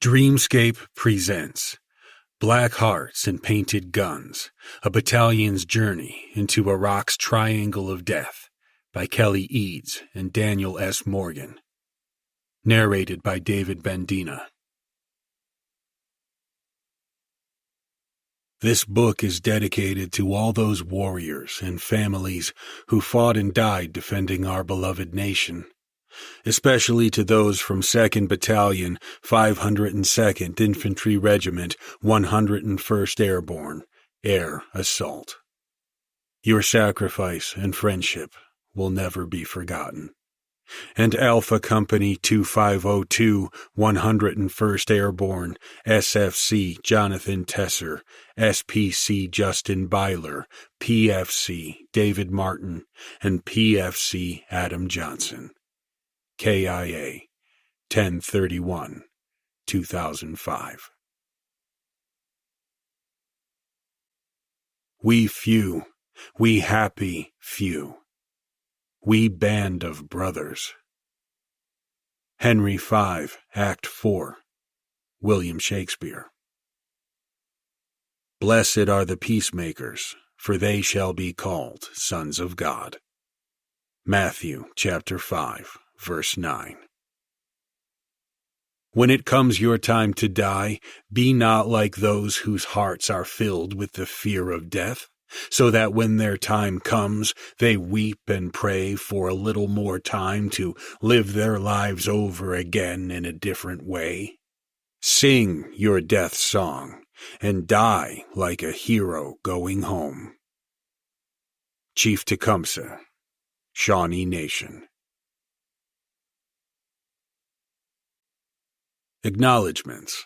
Dreamscape presents Black Hearts and Painted Guns, a battalion's journey into Iraq's Triangle of Death by Kelly Eads and Daniel S. Morgan. Narrated by David Bendina. This book is dedicated to all those warriors and families who fought and died defending our beloved nation, especially to those from 2nd Battalion, 502nd Infantry Regiment, 101st Airborne, Air Assault. Your sacrifice and friendship will never be forgotten. And Alpha Company 2502, 101st Airborne, SFC Jonathan Tesser, SPC Justin Byler, PFC David Martin, and PFC Adam Johnson. KIA 10/31/2005. We few, we happy few. We band of brothers. Henry V, Act 4. William Shakespeare. Blessed are the peacemakers, for they shall be called sons of God. Matthew chapter 5, verse 9. When it comes your time to die, be not like those whose hearts are filled with the fear of death, so that when their time comes, they weep and pray for a little more time to live their lives over again in a different way. Sing your death song, and die like a hero going home. Chief Tecumseh, Shawnee Nation. Acknowledgements.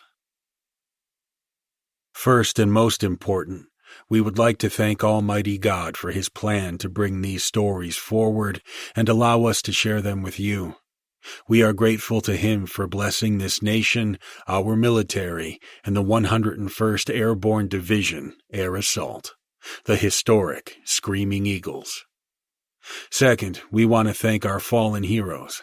First and most important, we would like to thank Almighty God for His plan to bring these stories forward and allow us to share them with you. We are grateful to Him for blessing this nation, our military, and the 101st Airborne Division, Air Assault, the historic Screaming Eagles. Second, we want to thank our fallen heroes.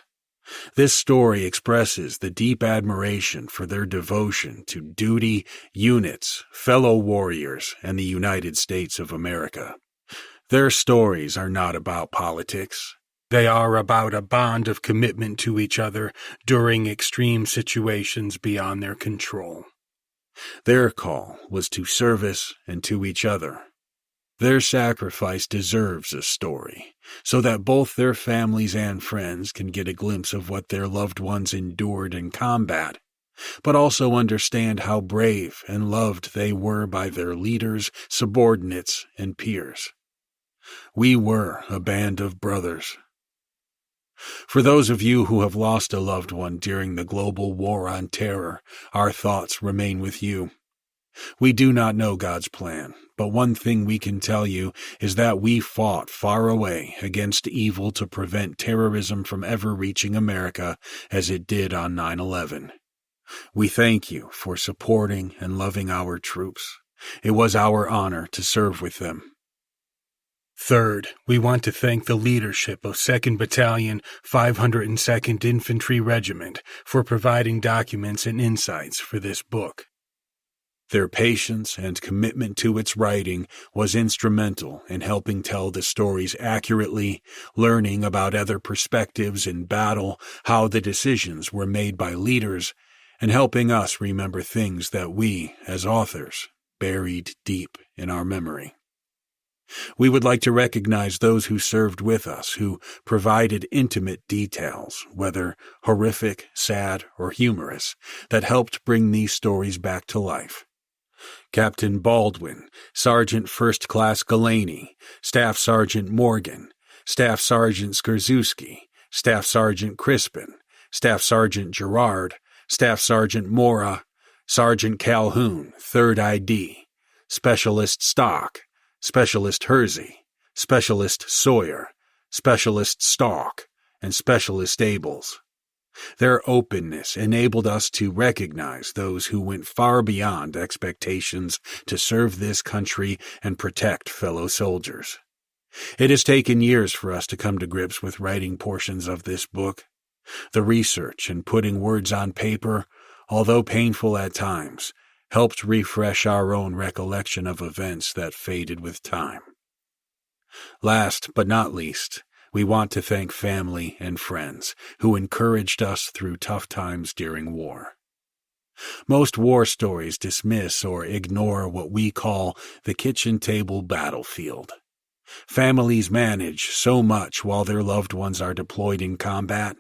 This story expresses the deep admiration for their devotion to duty, units, fellow warriors, and the United States of America. Their stories are not about politics. They are about a bond of commitment to each other during extreme situations beyond their control. Their call was to service and to each other. Their sacrifice deserves a story, so that both their families and friends can get a glimpse of what their loved ones endured in combat, but also understand how brave and loved they were by their leaders, subordinates, and peers. We were a band of brothers. For those of you who have lost a loved one during the global war on terror, our thoughts remain with you. We do not know God's plan, but one thing we can tell you is that we fought far away against evil to prevent terrorism from ever reaching America as it did on 9/11. We thank you for supporting and loving our troops. It was our honor to serve with them. Third, we want to thank the leadership of 2nd Battalion, 502nd Infantry Regiment for providing documents and insights for this book. Their patience and commitment to its writing was instrumental in helping tell the stories accurately, learning about other perspectives in battle, how the decisions were made by leaders, and helping us remember things that we, as authors, buried deep in our memory. We would like to recognize those who served with us, who provided intimate details, whether horrific, sad, or humorous, that helped bring these stories back to life. Captain Baldwin, Sergeant First Class Galaney, Staff Sergeant Morgan, Staff Sergeant Skrzyewski, Staff Sergeant Crispin, Staff Sergeant Gerard, Staff Sergeant Mora, Sergeant Calhoun, 3rd ID, Specialist Stock, Specialist Hersey, Specialist Sawyer, Specialist Stalk, and Specialist Ables. Their openness enabled us to recognize those who went far beyond expectations to serve this country and protect fellow soldiers. It has taken years for us to come to grips with writing portions of this book. The research and putting words on paper, although painful at times, helped refresh our own recollection of events that faded with time. Last but not least, we want to thank family and friends who encouraged us through tough times during war. Most war stories dismiss or ignore what we call the kitchen table battlefield. Families manage so much while their loved ones are deployed in combat.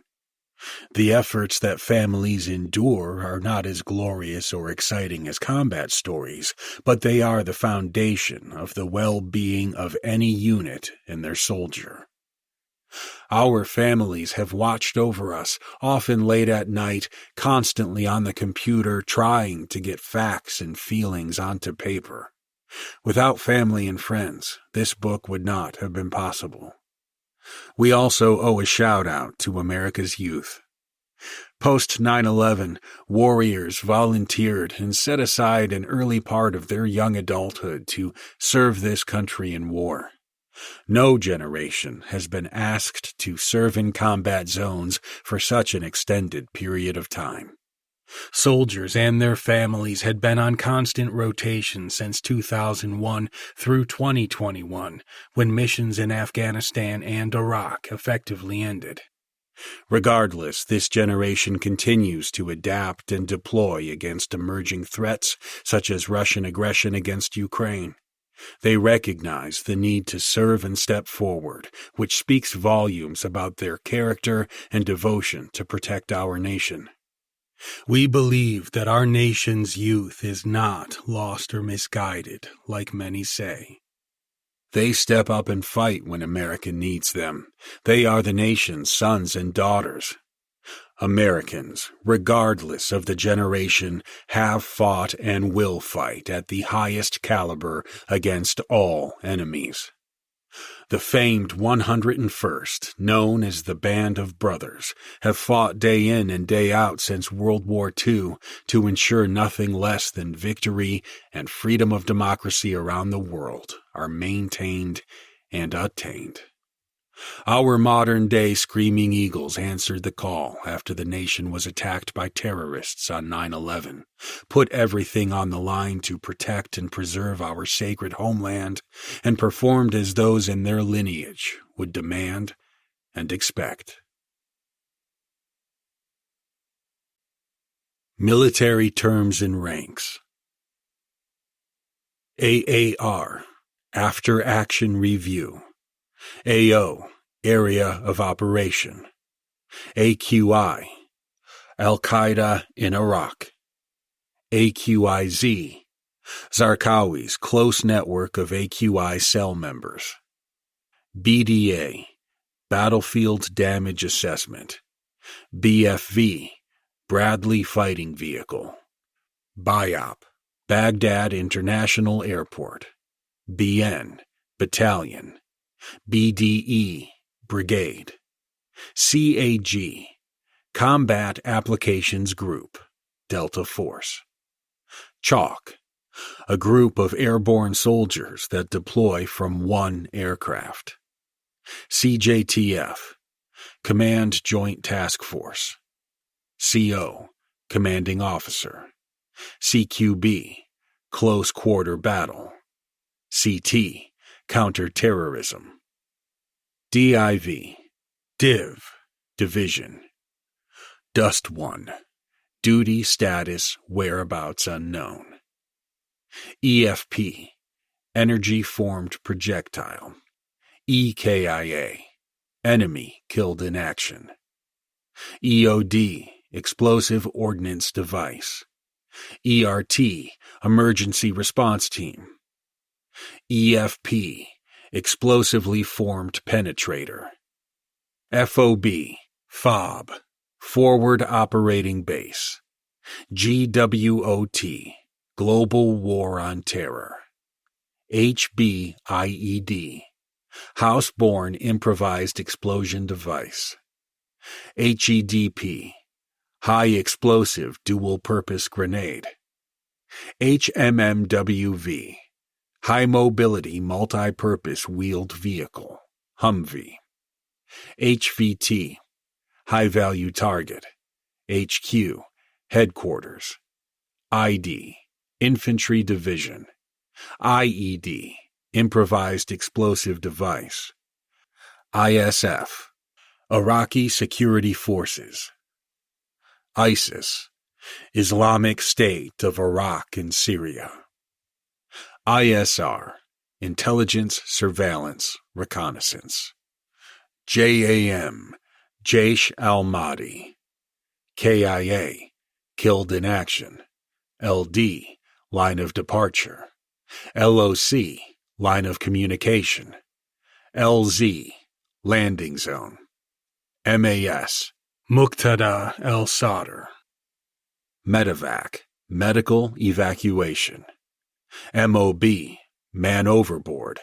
The efforts that families endure are not as glorious or exciting as combat stories, but they are the foundation of the well-being of any unit and their soldier. Our families have watched over us, often late at night, constantly on the computer trying to get facts and feelings onto paper. Without family and friends, this book would not have been possible. We also owe a shout-out to America's youth. Post 9/11, warriors volunteered and set aside an early part of their young adulthood to serve this country in war. No generation has been asked to serve in combat zones for such an extended period of time. Soldiers and their families had been on constant rotation since 2001 through 2021, when missions in Afghanistan and Iraq effectively ended. Regardless, this generation continues to adapt and deploy against emerging threats such as Russian aggression against Ukraine. They recognize the need to serve and step forward, which speaks volumes about their character and devotion to protect our nation. We believe that our nation's youth is not lost or misguided, like many say. They step up and fight when America needs them. They are the nation's sons and daughters. Americans, regardless of the generation, have fought and will fight at the highest caliber against all enemies. The famed 101st, known as the Band of Brothers, have fought day in and day out since World War II to ensure nothing less than victory and freedom of democracy around the world are maintained and attained. Our modern-day Screaming Eagles answered the call after the nation was attacked by terrorists on 9/11, put everything on the line to protect and preserve our sacred homeland, and performed as those in their lineage would demand and expect. Military Terms and Ranks. AAR, After Action Review. AO, Area of Operation. AQI, Al-Qaeda in Iraq. AQIZ, Zarqawi's close network of AQI cell members. BDA, Battlefield Damage Assessment. BFV, Bradley Fighting Vehicle. BIOP, Baghdad International Airport. BN, Battalion. BDE, Brigade. CAG, Combat Applications Group, Delta Force. CHALK, a group of airborne soldiers that deploy from one aircraft. CJTF, Command Joint Task Force. CO, Commanding Officer. CQB, Close Quarter Battle. CT, Counter-Terrorism. DIV, Div, Division. Dust 1, Duty Status Whereabouts Unknown. EFP, Energy Formed Projectile. EKIA, Enemy Killed in Action. EOD, Explosive Ordnance Device. ERT, Emergency Response Team. EFP, Explosively Formed Penetrator. FOB, FOB, Forward Operating Base. GWOT, Global War on Terror. HBIED, House-Borne Improvised Explosion Device. HEDP, High Explosive Dual Purpose Grenade. HMMWV, High Mobility Multi-Purpose Wheeled Vehicle, Humvee. HVT, High Value Target. HQ, Headquarters. ID, Infantry Division. IED, Improvised Explosive Device. ISF, Iraqi Security Forces. ISIS, Islamic State of Iraq and Syria. ISR, Intelligence, Surveillance, Reconnaissance. JAM, Jaish al-Mahdi. KIA, Killed in Action. LD, Line of Departure. LOC, Line of Communication. LZ, Landing Zone. MAS, Muqtada al-Sadr. Medevac, Medical Evacuation. MOB, Man Overboard.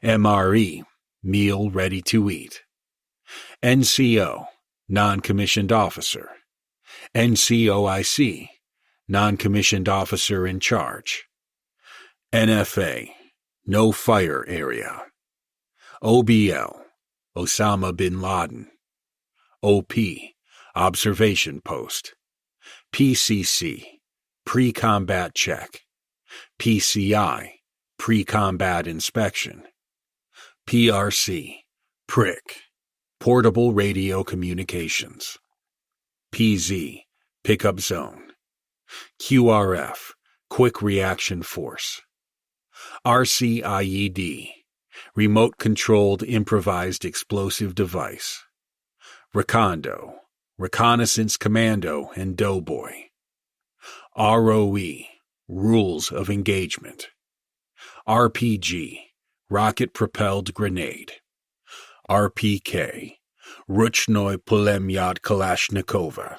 MRE, Meal Ready to Eat. NCO, Non-Commissioned Officer. NCOIC, Non-Commissioned Officer in Charge. NFA, No Fire Area. OBL, Osama bin Laden. OP, Observation Post. PCC, Pre-Combat Check. PCI, Pre-Combat Inspection. PRC, Prick, Portable Radio Communications. PZ, Pickup Zone. QRF, Quick Reaction Force. RCIED, Remote Controlled Improvised Explosive Device. Recondo, Reconnaissance Commando and Doughboy. ROE, Rules of Engagement. RPG, Rocket-Propelled Grenade. RPK, Ruchnoy Pulemyot Kalashnikova,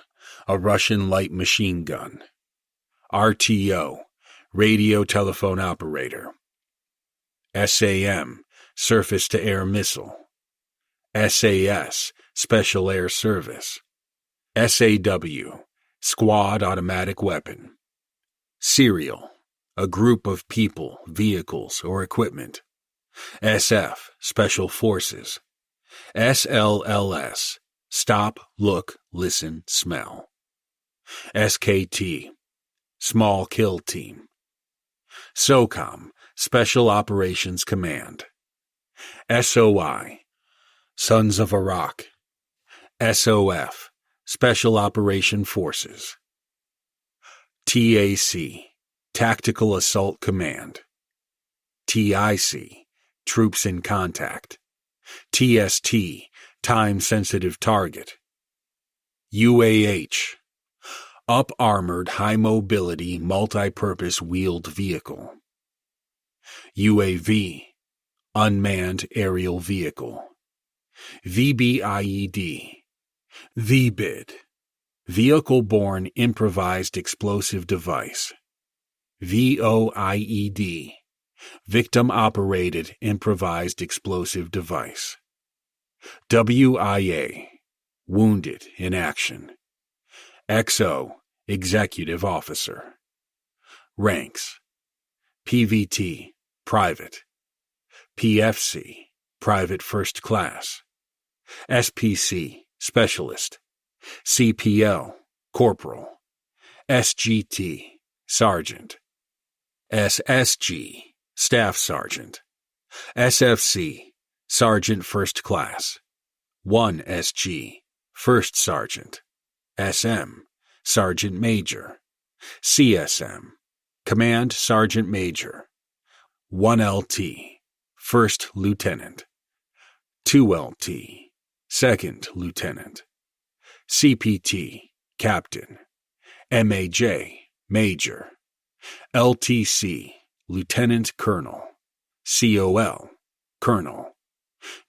a Russian light machine gun. RTO, Radio Telephone Operator. SAM, Surface-to-Air Missile. SAS, Special Air Service. SAW, Squad Automatic Weapon. Serial, a group of people, vehicles, or equipment. SF, Special Forces. SLLS, Stop, Look, Listen, Smell. SKT, Small Kill Team. SOCOM, Special Operations Command. SOI, Sons of Iraq. SOF, Special Operation Forces. TAC, Tactical Assault Command. TIC, Troops in Contact. TST, Time-Sensitive Target. UAH, Up-Armored High-Mobility Multi-Purpose Wheeled Vehicle. UAV, Unmanned Aerial Vehicle. VBIED, VBID, Vehicle-Borne Improvised Explosive Device. VOIED, Victim-Operated Improvised Explosive Device. WIA, Wounded in Action. XO, Executive Officer. Ranks: PVT, Private. PFC, Private First Class. SPC, Specialist. CPL, Corporal. SGT, Sergeant. SSG, Staff Sergeant. SFC, Sergeant First Class. 1SG, First Sergeant. SM, Sergeant Major. CSM, Command Sergeant Major. 1LT, First Lieutenant. 2LT, Second Lieutenant. CPT, Captain. MAJ, Major. LTC, Lieutenant Colonel. COL, Colonel.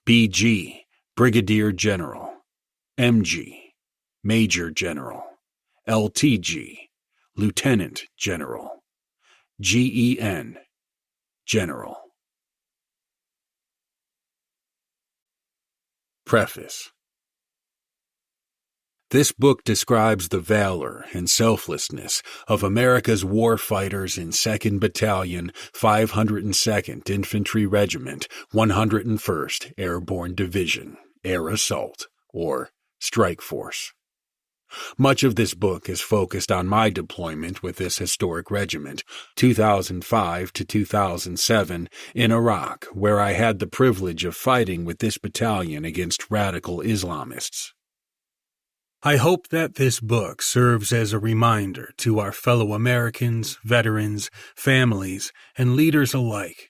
BG, Brigadier General. MG, Major General. LTG, Lieutenant General. GEN, General. Preface. This book describes the valor and selflessness of America's war fighters in 2nd Battalion, 502nd Infantry Regiment, 101st Airborne Division, Air Assault, or Strike Force. Much of this book is focused on my deployment with this historic regiment, 2005 to 2007, in Iraq, where I had the privilege of fighting with this battalion against radical Islamists. I hope that this book serves as a reminder to our fellow Americans, veterans, families, and leaders alike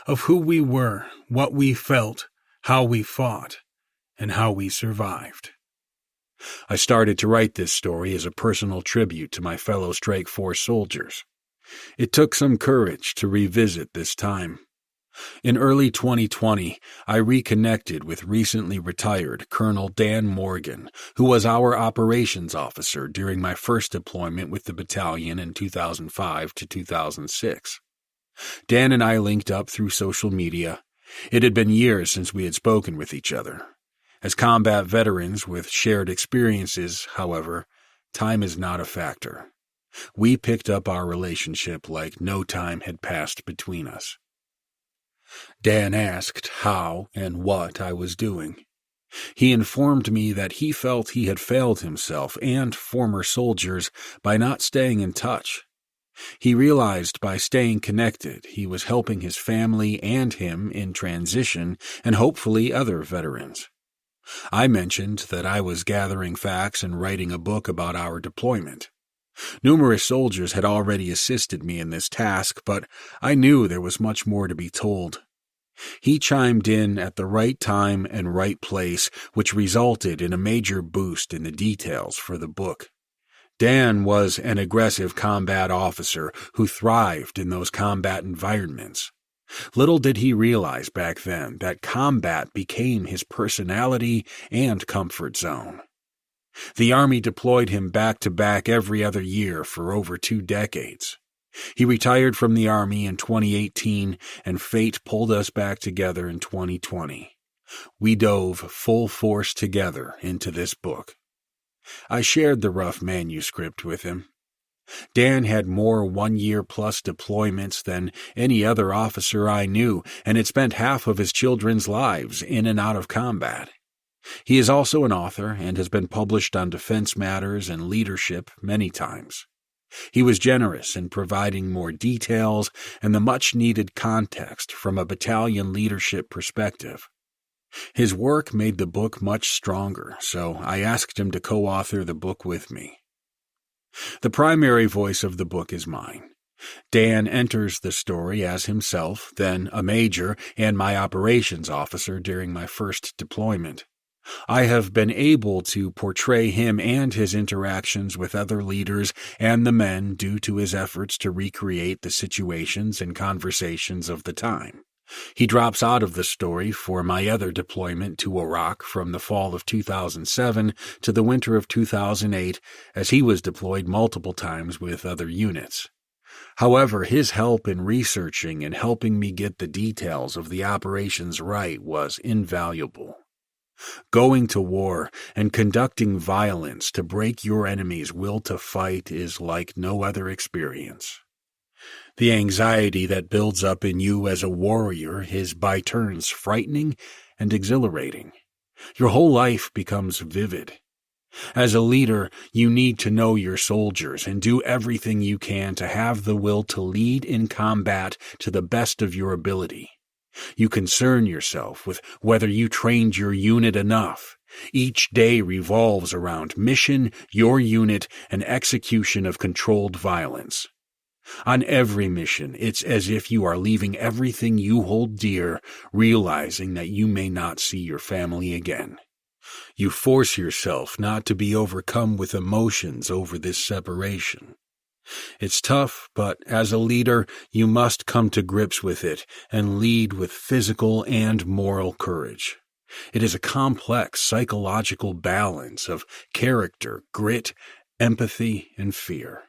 of who we were, what we felt, how we fought, and how we survived. I started to write this story as a personal tribute to my fellow Strike Force soldiers. It took some courage to revisit this time. In early 2020, I reconnected with recently retired Colonel Dan Morgan, who was our operations officer during my first deployment with the battalion in 2005 to 2006. Dan and I linked up through social media. It had been years since we had spoken with each other. As combat veterans with shared experiences, however, time is not a factor. We picked up our relationship like no time had passed between us. Dan asked how and what I was doing. He informed me that he felt he had failed himself and former soldiers by not staying in touch. He realized by staying connected he was helping his family and him in transition and hopefully other veterans. I mentioned that I was gathering facts and writing a book about our deployment. Numerous soldiers had already assisted me in this task, but I knew there was much more to be told. He chimed in at the right time and right place, which resulted in a major boost in the details for the book. Dan was an aggressive combat officer who thrived in those combat environments. Little did he realize back then that combat became his personality and comfort zone. The Army deployed him back-to-back every other year for over 2 decades. He retired from the Army in 2018, and fate pulled us back together in 2020. We dove full force together into this book. I shared the rough manuscript with him. Dan had more 1-year-plus deployments than any other officer I knew, and had spent half of his children's lives in and out of combat. He is also an author and has been published on defense matters and leadership many times. He was generous in providing more details and the much-needed context from a battalion leadership perspective. His work made the book much stronger, so I asked him to co-author the book with me. The primary voice of the book is mine. Dan enters the story as himself, then a major and my operations officer during my first deployment. I have been able to portray him and his interactions with other leaders and the men due to his efforts to recreate the situations and conversations of the time. He drops out of the story for my other deployment to Iraq from the fall of 2007 to the winter of 2008, as he was deployed multiple times with other units. However, his help in researching and helping me get the details of the operations right was invaluable. Going to war and conducting violence to break your enemy's will to fight is like no other experience. The anxiety that builds up in you as a warrior is by turns frightening and exhilarating. Your whole life becomes vivid. As a leader, you need to know your soldiers and do everything you can to have the will to lead in combat to the best of your ability. You concern yourself with whether you trained your unit enough. Each day revolves around mission, your unit, and execution of controlled violence. On every mission, it's as if you are leaving everything you hold dear, realizing that you may not see your family again. You force yourself not to be overcome with emotions over this separation. It's tough, but as a leader, you must come to grips with it and lead with physical and moral courage. It is a complex psychological balance of character, grit, empathy, and fear.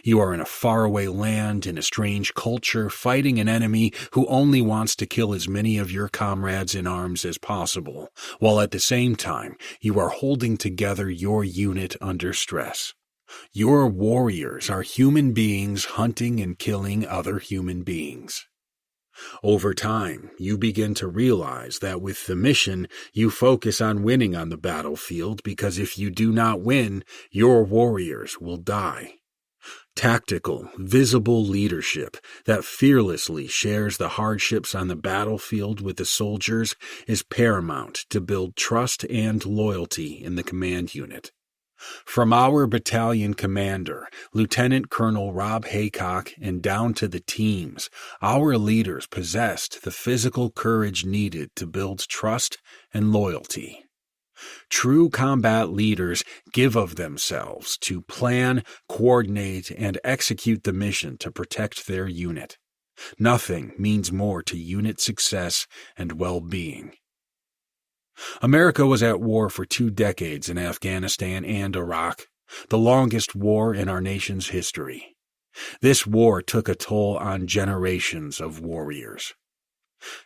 You are in a faraway land, in a strange culture, fighting an enemy who only wants to kill as many of your comrades in arms as possible, while at the same time you are holding together your unit under stress. Your warriors are human beings hunting and killing other human beings. Over time, you begin to realize that with the mission, you focus on winning on the battlefield because if you do not win, your warriors will die. Tactical, visible leadership that fearlessly shares the hardships on the battlefield with the soldiers is paramount to build trust and loyalty in the command unit. From our battalion commander, Lieutenant Colonel Rob Haycock, and down to the teams, our leaders possessed the physical courage needed to build trust and loyalty. True combat leaders give of themselves to plan, coordinate, and execute the mission to protect their unit. Nothing means more to unit success and well-being. America was at war for 2 decades in Afghanistan and Iraq, the longest war in our nation's history. This war took a toll on generations of warriors.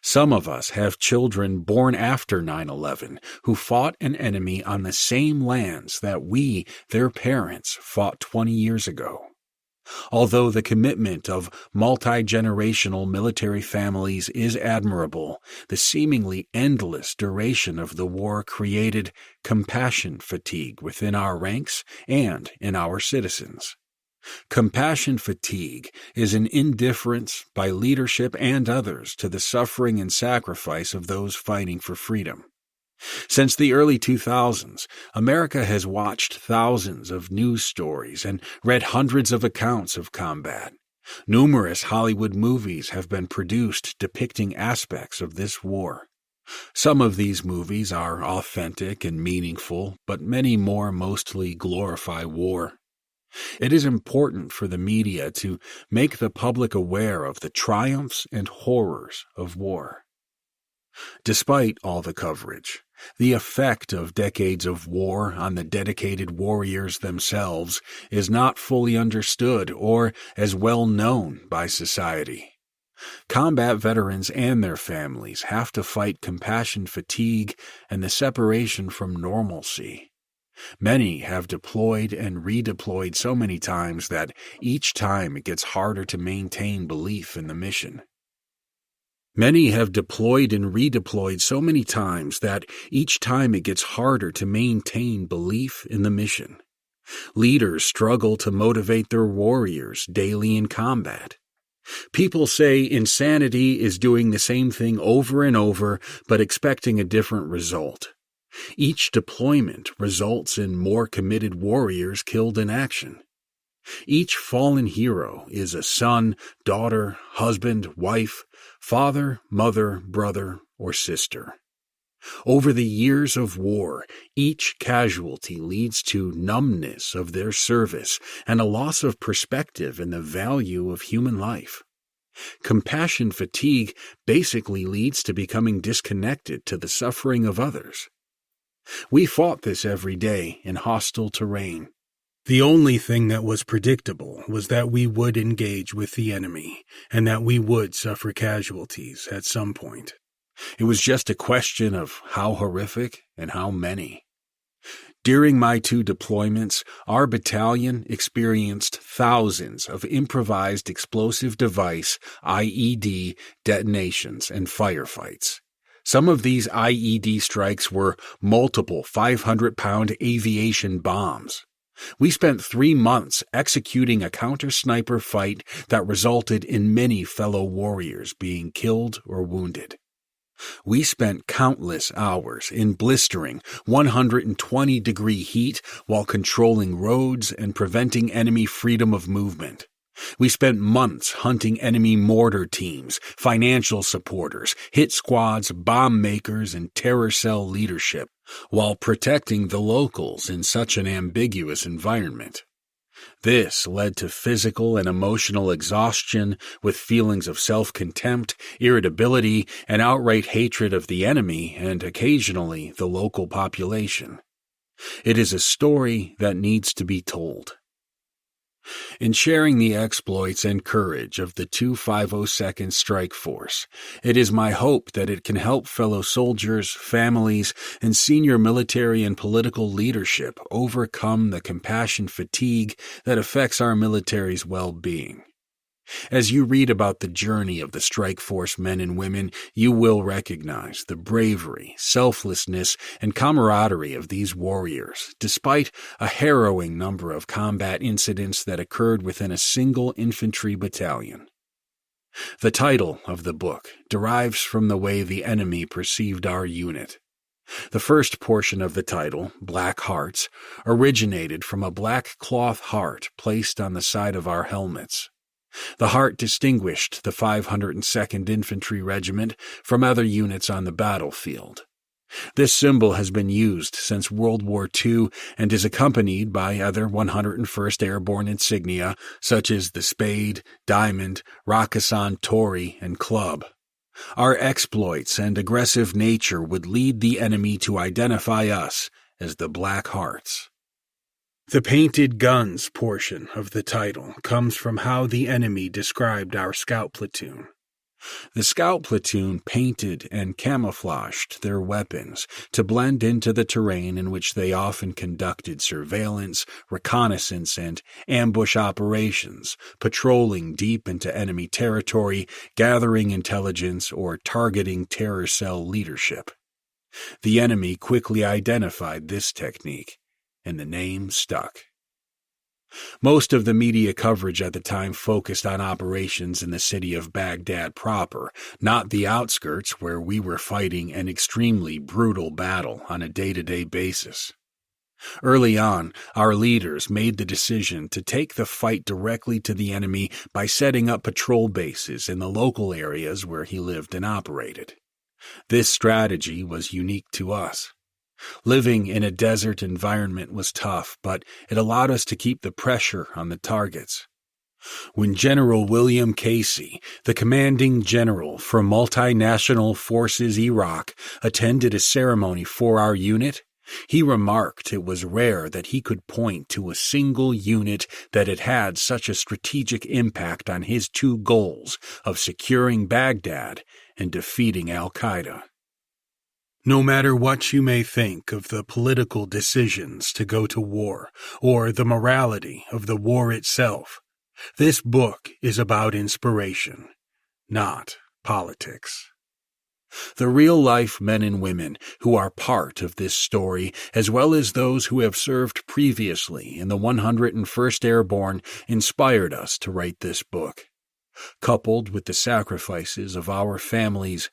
Some of us have children born after 9/11 who fought an enemy on the same lands that we, their parents, fought 20 years ago. Although the commitment of multi-generational military families is admirable, the seemingly endless duration of the war created compassion fatigue within our ranks and in our citizens. Compassion fatigue is an indifference by leadership and others to the suffering and sacrifice of those fighting for freedom. Since the early 2000s, America has watched thousands of news stories and read hundreds of accounts of combat. Numerous Hollywood movies have been produced depicting aspects of this war. Some of these movies are authentic and meaningful, but many more mostly glorify war. It is important for the media to make the public aware of the triumphs and horrors of war. Despite all the coverage, the effect of decades of war on the dedicated warriors themselves is not fully understood or as well known by society. Combat veterans and their families have to fight compassion fatigue and the separation from normalcy. Many have deployed and redeployed so many times that each time it gets harder to maintain belief in the mission. Many have deployed and redeployed so many times that each time it gets harder to maintain belief in the mission. Leaders struggle to motivate their warriors daily in combat. People say insanity is doing the same thing over and over but expecting a different result. Each deployment results in more committed warriors killed in action. Each fallen hero is a son, daughter, husband, wife, father, mother, brother, or sister. Over the years of war, each casualty leads to numbness of their service and a loss of perspective in the value of human life. Compassion fatigue basically leads to becoming disconnected to the suffering of others. We fought this every day in hostile terrain. The only thing that was predictable was that we would engage with the enemy and that we would suffer casualties at some point. It was just a question of how horrific and how many. During my 2 deployments, our battalion experienced thousands of improvised explosive device IED detonations and firefights. Some of these IED strikes were multiple 500-pound aviation bombs. We spent 3 months executing a counter-sniper fight that resulted in many fellow warriors being killed or wounded. We spent countless hours in blistering 120-degree heat while controlling roads and preventing enemy freedom of movement. We spent months hunting enemy mortar teams, financial supporters, hit squads, bomb makers, and terror cell leadership, while protecting the locals in such an ambiguous environment. This led to physical and emotional exhaustion with feelings of self-contempt, irritability, and outright hatred of the enemy and occasionally the local population. It is a story that needs to be told. In sharing the exploits and courage of the 252nd Strike Force, it is my hope that it can help fellow soldiers, families, and senior military and political leadership overcome the compassion fatigue that affects our military's well-being. As you read about the journey of the strike force men and women, you will recognize the bravery, selflessness, and camaraderie of these warriors, despite a harrowing number of combat incidents that occurred within a single infantry battalion. The title of the book derives from the way the enemy perceived our unit. The first portion of the title, Black Hearts, originated from a black cloth heart placed on the side of our helmets. The heart distinguished the 502nd Infantry Regiment from other units on the battlefield. This symbol has been used since World War II and is accompanied by other 101st Airborne insignia such as the Spade, Diamond, Rakkasan, Tory, and Club. Our exploits and aggressive nature would lead the enemy to identify us as the Black Hearts. The painted guns portion of the title comes from how the enemy described our scout platoon. The scout platoon painted and camouflaged their weapons to blend into the terrain in which they often conducted surveillance, reconnaissance, and ambush operations, patrolling deep into enemy territory, gathering intelligence, or targeting terror cell leadership. The enemy quickly identified this technique, and the name stuck. Most of the media coverage at the time focused on operations in the city of Baghdad proper, not the outskirts where we were fighting an extremely brutal battle on a day-to-day basis. Early on, our leaders made the decision to take the fight directly to the enemy by setting up patrol bases in the local areas where he lived and operated. This strategy was unique to us. Living in a desert environment was tough, but it allowed us to keep the pressure on the targets. When General William Casey, the commanding general for Multinational Forces Iraq, attended a ceremony for our unit, he remarked it was rare that he could point to a single unit that had had such a strategic impact on his two goals of securing Baghdad and defeating al-Qaeda. No matter what you may think of the political decisions to go to war or the morality of the war itself, this book is about inspiration, not politics. The real-life men and women who are part of this story, as well as those who have served previously in the 101st Airborne, inspired us to write this book. Coupled with the sacrifices of our families,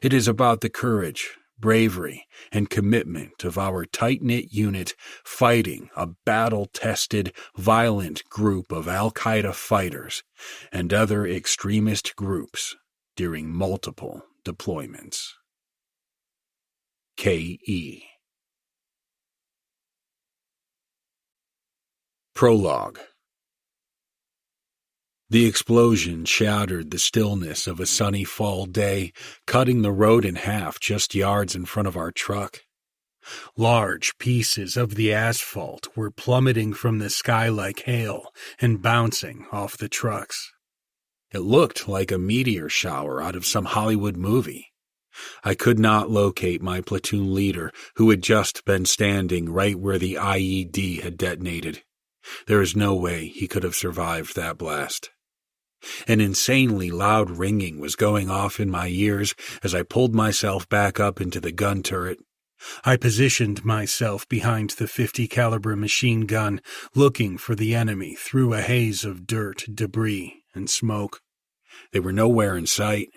it is about the courage, bravery, and commitment of our tight-knit unit fighting a battle-tested, violent group of al-Qaeda fighters and other extremist groups during multiple deployments. K.E. Prologue. The explosion shattered the stillness of a sunny fall day, cutting the road in half just yards in front of our truck. Large pieces of the asphalt were plummeting from the sky like hail and bouncing off the trucks. It looked like a meteor shower out of some Hollywood movie. I could not locate my platoon leader, who had just been standing right where the IED had detonated. There is no way he could have survived that blast. An insanely loud ringing was going off in my ears as I pulled myself back up into the gun turret. I positioned myself behind the .50 caliber machine gun, looking for the enemy through a haze of dirt, debris, and smoke. They were nowhere in sight.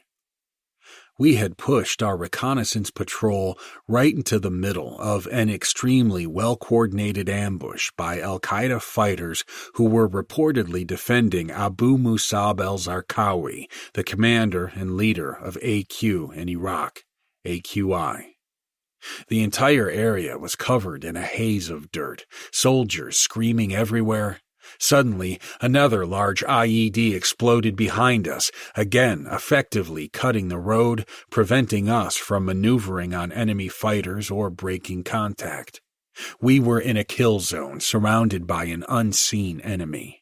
We had pushed our reconnaissance patrol right into the middle of an extremely well-coordinated ambush by al-Qaeda fighters who were reportedly defending Abu Musab al-Zarqawi, the commander and leader of AQ in Iraq, AQI. The entire area was covered in a haze of dirt, soldiers screaming everywhere. Suddenly, another large IED exploded behind us, again effectively cutting the road, preventing us from maneuvering on enemy fighters or breaking contact. We were in a kill zone, surrounded by an unseen enemy.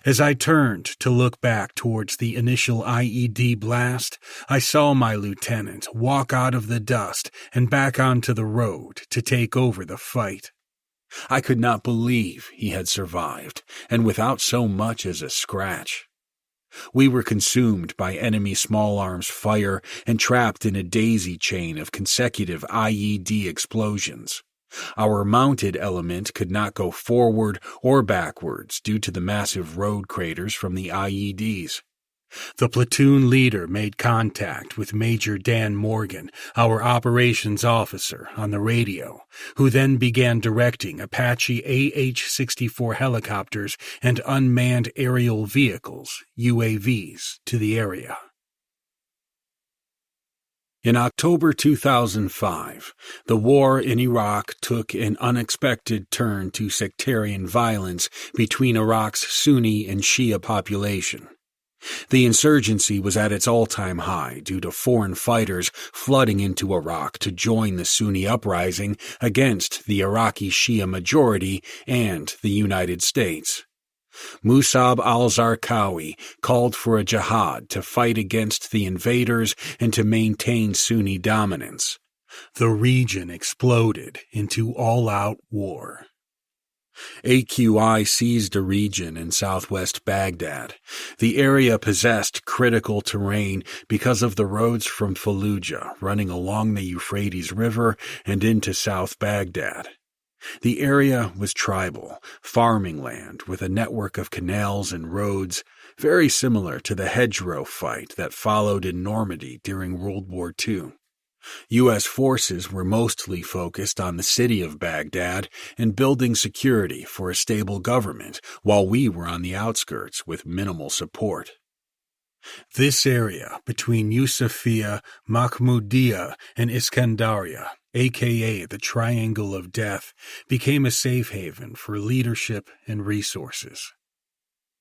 As I turned to look back towards the initial IED blast, I saw my lieutenant walk out of the dust and back onto the road to take over the fight. I could not believe he had survived, and without so much as a scratch. We were consumed by enemy small arms fire and trapped in a daisy chain of consecutive IED explosions. Our mounted element could not go forward or backwards due to the massive road craters from the IEDs. The platoon leader made contact with Major Dan Morgan, our operations officer, on the radio, who then began directing Apache AH-64 helicopters and unmanned aerial vehicles, UAVs, to the area. In October 2005, the war in Iraq took an unexpected turn to sectarian violence between Iraq's Sunni and Shia population. The insurgency was at its all-time high due to foreign fighters flooding into Iraq to join the Sunni uprising against the Iraqi Shia majority and the United States. Musab al-Zarqawi called for a jihad to fight against the invaders and to maintain Sunni dominance. The region exploded into all-out war. AQI seized a region in southwest Baghdad. The area possessed critical terrain because of the roads from Fallujah running along the Euphrates River and into South Baghdad. The area was tribal, farming land with a network of canals and roads, very similar to the hedgerow fight that followed in Normandy during World War II. U.S. forces were mostly focused on the city of Baghdad and building security for a stable government, while we were on the outskirts with minimal support. This area between Yusufia, Mahmudiyya, and Iskandaria, aka the Triangle of Death, became a safe haven for leadership and resources.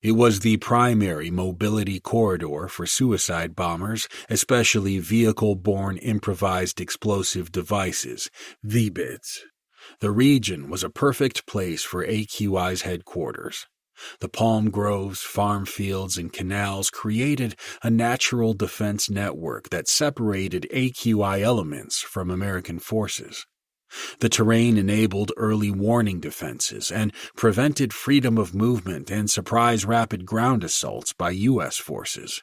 It was the primary mobility corridor for suicide bombers, especially vehicle-borne improvised explosive devices, VBIDs. The region was a perfect place for AQI's headquarters. The palm groves, farm fields, and canals created a natural defense network that separated AQI elements from American forces. The terrain enabled early warning defenses and prevented freedom of movement and surprise rapid ground assaults by U.S. forces.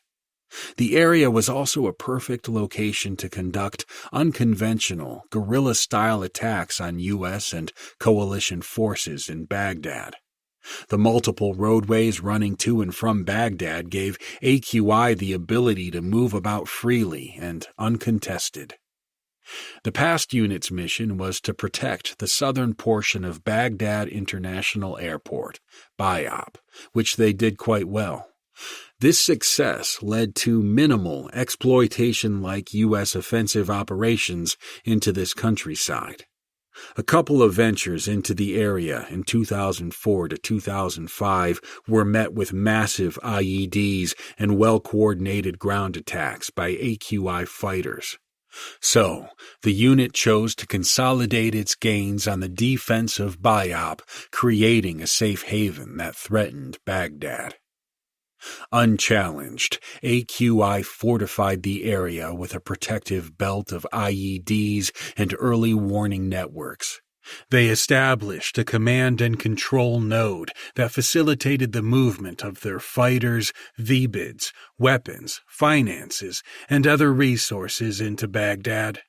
The area was also a perfect location to conduct unconventional, guerrilla-style attacks on U.S. and coalition forces in Baghdad. The multiple roadways running to and from Baghdad gave AQI the ability to move about freely and uncontested. The past unit's mission was to protect the southern portion of Baghdad International Airport, BIOP, which they did quite well. This success led to minimal exploitation-like U.S. offensive operations into this countryside. A couple of ventures into the area in 2004 to 2005 were met with massive IEDs and well-coordinated ground attacks by AQI fighters. So, the unit chose to consolidate its gains on the defense of BIOP, creating a safe haven that threatened Baghdad. Unchallenged, AQI fortified the area with a protective belt of IEDs and early warning networks. They established a command and control node that facilitated the movement of their fighters, VBIDs, weapons, finances, and other resources into Baghdad.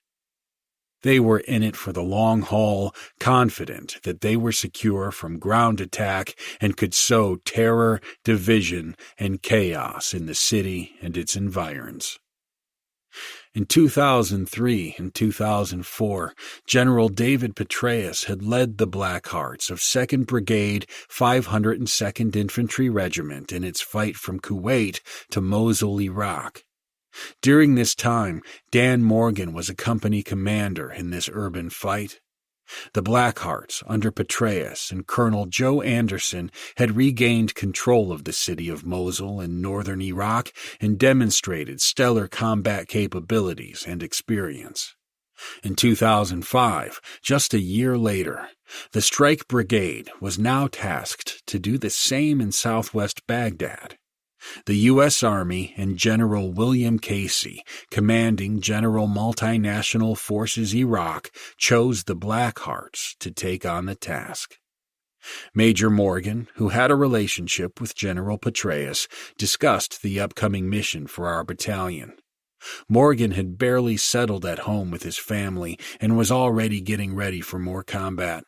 They were in it for the long haul, confident that they were secure from ground attack and could sow terror, division, and chaos in the city and its environs. In 2003 and 2004, General David Petraeus had led the Black Hearts of 2nd Brigade, 502nd Infantry Regiment in its fight from Kuwait to Mosul, Iraq. During this time, Dan Morgan was a company commander in this urban fight. The Black Hearts, under Petraeus and Colonel Joe Anderson, had regained control of the city of Mosul in northern Iraq and demonstrated stellar combat capabilities and experience. In 2005, just a year later, the Strike Brigade was now tasked to do the same in southwest Baghdad. The U.S. Army and General William Casey, commanding General Multinational Forces Iraq, chose the Black Hearts to take on the task. Major Morgan, who had a relationship with General Petraeus, discussed the upcoming mission for our battalion. Morgan had barely settled at home with his family and was already getting ready for more combat.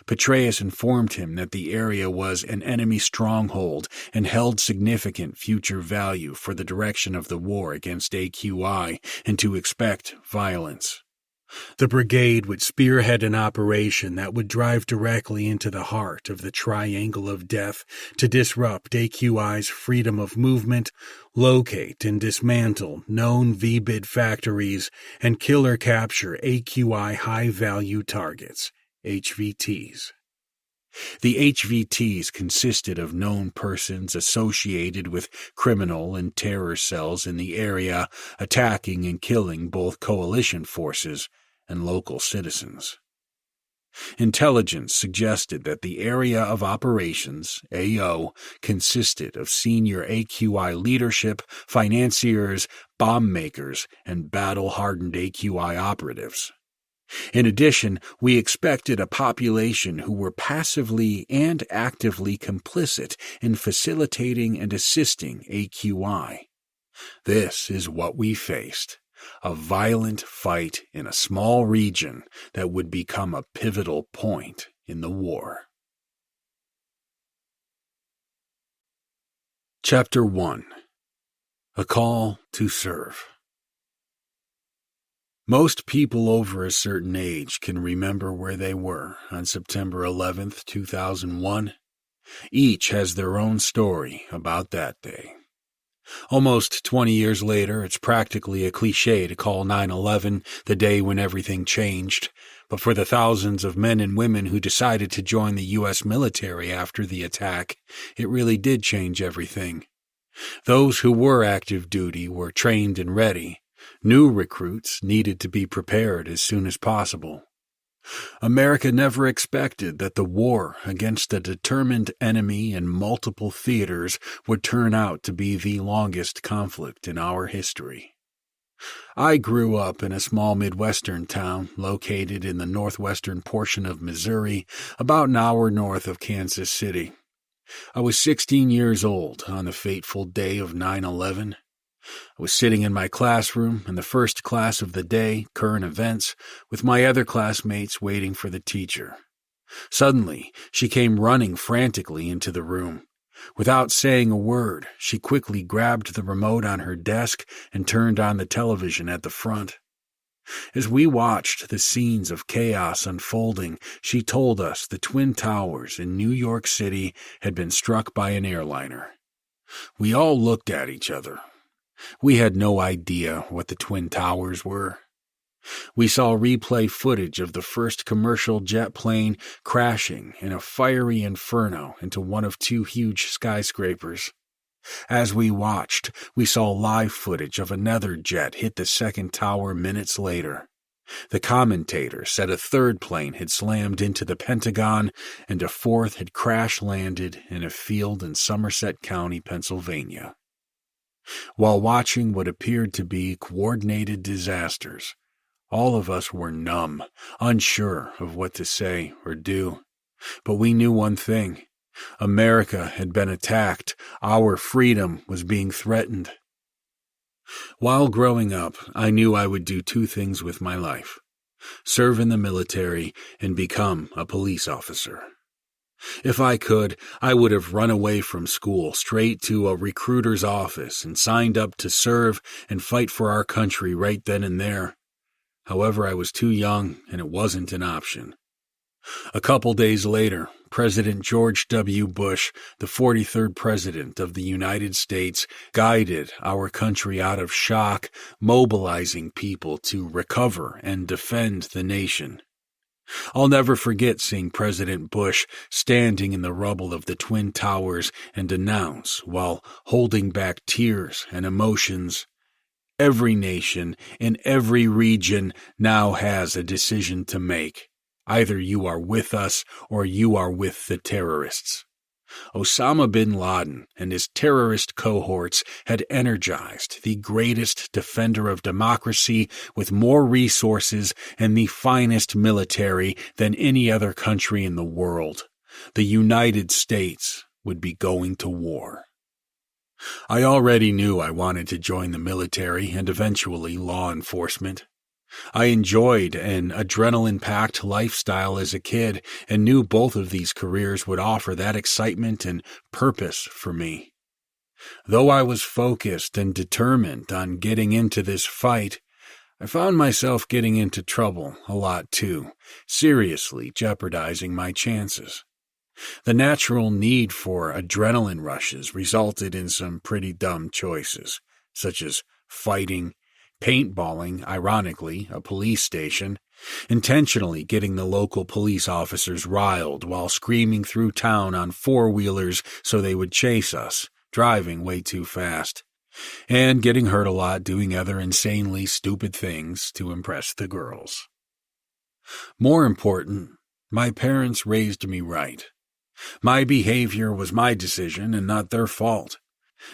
Petraeus informed him that the area was an enemy stronghold and held significant future value for the direction of the war against AQI, and to expect violence. The brigade would spearhead an operation that would drive directly into the heart of the Triangle of Death to disrupt AQI's freedom of movement, locate and dismantle known VBID factories, and kill or capture AQI high-value targets, HVTs. The HVTs consisted of known persons associated with criminal and terror cells in the area, attacking and killing both coalition forces and local citizens. Intelligence suggested that the area of operations, AO, consisted of senior AQI leadership, financiers, bomb makers, and battle-hardened AQI operatives. In addition, we expected a population who were passively and actively complicit in facilitating and assisting AQI. This is what we faced, a violent fight in a small region that would become a pivotal point in the war. Chapter 1. A Call to Serve. Most people over a certain age can remember where they were on September 11th, 2001. Each has their own story about that day. Almost 20 years later, it's practically a cliché to call 9/11 the day when everything changed, but for the thousands of men and women who decided to join the U.S. military after the attack, it really did change everything. Those who were active duty were trained and ready. New recruits needed to be prepared as soon as possible. America never expected that the war against a determined enemy in multiple theaters would turn out to be the longest conflict in our history. I grew up in a small Midwestern town located in the northwestern portion of Missouri, about an hour north of Kansas City. I was 16 years old on the fateful day of 9/11. I was sitting in my classroom in the first class of the day, current events, with my other classmates waiting for the teacher. Suddenly, she came running frantically into the room. Without saying a word, she quickly grabbed the remote on her desk and turned on the television at the front. As we watched the scenes of chaos unfolding, she told us the Twin Towers in New York City had been struck by an airliner. We all looked at each other. We had no idea what the Twin Towers were. We saw replay footage of the first commercial jet plane crashing in a fiery inferno into one of two huge skyscrapers. As we watched, we saw live footage of another jet hit the second tower minutes later. The commentator said a third plane had slammed into the Pentagon and a fourth had crash-landed in a field in Somerset County, Pennsylvania. While watching what appeared to be coordinated disasters, all of us were numb, unsure of what to say or do. But we knew one thing. America had been attacked. Our freedom was being threatened. While growing up, I knew I would do two things with my life: serve in the military and become a police officer. If I could, I would have run away from school straight to a recruiter's office and signed up to serve and fight for our country right then and there. However, I was too young and it wasn't an option. A couple days later, President George W. Bush, the 43rd President of the United States, guided our country out of shock, mobilizing people to recover and defend the nation. I'll never forget seeing President Bush standing in the rubble of the Twin Towers and announce, while holding back tears and emotions, "Every nation in every region now has a decision to make. Either you are with us or you are with the terrorists." Osama bin Laden and his terrorist cohorts had energized the greatest defender of democracy with more resources and the finest military than any other country in the world. The United States would be going to war. I already knew I wanted to join the military and eventually law enforcement. I enjoyed an adrenaline-packed lifestyle as a kid and knew both of these careers would offer that excitement and purpose for me. Though I was focused and determined on getting into this fight, I found myself getting into trouble a lot too, seriously jeopardizing my chances. The natural need for adrenaline rushes resulted in some pretty dumb choices, such as fighting, paintballing, ironically, a police station, intentionally getting the local police officers riled while screaming through town on four-wheelers so they would chase us, driving way too fast, and getting hurt a lot doing other insanely stupid things to impress the girls. More important, my parents raised me right. My behavior was my decision and not their fault.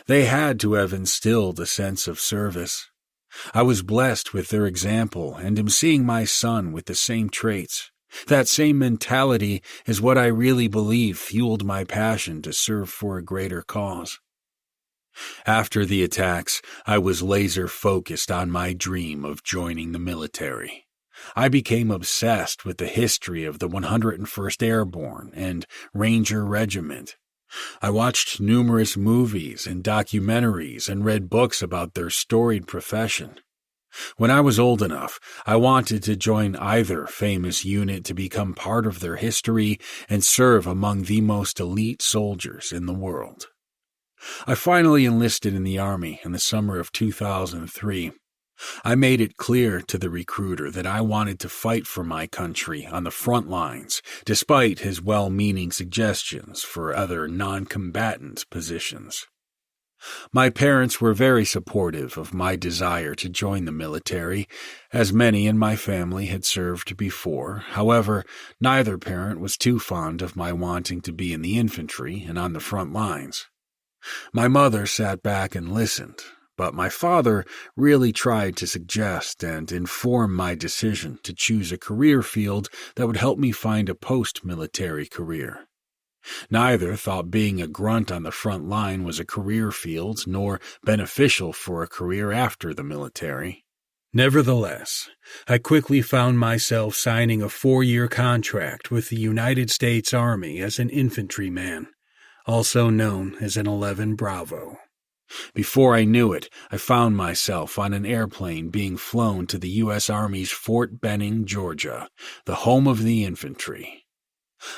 They had to have instilled a sense of service. I was blessed with their example and am seeing my son with the same traits. That same mentality is what I really believe fueled my passion to serve for a greater cause. After the attacks, I was laser-focused on my dream of joining the military. I became obsessed with the history of the 101st Airborne and Ranger Regiment. I watched numerous movies and documentaries and read books about their storied profession. When I was old enough, I wanted to join either famous unit to become part of their history and serve among the most elite soldiers in the world. I finally enlisted in the Army in the summer of 2003. I made it clear to the recruiter that I wanted to fight for my country on the front lines, despite his well-meaning suggestions for other non-combatant positions. My parents were very supportive of my desire to join the military, as many in my family had served before. However, neither parent was too fond of my wanting to be in the infantry and on the front lines. My mother sat back and listened, but my father really tried to suggest and inform my decision to choose a career field that would help me find a post-military career. Neither thought being a grunt on the front line was a career field, nor beneficial for a career after the military. Nevertheless, I quickly found myself signing a 4-year contract with the United States Army as an infantryman, also known as an 11 Bravo. Before I knew it, I found myself on an airplane being flown to the U.S. Army's Fort Benning, Georgia, the home of the infantry.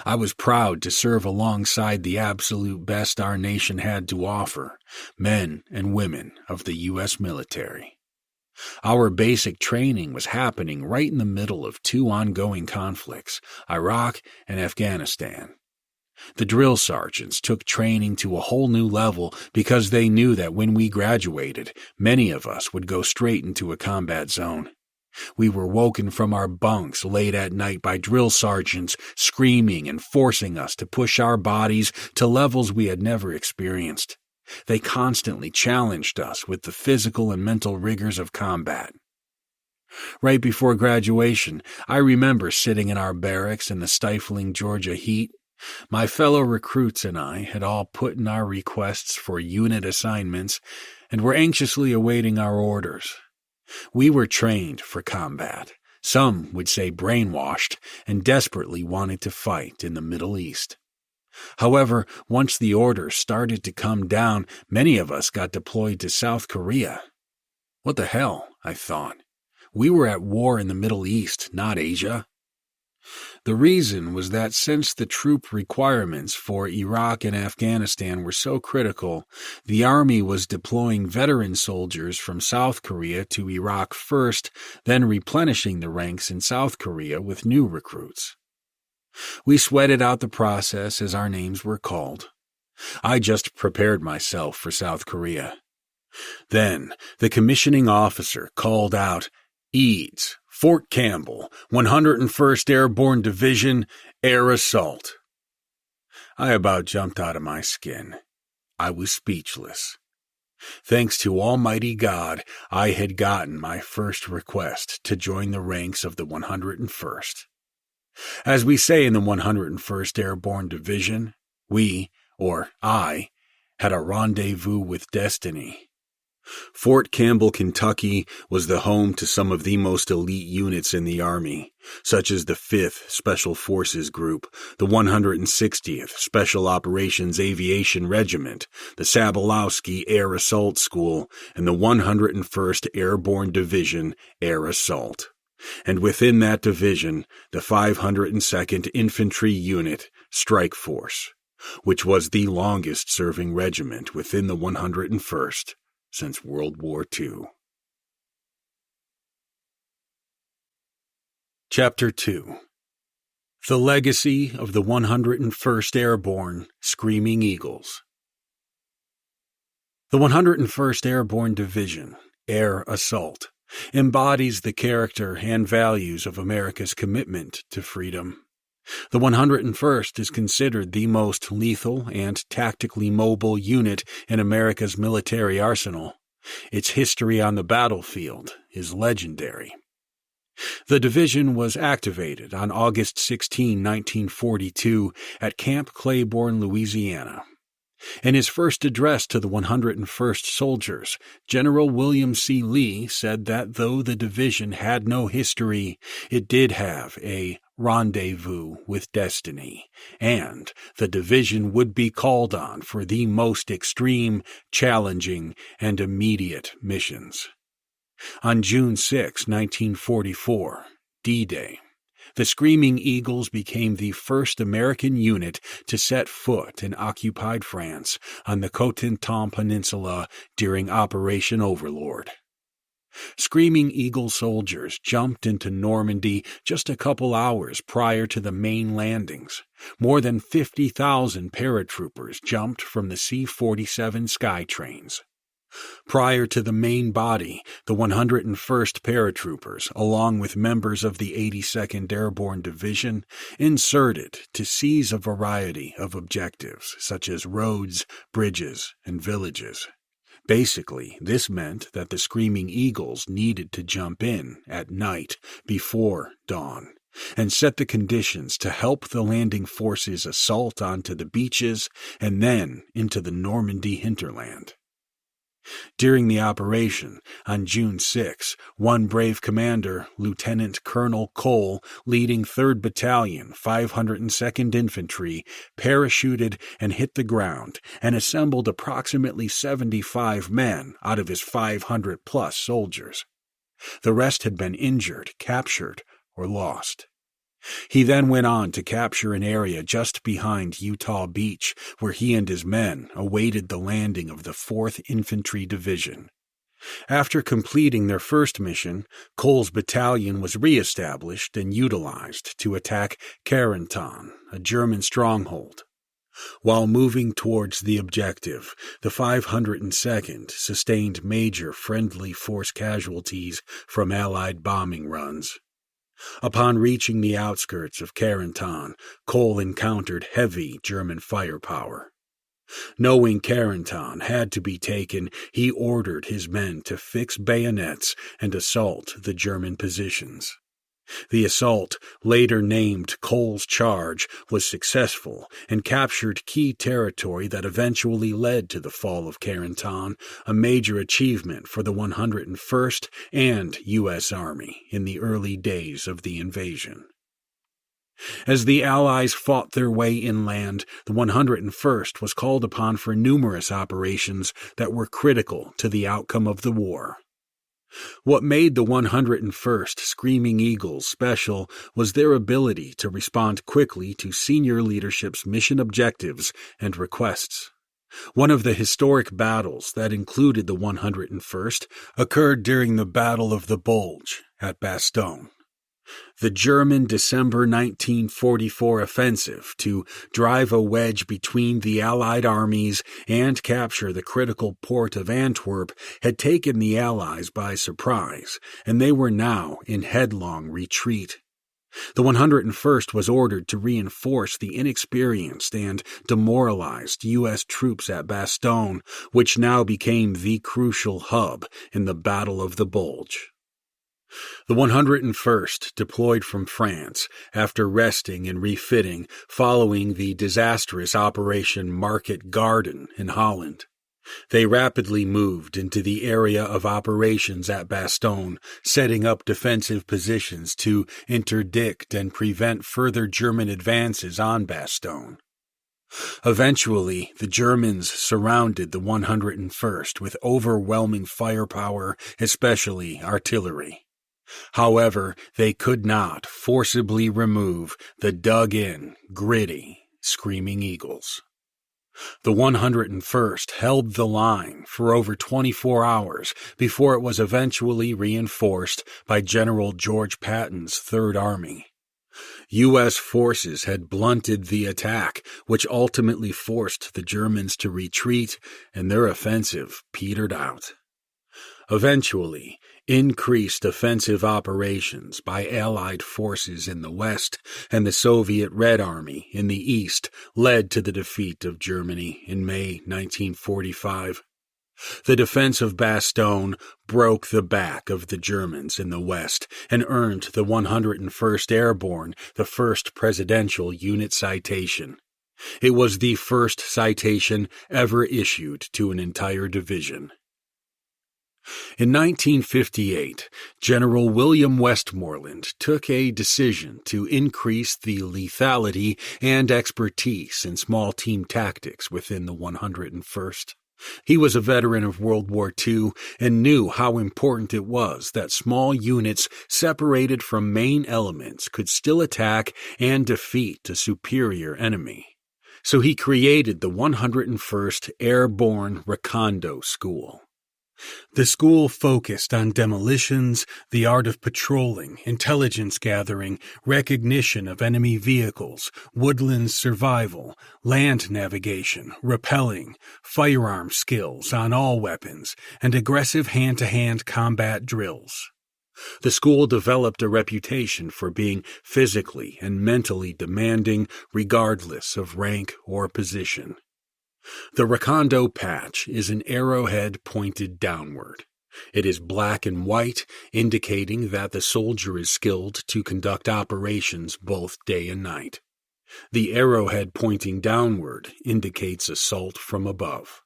I was proud to serve alongside the absolute best our nation had to offer, men and women of the U.S. military. Our basic training was happening right in the middle of 2 ongoing conflicts, Iraq and Afghanistan. The drill sergeants took training to a whole new level because they knew that when we graduated, many of us would go straight into a combat zone. We were woken from our bunks late at night by drill sergeants screaming and forcing us to push our bodies to levels we had never experienced. They constantly challenged us with the physical and mental rigors of combat. Right before graduation, I remember sitting in our barracks in the stifling Georgia heat. My fellow recruits and I had all put in our requests for unit assignments and were anxiously awaiting our orders. We were trained for combat. Some would say brainwashed, and desperately wanted to fight in the Middle East. However, once the orders started to come down, many of us got deployed to South Korea. What the hell, I thought. We were at war in the Middle East, not Asia. The reason was that since the troop requirements for Iraq and Afghanistan were so critical, the Army was deploying veteran soldiers from South Korea to Iraq first, then replenishing the ranks in South Korea with new recruits. We sweated out the process as our names were called. I just prepared myself for South Korea. Then the commissioning officer called out, "Eads, Fort Campbell, 101st Airborne Division, Air Assault." I about jumped out of my skin. I was speechless. Thanks to Almighty God, I had gotten my first request to join the ranks of the 101st. As we say in the 101st Airborne Division, we, or I, had a rendezvous with destiny. Fort Campbell, Kentucky was the home to some of the most elite units in the Army, such as the 5th Special Forces Group, the 160th Special Operations Aviation Regiment, the Sabalowski Air Assault School, and the 101st Airborne Division Air Assault. And within that division, the 502nd Infantry Unit Strike Force, which was the longest-serving regiment within the 101st since World War II. Chapter 2. The Legacy of the 101st Airborne Screaming Eagles. The 101st Airborne Division, Air Assault, embodies the character and values of America's commitment to freedom. The 101st is considered the most lethal and tactically mobile unit in America's military arsenal. Its history on the battlefield is legendary. The division was activated on August 16, 1942, at Camp Claiborne, Louisiana. In his first address to the 101st soldiers, General William C. Lee said that though the division had no history, it did have a rendezvous with destiny, and the division would be called on for the most extreme, challenging, and immediate missions. On June 6, 1944, D-Day, the Screaming Eagles became the first American unit to set foot in occupied France on the Cotentin Peninsula during Operation Overlord. Screaming Eagle soldiers jumped into Normandy just a couple hours prior to the main landings. More than 50,000 paratroopers jumped from the C-47 Skytrains. Prior to the main body, the 101st paratroopers, along with members of the 82nd Airborne Division, inserted to seize a variety of objectives, such as roads, bridges, and villages. Basically, this meant that the Screaming Eagles needed to jump in at night before dawn and set the conditions to help the landing forces assault onto the beaches and then into the Normandy hinterland. During the operation, on June 6, one brave commander, Lieutenant Colonel Cole, leading 3rd Battalion, 502nd Infantry, parachuted and hit the ground and assembled approximately 75 men out of his 500-plus soldiers. The rest had been injured, captured, or lost. He then went on to capture an area just behind Utah Beach, where he and his men awaited the landing of the 4th Infantry Division. After completing their first mission, Cole's battalion was re-established and utilized to attack Carentan, a German stronghold. While moving towards the objective, the 502nd sustained major friendly force casualties from Allied bombing runs. Upon reaching the outskirts of Carentan, Cole encountered heavy German firepower. Knowing Carentan had to be taken, he ordered his men to fix bayonets and assault the German positions. The assault, later named Cole's Charge, was successful and captured key territory that eventually led to the fall of Carentan, a major achievement for the 101st and U.S. Army in the early days of the invasion. As the Allies fought their way inland, the 101st was called upon for numerous operations that were critical to the outcome of the war. What made the 101st Screaming Eagles special was their ability to respond quickly to senior leadership's mission objectives and requests. One of the historic battles that included the 101st occurred during the Battle of the Bulge at Bastogne. The German December 1944 offensive to drive a wedge between the Allied armies and capture the critical port of Antwerp had taken the Allies by surprise, and they were now in headlong retreat. The 101st was ordered to reinforce the inexperienced and demoralized U.S. troops at Bastogne, which now became the crucial hub in the Battle of the Bulge. The 101st deployed from France after resting and refitting following the disastrous Operation Market Garden in Holland. They rapidly moved into the area of operations at Bastogne, setting up defensive positions to interdict and prevent further German advances on Bastogne. Eventually, the Germans surrounded the 101st with overwhelming firepower, especially artillery. However, they could not forcibly remove the dug-in, gritty, screaming eagles. The 101st held the line for over 24 hours before it was eventually reinforced by General George Patton's Third Army. U.S. forces had blunted the attack, which ultimately forced the Germans to retreat, and their offensive petered out. Eventually, increased offensive operations by Allied forces in the west and the Soviet Red Army in the east led to the defeat of Germany in May 1945. The defense of Bastogne broke the back of the Germans in the west and earned the 101st Airborne the first presidential unit citation. It was the first citation ever issued to an entire division. In 1958, General William Westmoreland took a decision to increase the lethality and expertise in small team tactics within the 101st. He was a veteran of World War II and knew how important it was that small units separated from main elements could still attack and defeat a superior enemy. So he created the 101st Airborne Recondo School. The school focused on demolitions, the art of patrolling, intelligence gathering, recognition of enemy vehicles, woodland survival, land navigation, rappelling, firearm skills on all weapons, and aggressive hand-to-hand combat drills. The school developed a reputation for being physically and mentally demanding regardless of rank or position. The Recondo patch is an arrowhead pointed downward. It is black and white, indicating that the soldier is skilled to conduct operations both day and night. The arrowhead pointing downward indicates assault from above.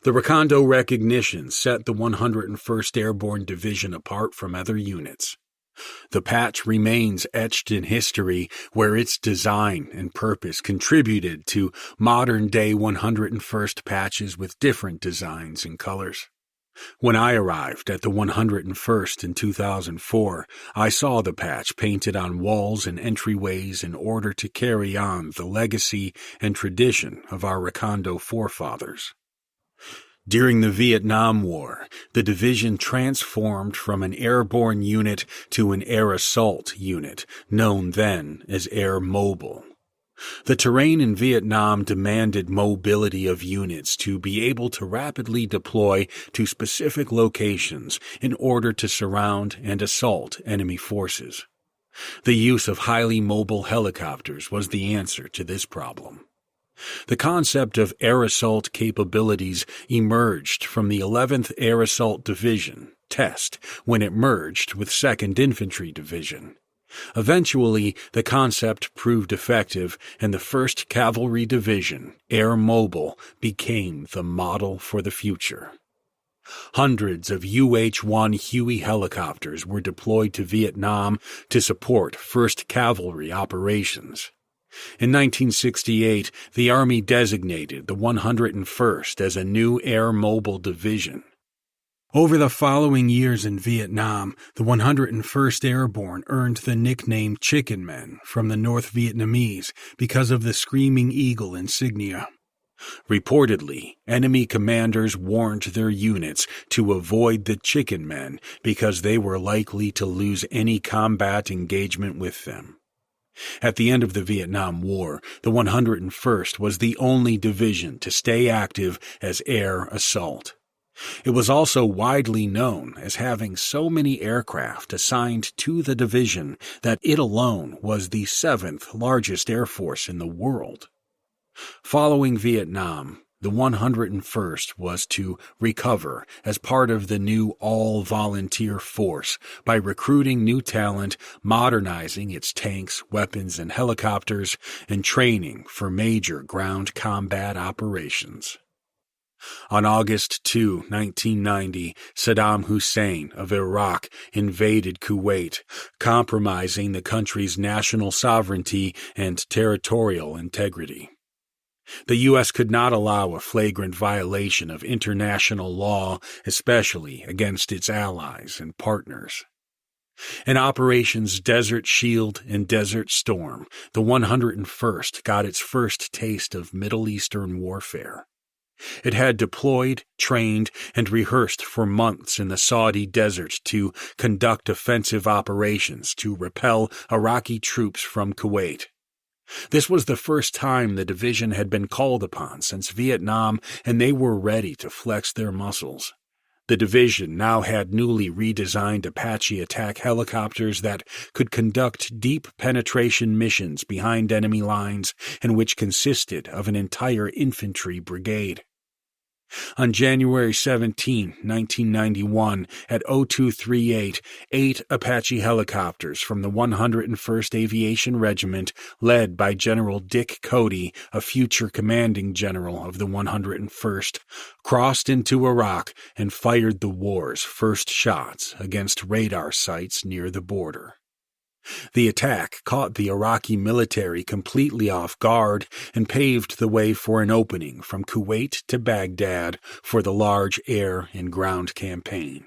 The Recondo recognition set the 101st Airborne Division apart from other units. The patch remains etched in history, where its design and purpose contributed to modern-day 101st patches with different designs and colors. When I arrived at the 101st in 2004, I saw the patch painted on walls and entryways in order to carry on the legacy and tradition of our Recondo forefathers. During the Vietnam War, the division transformed from an airborne unit to an air assault unit, known then as Air Mobile. The terrain in Vietnam demanded mobility of units to be able to rapidly deploy to specific locations in order to surround and assault enemy forces. The use of highly mobile helicopters was the answer to this problem. The concept of air assault capabilities emerged from the 11th Air Assault Division, TEST, when it merged with 2nd Infantry Division. Eventually, the concept proved effective, and the 1st Cavalry Division, Air Mobile, became the model for the future. Hundreds of UH-1 Huey helicopters were deployed to Vietnam to support 1st Cavalry operations. In 1968, the Army designated the 101st as a new Air Mobile Division. Over the following years in Vietnam, the 101st Airborne earned the nickname Chicken Men from the North Vietnamese because of the Screaming Eagle insignia. Reportedly, enemy commanders warned their units to avoid the Chicken Men because they were likely to lose any combat engagement with them. At the end of the Vietnam War, the 101st was the only division to stay active as air assault. It was also widely known as having so many aircraft assigned to the division that it alone was the 7th largest air force in the world. Following Vietnam, The 101st was to recover as part of the new all-volunteer force by recruiting new talent, modernizing its tanks, weapons, and helicopters, and training for major ground combat operations. On August 2, 1990, Saddam Hussein of Iraq invaded Kuwait, compromising the country's national sovereignty and territorial integrity. The U.S. could not allow a flagrant violation of international law, especially against its allies and partners. In Operations Desert Shield and Desert Storm, the 101st got its first taste of Middle Eastern warfare. It had deployed, trained, and rehearsed for months in the Saudi desert to conduct offensive operations to repel Iraqi troops from Kuwait. This was the first time the division had been called upon since Vietnam, and they were ready to flex their muscles. The division now had newly redesigned Apache attack helicopters that could conduct deep penetration missions behind enemy lines and which consisted of an entire infantry brigade. On January 17, 1991, at 0238, 8 Apache helicopters from the 101st Aviation Regiment, led by General Dick Cody, a future commanding general of the 101st, crossed into Iraq and fired the war's first shots against radar sites near the border. The attack caught the Iraqi military completely off guard and paved the way for an opening from Kuwait to Baghdad for the large air and ground campaign.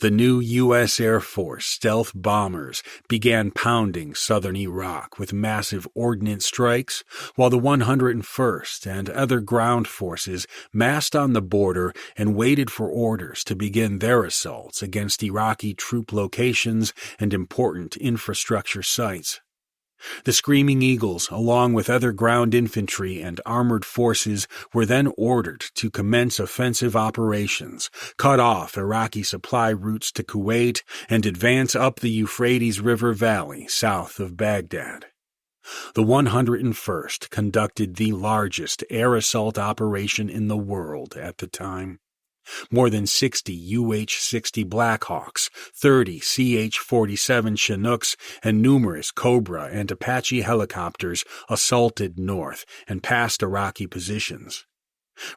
The new U.S. Air Force stealth bombers began pounding southern Iraq with massive ordnance strikes, while the 101st and other ground forces massed on the border and waited for orders to begin their assaults against Iraqi troop locations and important infrastructure sites. The Screaming Eagles, along with other ground infantry and armored forces, were then ordered to commence offensive operations, cut off Iraqi supply routes to Kuwait, and advance up the Euphrates River Valley south of Baghdad. The 101st conducted the largest air assault operation in the world at the time. More than 60 UH-60 Blackhawks, 30 CH-47 Chinooks, and numerous Cobra and Apache helicopters assaulted north and past Iraqi positions.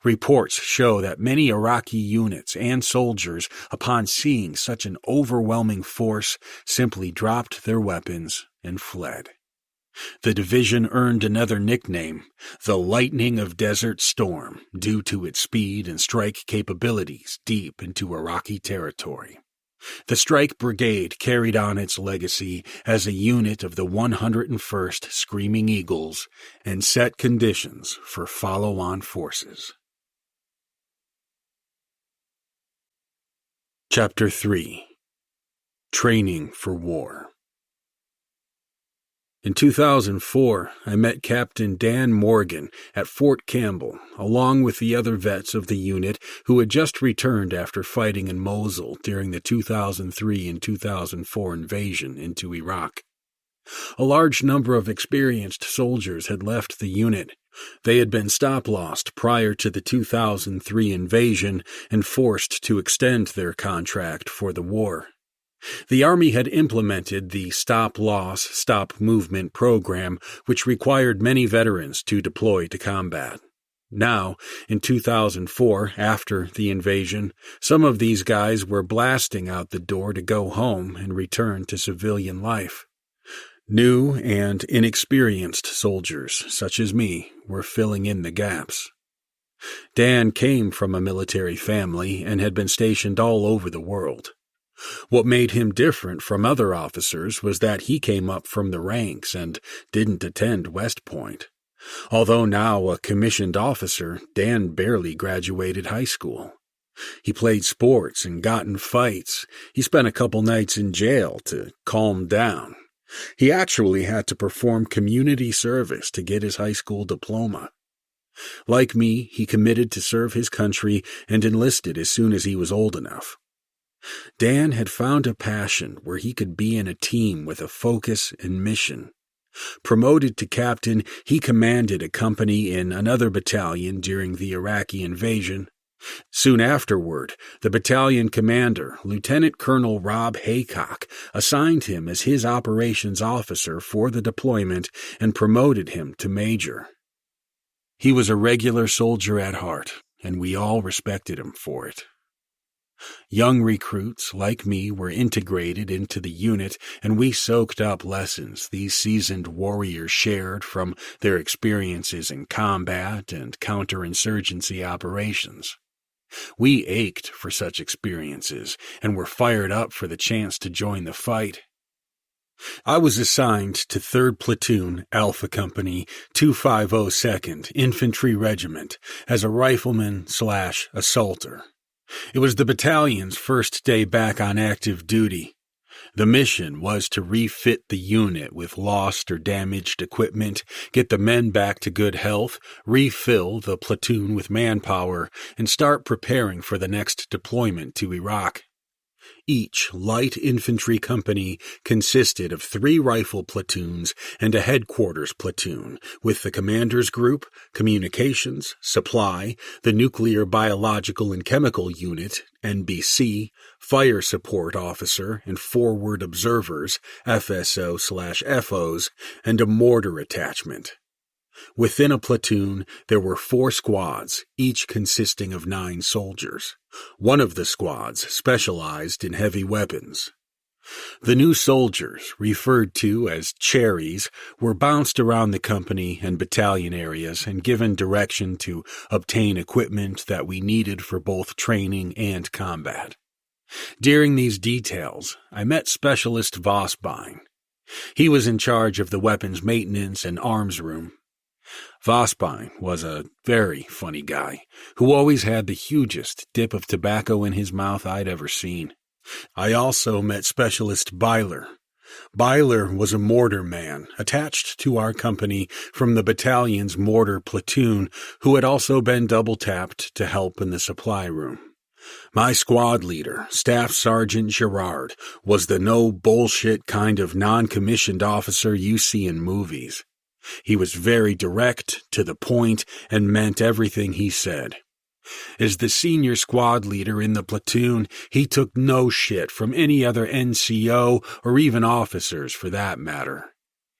Reports show that many Iraqi units and soldiers, upon seeing such an overwhelming force, simply dropped their weapons and fled. The division earned another nickname, the Lightning of Desert Storm, due to its speed and strike capabilities deep into Iraqi territory. The Strike Brigade carried on its legacy as a unit of the 101st Screaming Eagles and set conditions for follow-on forces. Chapter 3. Training for War. In 2004, I met Captain Dan Morgan at Fort Campbell, along with the other vets of the unit who had just returned after fighting in Mosul during the 2003 and 2004 invasion into Iraq. A large number of experienced soldiers had left the unit. They had been stop-lossed prior to the 2003 invasion and forced to extend their contract for the war. The Army had implemented the Stop-Loss, Stop-Movement program, which required many veterans to deploy to combat. Now, in 2004, after the invasion, some of these guys were blasting out the door to go home and return to civilian life. New and inexperienced soldiers, such as me, were filling in the gaps. Dan came from a military family and had been stationed all over the world. What made him different from other officers was that he came up from the ranks and didn't attend West Point. Although now a commissioned officer, Dan barely graduated high school. He played sports and got in fights. He spent a couple nights in jail to calm down. He actually had to perform community service to get his high school diploma. Like me, he committed to serve his country and enlisted as soon as he was old enough. Dan had found a passion where he could be in a team with a focus and mission. Promoted to captain, he commanded a company in another battalion during the Iraqi invasion. Soon afterward, the battalion commander, Lieutenant Colonel Rob Haycock, assigned him as his operations officer for the deployment and promoted him to major. He was a regular soldier at heart, and we all respected him for it. Young recruits like me were integrated into the unit, and we soaked up lessons these seasoned warriors shared from their experiences in combat and counterinsurgency operations. We ached for such experiences and were fired up for the chance to join the fight. I was assigned to 3rd Platoon, Alpha Company, 250 Infantry Regiment as a rifleman/assaulter. It was the battalion's first day back on active duty. The mission was to refit the unit with lost or damaged equipment, get the men back to good health, refill the platoon with manpower, and start preparing for the next deployment to Iraq. Each light infantry company consisted of 3 rifle platoons and a headquarters platoon, with the commander's group, communications, supply, the nuclear, biological, and chemical unit, NBC, fire support officer and forward observers, FSO/FOs, and a mortar attachment. Within a platoon, there were 4 squads, each consisting of 9 soldiers. One of the squads specialized in heavy weapons. The new soldiers, referred to as cherries, were bounced around the company and battalion areas and given direction to obtain equipment that we needed for both training and combat. During these details, I met Specialist Vosbein. He was in charge of the weapons maintenance and arms room. Vosbein was a very funny guy who always had the hugest dip of tobacco in his mouth I'd ever seen. I also met Specialist Byler. Byler was a mortar man attached to our company from the battalion's mortar platoon who had also been double-tapped to help in the supply room. My squad leader, Staff Sergeant Gerard, was the no-bullshit kind of non-commissioned officer you see in movies. He was very direct, to the point, and meant everything he said. As the senior squad leader in the platoon, he took no shit from any other NCO or even officers for that matter.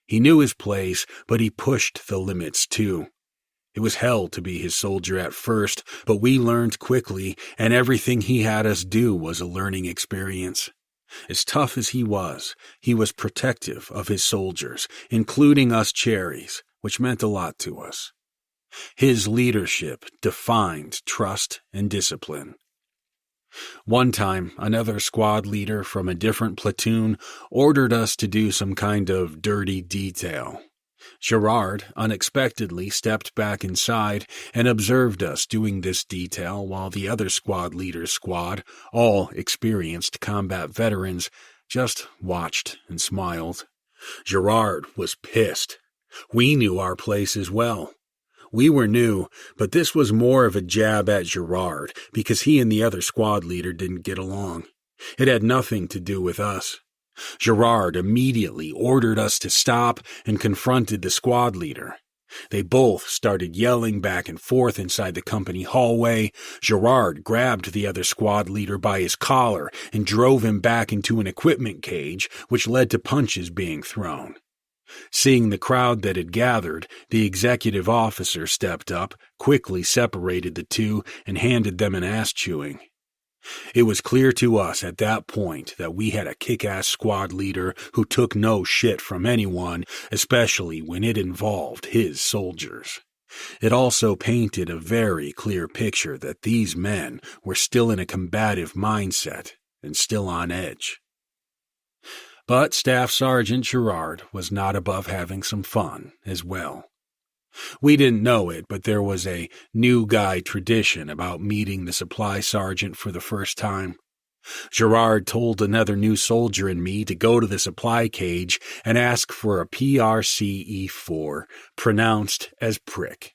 He knew his place, but he pushed the limits too. It was hell to be his soldier at first, but we learned quickly, and everything he had us do was a learning experience. As tough as he was protective of his soldiers, including us cherries, which meant a lot to us. His leadership defined trust and discipline. One time, another squad leader from a different platoon ordered us to do some kind of dirty detail. Gerard unexpectedly stepped back inside and observed us doing this detail while the other squad leader's squad, all experienced combat veterans, just watched and smiled. Gerard was pissed. We knew our place as well. We were new, but this was more of a jab at Gerard because he and the other squad leader didn't get along. It had nothing to do with us. Gerard immediately ordered us to stop and confronted the squad leader. They both started yelling back and forth inside the company hallway. Gerard grabbed the other squad leader by his collar and drove him back into an equipment cage, which led to punches being thrown. Seeing the crowd that had gathered, the executive officer stepped up, quickly separated the two, and handed them an ass-chewing. It was clear to us at that point that we had a kick-ass squad leader who took no shit from anyone, especially when it involved his soldiers. It also painted a very clear picture that these men were still in a combative mindset and still on edge. But Staff Sergeant Gerard was not above having some fun as well. We didn't know it, but there was a new guy tradition about meeting the supply sergeant for the first time. Gerard told another new soldier and me to go to the supply cage and ask for a PRCE4, pronounced as prick.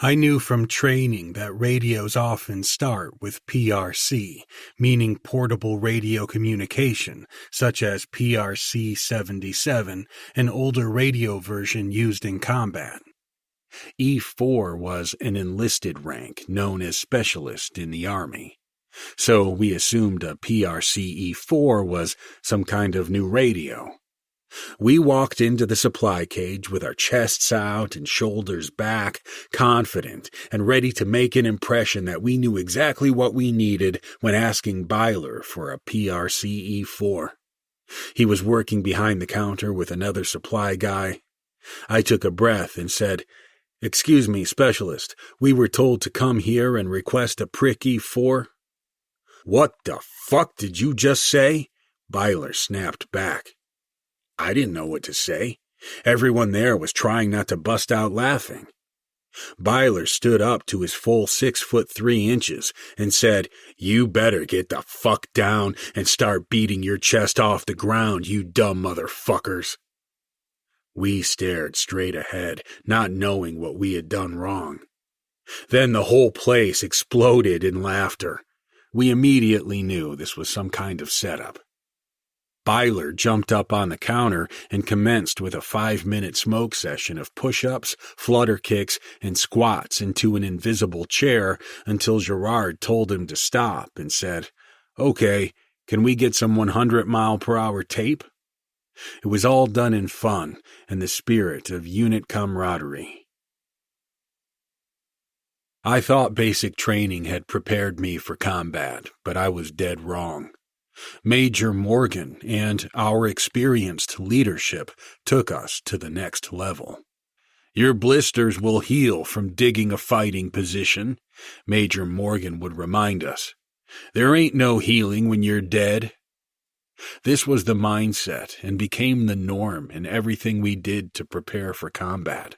I knew from training that radios often start with PRC, meaning portable radio communication, such as PRC-77, an older radio version used in combat. E4 was an enlisted rank known as specialist in the Army. So we assumed a PRC-E4 was some kind of new radio. We walked into the supply cage with our chests out and shoulders back, confident and ready to make an impression that we knew exactly what we needed when asking Byler for a PRC-E4. He was working behind the counter with another supply guy. I took a breath and said, "Excuse me, Specialist, we were told to come here and request a prick E4. "What the fuck did you just say?" Byler snapped back. I didn't know what to say. Everyone there was trying not to bust out laughing. Byler stood up to his full 6'3" and said, "You better get the fuck down and start beating your chest off the ground, you dumb motherfuckers." We stared straight ahead, not knowing what we had done wrong. Then the whole place exploded in laughter. We immediately knew this was some kind of setup. Byler jumped up on the counter and commenced with a 5-minute smoke session of push-ups, flutter kicks, and squats into an invisible chair until Gerard told him to stop and said, "Okay, can we get some 100-mile-per-hour tape?" It was all done in fun and the spirit of unit camaraderie. I thought basic training had prepared me for combat, but I was dead wrong. Major Morgan and our experienced leadership took us to the next level. "Your blisters will heal from digging a fighting position," Major Morgan would remind us. "There ain't no healing when you're dead." This was the mindset and became the norm in everything we did to prepare for combat.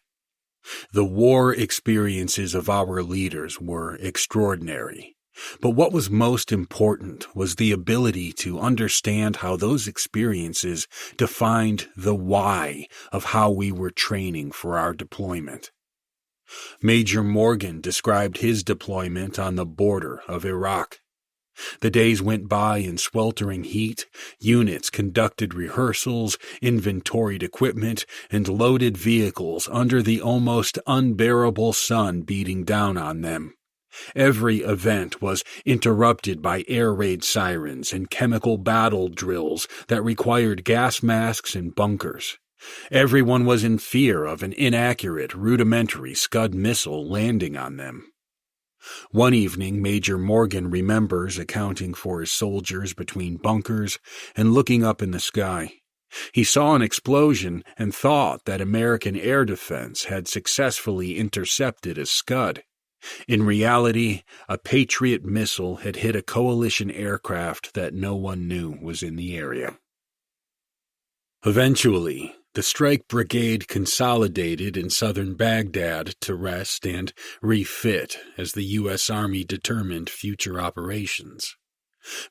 The war experiences of our leaders were extraordinary. But what was most important was the ability to understand how those experiences defined the why of how we were training for our deployment. Major Morgan described his deployment on the border of Iraq. The days went by in sweltering heat, units conducted rehearsals, inventoried equipment, and loaded vehicles under the almost unbearable sun beating down on them. Every event was interrupted by air raid sirens and chemical battle drills that required gas masks and bunkers. Everyone was in fear of an inaccurate, rudimentary Scud missile landing on them. One evening, Major Morgan remembers accounting for his soldiers between bunkers and looking up in the sky. He saw an explosion and thought that American air defense had successfully intercepted a Scud. In reality, a Patriot missile had hit a coalition aircraft that no one knew was in the area. Eventually, the strike brigade consolidated in southern Baghdad to rest and refit as the U.S. Army determined future operations.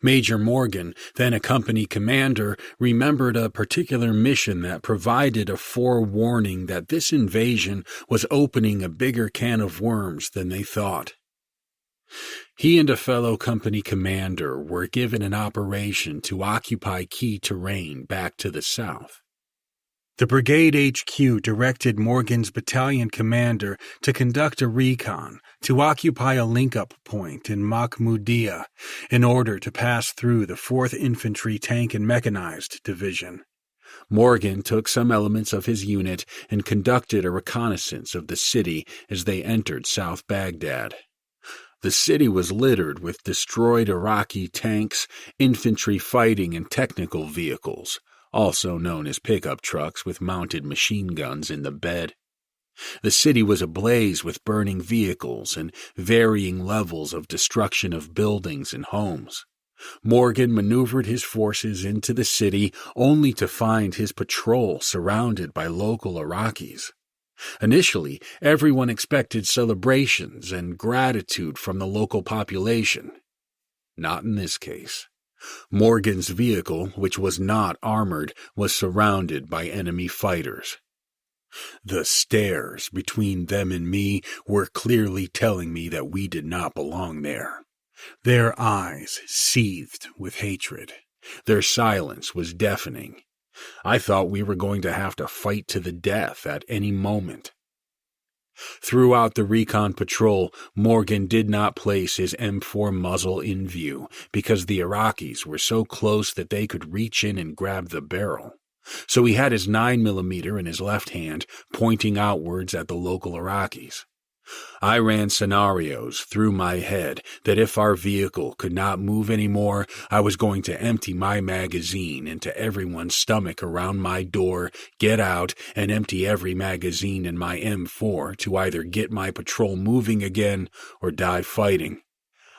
Major Morgan, then a company commander, remembered a particular mission that provided a forewarning that this invasion was opening a bigger can of worms than they thought. He and a fellow company commander were given an operation to occupy key terrain back to the south. The brigade HQ directed Morgan's battalion commander to conduct a recon to occupy a link-up point in Mahmoudiya in order to pass through the 4th Infantry Tank and Mechanized Division. Morgan took some elements of his unit and conducted a reconnaissance of the city as they entered South Baghdad. The city was littered with destroyed Iraqi tanks, infantry fighting and technical vehicles, also known as pickup trucks with mounted machine guns in the bed. The city was ablaze with burning vehicles and varying levels of destruction of buildings and homes. Morgan maneuvered his forces into the city only to find his patrol surrounded by local Iraqis. Initially, everyone expected celebrations and gratitude from the local population. Not in this case. Morgan's vehicle, which was not armored, was surrounded by enemy fighters. The stares between them and me were clearly telling me that we did not belong there. Their eyes seethed with hatred. Their silence was deafening. I thought we were going to have to fight to the death at any moment. Throughout the recon patrol, Morgan did not place his M4 muzzle in view because the Iraqis were so close that they could reach in and grab the barrel. So he had his 9mm in his left hand, pointing outwards at the local Iraqis. I ran scenarios through my head that if our vehicle could not move anymore, I was going to empty my magazine into everyone's stomach around my door, get out, and empty every magazine in my M4 to either get my patrol moving again or die fighting.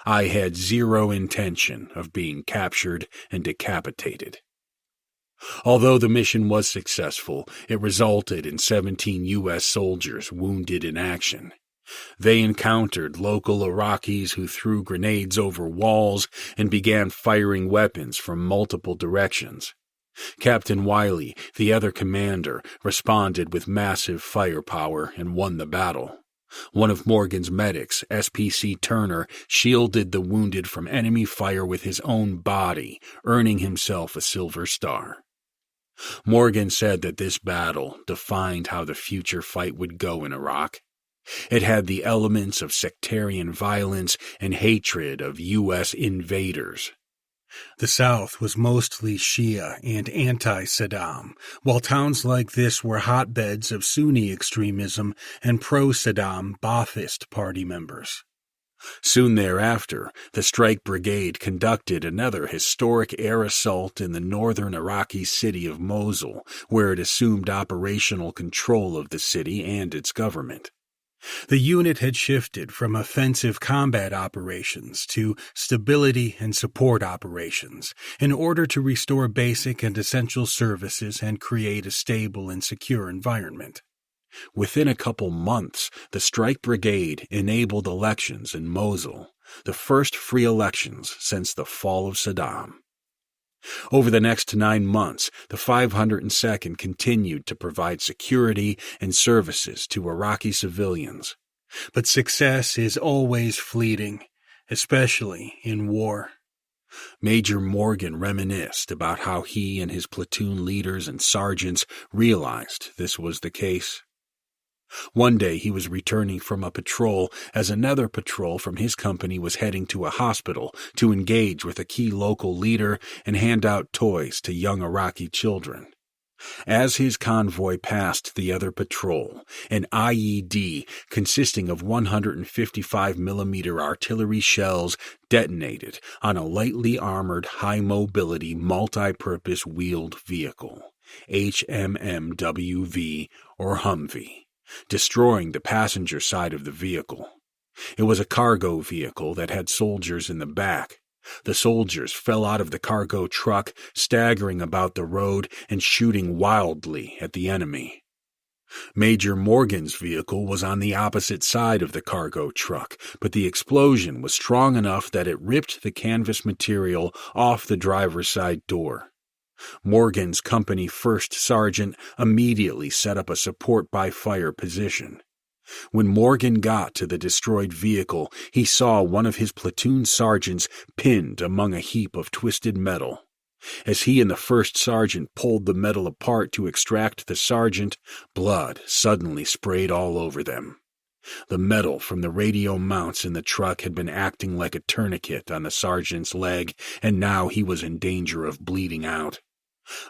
I had zero intention of being captured and decapitated. Although the mission was successful, it resulted in 17 U.S. soldiers wounded in action. They encountered local Iraqis who threw grenades over walls and began firing weapons from multiple directions. Captain Wiley, the other commander, responded with massive firepower and won the battle. One of Morgan's medics, SPC Turner, shielded the wounded from enemy fire with his own body, earning himself a Silver Star. Morgan said that this battle defined how the future fight would go in Iraq. It had the elements of sectarian violence and hatred of U.S. invaders. The South was mostly Shia and anti-Saddam, while towns like this were hotbeds of Sunni extremism and pro-Saddam Ba'athist party members. Soon thereafter, the Strike Brigade conducted another historic air assault in the northern Iraqi city of Mosul, where it assumed operational control of the city and its government. The unit had shifted from offensive combat operations to stability and support operations in order to restore basic and essential services and create a stable and secure environment. Within a couple months, the Strike Brigade enabled elections in Mosul, the first free elections since the fall of Saddam. Over the next 9 months, the 502nd continued to provide security and services to Iraqi civilians. But success is always fleeting, especially in war. Major Morgan reminisced about how he and his platoon leaders and sergeants realized this was the case. One day he was returning from a patrol as another patrol from his company was heading to a hospital to engage with a key local leader and hand out toys to young Iraqi children. As his convoy passed the other patrol, an IED consisting of 155mm artillery shells detonated on a lightly armored, high-mobility, multi-purpose wheeled vehicle, HMMWV or Humvee, destroying the passenger side of the vehicle. It was a cargo vehicle that had soldiers in the back. The soldiers fell out of the cargo truck, staggering about the road and shooting wildly at the enemy. Major Morgan's vehicle was on the opposite side of the cargo truck, but the explosion was strong enough that it ripped the canvas material off the driver's side door. Morgan's company first sergeant immediately set up a support by fire position. When Morgan got to the destroyed vehicle, he saw one of his platoon sergeants pinned among a heap of twisted metal. As he and the first sergeant pulled the metal apart to extract the sergeant, blood suddenly sprayed all over them. The metal from the radio mounts in the truck had been acting like a tourniquet on the sergeant's leg, and now he was in danger of bleeding out.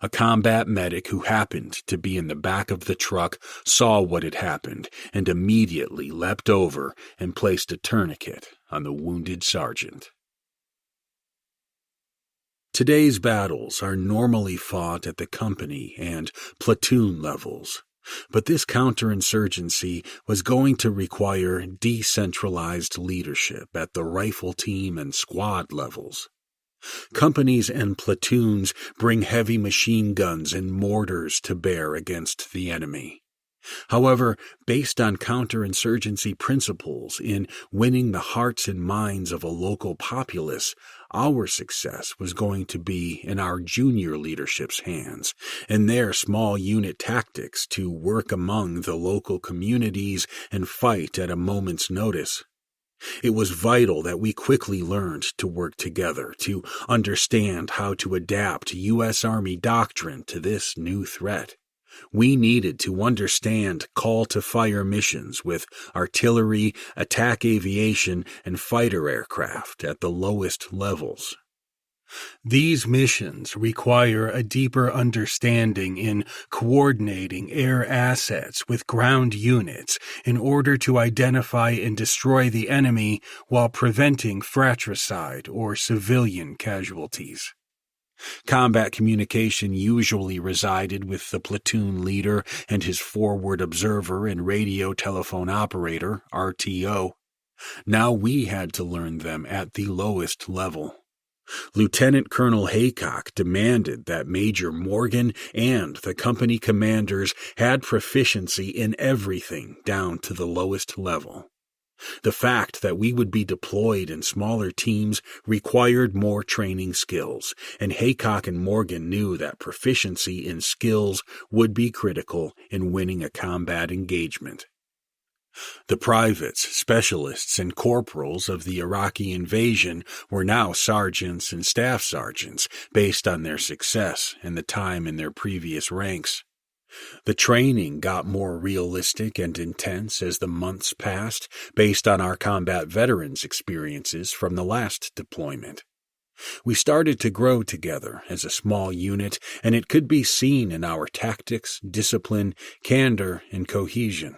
A combat medic who happened to be in the back of the truck saw what had happened and immediately leapt over and placed a tourniquet on the wounded sergeant. Today's battles are normally fought at the company and platoon levels, but this counterinsurgency was going to require decentralized leadership at the rifle team and squad levels. Companies and platoons bring heavy machine guns and mortars to bear against the enemy. However, based on counterinsurgency principles in winning the hearts and minds of a local populace, Our success was going to be in our junior leadership's hands, and their small unit tactics to work among the local communities and fight at a moment's notice. It was vital that we quickly learned to work together, to understand how to adapt U.S. Army doctrine to this new threat. We needed to understand call-to-fire missions with artillery, attack aviation, and fighter aircraft at the lowest levels. These missions require a deeper understanding in coordinating air assets with ground units in order to identify and destroy the enemy while preventing fratricide or civilian casualties. Combat communication usually resided with the platoon leader and his forward observer and radio telephone operator, RTO. Now we had to learn them at the lowest level. Lieutenant Colonel Haycock demanded that Major Morgan and the company commanders had proficiency in everything down to the lowest level. The fact that we would be deployed in smaller teams required more training skills, and Haycock and Morgan knew that proficiency in skills would be critical in winning a combat engagement. The privates, specialists, and corporals of the Iraqi invasion were now sergeants and staff sergeants based on their success and the time in their previous ranks. The training got more realistic and intense as the months passed, based on our combat veterans' experiences from the last deployment. We started to grow together as a small unit, and it could be seen in our tactics, discipline, candor, and cohesion.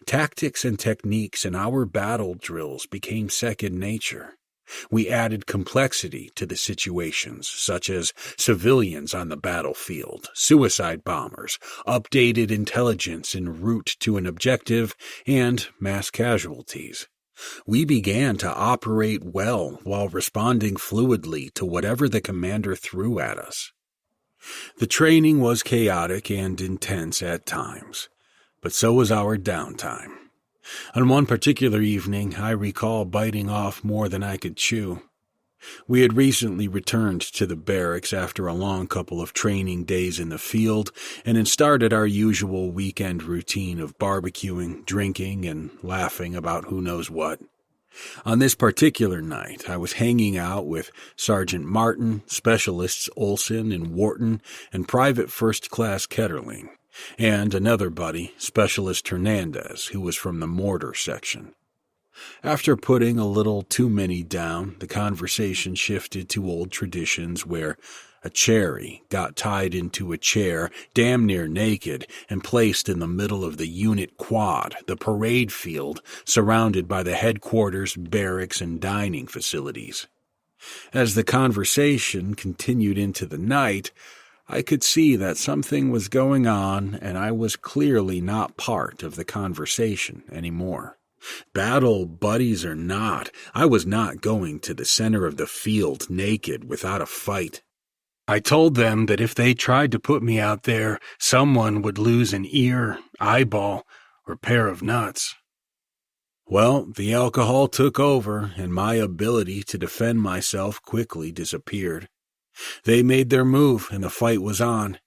Tactics and techniques in our battle drills became second nature. We added complexity to the situations, such as civilians on the battlefield, suicide bombers, updated intelligence en route to an objective, and mass casualties. We began to operate well while responding fluidly to whatever the commander threw at us. The training was chaotic and intense at times, but so was our downtime. On one particular evening, I recall biting off more than I could chew. We had recently returned to the barracks after a long couple of training days in the field and had started our usual weekend routine of barbecuing, drinking, and laughing about who knows what. On this particular night, I was hanging out with Sergeant Martin, Specialists Olson and Wharton, and Private First Class Ketterling, and another buddy, Specialist Hernandez, who was from the mortar section. After putting a little too many down, the conversation shifted to old traditions where a cherry got tied into a chair, damn near naked, and placed in the middle of the unit quad, the parade field, surrounded by the headquarters, barracks, and dining facilities. As the conversation continued into the night, I could see that something was going on, and I was clearly not part of the conversation anymore. Battle buddies or not, I was not going to the center of the field naked without a fight. I told them that if they tried to put me out there, someone would lose an ear, eyeball, or pair of nuts. Well, the alcohol took over, and my ability to defend myself quickly disappeared. They made their move, and the fight was on.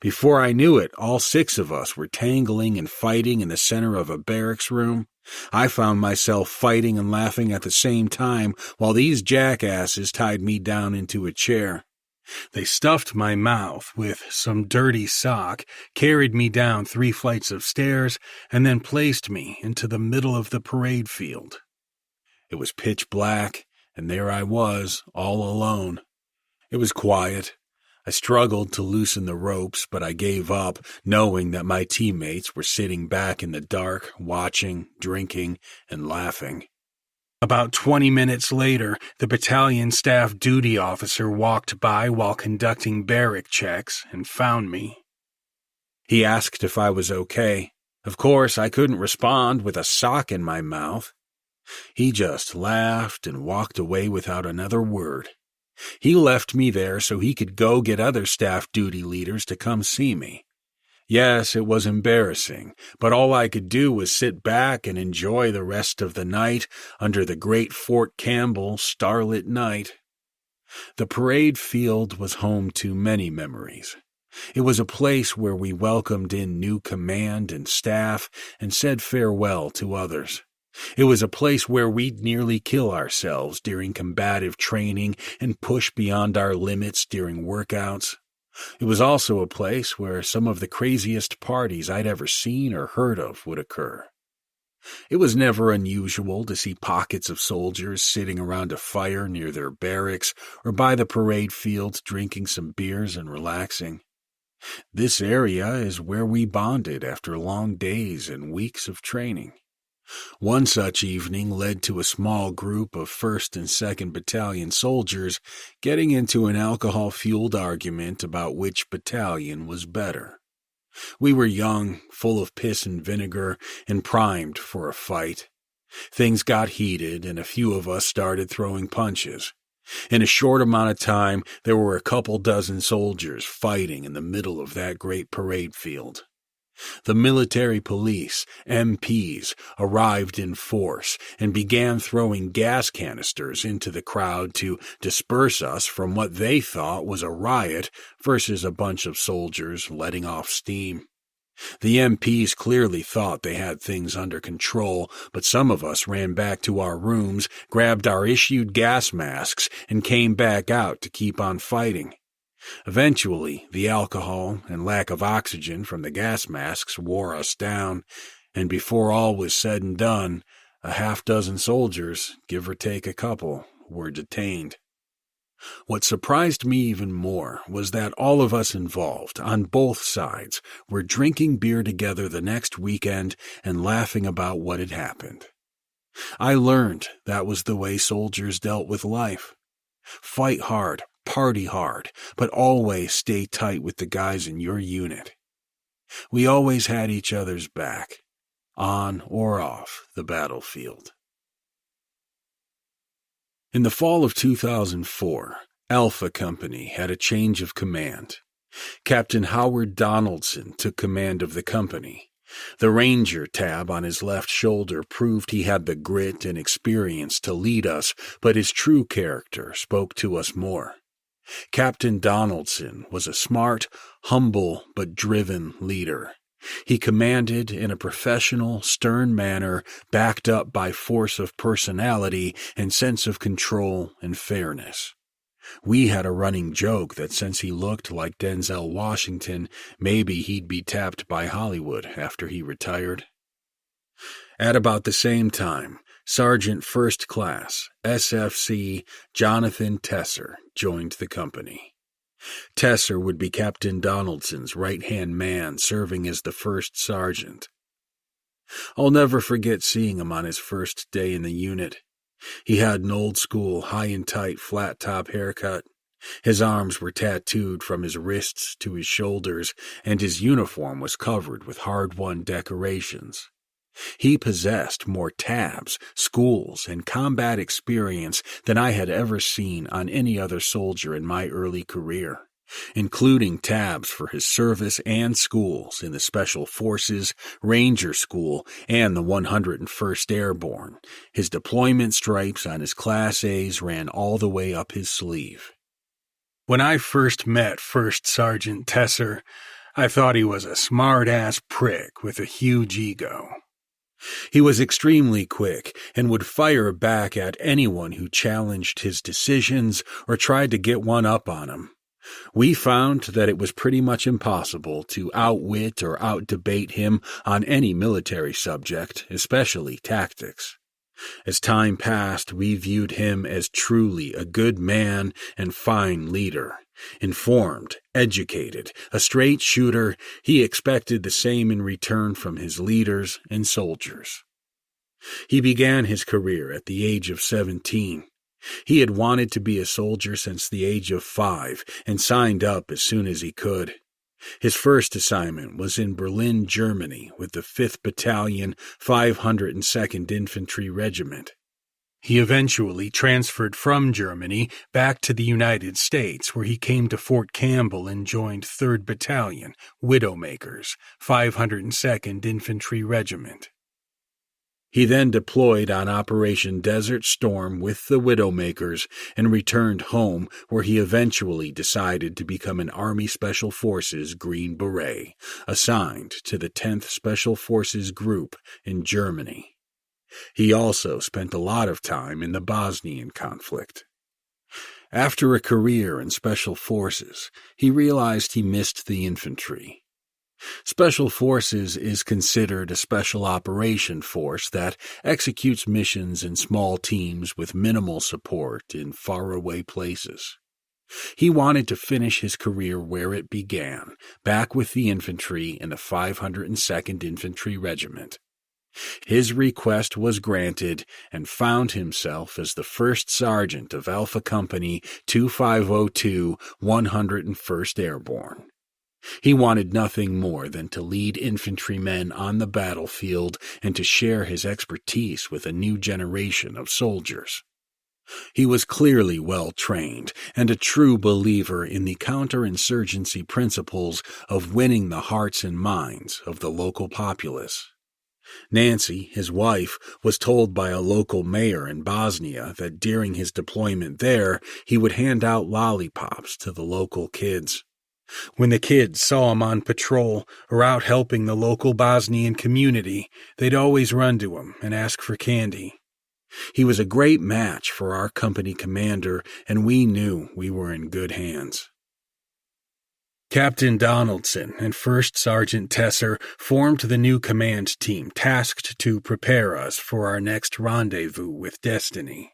Before I knew it, all 6 of us were tangling and fighting in the center of a barracks room. I found myself fighting and laughing at the same time while these jackasses tied me down into a chair. They stuffed my mouth with some dirty sock, carried me down 3 flights of stairs, and then placed me into the middle of the parade field. It was pitch black, and there I was, all alone. It was quiet. I struggled to loosen the ropes, but I gave up, knowing that my teammates were sitting back in the dark, watching, drinking, and laughing. About 20 minutes later, the battalion staff duty officer walked by while conducting barrack checks and found me. He asked if I was okay. Of course, I couldn't respond with a sock in my mouth. He just laughed and walked away without another word. He left me there so he could go get other staff duty leaders to come see me. Yes, it was embarrassing, but all I could do was sit back and enjoy the rest of the night under the great Fort Campbell starlit night. The parade field was home to many memories. It was a place where we welcomed in new command and staff and said farewell to others. It was a place where we'd nearly kill ourselves during combative training and push beyond our limits during workouts. It was also a place where some of the craziest parties I'd ever seen or heard of would occur. It was never unusual to see pockets of soldiers sitting around a fire near their barracks or by the parade field drinking some beers and relaxing. This area is where we bonded after long days and weeks of training. One such evening led to a small group of 1st and 2nd Battalion soldiers getting into an alcohol-fueled argument about which battalion was better. We were young, full of piss and vinegar, and primed for a fight. Things got heated, and a few of us started throwing punches. In a short amount of time, there were a couple dozen soldiers fighting in the middle of that great parade field. The military police, MPs, arrived in force and began throwing gas canisters into the crowd to disperse us from what they thought was a riot versus a bunch of soldiers letting off steam. The MPs clearly thought they had things under control, but some of us ran back to our rooms, grabbed our issued gas masks, and came back out to keep on fighting. Eventually, the alcohol and lack of oxygen from the gas masks wore us down, and before all was said and done, a half-dozen soldiers, give or take a couple, were detained. What surprised me even more was that all of us involved, on both sides, were drinking beer together the next weekend and laughing about what had happened. I learned that was the way soldiers dealt with life. Fight hard, party hard, but always stay tight with the guys in your unit. We always had each other's back, on or off the battlefield. In the fall of 2004, Alpha Company had a change of command. Captain Howard Donaldson took command of the company. The Ranger tab on his left shoulder proved he had the grit and experience to lead us, but his true character spoke to us more. Captain Donaldson was a smart, humble, but driven leader. He commanded in a professional, stern manner, backed up by force of personality and sense of control and fairness. We had a running joke that since he looked like Denzel Washington, maybe he'd be tapped by Hollywood after he retired. At about the same time, Sergeant First Class, SFC Jonathan Tesser, joined the company. Tesser would be Captain Donaldson's right-hand man, serving as the first sergeant. I'll never forget seeing him on his first day in the unit. He had an old-school, high-and-tight, flat-top haircut. His arms were tattooed from his wrists to his shoulders, and his uniform was covered with hard-won decorations. He possessed more tabs, schools, and combat experience than I had ever seen on any other soldier in my early career, including tabs for his service and schools in the Special Forces, Ranger School, and the 101st Airborne. His deployment stripes on his Class A's ran all the way up his sleeve. When I first met First Sergeant Tesser, I thought he was a smart-ass prick with a huge ego. He was extremely quick and would fire back at anyone who challenged his decisions or tried to get one up on him. We found that it was pretty much impossible to outwit or outdebate him on any military subject, especially tactics. As time passed, we viewed him as truly a good man and fine leader. Informed, educated, a straight shooter, he expected the same in return from his leaders and soldiers. He began his career at the age of 17. He had wanted to be a soldier since the age of 5 and signed up as soon as he could. His first assignment was in Berlin, Germany, with the 5th Battalion, 502nd Infantry Regiment. He eventually transferred from Germany back to the United States, where he came to Fort Campbell and joined 3rd Battalion, Widowmakers, 502nd Infantry Regiment. He then deployed on Operation Desert Storm with the Widowmakers and returned home, where he eventually decided to become an Army Special Forces Green Beret, assigned to the 10th Special Forces Group in Germany. He also spent a lot of time in the Bosnian conflict. After a career in Special Forces, he realized he missed the infantry. Special Forces is considered a special operation force that executes missions in small teams with minimal support in faraway places. He wanted to finish his career where it began, back with the infantry in the 502nd Infantry Regiment. His request was granted and found himself as the first sergeant of Alpha Company 2502 101st Airborne. He wanted nothing more than to lead infantrymen on the battlefield and to share his expertise with a new generation of soldiers. He was clearly well-trained and a true believer in the counterinsurgency principles of winning the hearts and minds of the local populace. Nancy, his wife, was told by a local mayor in Bosnia that during his deployment there, he would hand out lollipops to the local kids. When the kids saw him on patrol or out helping the local Bosnian community, they'd always run to him and ask for candy. He was a great match for our company commander, and we knew we were in good hands. Captain Donaldson and First Sergeant Tesser formed the new command team tasked to prepare us for our next rendezvous with destiny.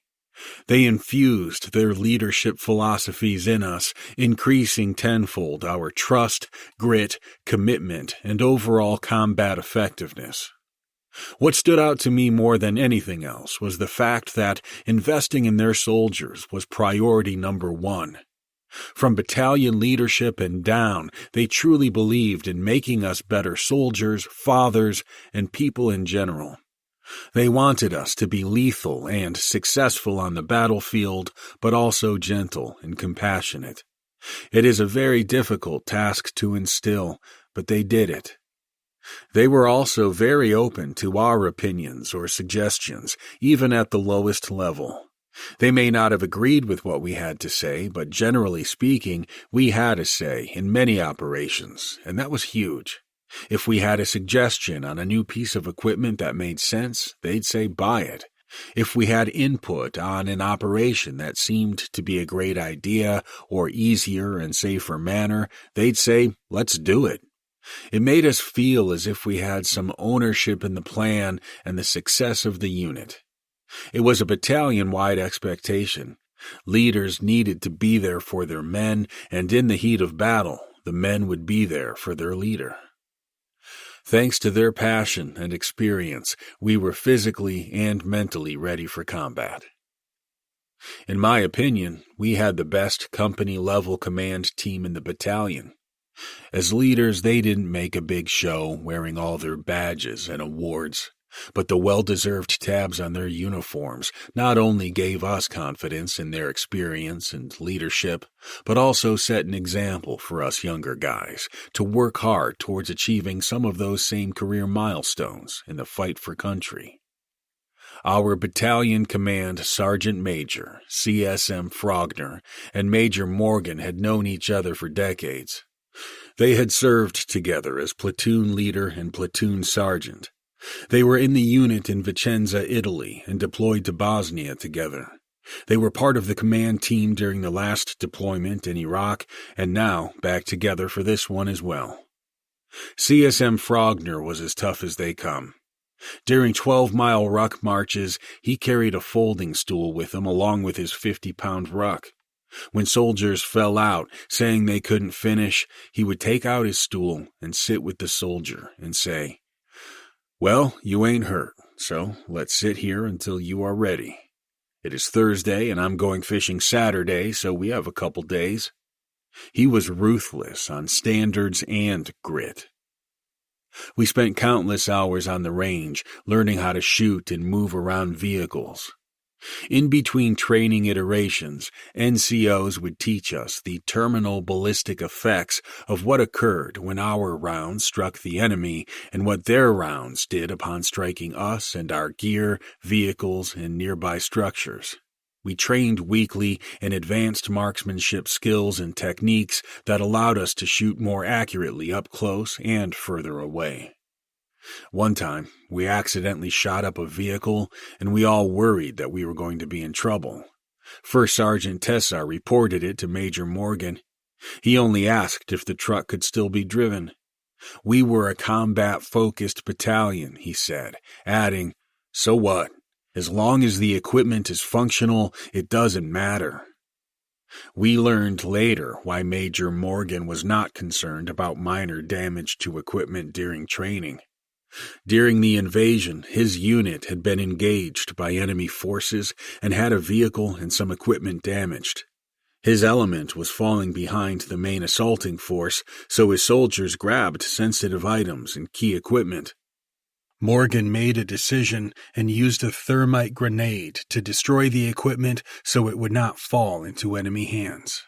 They infused their leadership philosophies in us, increasing tenfold our trust, grit, commitment, and overall combat effectiveness. What stood out to me more than anything else was the fact that investing in their soldiers was priority number one. From battalion leadership and down, they truly believed in making us better soldiers, fathers, and people in general. They wanted us to be lethal and successful on the battlefield, but also gentle and compassionate. It is a very difficult task to instill, but they did it. They were also very open to our opinions or suggestions, even at the lowest level. They may not have agreed with what we had to say, but generally speaking, we had a say in many operations, and that was huge. If we had a suggestion on a new piece of equipment that made sense, they'd say buy it. If we had input on an operation that seemed to be a great idea or easier and safer manner, they'd say let's do it. It made us feel as if we had some ownership in the plan and the success of the unit. It was a battalion-wide expectation. Leaders needed to be there for their men, and in the heat of battle, the men would be there for their leader. Thanks to their passion and experience, we were physically and mentally ready for combat. In my opinion, we had the best company-level command team in the battalion. As leaders, they didn't make a big show wearing all their badges and awards, but the well-deserved tabs on their uniforms not only gave us confidence in their experience and leadership, but also set an example for us younger guys to work hard towards achieving some of those same career milestones in the fight for country. Our battalion command Sergeant Major, CSM Frogner, and Major Morgan had known each other for decades. They had served together as platoon leader and platoon sergeant. They were in the unit in Vicenza, Italy, and deployed to Bosnia together. They were part of the command team during the last deployment in Iraq, and now back together for this one as well. CSM Frogner was as tough as they come. During 12-mile ruck marches, he carried a folding stool with him along with his 50-pound ruck. When soldiers fell out, saying they couldn't finish, he would take out his stool and sit with the soldier and say, "Well, you ain't hurt, so let's sit here until you are ready. It is Thursday and I'm going fishing Saturday, so we have a couple days." He was ruthless on standards and grit. We spent countless hours on the range, learning how to shoot and move around vehicles. In between training iterations, NCOs would teach us the terminal ballistic effects of what occurred when our rounds struck the enemy and what their rounds did upon striking us and our gear, vehicles, and nearby structures. We trained weekly in advanced marksmanship skills and techniques that allowed us to shoot more accurately up close and further away. One time, we accidentally shot up a vehicle, and we all worried that we were going to be in trouble. First Sergeant Tessar reported it to Major Morgan. He only asked if the truck could still be driven. We were a combat-focused battalion, he said, adding, "So what? As long as the equipment is functional, it doesn't matter." We learned later why Major Morgan was not concerned about minor damage to equipment during training. During the invasion, his unit had been engaged by enemy forces and had a vehicle and some equipment damaged. His element was falling behind the main assaulting force, so his soldiers grabbed sensitive items and key equipment. Morgan made a decision and used a thermite grenade to destroy the equipment so it would not fall into enemy hands.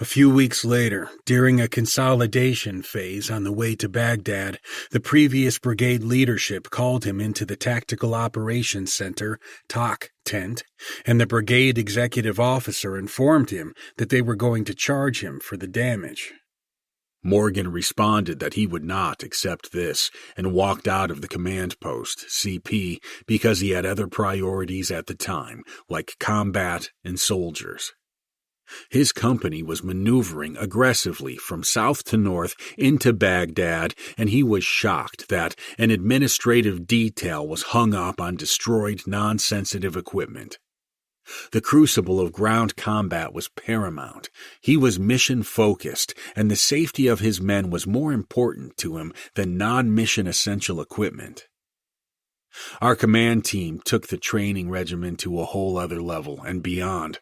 A few weeks later, during a consolidation phase on the way to Baghdad, the previous brigade leadership called him into the Tactical Operations Center, TOC, tent, and the brigade executive officer informed him that they were going to charge him for the damage. Morgan responded that he would not accept this and walked out of the command post, CP, because he had other priorities at the time, like combat and soldiers. His company was maneuvering aggressively from south to north into Baghdad, and he was shocked that an administrative detail was hung up on destroyed non-sensitive equipment. The crucible of ground combat was paramount. He was mission-focused, and the safety of his men was more important to him than non-mission essential equipment. Our command team took the training regimen to a whole other level and beyond.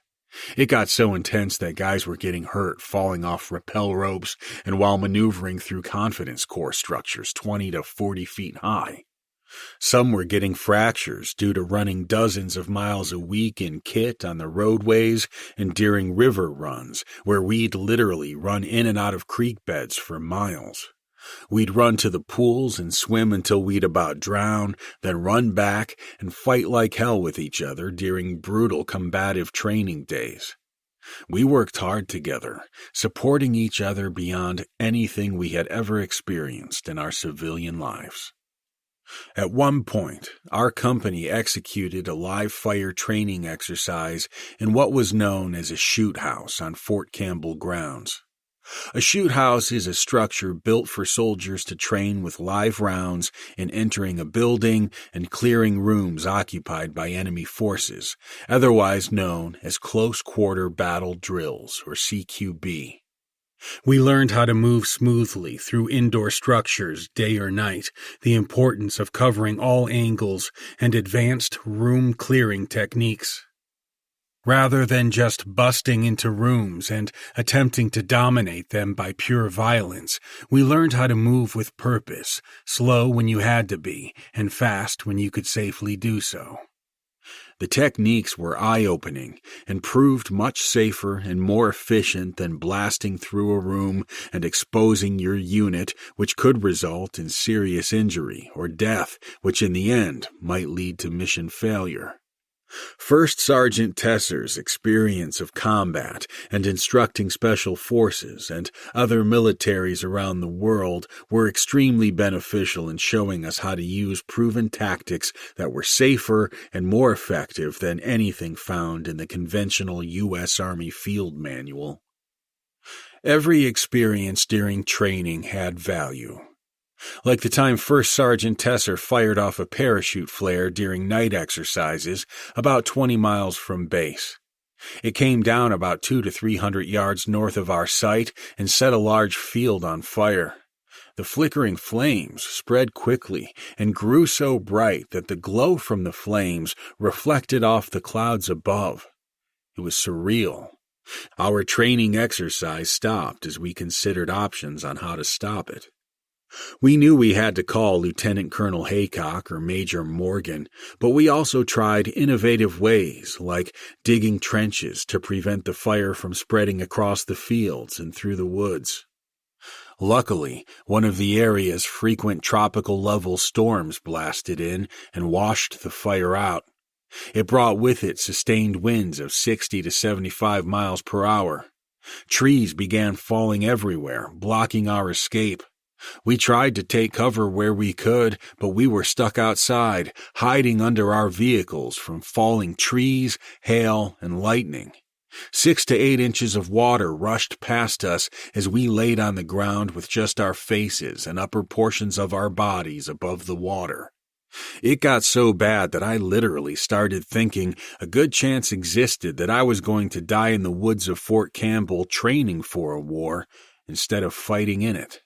It got so intense that guys were getting hurt falling off rappel ropes and while maneuvering through confidence core structures 20 to 40 feet high. Some were getting fractures due to running dozens of miles a week in kit on the roadways and during river runs, where we'd literally run in and out of creek beds for miles. We'd run to the pools and swim until we'd about drown, then run back and fight like hell with each other during brutal combative training days. We worked hard together, supporting each other beyond anything we had ever experienced in our civilian lives. At one point, our company executed a live-fire training exercise in what was known as a shoot house on Fort Campbell grounds. A shoot house is a structure built for soldiers to train with live rounds in entering a building and clearing rooms occupied by enemy forces, otherwise known as close-quarter battle drills, or CQB. We learned how to move smoothly through indoor structures day or night, the importance of covering all angles, and advanced room-clearing techniques. Rather than just busting into rooms and attempting to dominate them by pure violence, we learned how to move with purpose, slow when you had to be, and fast when you could safely do so. The techniques were eye-opening and proved much safer and more efficient than blasting through a room and exposing your unit, which could result in serious injury or death, which in the end might lead to mission failure. First Sergeant Tessar's experience of combat and instructing special forces and other militaries around the world were extremely beneficial in showing us how to use proven tactics that were safer and more effective than anything found in the conventional U.S. Army field manual. Every experience during training had value. Like the time First Sergeant Tessar fired off a parachute flare during night exercises about 20 miles from base. It came down about 200 to 300 yards north of our site and set a large field on fire. The flickering flames spread quickly and grew so bright that the glow from the flames reflected off the clouds above. It was surreal. Our training exercise stopped as we considered options on how to stop it. We knew we had to call Lieutenant Colonel Haycock or Major Morgan, but we also tried innovative ways, like digging trenches to prevent the fire from spreading across the fields and through the woods. Luckily, one of the area's frequent tropical-level storms blasted in and washed the fire out. It brought with it sustained winds of 60 to 75 miles per hour. Trees began falling everywhere, blocking our escape. We tried to take cover where we could, but we were stuck outside, hiding under our vehicles from falling trees, hail, and lightning. 6 to 8 inches of water rushed past us as we laid on the ground with just our faces and upper portions of our bodies above the water. It got so bad that I literally started thinking a good chance existed that I was going to die in the woods of Fort Campbell training for a war instead of fighting in it.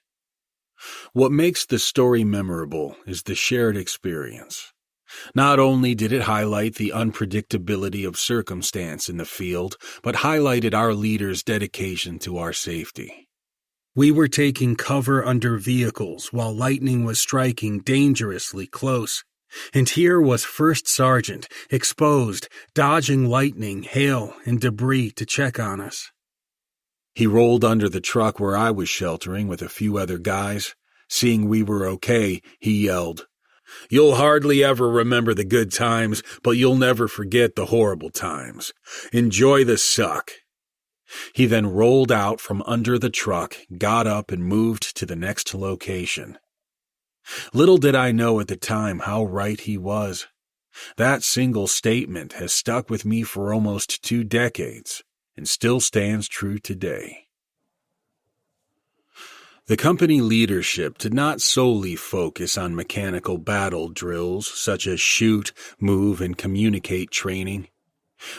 What makes the story memorable is the shared experience. Not only did it highlight the unpredictability of circumstance in the field, but highlighted our leaders' dedication to our safety. We were taking cover under vehicles while lightning was striking dangerously close, and here was First Sergeant, exposed, dodging lightning, hail, and debris to check on us. He rolled under the truck where I was sheltering with a few other guys. Seeing we were okay, he yelled, "You'll hardly ever remember the good times, but you'll never forget the horrible times. Enjoy the suck." He then rolled out from under the truck, got up, and moved to the next location. Little did I know at the time how right he was. That single statement has stuck with me for almost 2 decades and still stands true today. The company leadership did not solely focus on mechanical battle drills such as shoot, move, and communicate training.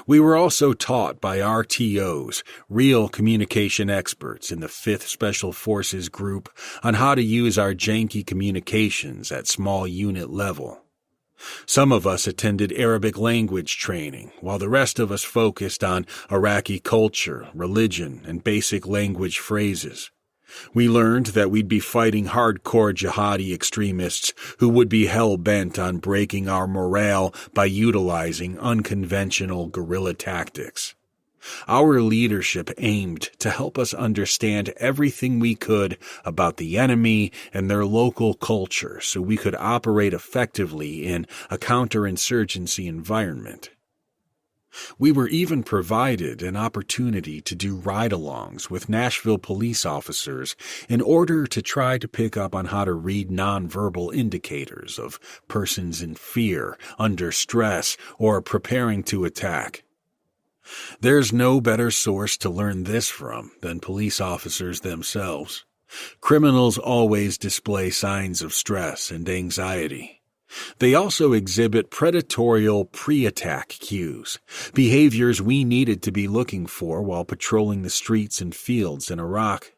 We were also taught by RTOs, real communication experts in the 5th Special Forces Group, on how to use our janky communications at small unit level. Some of us attended Arabic language training, while the rest of us focused on Iraqi culture, religion, and basic language phrases. We learned that we'd be fighting hardcore jihadi extremists who would be hell-bent on breaking our morale by utilizing unconventional guerrilla tactics. Our leadership aimed to help us understand everything we could about the enemy and their local culture so we could operate effectively in a counterinsurgency environment. We were even provided an opportunity to do ride-alongs with Nashville police officers in order to try to pick up on how to read nonverbal indicators of persons in fear, under stress, or preparing to attack. There's no better source to learn this from than police officers themselves. Criminals always display signs of stress and anxiety. They also exhibit predatorial pre-attack cues, behaviors we needed to be looking for while patrolling the streets and fields in Iraq.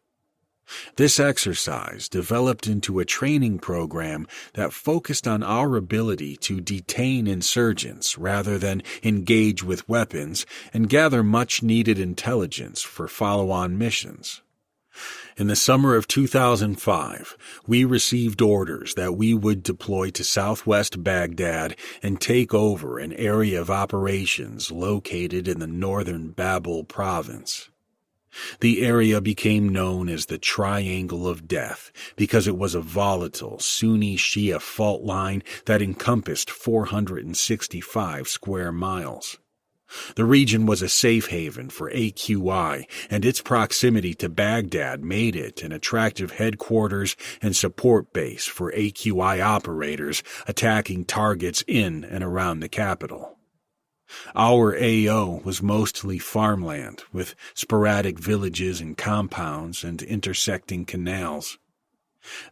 This exercise developed into a training program that focused on our ability to detain insurgents rather than engage with weapons and gather much-needed intelligence for follow-on missions. In the summer of 2005, we received orders that we would deploy to southwest Baghdad and take over an area of operations located in the northern Babel province. The area became known as the Triangle of Death because it was a volatile Sunni-Shia fault line that encompassed 465 square miles. The region was a safe haven for AQI, and its proximity to Baghdad made it an attractive headquarters and support base for AQI operators attacking targets in and around the capital. Our AO was mostly farmland, with sporadic villages and compounds and intersecting canals.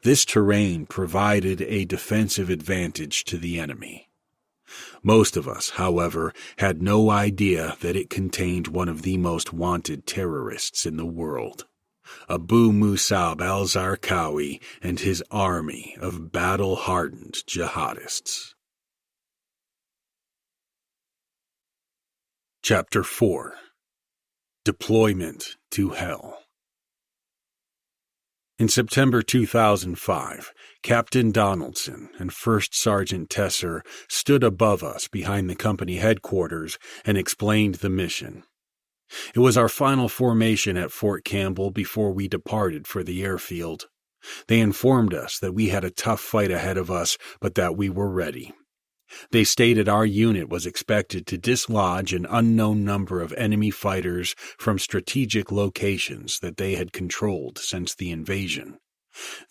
This terrain provided a defensive advantage to the enemy. Most of us, however, had no idea that it contained one of the most wanted terrorists in the world, Abu Musab al-Zarqawi and his army of battle-hardened jihadists. Chapter 4. Deployment to Hell. In September 2005, Captain Donaldson and First Sergeant Tesser stood above us behind the company headquarters and explained the mission. It was our final formation at Fort Campbell before we departed for the airfield. They informed us that we had a tough fight ahead of us, but that we were ready. They stated our unit was expected to dislodge an unknown number of enemy fighters from strategic locations that they had controlled since the invasion.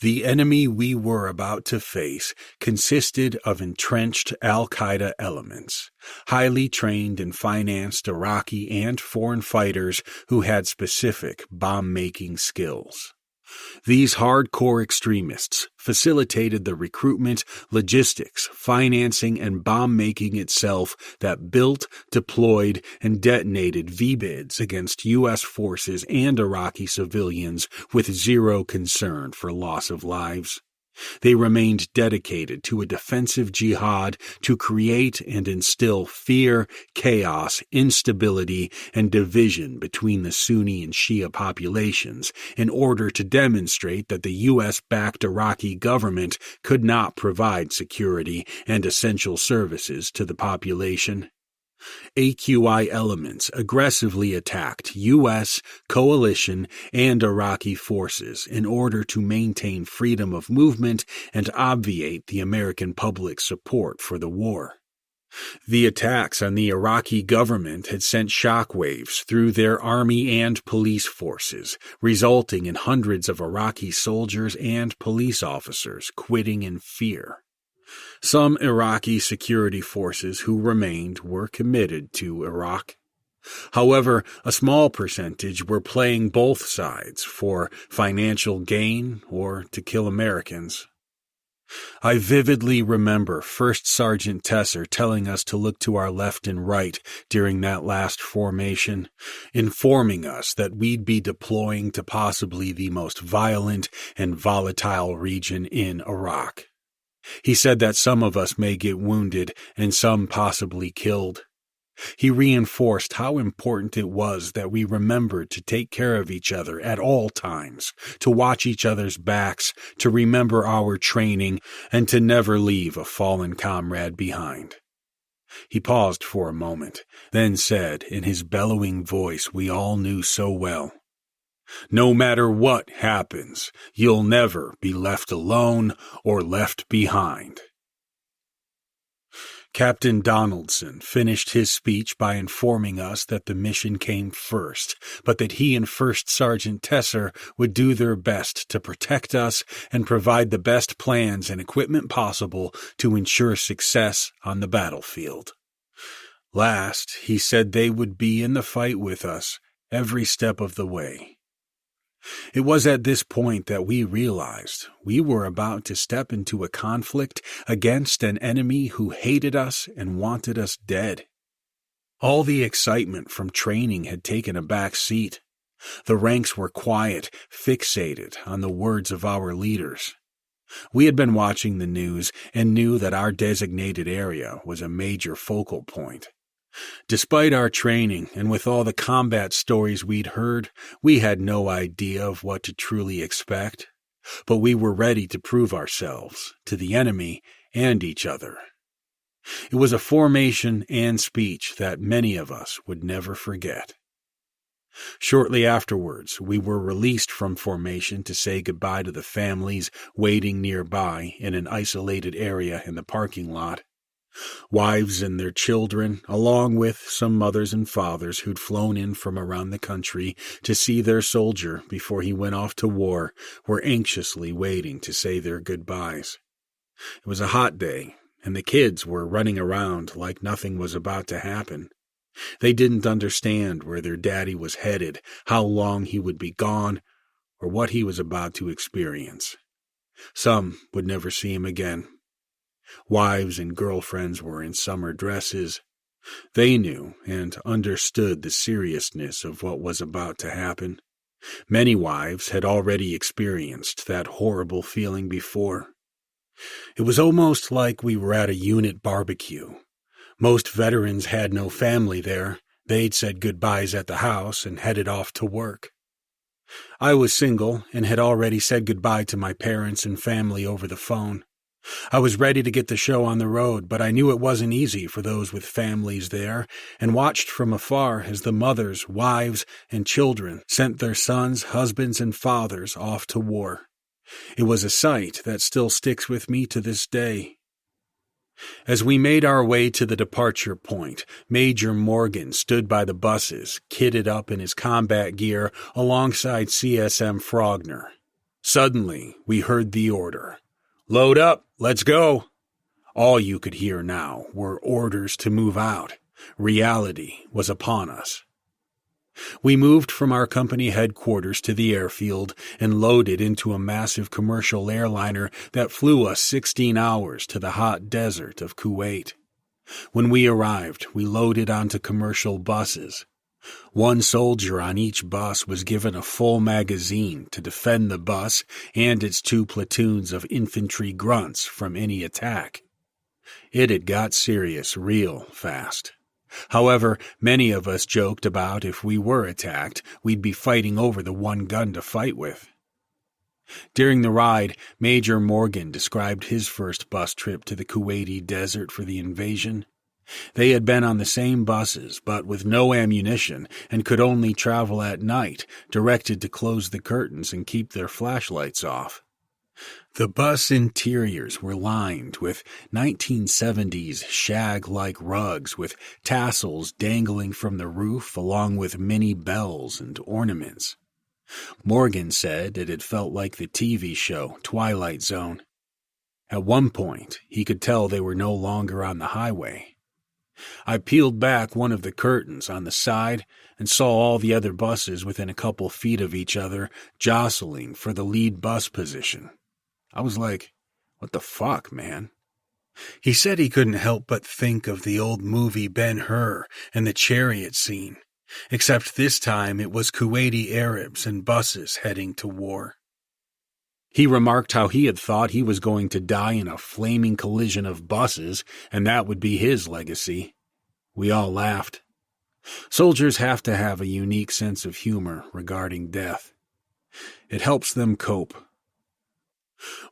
The enemy we were about to face consisted of entrenched al-Qaeda elements, highly trained and financed Iraqi and foreign fighters who had specific bomb-making skills. These hardcore extremists facilitated the recruitment, logistics, financing, and bomb-making itself that built, deployed, and detonated VBIDs against U.S. forces and Iraqi civilians with zero concern for loss of lives. They remained dedicated to a defensive jihad to create and instill fear, chaos, instability, and division between the Sunni and Shia populations in order to demonstrate that the U.S.-backed Iraqi government could not provide security and essential services to the population. AQI elements aggressively attacked U.S., coalition, and Iraqi forces in order to maintain freedom of movement and obviate the American public's support for the war. The attacks on the Iraqi government had sent shockwaves through their army and police forces, resulting in hundreds of Iraqi soldiers and police officers quitting in fear. Some Iraqi security forces who remained were committed to Iraq. However, a small percentage were playing both sides for financial gain or to kill Americans. I vividly remember First Sergeant Tesser telling us to look to our left and right during that last formation, informing us that we'd be deploying to possibly the most violent and volatile region in Iraq. He said that some of us may get wounded and some possibly killed. He reinforced how important it was that we remembered to take care of each other at all times, to watch each other's backs, to remember our training, and to never leave a fallen comrade behind. He paused for a moment, then said in his bellowing voice we all knew so well, "No matter what happens, you'll never be left alone or left behind." Captain Donaldson finished his speech by informing us that the mission came first, but that he and First Sergeant Tesser would do their best to protect us and provide the best plans and equipment possible to ensure success on the battlefield. Last, he said they would be in the fight with us every step of the way. It was at this point that we realized we were about to step into a conflict against an enemy who hated us and wanted us dead. All the excitement from training had taken a back seat. The ranks were quiet, fixated on the words of our leaders. We had been watching the news and knew that our designated area was a major focal point. Despite our training and with all the combat stories we'd heard, we had no idea of what to truly expect, but we were ready to prove ourselves to the enemy and each other. It was a formation and speech that many of us would never forget. Shortly afterwards, we were released from formation to say goodbye to the families waiting nearby in an isolated area in the parking lot. Wives and their children, along with some mothers and fathers who'd flown in from around the country to see their soldier before he went off to war, were anxiously waiting to say their goodbyes. It was a hot day, and the kids were running around like nothing was about to happen. They didn't understand where their daddy was headed, how long he would be gone, or what he was about to experience. Some would never see him again. Wives and girlfriends were in summer dresses. They knew and understood the seriousness of what was about to happen. Many wives had already experienced that horrible feeling before. It was almost like we were at a unit barbecue. Most veterans had no family there. They'd said goodbyes at the house and headed off to work. I was single and had already said goodbye to my parents and family over the phone. I was ready to get the show on the road, but I knew it wasn't easy for those with families there, and watched from afar as the mothers, wives, and children sent their sons, husbands, and fathers off to war. It was a sight that still sticks with me to this day. As we made our way to the departure point, Major Morgan stood by the buses, kitted up in his combat gear alongside CSM Frogner. Suddenly, we heard the order, "Load up, let's go." All you could hear now were orders to move out. Reality was upon us. We moved from our company headquarters to the airfield and loaded into a massive commercial airliner that flew us 16 hours to the hot desert of Kuwait. When we arrived, we loaded onto commercial buses. One soldier on each bus was given a full magazine to defend the bus and its 2 platoons of infantry grunts from any attack. It had got serious real fast. However, many of us joked about if we were attacked, we'd be fighting over the one gun to fight with. During the ride, Major Morgan described his first bus trip to the Kuwaiti desert for the invasion. They had been on the same buses, but with no ammunition, and could only travel at night, directed to close the curtains and keep their flashlights off. The bus interiors were lined with 1970s shag-like rugs with tassels dangling from the roof along with mini bells and ornaments. Morgan said it had felt like the TV show Twilight Zone. At one point, he could tell they were no longer on the highway. I peeled back one of the curtains on the side and saw all the other buses within a couple feet of each other jostling for the lead bus position. I was like, what the fuck, man? He said he couldn't help but think of the old movie Ben-Hur and the chariot scene, except this time it was Kuwaiti Arabs and buses heading to war. He remarked how he had thought he was going to die in a flaming collision of buses, and that would be his legacy. We all laughed. Soldiers have to have a unique sense of humor regarding death. It helps them cope.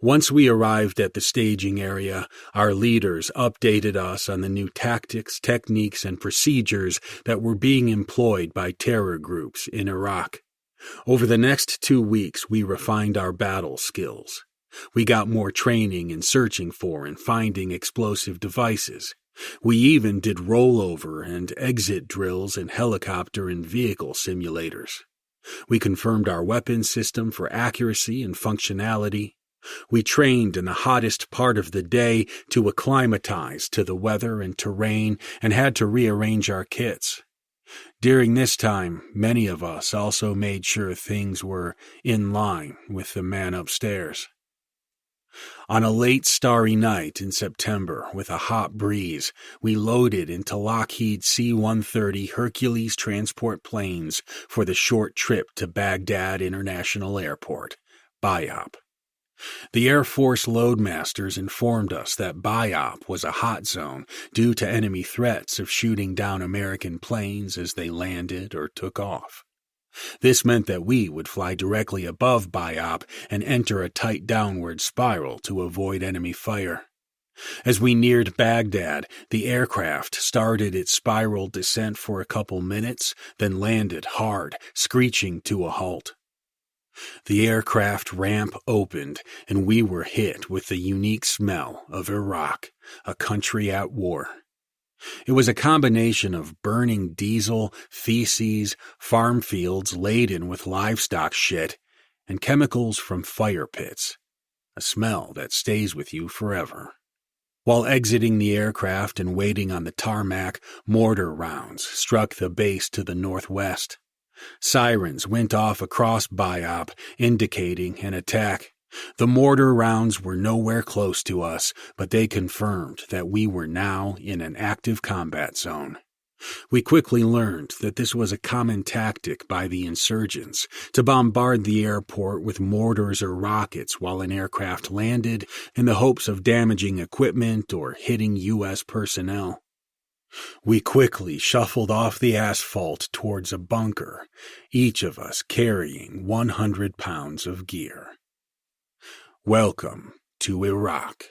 Once we arrived at the staging area, our leaders updated us on the new tactics, techniques, and procedures that were being employed by terror groups in Iraq. Over the next 2 weeks, we refined our battle skills. We got more training in searching for and finding explosive devices. We even did rollover and exit drills in helicopter and vehicle simulators. We confirmed our weapon system for accuracy and functionality. We trained in the hottest part of the day to acclimatize to the weather and terrain and had to rearrange our kits. During this time, many of us also made sure things were in line with the man upstairs. On a late starry night in September with a hot breeze, we loaded into Lockheed C-130 Hercules transport planes for the short trip to Baghdad International Airport, BIAP. The Air Force loadmasters informed us that BIAP was a hot zone due to enemy threats of shooting down American planes as they landed or took off. This meant that we would fly directly above BIAP and enter a tight downward spiral to avoid enemy fire. As we neared Baghdad, the aircraft started its spiral descent for a couple minutes, then landed hard, screeching to a halt. The aircraft ramp opened, and we were hit with the unique smell of Iraq, a country at war. It was a combination of burning diesel, feces, farm fields laden with livestock shit, and chemicals from fire pits, a smell that stays with you forever. While exiting the aircraft and waiting on the tarmac, mortar rounds struck the base to the northwest. Sirens went off across BIAP, indicating an attack. The mortar rounds were nowhere close to us, but they confirmed that we were now in an active combat zone. We quickly learned that this was a common tactic by the insurgents to bombard the airport with mortars or rockets while an aircraft landed in the hopes of damaging equipment or hitting U.S. personnel. We quickly shuffled off the asphalt towards a bunker, each of us carrying 100 pounds of gear. Welcome to Iraq.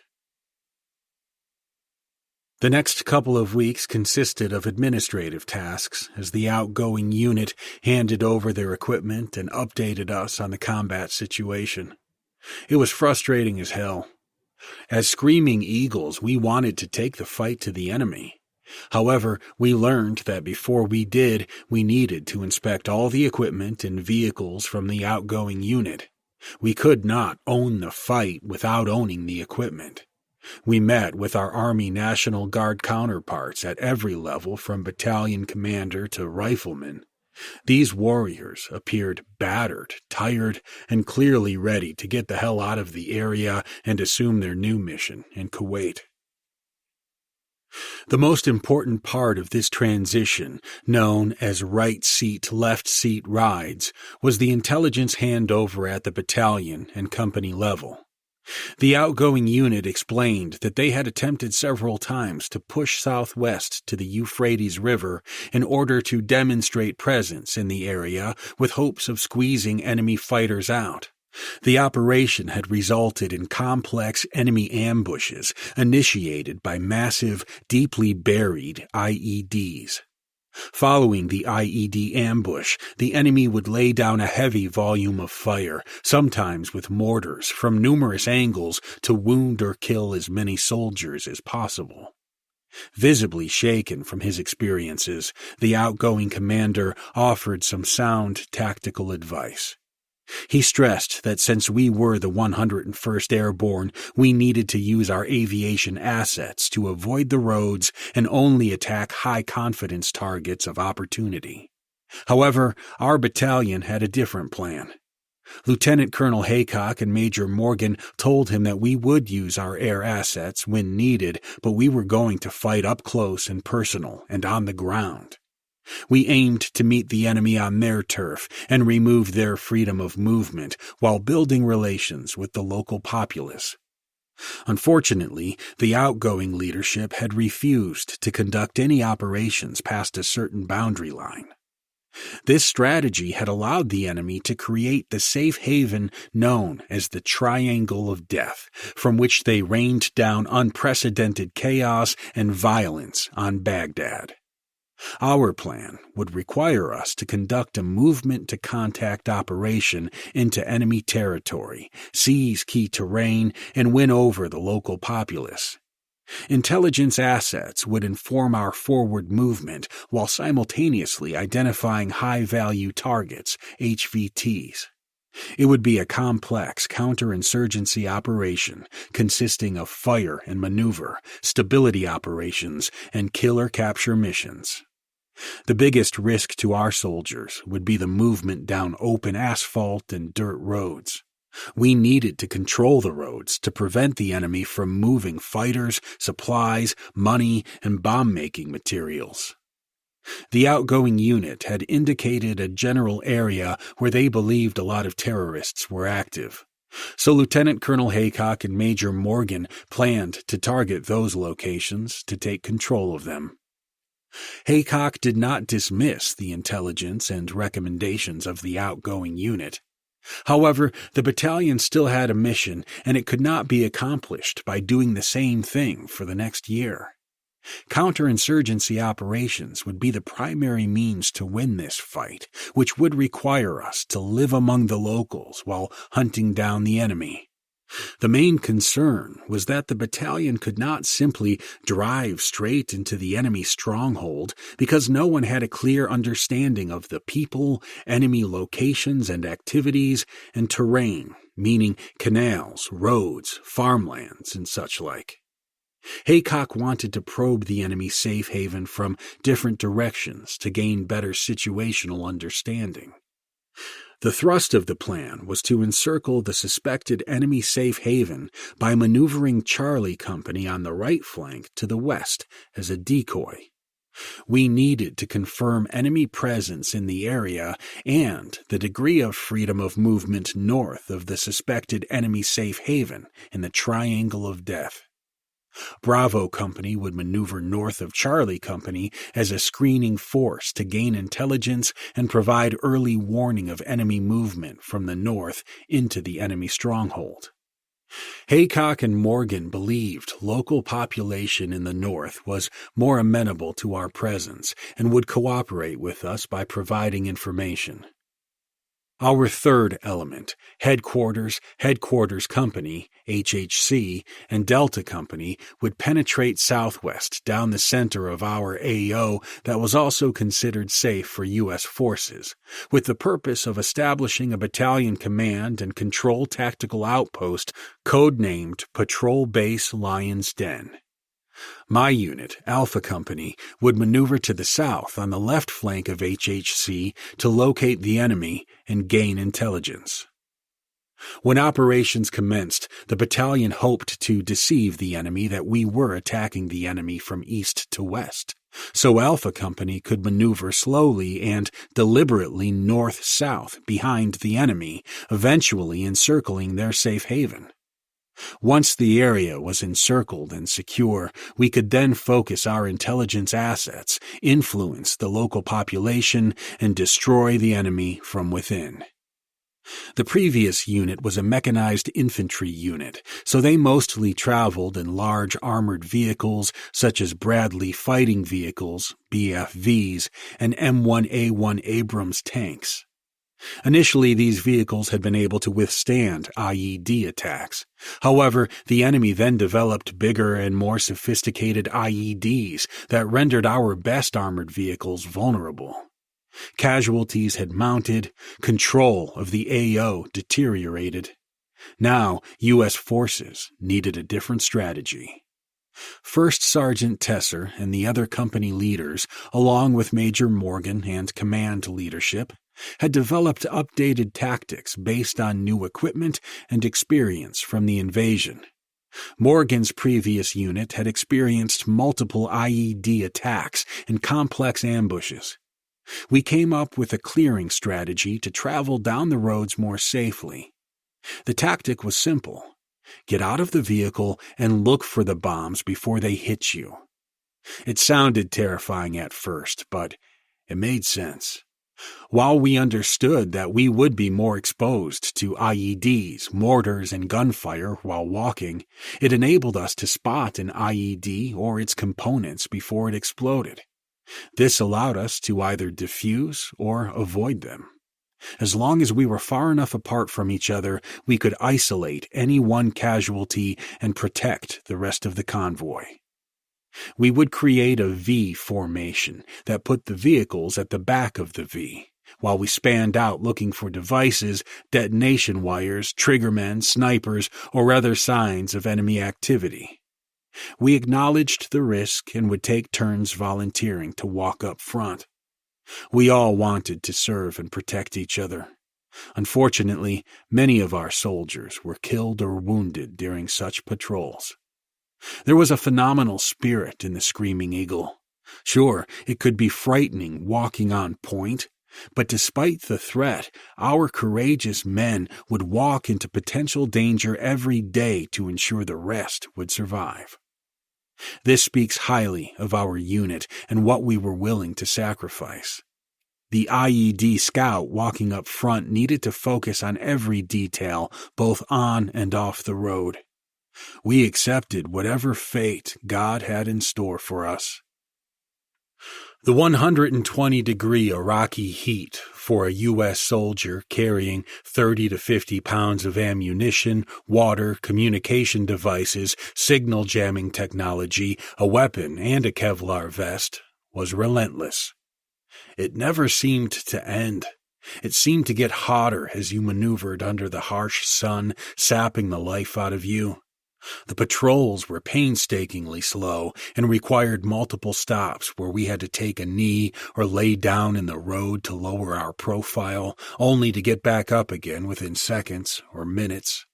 The next couple of weeks consisted of administrative tasks as the outgoing unit handed over their equipment and updated us on the combat situation. It was frustrating as hell. As screaming eagles, we wanted to take the fight to the enemy. However, we learned that before we did, we needed to inspect all the equipment and vehicles from the outgoing unit. We could not own the fight without owning the equipment. We met with our Army National Guard counterparts at every level from battalion commander to rifleman. These warriors appeared battered, tired, and clearly ready to get the hell out of the area and assume their new mission in Kuwait. The most important part of this transition, known as right seat, left seat rides, was the intelligence handover at the battalion and company level. The outgoing unit explained that they had attempted several times to push southwest to the Euphrates River in order to demonstrate presence in the area with hopes of squeezing enemy fighters out. The operation had resulted in complex enemy ambushes initiated by massive, deeply buried IEDs. Following the IED ambush, the enemy would lay down a heavy volume of fire, sometimes with mortars, from numerous angles to wound or kill as many soldiers as possible. Visibly shaken from his experiences, the outgoing commander offered some sound tactical advice. He stressed that since we were the 101st Airborne, we needed to use our aviation assets to avoid the roads and only attack high-confidence targets of opportunity. However, our battalion had a different plan. Lieutenant Colonel Haycock and Major Morgan told him that we would use our air assets when needed, but we were going to fight up close and personal and on the ground. We aimed to meet the enemy on their turf and remove their freedom of movement while building relations with the local populace. Unfortunately, the outgoing leadership had refused to conduct any operations past a certain boundary line. This strategy had allowed the enemy to create the safe haven known as the Triangle of Death, from which they rained down unprecedented chaos and violence on Baghdad. Our plan would require us to conduct a movement-to-contact operation into enemy territory, seize key terrain, and win over the local populace. Intelligence assets would inform our forward movement while simultaneously identifying high-value targets, HVTs. It would be a complex counterinsurgency operation consisting of fire and maneuver, stability operations, and killer capture missions. The biggest risk to our soldiers would be the movement down open asphalt and dirt roads. We needed to control the roads to prevent the enemy from moving fighters, supplies, money, and bomb-making materials. The outgoing unit had indicated a general area where they believed a lot of terrorists were active. So Lieutenant Colonel Haycock and Major Morgan planned to target those locations to take control of them. Haycock did not dismiss the intelligence and recommendations of the outgoing unit. However, the battalion still had a mission, and it could not be accomplished by doing the same thing for the next year. Counterinsurgency operations would be the primary means to win this fight, which would require us to live among the locals while hunting down the enemy. The main concern was that the battalion could not simply drive straight into the enemy stronghold because no one had a clear understanding of the people, enemy locations and activities, and terrain, meaning canals, roads, farmlands, and such like. Haycock wanted to probe the enemy safe haven from different directions to gain better situational understanding. The thrust of the plan was to encircle the suspected enemy safe haven by maneuvering Charlie Company on the right flank to the west as a decoy. We needed to confirm enemy presence in the area and the degree of freedom of movement north of the suspected enemy safe haven in the Triangle of Death. Bravo Company would maneuver north of Charlie Company as a screening force to gain intelligence and provide early warning of enemy movement from the north into the enemy stronghold. Haycock and Morgan believed local population in the north was more amenable to our presence and would cooperate with us by providing information. Our third element, Headquarters Company, HHC, and Delta Company would penetrate southwest down the center of our AO that was also considered safe for U.S. forces, with the purpose of establishing a battalion command and control tactical outpost codenamed Patrol Base Lion's Den. My unit, Alpha Company, would maneuver to the south on the left flank of HHC to locate the enemy and gain intelligence. When operations commenced, the battalion hoped to deceive the enemy that we were attacking the enemy from east to west, so Alpha Company could maneuver slowly and deliberately north-south behind the enemy, eventually encircling their safe haven. Once the area was encircled and secure, we could then focus our intelligence assets, influence the local population, and destroy the enemy from within. The previous unit was a mechanized infantry unit, so they mostly traveled in large armored vehicles such as Bradley fighting vehicles, BFVs, and M1A1 Abrams tanks. Initially, these vehicles had been able to withstand IED attacks. However, the enemy then developed bigger and more sophisticated IEDs that rendered our best armored vehicles vulnerable. Casualties had mounted, control of the AO deteriorated. Now, U.S. forces needed a different strategy. First Sergeant Tesser and the other company leaders, along with Major Morgan and command leadership, had developed updated tactics based on new equipment and experience from the invasion. Morgan's previous unit had experienced multiple IED attacks and complex ambushes. We came up with a clearing strategy to travel down the roads more safely. The tactic was simple. Get out of the vehicle and look for the bombs before they hit you. It sounded terrifying at first, but it made sense. While we understood that we would be more exposed to IEDs, mortars, and gunfire while walking, it enabled us to spot an IED or its components before it exploded. This allowed us to either defuse or avoid them. As long as we were far enough apart from each other, we could isolate any one casualty and protect the rest of the convoy. We would create a V formation that put the vehicles at the back of the V, while we spanned out looking for devices, detonation wires, triggermen, snipers, or other signs of enemy activity. We acknowledged the risk and would take turns volunteering to walk up front. We all wanted to serve and protect each other. Unfortunately, many of our soldiers were killed or wounded during such patrols. There was a phenomenal spirit in the Screaming Eagle. Sure, it could be frightening walking on point, but despite the threat, our courageous men would walk into potential danger every day to ensure the rest would survive. This speaks highly of our unit and what we were willing to sacrifice. The IED scout walking up front needed to focus on every detail, both on and off the road. We accepted whatever fate God had in store for us. The 120-degree Iraqi heat for a U.S. soldier carrying 30 to 50 pounds of ammunition, water, communication devices, signal jamming technology, a weapon, and a Kevlar vest was relentless. It never seemed to end. It seemed to get hotter as you maneuvered under the harsh sun, sapping the life out of you. The patrols were painstakingly slow and required multiple stops where we had to take a knee or lay down in the road to lower our profile, only to get back up again within seconds or minutes.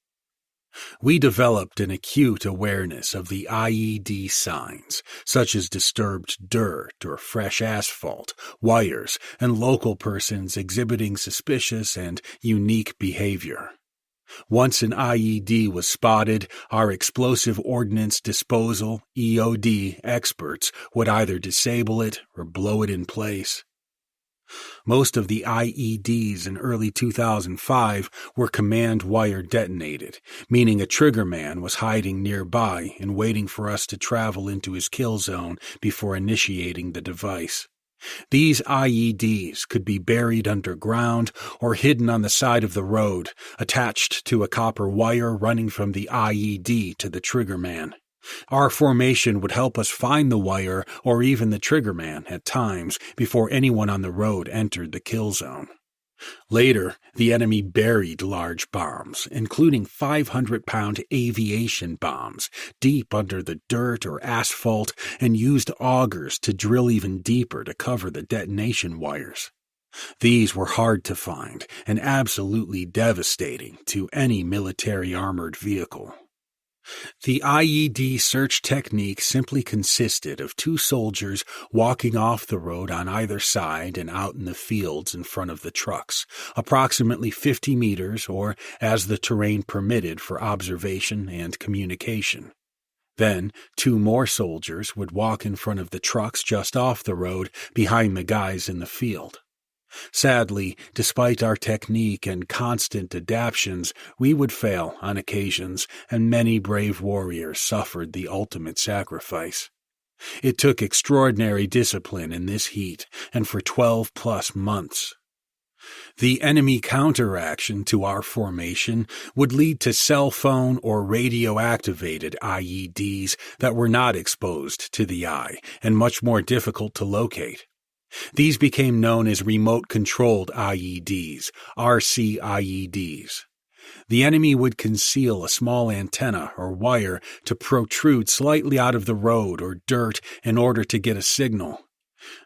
We developed an acute awareness of the IED signs, such as disturbed dirt or fresh asphalt, wires, and local persons exhibiting suspicious and unique behavior. Once an IED was spotted, our explosive ordnance disposal (EOD) experts would either disable it or blow it in place. Most of the IEDs in early 2005 were command wire detonated, meaning a triggerman was hiding nearby and waiting for us to travel into his kill zone before initiating the device. These IEDs could be buried underground or hidden on the side of the road, attached to a copper wire running from the IED to the triggerman. Our formation would help us find the wire or even the triggerman at times before anyone on the road entered the kill zone. Later, the enemy buried large bombs, including 500-pound aviation bombs, deep under the dirt or asphalt and used augers to drill even deeper to cover the detonation wires. These were hard to find and absolutely devastating to any military armored vehicle. The IED search technique simply consisted of two soldiers walking off the road on either side and out in the fields in front of the trucks, approximately 50 meters or as the terrain permitted for observation and communication. Then, two more soldiers would walk in front of the trucks just off the road behind the guys in the field. Sadly, despite our technique and constant adaptations, we would fail on occasions, and many brave warriors suffered the ultimate sacrifice. It took extraordinary discipline in this heat, and for 12-plus months. The enemy counteraction to our formation would lead to cell phone or radio-activated IEDs that were not exposed to the eye and much more difficult to locate. These became known as remote-controlled IEDs, RCIEDs. The enemy would conceal a small antenna or wire to protrude slightly out of the road or dirt in order to get a signal.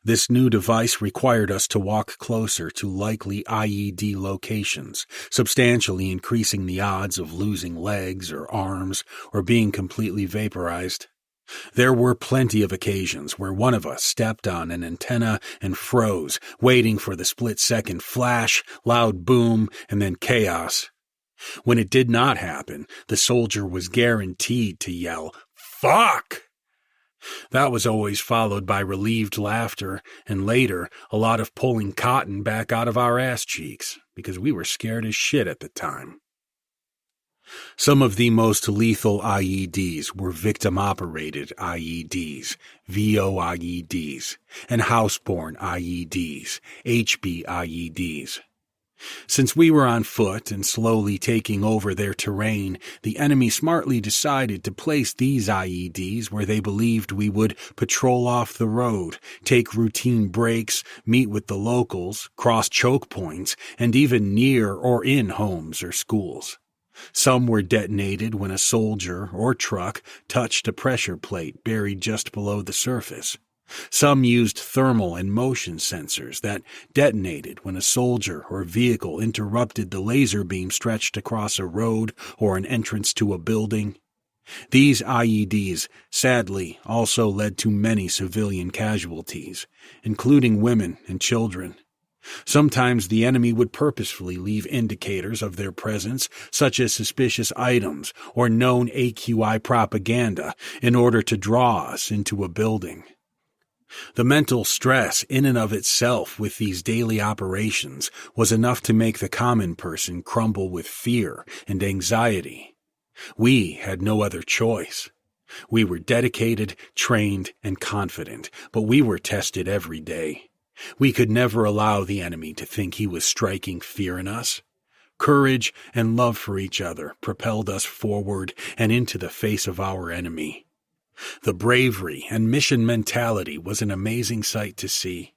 This new device required us to walk closer to likely IED locations, substantially increasing the odds of losing legs or arms or being completely vaporized. There were plenty of occasions where one of us stepped on an antenna and froze, waiting for the split-second flash, loud boom, and then chaos. When it did not happen, the soldier was guaranteed to yell, "Fuck!" That was always followed by relieved laughter, and later, a lot of pulling cotton back out of our ass cheeks, because we were scared as shit at the time. Some of the most lethal IEDs were victim-operated IEDs, VOIEDs, and house-borne IEDs, HBIEDs. Since we were on foot and slowly taking over their terrain, the enemy smartly decided to place these IEDs where they believed we would patrol off the road, take routine breaks, meet with the locals, cross choke points, and even near or in homes or schools. Some were detonated when a soldier or truck touched a pressure plate buried just below the surface. Some used thermal and motion sensors that detonated when a soldier or vehicle interrupted the laser beam stretched across a road or an entrance to a building. These IEDs, sadly, also led to many civilian casualties, including women and children. Sometimes the enemy would purposefully leave indicators of their presence, such as suspicious items or known AQI propaganda, in order to draw us into a building. The mental stress in and of itself with these daily operations was enough to make the common person crumble with fear and anxiety. We had no other choice. We were dedicated, trained, and confident, but we were tested every day. We could never allow the enemy to think he was striking fear in us. Courage and love for each other propelled us forward and into the face of our enemy. The bravery and mission mentality was an amazing sight to see.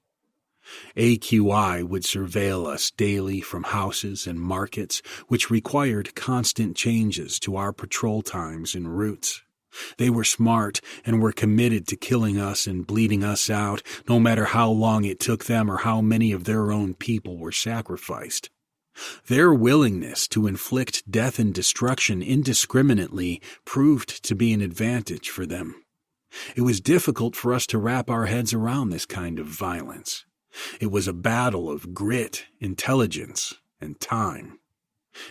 AQI would surveil us daily from houses and markets, which required constant changes to our patrol times and routes. They were smart and were committed to killing us and bleeding us out, no matter how long it took them or how many of their own people were sacrificed. Their willingness to inflict death and destruction indiscriminately proved to be an advantage for them. It was difficult for us to wrap our heads around this kind of violence. It was a battle of grit, intelligence, and time.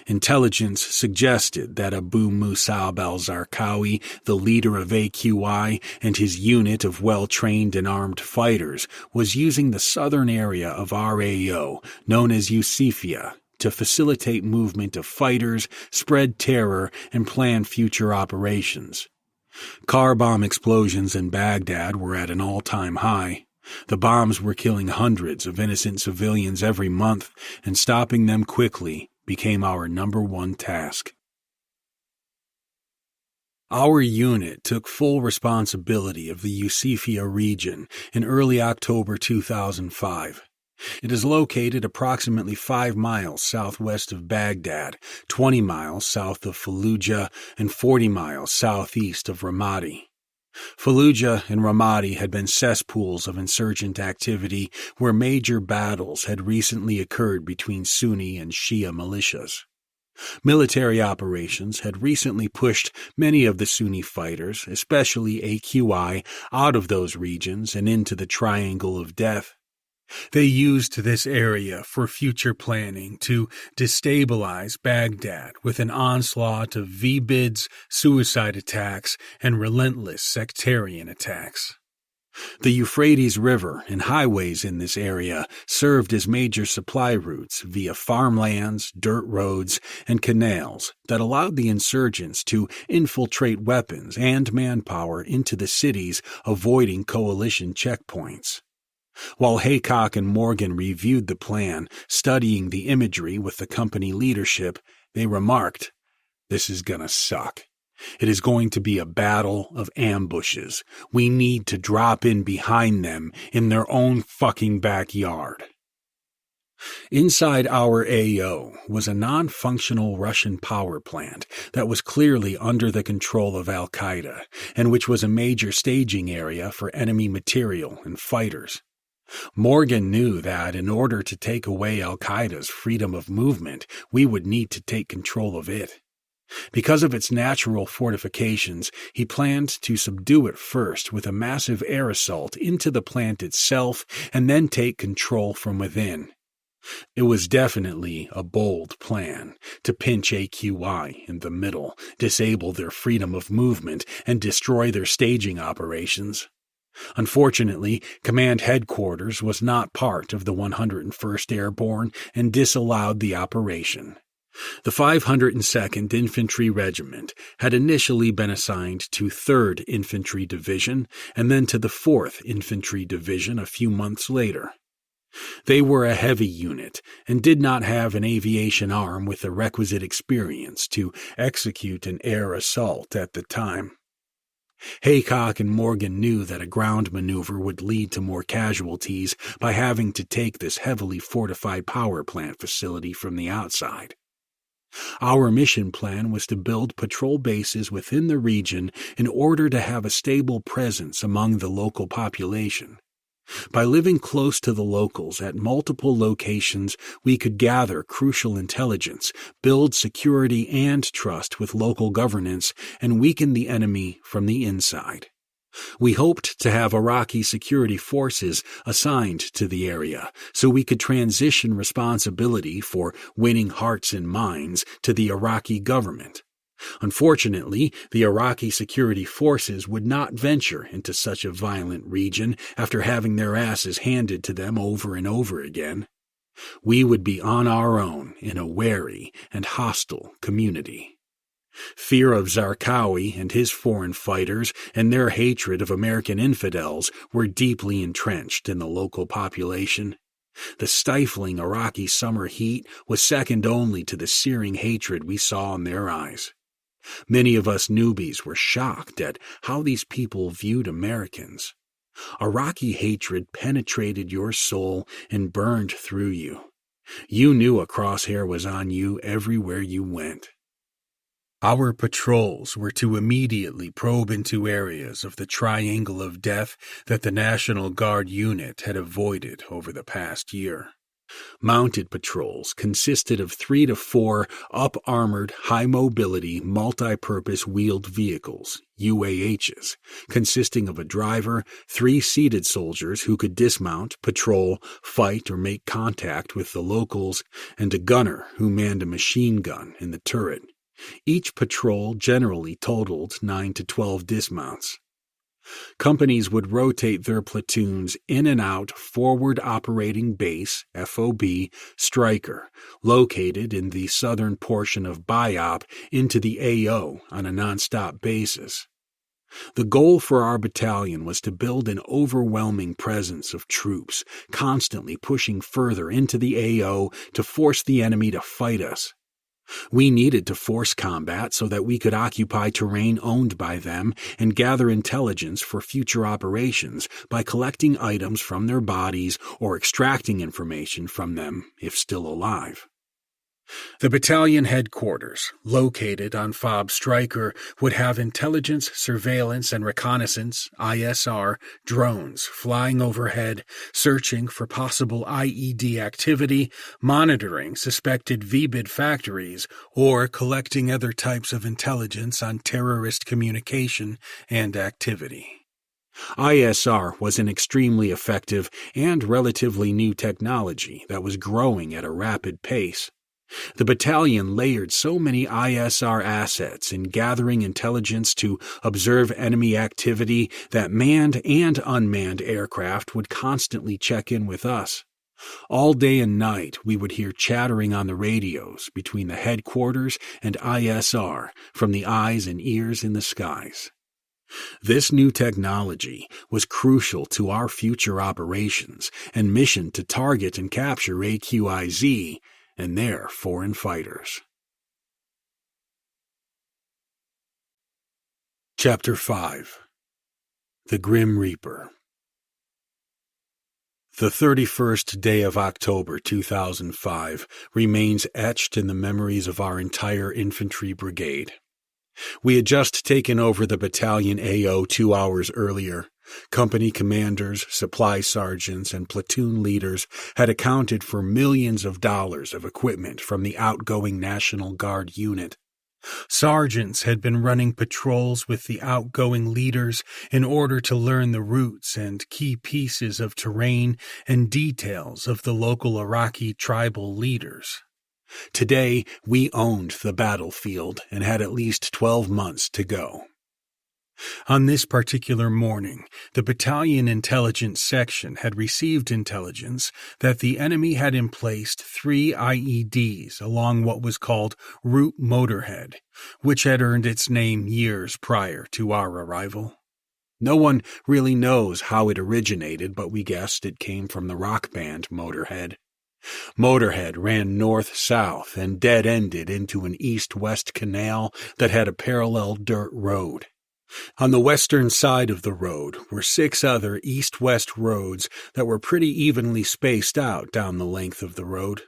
Intelligence suggested that Abu Musab al-Zarqawi, the leader of AQI, and his unit of well-trained and armed fighters, was using the southern area of RAO, known as Yusifia, to facilitate movement of fighters, spread terror, and plan future operations. Car bomb explosions in Baghdad were at an all-time high. The bombs were killing hundreds of innocent civilians every month, and stopping them quickly became our number one task. Our unit took full responsibility of the Yusifia region in early October 2005. It is located approximately 5 miles southwest of Baghdad, 20 miles south of Fallujah, and 40 miles southeast of Ramadi. Fallujah and Ramadi had been cesspools of insurgent activity where major battles had recently occurred between Sunni and Shia militias. Military operations had recently pushed many of the Sunni fighters, especially AQI, out of those regions and into the Triangle of Death. They used this area for future planning to destabilize Baghdad with an onslaught of V-bids, suicide attacks, and relentless sectarian attacks. The Euphrates River and highways in this area served as major supply routes via farmlands, dirt roads, and canals that allowed the insurgents to infiltrate weapons and manpower into the cities, avoiding coalition checkpoints. While Haycock and Morgan reviewed the plan, studying the imagery with the company leadership, they remarked, "This is gonna suck. It is going to be a battle of ambushes. We need to drop in behind them in their own fucking backyard." Inside our AO was a non-functional Russian power plant that was clearly under the control of Al-Qaeda, and which was a major staging area for enemy material and fighters. Morgan knew that in order to take away Al-Qaeda's freedom of movement, we would need to take control of it. Because of its natural fortifications, he planned to subdue it first with a massive air assault into the plant itself and then take control from within. It was definitely a bold plan to pinch AQI in the middle, disable their freedom of movement, and destroy their staging operations. Unfortunately, Command Headquarters was not part of the 101st Airborne and disallowed the operation. The 502nd Infantry Regiment had initially been assigned to 3rd Infantry Division and then to the 4th Infantry Division a few months later. They were a heavy unit and did not have an aviation arm with the requisite experience to execute an air assault at the time. Haycock and Morgan knew that a ground maneuver would lead to more casualties by having to take this heavily fortified power plant facility from the outside. Our mission plan was to build patrol bases within the region in order to have a stable presence among the local population. By living close to the locals at multiple locations, we could gather crucial intelligence, build security and trust with local governance, and weaken the enemy from the inside. We hoped to have Iraqi security forces assigned to the area so we could transition responsibility for winning hearts and minds to the Iraqi government. Unfortunately, the Iraqi security forces would not venture into such a violent region after having their asses handed to them over and over again. We would be on our own in a wary and hostile community. Fear of Zarqawi and his foreign fighters and their hatred of American infidels were deeply entrenched in the local population. The stifling Iraqi summer heat was second only to the searing hatred we saw in their eyes. Many of us newbies were shocked at how these people viewed Americans. Iraqi hatred penetrated your soul and burned through you. You knew a crosshair was on you everywhere you went. Our patrols were to immediately probe into areas of the Triangle of Death that the National Guard unit had avoided over the past year. Mounted patrols consisted of 3 to 4 up-armored, high-mobility, multi-purpose wheeled vehicles, UAHs, consisting of a driver, 3 seated soldiers who could dismount, patrol, fight, or make contact with the locals, and a gunner who manned a machine gun in the turret. Each patrol generally totaled 9 to 12 dismounts. Companies would rotate their platoons in and out Forward Operating Base, FOB, Stryker, located in the southern portion of BIOP, into the AO on a nonstop basis. The goal for our battalion was to build an overwhelming presence of troops, constantly pushing further into the AO to force the enemy to fight us. We needed to force combat so that we could occupy terrain owned by them and gather intelligence for future operations by collecting items from their bodies or extracting information from them if still alive. The battalion headquarters, located on FOB Stryker, would have intelligence, surveillance, and reconnaissance (ISR) drones flying overhead, searching for possible IED activity, monitoring suspected VBID factories, or collecting other types of intelligence on terrorist communication and activity. ISR was an extremely effective and relatively new technology that was growing at a rapid pace. The battalion layered so many ISR assets in gathering intelligence to observe enemy activity that manned and unmanned aircraft would constantly check in with us. All day and night we would hear chattering on the radios between the headquarters and ISR from the eyes and ears in the skies. This new technology was crucial to our future operations and mission to target and capture AQIZ and their foreign fighters. Chapter 5. The Grim Reaper. The 31st day of October 2005 remains etched in the memories of our entire infantry brigade. We had just taken over the battalion AO 2 hours earlier. Company commanders, supply sergeants, and platoon leaders had accounted for millions of dollars of equipment from the outgoing National Guard unit. Sergeants had been running patrols with the outgoing leaders in order to learn the routes and key pieces of terrain and details of the local Iraqi tribal leaders. Today, we owned the battlefield and had at least 12 months to go. On this particular morning, the battalion intelligence section had received intelligence that the enemy had emplaced 3 IEDs along what was called Route Motorhead, which had earned its name years prior to our arrival. No one really knows how it originated, but we guessed it came from the rock band Motorhead. Motorhead ran north-south and dead-ended into an east-west canal that had a parallel dirt road. On the western side of the road were 6 other east-west roads that were pretty evenly spaced out down the length of the road.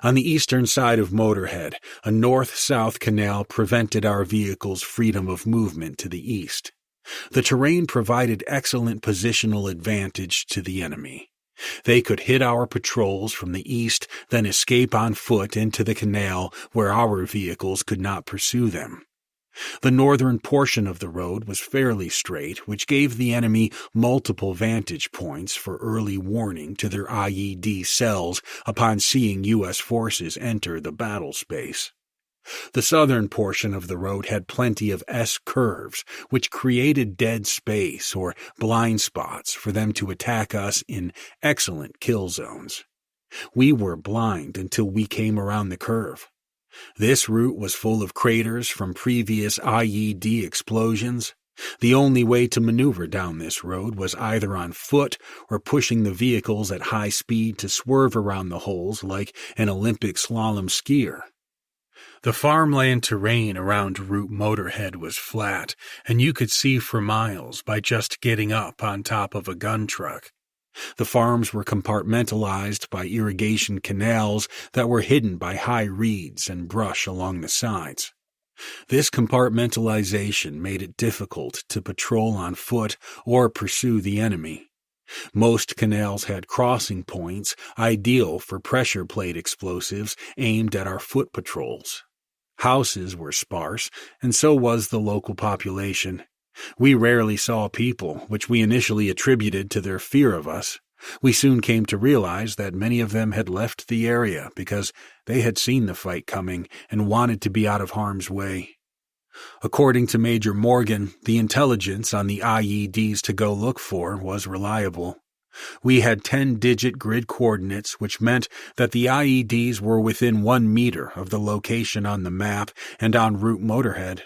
On the eastern side of Motorhead, a north-south canal prevented our vehicles' freedom of movement to the east. The terrain provided excellent positional advantage to the enemy. They could hit our patrols from the east, then escape on foot into the canal where our vehicles could not pursue them. The northern portion of the road was fairly straight, which gave the enemy multiple vantage points for early warning to their IED cells upon seeing U.S. forces enter the battle space. The southern portion of the road had plenty of S-curves, which created dead space or blind spots for them to attack us in excellent kill zones. We were blind until we came around the curve. This route was full of craters from previous IED explosions. The only way to maneuver down this road was either on foot or pushing the vehicles at high speed to swerve around the holes like an Olympic slalom skier. The farmland terrain around Route Motorhead was flat, and you could see for miles by just getting up on top of a gun truck. The farms were compartmentalized by irrigation canals that were hidden by high reeds and brush along the sides. This compartmentalization made it difficult to patrol on foot or pursue the enemy. Most canals had crossing points, ideal for pressure plate explosives aimed at our foot patrols. Houses were sparse, and so was the local population. We rarely saw people, which we initially attributed to their fear of us. We soon came to realize that many of them had left the area because they had seen the fight coming and wanted to be out of harm's way. According to Major Morgan, the intelligence on the IEDs to go look for was reliable. We had 10-digit grid coordinates, which meant that the IEDs were within 1 meter of the location on the map and en route motorhead.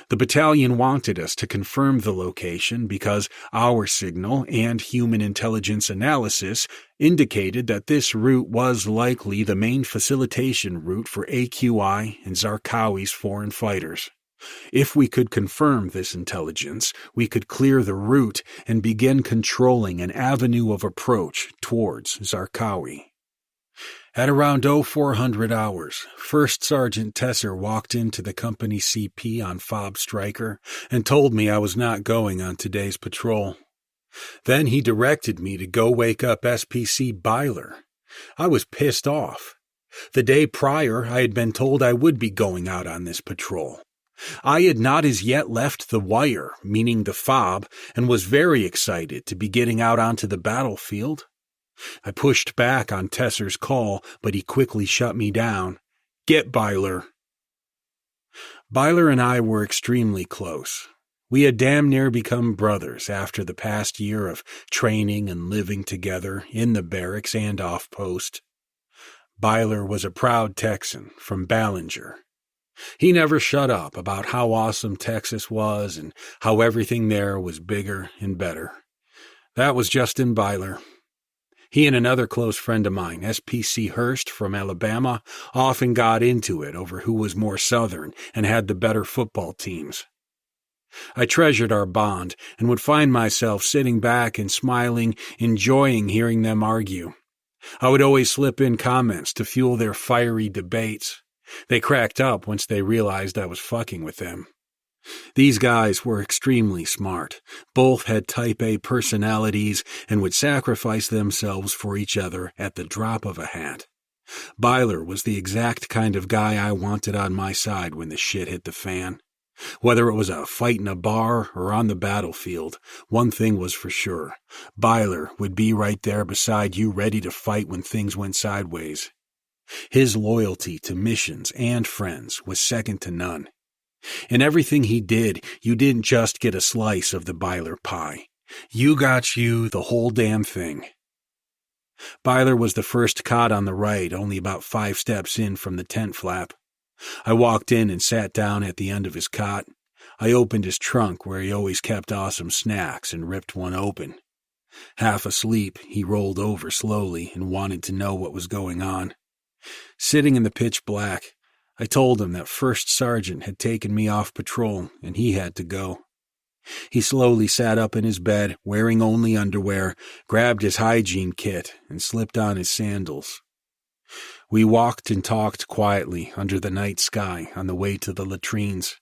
The battalion wanted us to confirm the location because our signal and human intelligence analysis indicated that this route was likely the main facilitation route for AQI and Zarqawi's foreign fighters. If we could confirm this intelligence, we could clear the route and begin controlling an avenue of approach towards Zarqawi. At around 0400 hours, First Sergeant Tesser walked into the company CP on Fob Stryker and told me I was not going on today's patrol. Then he directed me to go wake up SPC Byler. I was pissed off. The day prior, I had been told I would be going out on this patrol. I had not as yet left the wire, meaning the fob, and was very excited to be getting out onto the battlefield. I pushed back on Tesser's call, but he quickly shut me down. Get Byler. Byler and I were extremely close. We had damn near become brothers after the past year of training and living together in the barracks and off post. Byler was a proud Texan from Ballinger. He never shut up about how awesome Texas was and how everything there was bigger and better. That was Justin Byler. He and another close friend of mine, SPC Hurst from Alabama, often got into it over who was more Southern and had the better football teams. I treasured our bond and would find myself sitting back and smiling, enjoying hearing them argue. I would always slip in comments to fuel their fiery debates. They cracked up once they realized I was fucking with them. These guys were extremely smart. Both had type A personalities and would sacrifice themselves for each other at the drop of a hat. Byler was the exact kind of guy I wanted on my side when the shit hit the fan. Whether it was a fight in a bar or on the battlefield, one thing was for sure. Byler would be right there beside you ready to fight when things went sideways. His loyalty to missions and friends was second to none. In everything he did, you didn't just get a slice of the Byler pie. You got the whole damn thing. Byler was the first cot on the right, only about 5 steps in from the tent flap. I walked in and sat down at the end of his cot. I opened his trunk where he always kept awesome snacks and ripped one open. Half asleep, he rolled over slowly and wanted to know what was going on. Sitting in the pitch black, I told him that First Sergeant had taken me off patrol and he had to go. He slowly sat up in his bed, wearing only underwear, grabbed his hygiene kit, and slipped on his sandals. We walked and talked quietly under the night sky on the way to the latrines.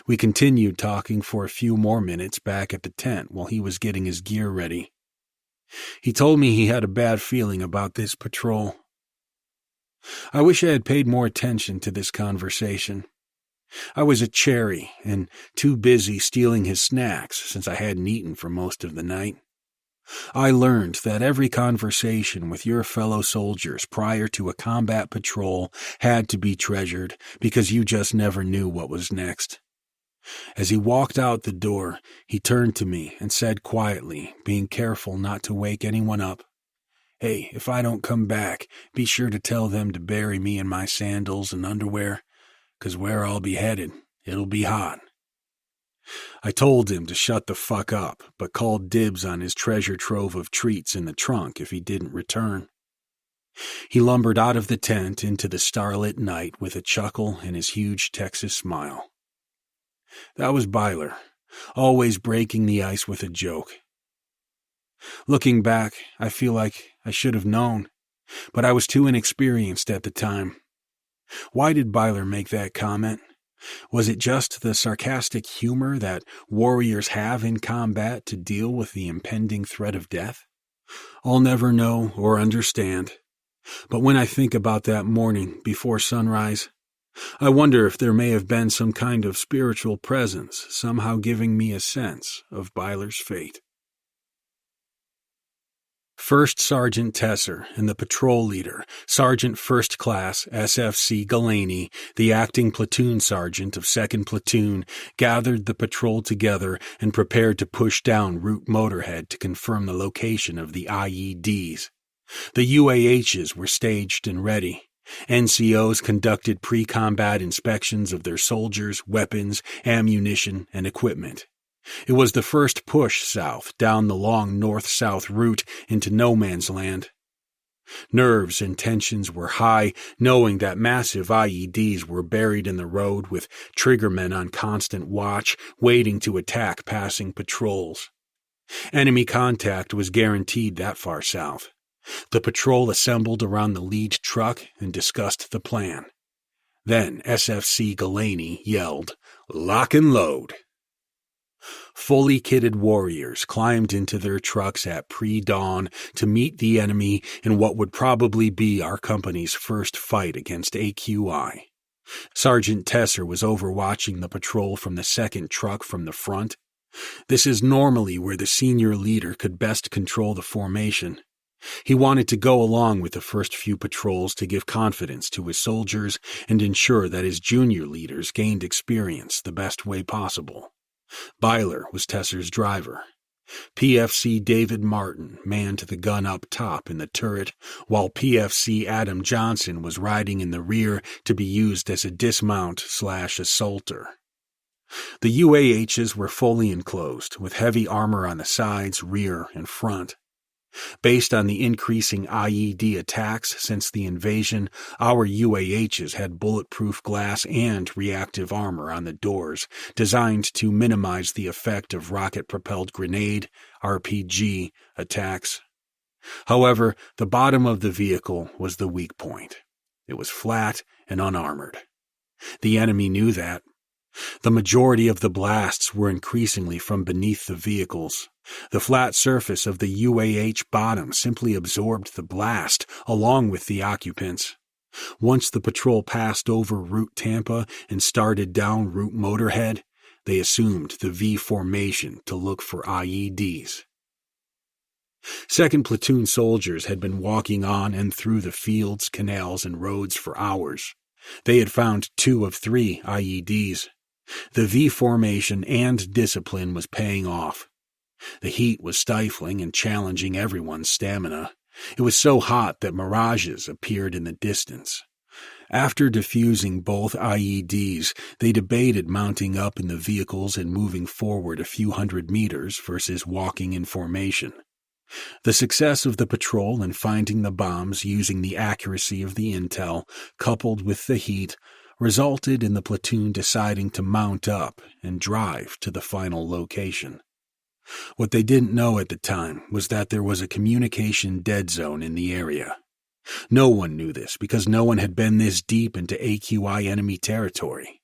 We continued talking for a few more minutes back at the tent while he was getting his gear ready. He told me he had a bad feeling about this patrol. I wish I had paid more attention to this conversation. I was a cherry and too busy stealing his snacks since I hadn't eaten for most of the night. I learned that every conversation with your fellow soldiers prior to a combat patrol had to be treasured because you just never knew what was next. As he walked out the door, he turned to me and said quietly, being careful not to wake anyone up, "Hey, if I don't come back, be sure to tell them to bury me in my sandals and underwear, 'cause where I'll be headed, it'll be hot." I told him to shut the fuck up, but called dibs on his treasure trove of treats in the trunk if he didn't return. He lumbered out of the tent into the starlit night with a chuckle and his huge Texas smile. That was Byler, always breaking the ice with a joke. Looking back, I feel like I should have known, but I was too inexperienced at the time. Why did Byler make that comment? Was it just the sarcastic humor that warriors have in combat to deal with the impending threat of death? I'll never know or understand. But when I think about that morning before sunrise, I wonder if there may have been some kind of spiritual presence somehow giving me a sense of Byler's fate. First Sergeant Tesser and the patrol leader, Sergeant First Class SFC Galaney, the acting platoon sergeant of 2nd Platoon, gathered the patrol together and prepared to push down Route Motorhead to confirm the location of the IEDs. The UAHs were staged and ready. NCOs conducted pre-combat inspections of their soldiers, weapons, ammunition, and equipment. It was the first push south down the long north-south route into no man's land. Nerves and tensions were high, knowing that massive IEDs were buried in the road with triggermen on constant watch, waiting to attack passing patrols. Enemy contact was guaranteed that far south. The patrol assembled around the lead truck and discussed the plan. Then SFC Galaney yelled, "Lock and load!" Fully kitted warriors climbed into their trucks at pre-dawn to meet the enemy in what would probably be our company's first fight against AQI. Sergeant Tesser was overwatching the patrol from the second truck from the front. This is normally where the senior leader could best control the formation. He wanted to go along with the first few patrols to give confidence to his soldiers and ensure that his junior leaders gained experience the best way possible. Byler was Tesser's driver. PFC David Martin manned the gun up top in the turret, while PFC Adam Johnson was riding in the rear to be used as a dismount/assaulter. The UAHs were fully enclosed, with heavy armor on the sides, rear, and front. Based on the increasing IED attacks since the invasion, our UAHs had bulletproof glass and reactive armor on the doors, designed to minimize the effect of rocket-propelled grenade, RPG, attacks. However, the bottom of the vehicle was the weak point. It was flat and unarmored. The enemy knew that. The majority of the blasts were increasingly from beneath the vehicles. The flat surface of the UAH bottom simply absorbed the blast, along with the occupants. Once the patrol passed over Route Tampa and started down Route Motorhead, they assumed the V formation to look for IEDs. 2nd Platoon soldiers had been walking on and through the fields, canals, and roads for hours. They had found 2 of 3 IEDs. The V formation and discipline was paying off. The heat was stifling and challenging everyone's stamina. It was so hot that mirages appeared in the distance. After defusing both IEDs, they debated mounting up in the vehicles and moving forward a few hundred meters versus walking in formation. The success of the patrol in finding the bombs using the accuracy of the intel, coupled with the heat, resulted in the platoon deciding to mount up and drive to the final location. What they didn't know at the time was that there was a communication dead zone in the area. No one knew this because no one had been this deep into AQI enemy territory.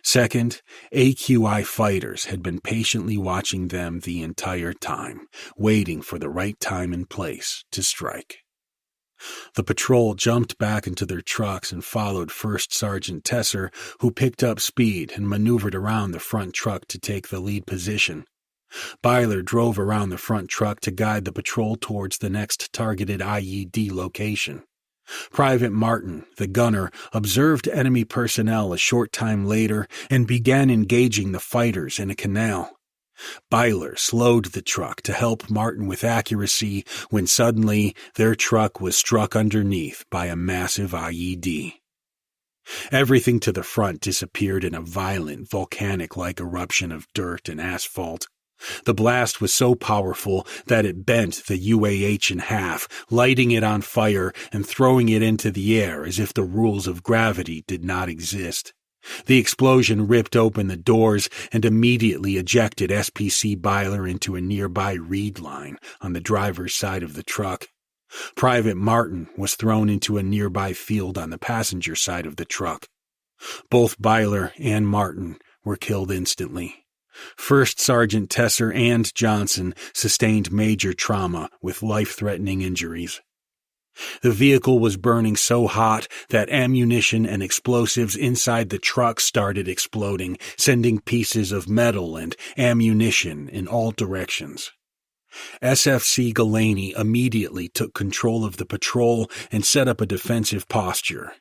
Second, AQI fighters had been patiently watching them the entire time, waiting for the right time and place to strike. The patrol jumped back into their trucks and followed First Sergeant Tesser, who picked up speed and maneuvered around the front truck to take the lead position. Byler drove around the front truck to guide the patrol towards the next targeted IED location. Private Martin, the gunner, observed enemy personnel a short time later and began engaging the fighters in a canal. Byler slowed the truck to help Martin with accuracy when suddenly their truck was struck underneath by a massive IED. Everything to the front disappeared in a violent, volcanic-like eruption of dirt and asphalt. The blast was so powerful that it bent the UAH in half, lighting it on fire and throwing it into the air as if the rules of gravity did not exist. The explosion ripped open the doors and immediately ejected SPC Byler into a nearby reed line on the driver's side of the truck. Private Martin was thrown into a nearby field on the passenger side of the truck. Both Byler and Martin were killed instantly. First Sergeant Tesser and Johnson sustained major trauma with life-threatening injuries. The vehicle was burning so hot that ammunition and explosives inside the truck started exploding, sending pieces of metal and ammunition in all directions. SFC Galaney immediately took control of the patrol and set up a defensive posture.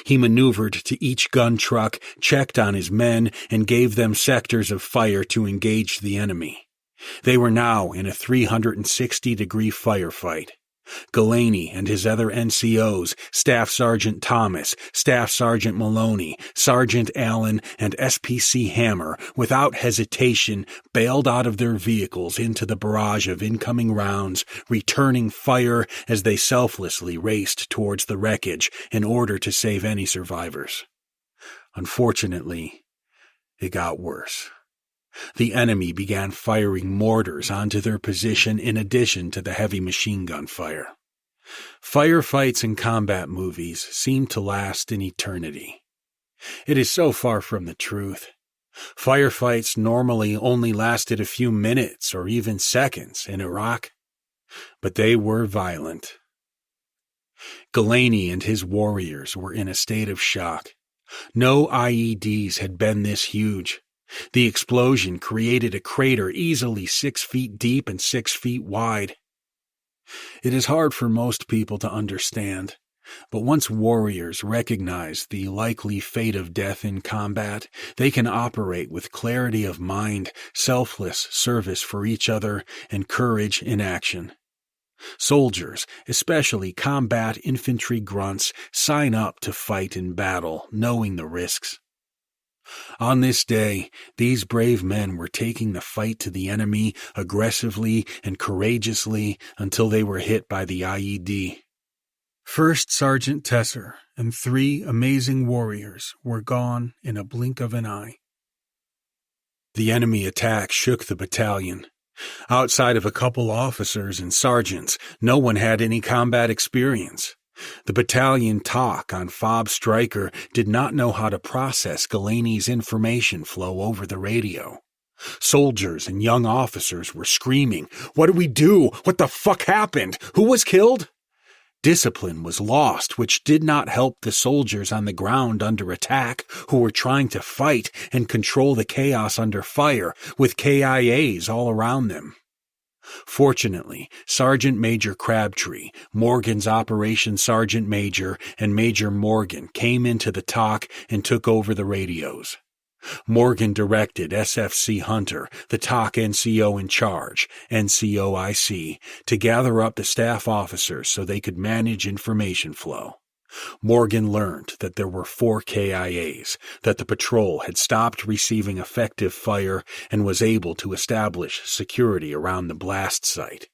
He maneuvered to each gun truck, checked on his men, and gave them sectors of fire to engage the enemy. They were now in a 360-degree firefight. Galaney and his other NCOs, Staff Sergeant Thomas, Staff Sergeant Maloney, Sergeant Allen, and SPC Hammer, without hesitation, bailed out of their vehicles into the barrage of incoming rounds, returning fire as they selflessly raced towards the wreckage in order to save any survivors. Unfortunately, it got worse. The enemy began firing mortars onto their position in addition to the heavy machine gun fire. Firefights in combat movies seem to last an eternity. It is so far from the truth. Firefights normally only lasted a few minutes or even seconds in Iraq, but they were violent. Galaney and his warriors were in a state of shock. No IEDs had been this huge. The explosion created a crater easily 6 feet deep and 6 feet wide. It is hard for most people to understand, but once warriors recognize the likely fate of death in combat, they can operate with clarity of mind, selfless service for each other, and courage in action. Soldiers, especially combat infantry grunts, sign up to fight in battle, knowing the risks. On this day, these brave men were taking the fight to the enemy aggressively and courageously until they were hit by the IED. First Sergeant Tesser and 3 amazing warriors were gone in a blink of an eye. The enemy attack shook the battalion. Outside of a couple officers and sergeants, no one had any combat experience. The battalion TOC on Fob Stryker did not know how to process Galaney's information flow over the radio. Soldiers and young officers were screaming, "What do we do? What the fuck happened? Who was killed?" Discipline was lost, which did not help the soldiers on the ground under attack who were trying to fight and control the chaos under fire with KIAs all around them. Fortunately, Sergeant Major Crabtree, Morgan's Operation Sergeant Major, and Major Morgan came into the TOC and took over the radios. Morgan directed SFC Hunter, the TOC NCO in charge, NCOIC, to gather up the staff officers so they could manage information flow. Morgan learned that there were 4 KIAs, that the patrol had stopped receiving effective fire and was able to establish security around the blast site.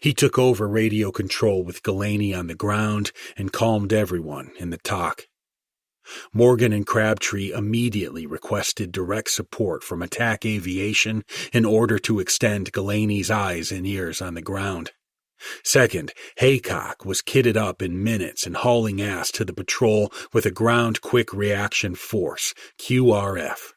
He took over radio control with Galaney on the ground and calmed everyone in the TOC. Morgan and Crabtree immediately requested direct support from attack aviation in order to extend Galaney's eyes and ears on the ground. Second, Haycock was kitted up in minutes and hauling ass to the patrol with a Ground Quick Reaction Force, QRF.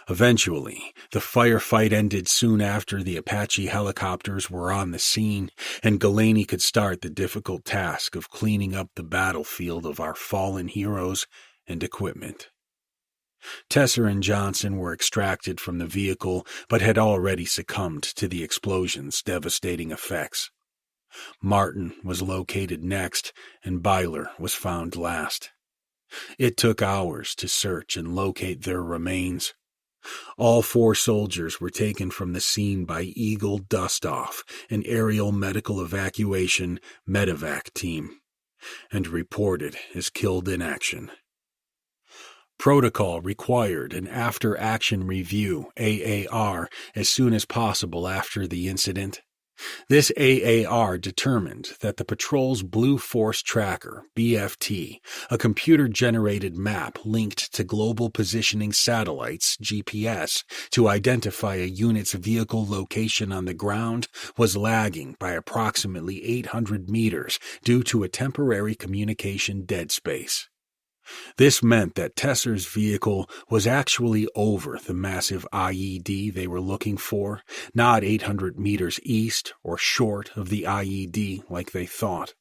Eventually, the firefight ended soon after the Apache helicopters were on the scene, and Galaney could start the difficult task of cleaning up the battlefield of our fallen heroes and equipment. Tesser and Johnson were extracted from the vehicle, but had already succumbed to the explosion's devastating effects. Martin was located next, and Byler was found last. It took hours to search and locate their remains. All 4 soldiers were taken from the scene by Eagle Dustoff, an aerial medical evacuation medevac team, and reported as killed in action. Protocol required an after-action review, AAR, as soon as possible after the incident. This AAR determined that the patrol's Blue Force Tracker, BFT, a computer-generated map linked to Global Positioning Satellites, GPS, to identify a unit's vehicle location on the ground, was lagging by approximately 800 meters due to a temporary communication dead space. This meant that Tesser's vehicle was actually over the massive IED they were looking for, not 800 meters east or short of the IED like they thought.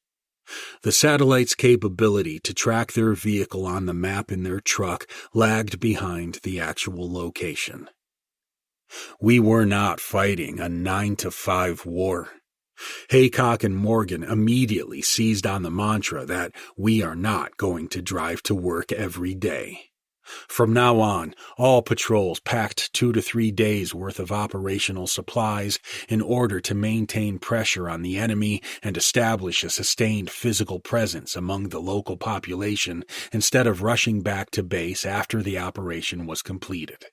The satellite's capability to track their vehicle on the map in their truck lagged behind the actual location. We were not fighting a 9-to-5 war. Haycock and Morgan immediately seized on the mantra that we are not going to drive to work every day. From now on, all patrols packed 2 to 3 days' worth of operational supplies in order to maintain pressure on the enemy and establish a sustained physical presence among the local population instead of rushing back to base after the operation was completed.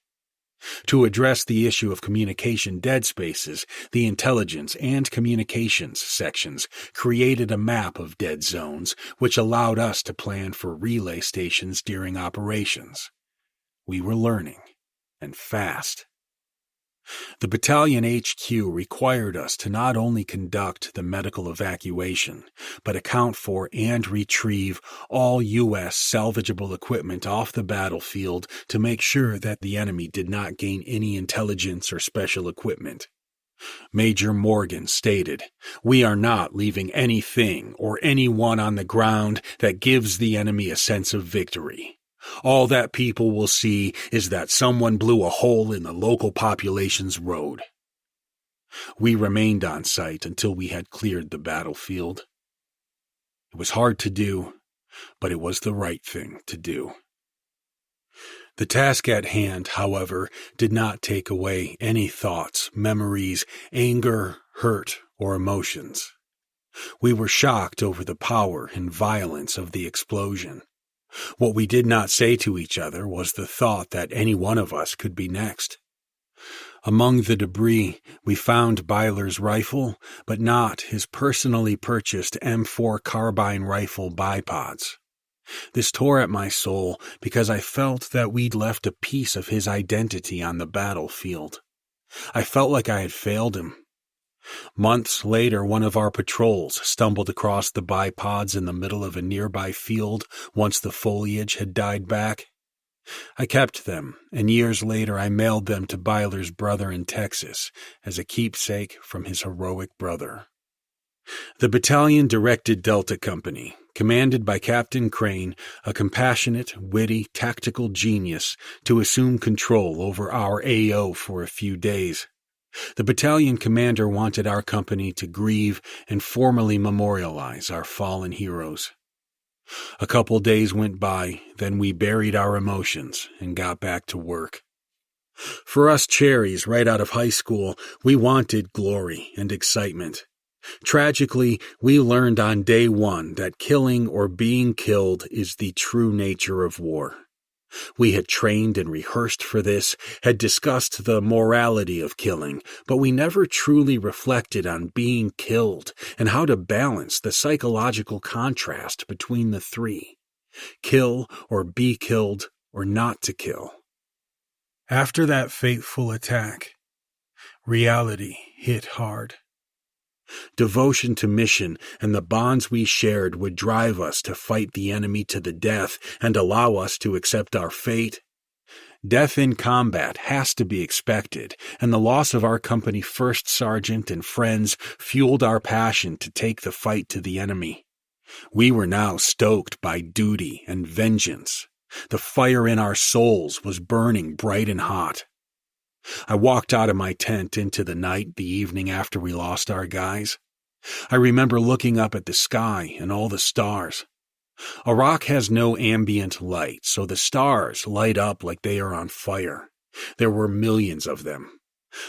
To address the issue of communication dead spaces, the intelligence and communications sections created a map of dead zones, which allowed us to plan for relay stations during operations. We were learning, and fast. The battalion HQ required us to not only conduct the medical evacuation, but account for and retrieve all U.S. salvageable equipment off the battlefield to make sure that the enemy did not gain any intelligence or special equipment. Major Morgan stated, "We are not leaving anything or anyone on the ground that gives the enemy a sense of victory. All that people will see is that someone blew a hole in the local population's road." We remained on site until we had cleared the battlefield. It was hard to do, but it was the right thing to do. The task at hand, however, did not take away any thoughts, memories, anger, hurt, or emotions. We were shocked over the power and violence of the explosion. What we did not say to each other was the thought that any one of us could be next. Among the debris, we found Byler's rifle, but not his personally purchased M4 carbine rifle bipods. This tore at my soul because I felt that we'd left a piece of his identity on the battlefield. I felt like I had failed him. Months later, one of our patrols stumbled across the bipods in the middle of a nearby field once the foliage had died back. I kept them, and years later I mailed them to Byler's brother in Texas as a keepsake from his heroic brother. The battalion directed Delta Company, commanded by Captain Crane, a compassionate, witty, tactical genius, to assume control over our AO for a few days. The battalion commander wanted our company to grieve and formally memorialize our fallen heroes. A couple days went by, then we buried our emotions and got back to work. For us cherries right out of high school, we wanted glory and excitement. Tragically, we learned on day one that killing or being killed is the true nature of war. We had trained and rehearsed for this, had discussed the morality of killing, but we never truly reflected on being killed and how to balance the psychological contrast between the three: kill or be killed or not to kill. After that fateful attack, reality hit hard. Devotion to mission and the bonds we shared would drive us to fight the enemy to the death and allow us to accept our fate. Death in combat has to be expected, and the loss of our company first sergeant and friends fueled our passion to take the fight to the enemy. We were now stoked by duty and vengeance. The fire in our souls was burning bright and hot. I walked out of my tent into the night the evening after we lost our guys. I remember looking up at the sky and all the stars. Iraq has no ambient light, so the stars light up like they are on fire. There were millions of them.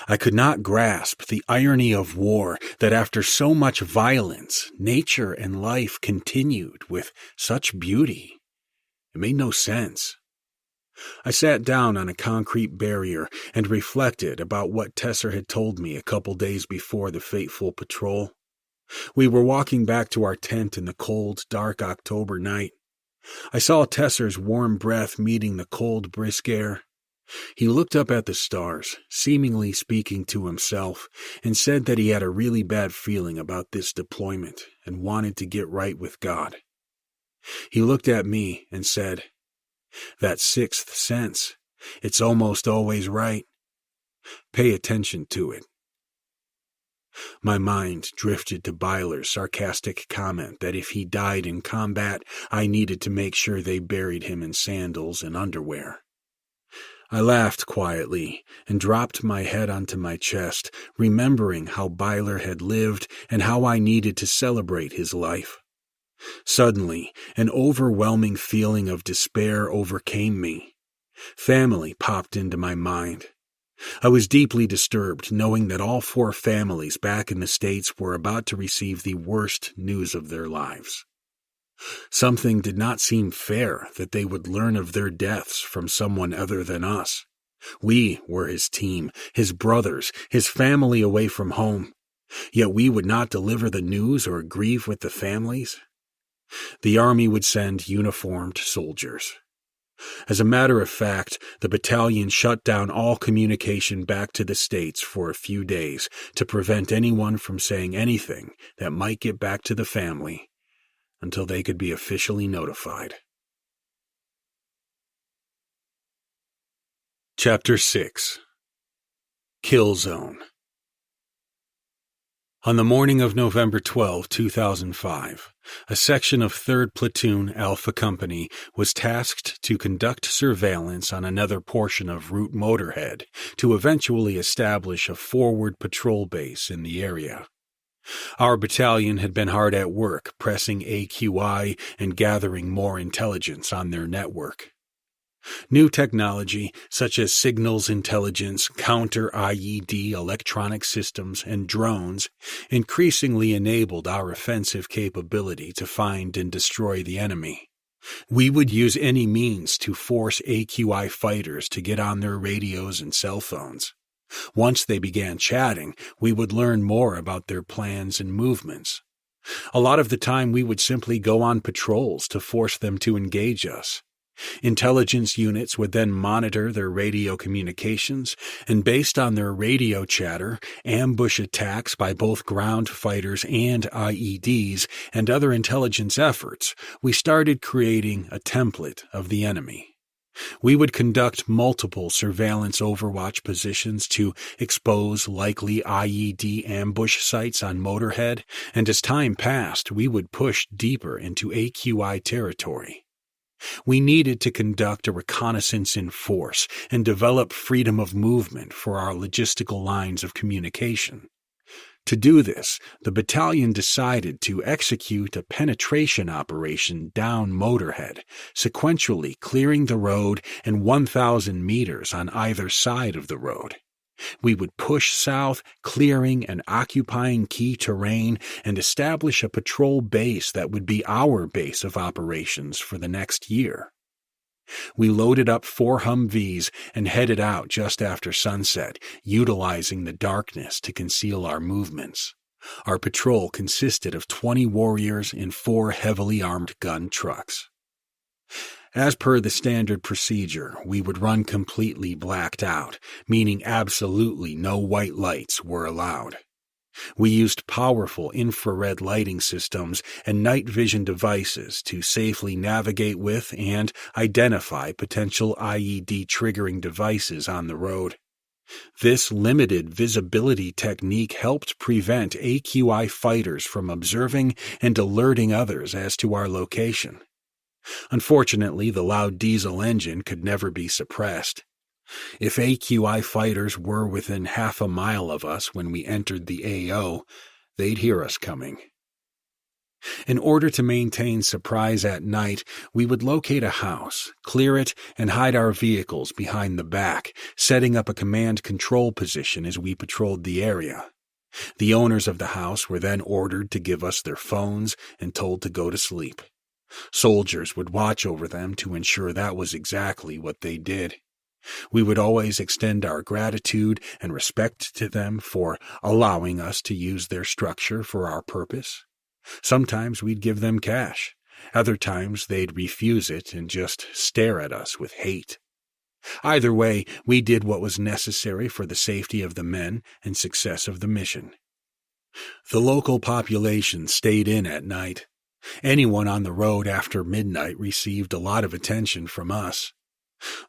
I could not grasp the irony of war, that after so much violence, nature and life continued with such beauty. It made no sense. I sat down on a concrete barrier and reflected about what Tesser had told me a couple days before the fateful patrol. We were walking back to our tent in the cold, dark October night. I saw Tesser's warm breath meeting the cold, brisk air. He looked up at the stars, seemingly speaking to himself, and said that he had a really bad feeling about this deployment and wanted to get right with God. He looked at me and said, "That sixth sense, it's almost always right. Pay attention to it." My mind drifted to Byler's sarcastic comment that if he died in combat, I needed to make sure they buried him in sandals and underwear. I laughed quietly and dropped my head onto my chest, remembering how Byler had lived and how I needed to celebrate his life. Suddenly, an overwhelming feeling of despair overcame me. Family popped into my mind. I was deeply disturbed knowing that all 4 families back in the States were about to receive the worst news of their lives. Something did not seem fair that they would learn of their deaths from someone other than us. We were his team, his brothers, his family away from home. Yet we would not deliver the news or grieve with the families. The Army would send uniformed soldiers. As a matter of fact, the battalion shut down all communication back to the States for a few days to prevent anyone from saying anything that might get back to the family until they could be officially notified. Chapter 6. Kill Zone. On the morning of November 12, 2005, a section of 3rd Platoon Alpha Company was tasked to conduct surveillance on another portion of Route Motorhead to eventually establish a forward patrol base in the area. Our battalion had been hard at work pressing AQI and gathering more intelligence on their network. New technology, such as signals intelligence, counter-IED electronic systems, and drones, increasingly enabled our offensive capability to find and destroy the enemy. We would use any means to force AQI fighters to get on their radios and cell phones. Once they began chatting, we would learn more about their plans and movements. A lot of the time we would simply go on patrols to force them to engage us. Intelligence units would then monitor their radio communications, and based on their radio chatter, ambush attacks by both ground fighters and IEDs and other intelligence efforts, we started creating a template of the enemy. We would conduct multiple surveillance overwatch positions to expose likely IED ambush sites on Motorhead, and as time passed, we would push deeper into AQI territory. We needed to conduct a reconnaissance in force and develop freedom of movement for our logistical lines of communication. To do this, the battalion decided to execute a penetration operation down Motorhead, sequentially clearing the road and 1,000 meters on either side of the road. We would push south, clearing and occupying key terrain, and establish a patrol base that would be our base of operations for the next year. We loaded up 4 Humvees and headed out just after sunset, utilizing the darkness to conceal our movements. Our patrol consisted of 20 warriors in 4 heavily armed gun trucks. As per the standard procedure, we would run completely blacked out, meaning absolutely no white lights were allowed. We used powerful infrared lighting systems and night vision devices to safely navigate with and identify potential IED triggering devices on the road. This limited visibility technique helped prevent AQI fighters from observing and alerting others as to our location. Unfortunately, the loud diesel engine could never be suppressed. If AQI fighters were within half a mile of us when we entered the AO, they'd hear us coming. In order to maintain surprise at night, we would locate a house, clear it, and hide our vehicles behind the back, setting up a command control position as we patrolled the area. The owners of the house were then ordered to give us their phones and told to go to sleep. Soldiers would watch over them to ensure that was exactly what they did. We would always extend our gratitude and respect to them for allowing us to use their structure for our purpose. Sometimes we'd give them cash. Other times they'd refuse it and just stare at us with hate. Either way, we did what was necessary for the safety of the men and success of the mission. The local population stayed in at night. Anyone on the road after midnight received a lot of attention from us.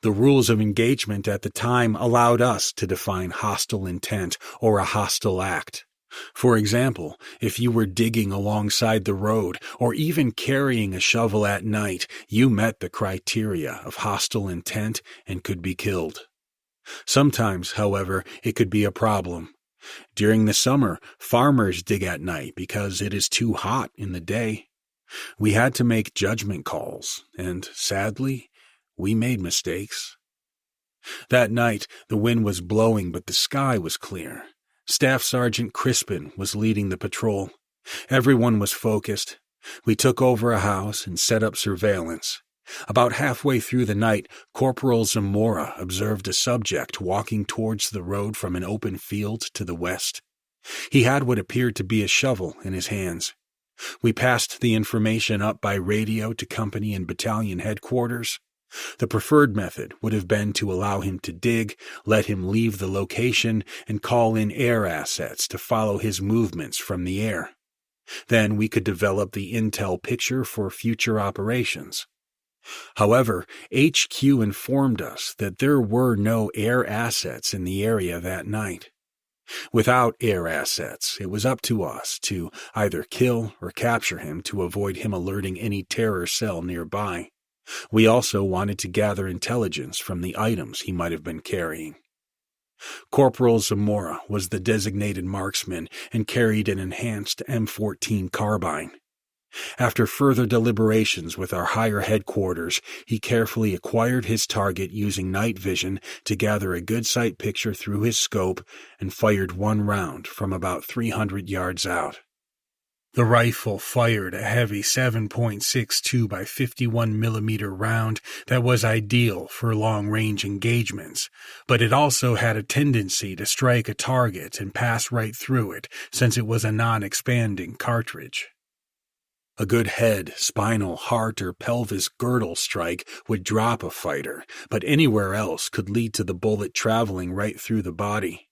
The rules of engagement at the time allowed us to define hostile intent or a hostile act. For example, if you were digging alongside the road or even carrying a shovel at night, you met the criteria of hostile intent and could be killed. Sometimes, however, it could be a problem. During the summer, farmers dig at night because it is too hot in the day. We had to make judgment calls, and sadly, we made mistakes. That night, the wind was blowing, but the sky was clear. Staff Sergeant Crispin was leading the patrol. Everyone was focused. We took over a house and set up surveillance. About halfway through the night, Corporal Zamora observed a subject walking towards the road from an open field to the west. He had what appeared to be a shovel in his hands. We passed the information up by radio to company and battalion headquarters. The preferred method would have been to allow him to dig, let him leave the location, and call in air assets to follow his movements from the air. Then we could develop the intel picture for future operations. However, HQ informed us that there were no air assets in the area that night. Without air assets, it was up to us to either kill or capture him to avoid him alerting any terror cell nearby. We also wanted to gather intelligence from the items he might have been carrying. Corporal Zamora was the designated marksman and carried an enhanced M14 carbine. After further deliberations with our higher headquarters, he carefully acquired his target using night vision to gather a good sight picture through his scope and fired one round from about 300 yards out. The rifle fired a heavy 7.62 by 51 millimeter round that was ideal for long-range engagements, but it also had a tendency to strike a target and pass right through it since it was a non-expanding cartridge. A good head, spinal, heart, or pelvis girdle strike would drop a fighter, but anywhere else could lead to the bullet traveling right through the body.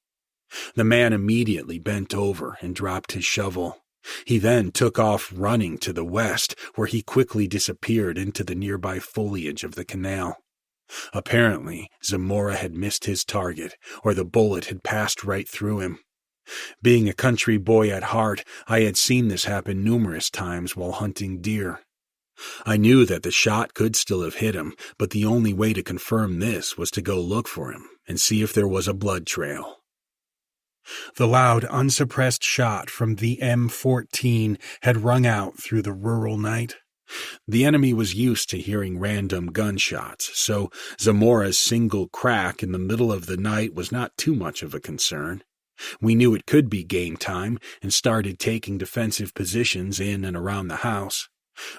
The man immediately bent over and dropped his shovel. He then took off running to the west, where he quickly disappeared into the nearby foliage of the canal. Apparently, Zamora had missed his target, or the bullet had passed right through him. Being a country boy at heart, I had seen this happen numerous times while hunting deer. I knew that the shot could still have hit him, but the only way to confirm this was to go look for him and see if there was a blood trail. The loud, unsuppressed shot from the M14 had rung out through the rural night. The enemy was used to hearing random gunshots, so Zamora's single crack in the middle of the night was not too much of a concern. We knew it could be game time and started taking defensive positions in and around the house.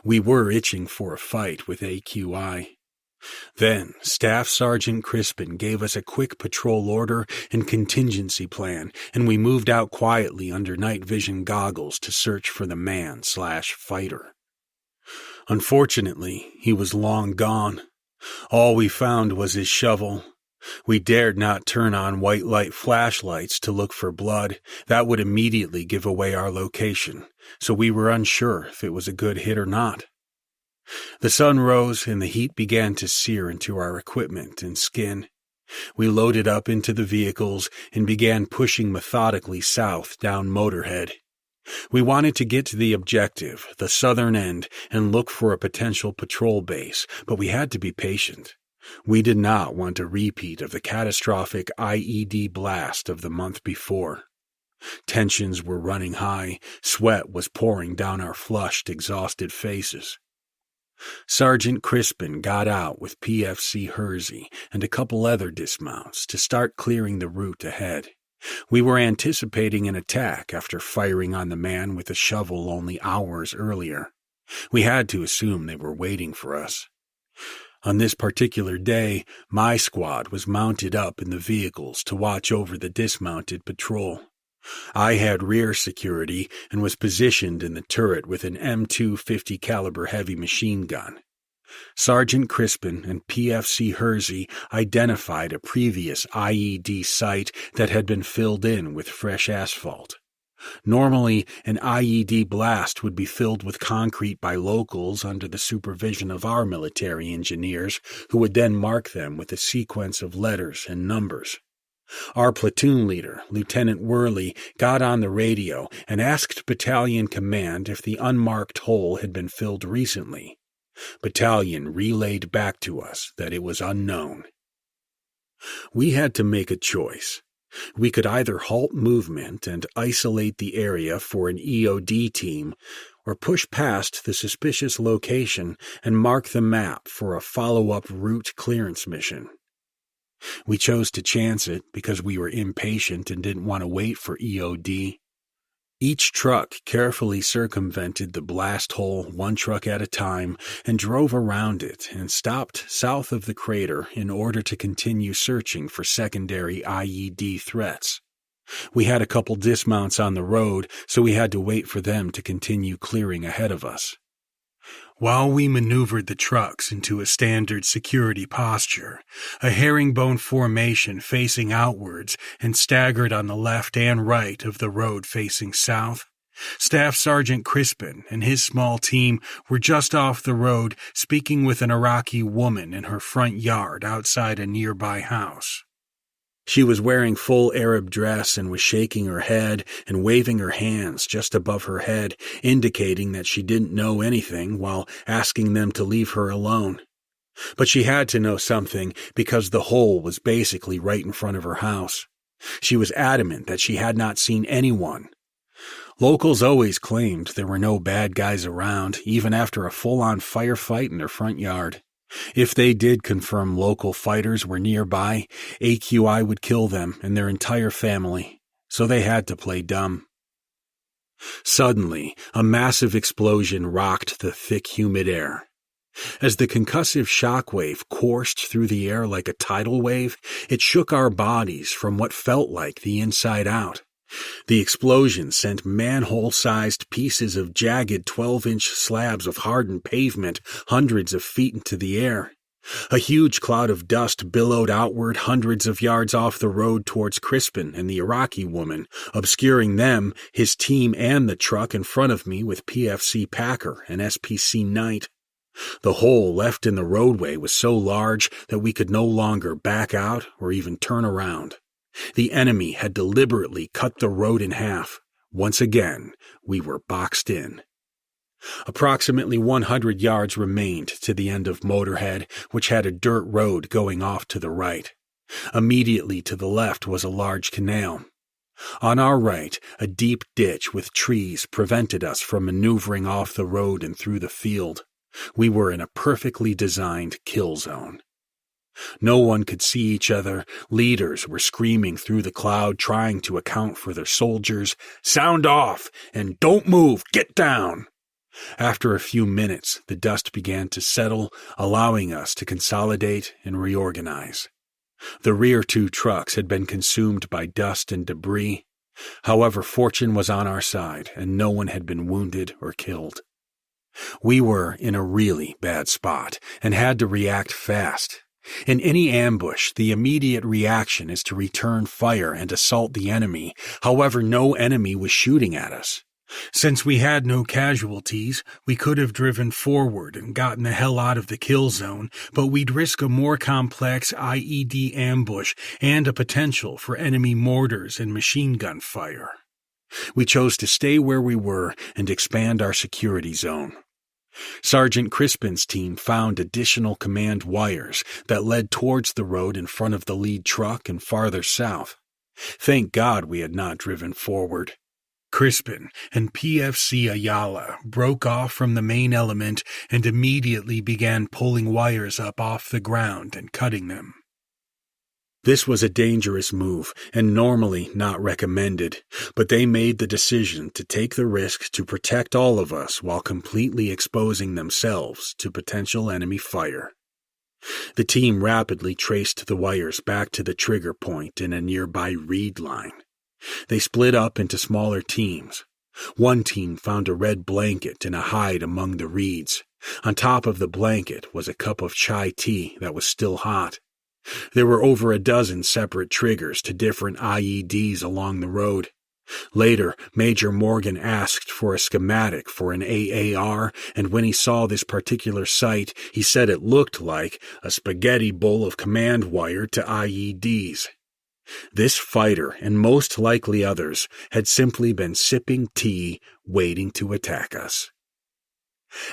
We were itching for a fight with AQI. Then, Staff Sergeant Crispin gave us a quick patrol order and contingency plan, and we moved out quietly under night vision goggles to search for the man/fighter. Unfortunately, he was long gone. All we found was his shovel. We dared not turn on white light flashlights to look for blood. That would immediately give away our location, so we were unsure if it was a good hit or not. The sun rose and the heat began to sear into our equipment and skin. We loaded up into the vehicles and began pushing methodically south down Motorhead. We wanted to get to the objective, the southern end, and look for a potential patrol base, but we had to be patient. We did not want a repeat of the catastrophic IED blast of the month before. Tensions were running high, sweat was pouring down our flushed, exhausted faces. Sergeant Crispin got out with PFC Hersey and a couple other dismounts to start clearing the route ahead. We were anticipating an attack after firing on the man with a shovel only hours earlier. We had to assume they were waiting for us. On this particular day, my squad was mounted up in the vehicles to watch over the dismounted patrol. I had rear security and was positioned in the turret with an M250 caliber heavy machine gun. Sergeant Crispin and PFC Hersey identified a previous IED site that had been filled in with fresh asphalt. Normally, an IED blast would be filled with concrete by locals under the supervision of our military engineers, who would then mark them with a sequence of letters and numbers. Our platoon leader, Lieutenant Worley, got on the radio and asked Battalion Command if the unmarked hole had been filled recently. Battalion relayed back to us that it was unknown. We had to make a choice. We could either halt movement and isolate the area for an EOD team, or push past the suspicious location and mark the map for a follow-up route clearance mission. We chose to chance it because we were impatient and didn't want to wait for EOD. Each truck carefully circumvented the blast hole one truck at a time and drove around it and stopped south of the crater in order to continue searching for secondary IED threats. We had a couple dismounts on the road, so we had to wait for them to continue clearing ahead of us. While we maneuvered the trucks into a standard security posture, a herringbone formation facing outwards and staggered on the left and right of the road facing south, Staff Sergeant Crispin and his small team were just off the road speaking with an Iraqi woman in her front yard outside a nearby house. She was wearing full Arab dress and was shaking her head and waving her hands just above her head, indicating that she didn't know anything while asking them to leave her alone. But she had to know something because the hole was basically right in front of her house. She was adamant that she had not seen anyone. Locals always claimed there were no bad guys around, even after a full-on firefight in their front yard. If they did confirm local fighters were nearby, AQI would kill them and their entire family, so they had to play dumb. Suddenly, a massive explosion rocked the thick, humid air. As the concussive shockwave coursed through the air like a tidal wave, it shook our bodies from what felt like the inside out. The explosion sent manhole-sized pieces of jagged 12-inch slabs of hardened pavement hundreds of feet into the air. A huge cloud of dust billowed outward hundreds of yards off the road towards Crispin and the Iraqi woman, obscuring them, his team, and the truck in front of me with PFC Packer and SPC Knight. The hole left in the roadway was so large that we could no longer back out or even turn around. The enemy had deliberately cut the road in half. Once again, we were boxed in. Approximately 100 yards remained to the end of Motorhead, which had a dirt road going off to the right. Immediately to the left was a large canal. On our right, a deep ditch with trees prevented us from maneuvering off the road and through the field. We were in a perfectly designed kill zone. No one could see each other. Leaders were screaming through the cloud, trying to account for their soldiers. "Sound off! And don't move! Get down!" After a few minutes, the dust began to settle, allowing us to consolidate and reorganize. The rear two trucks had been consumed by dust and debris. However, fortune was on our side, and no one had been wounded or killed. We were in a really bad spot and had to react fast. In any ambush, the immediate reaction is to return fire and assault the enemy. However, no enemy was shooting at us. Since we had no casualties, we could have driven forward and gotten the hell out of the kill zone, but we'd risk a more complex IED ambush and a potential for enemy mortars and machine gun fire. We chose to stay where we were and expand our security zone. Sergeant Crispin's team found additional command wires that led towards the road in front of the lead truck and farther south. Thank God we had not driven forward. Crispin and PFC Ayala broke off from the main element and immediately began pulling wires up off the ground and cutting them. This was a dangerous move and normally not recommended, but they made the decision to take the risk to protect all of us while completely exposing themselves to potential enemy fire. The team rapidly traced the wires back to the trigger point in a nearby reed line. They split up into smaller teams. One team found a red blanket in a hide among the reeds. On top of the blanket was a cup of chai tea that was still hot. There were over a dozen separate triggers to different IEDs along the road. Later, Major Morgan asked for a schematic for an AAR, and when he saw this particular site, he said it looked like a spaghetti bowl of command wire to IEDs. This fighter, and most likely others, had simply been sipping tea, waiting to attack us.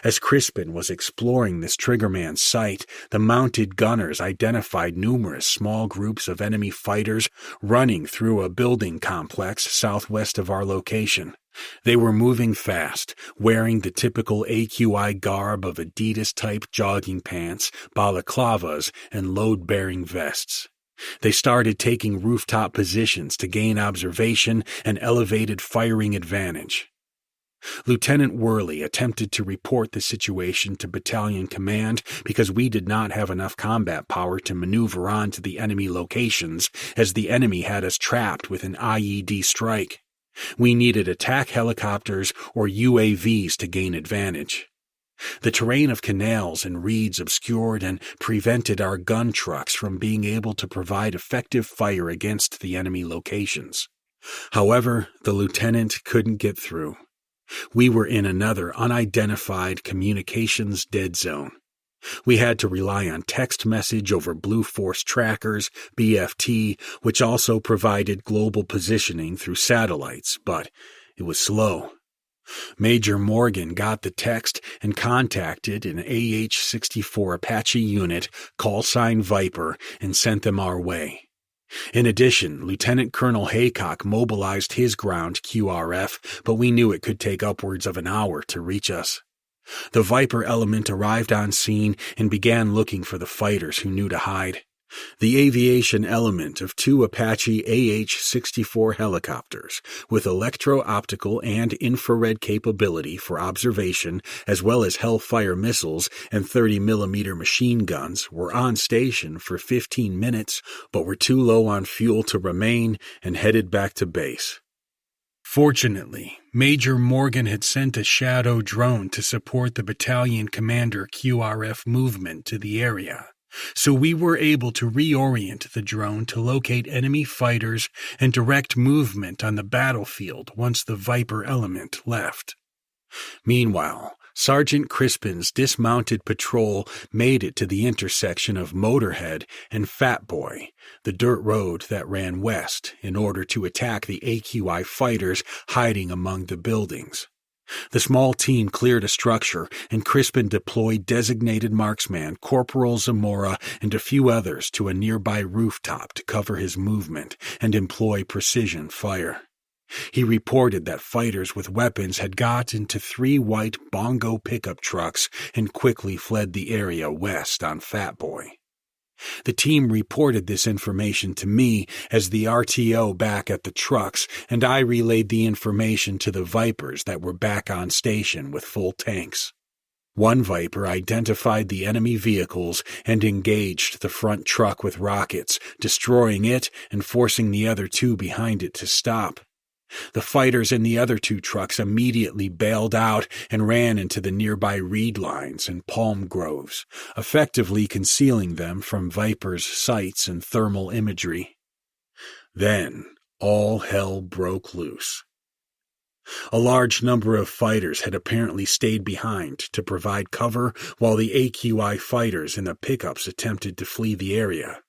As Crispin was exploring this Triggerman site, the mounted gunners identified numerous small groups of enemy fighters running through a building complex southwest of our location. They were moving fast, wearing the typical AQI garb of Adidas-type jogging pants, balaclavas, and load-bearing vests. They started taking rooftop positions to gain observation and elevated firing advantage. Lieutenant Worley attempted to report the situation to battalion command because we did not have enough combat power to maneuver on to the enemy locations, as the enemy had us trapped with an IED strike. We needed attack helicopters or UAVs to gain advantage. The terrain of canals and reeds obscured and prevented our gun trucks from being able to provide effective fire against the enemy locations. However, the lieutenant couldn't get through. We were in another unidentified communications dead zone. We had to rely on text message over Blue Force trackers, BFT, which also provided global positioning through satellites, but it was slow. Major Morgan got the text and contacted an AH-64 Apache unit, callsign Viper, and sent them our way. In addition, Lieutenant Colonel Haycock mobilized his ground QRF, but we knew it could take upwards of an hour to reach us. The Viper element arrived on scene and began looking for the fighters who knew to hide. The aviation element of 2 Apache AH-64 helicopters, with electro-optical and infrared capability for observation, as well as Hellfire missiles and 30mm machine guns, were on station for 15 minutes, but were too low on fuel to remain and headed back to base. Fortunately, Major Morgan had sent a shadow drone to support the battalion commander QRF movement to the area. So we were able to reorient the drone to locate enemy fighters and direct movement on the battlefield once the Viper element left. Meanwhile, Sergeant Crispin's dismounted patrol made it to the intersection of Motorhead and Fat Boy, the dirt road that ran west, in order to attack the AQI fighters hiding among the buildings. The small team cleared a structure, and Crispin deployed designated marksman Corporal Zamora and a few others to a nearby rooftop to cover his movement and employ precision fire. He reported that fighters with weapons had got into 3 white bongo pickup trucks and quickly fled the area west on Fat Boy. The team reported this information to me as the RTO back at the trucks, and I relayed the information to the Vipers that were back on station with full tanks. One Viper identified the enemy vehicles and engaged the front truck with rockets, destroying it and forcing the other 2 behind it to stop. The fighters in the other 2 trucks immediately bailed out and ran into the nearby reed lines and palm groves, effectively concealing them from Viper's sights and thermal imagery. Then, all hell broke loose. A large number of fighters had apparently stayed behind to provide cover while the AQI fighters in the pickups attempted to flee the area.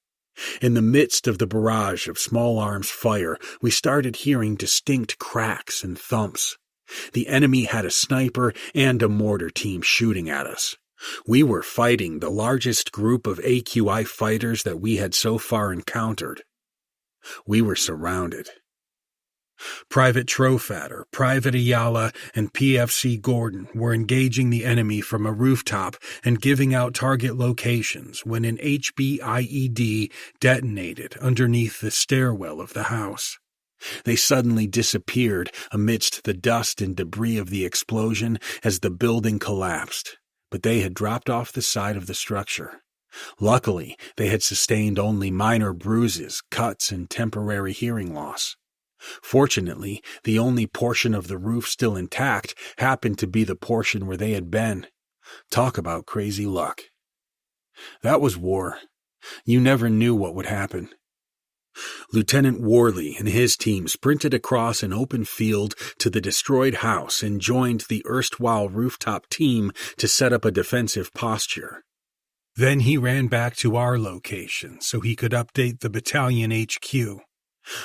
In the midst of the barrage of small arms fire, we started hearing distinct cracks and thumps. The enemy had a sniper and a mortar team shooting at us. We were fighting the largest group of AQI fighters that we had so far encountered. We were surrounded. Private Trofatter, Private Ayala, and PFC Gordon were engaging the enemy from a rooftop and giving out target locations when an HB-IED detonated underneath the stairwell of the house. They suddenly disappeared amidst the dust and debris of the explosion as the building collapsed, but they had dropped off the side of the structure. Luckily, they had sustained only minor bruises, cuts, and temporary hearing loss. Fortunately, the only portion of the roof still intact happened to be the portion where they had been. Talk about crazy luck. That was war. You never knew what would happen. Lieutenant Worley and his team sprinted across an open field to the destroyed house and joined the erstwhile rooftop team to set up a defensive posture. Then he ran back to our location so he could update the battalion HQ.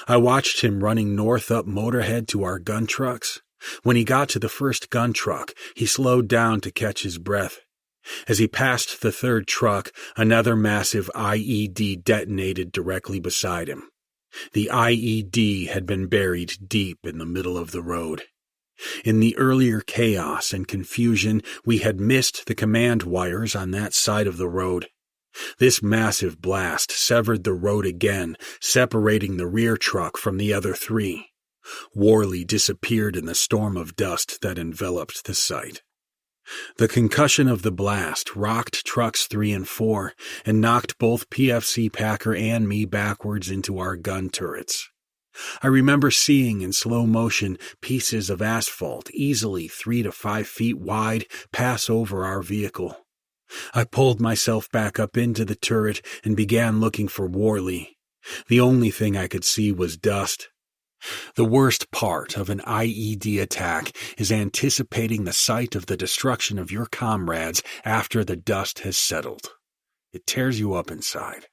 I watched him running north up Motorhead to our gun trucks. When he got to the first gun truck, he slowed down to catch his breath. As he passed the third truck, another massive IED detonated directly beside him. The IED had been buried deep in the middle of the road. In the earlier chaos and confusion, we had missed the command wires on that side of the road. This massive blast severed the road again, separating the rear truck from the other three. Worley disappeared in the storm of dust that enveloped the site. The concussion of the blast rocked trucks 3 and 4 and knocked both PFC Packer and me backwards into our gun turrets. I remember seeing in slow motion pieces of asphalt easily 3 to 5 feet wide pass over our vehicle. I pulled myself back up into the turret and began looking for Worley. The only thing I could see was dust. The worst part of an IED attack is anticipating the sight of the destruction of your comrades after the dust has settled. It tears you up inside.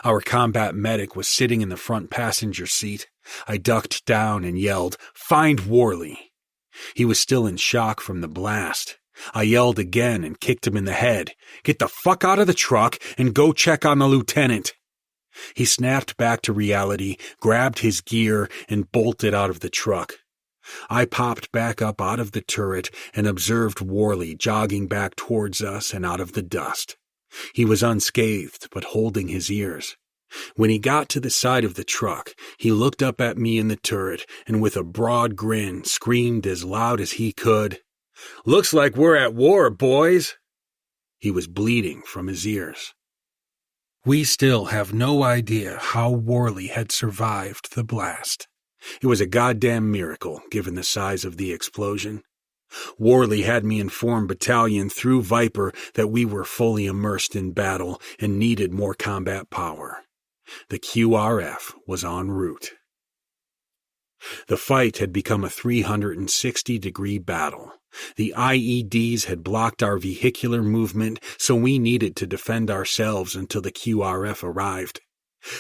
Our combat medic was sitting in the front passenger seat. I ducked down and yelled, "Find Worley!" He was still in shock from the blast. I yelled again and kicked him in the head. "Get the fuck out of the truck and go check on the lieutenant!" He snapped back to reality, grabbed his gear, and bolted out of the truck. I popped back up out of the turret and observed Worley jogging back towards us and out of the dust. He was unscathed, but holding his ears. When he got to the side of the truck, he looked up at me in the turret and with a broad grin screamed as loud as he could, "Looks like we're at war, boys!" He was bleeding from his ears. We still have no idea how Worley had survived the blast. It was a goddamn miracle, given the size of the explosion. Worley had me inform Battalion through Viper that we were fully immersed in battle and needed more combat power. The QRF was en route. The fight had become a 360-degree battle. The IEDs had blocked our vehicular movement, so we needed to defend ourselves until the QRF arrived.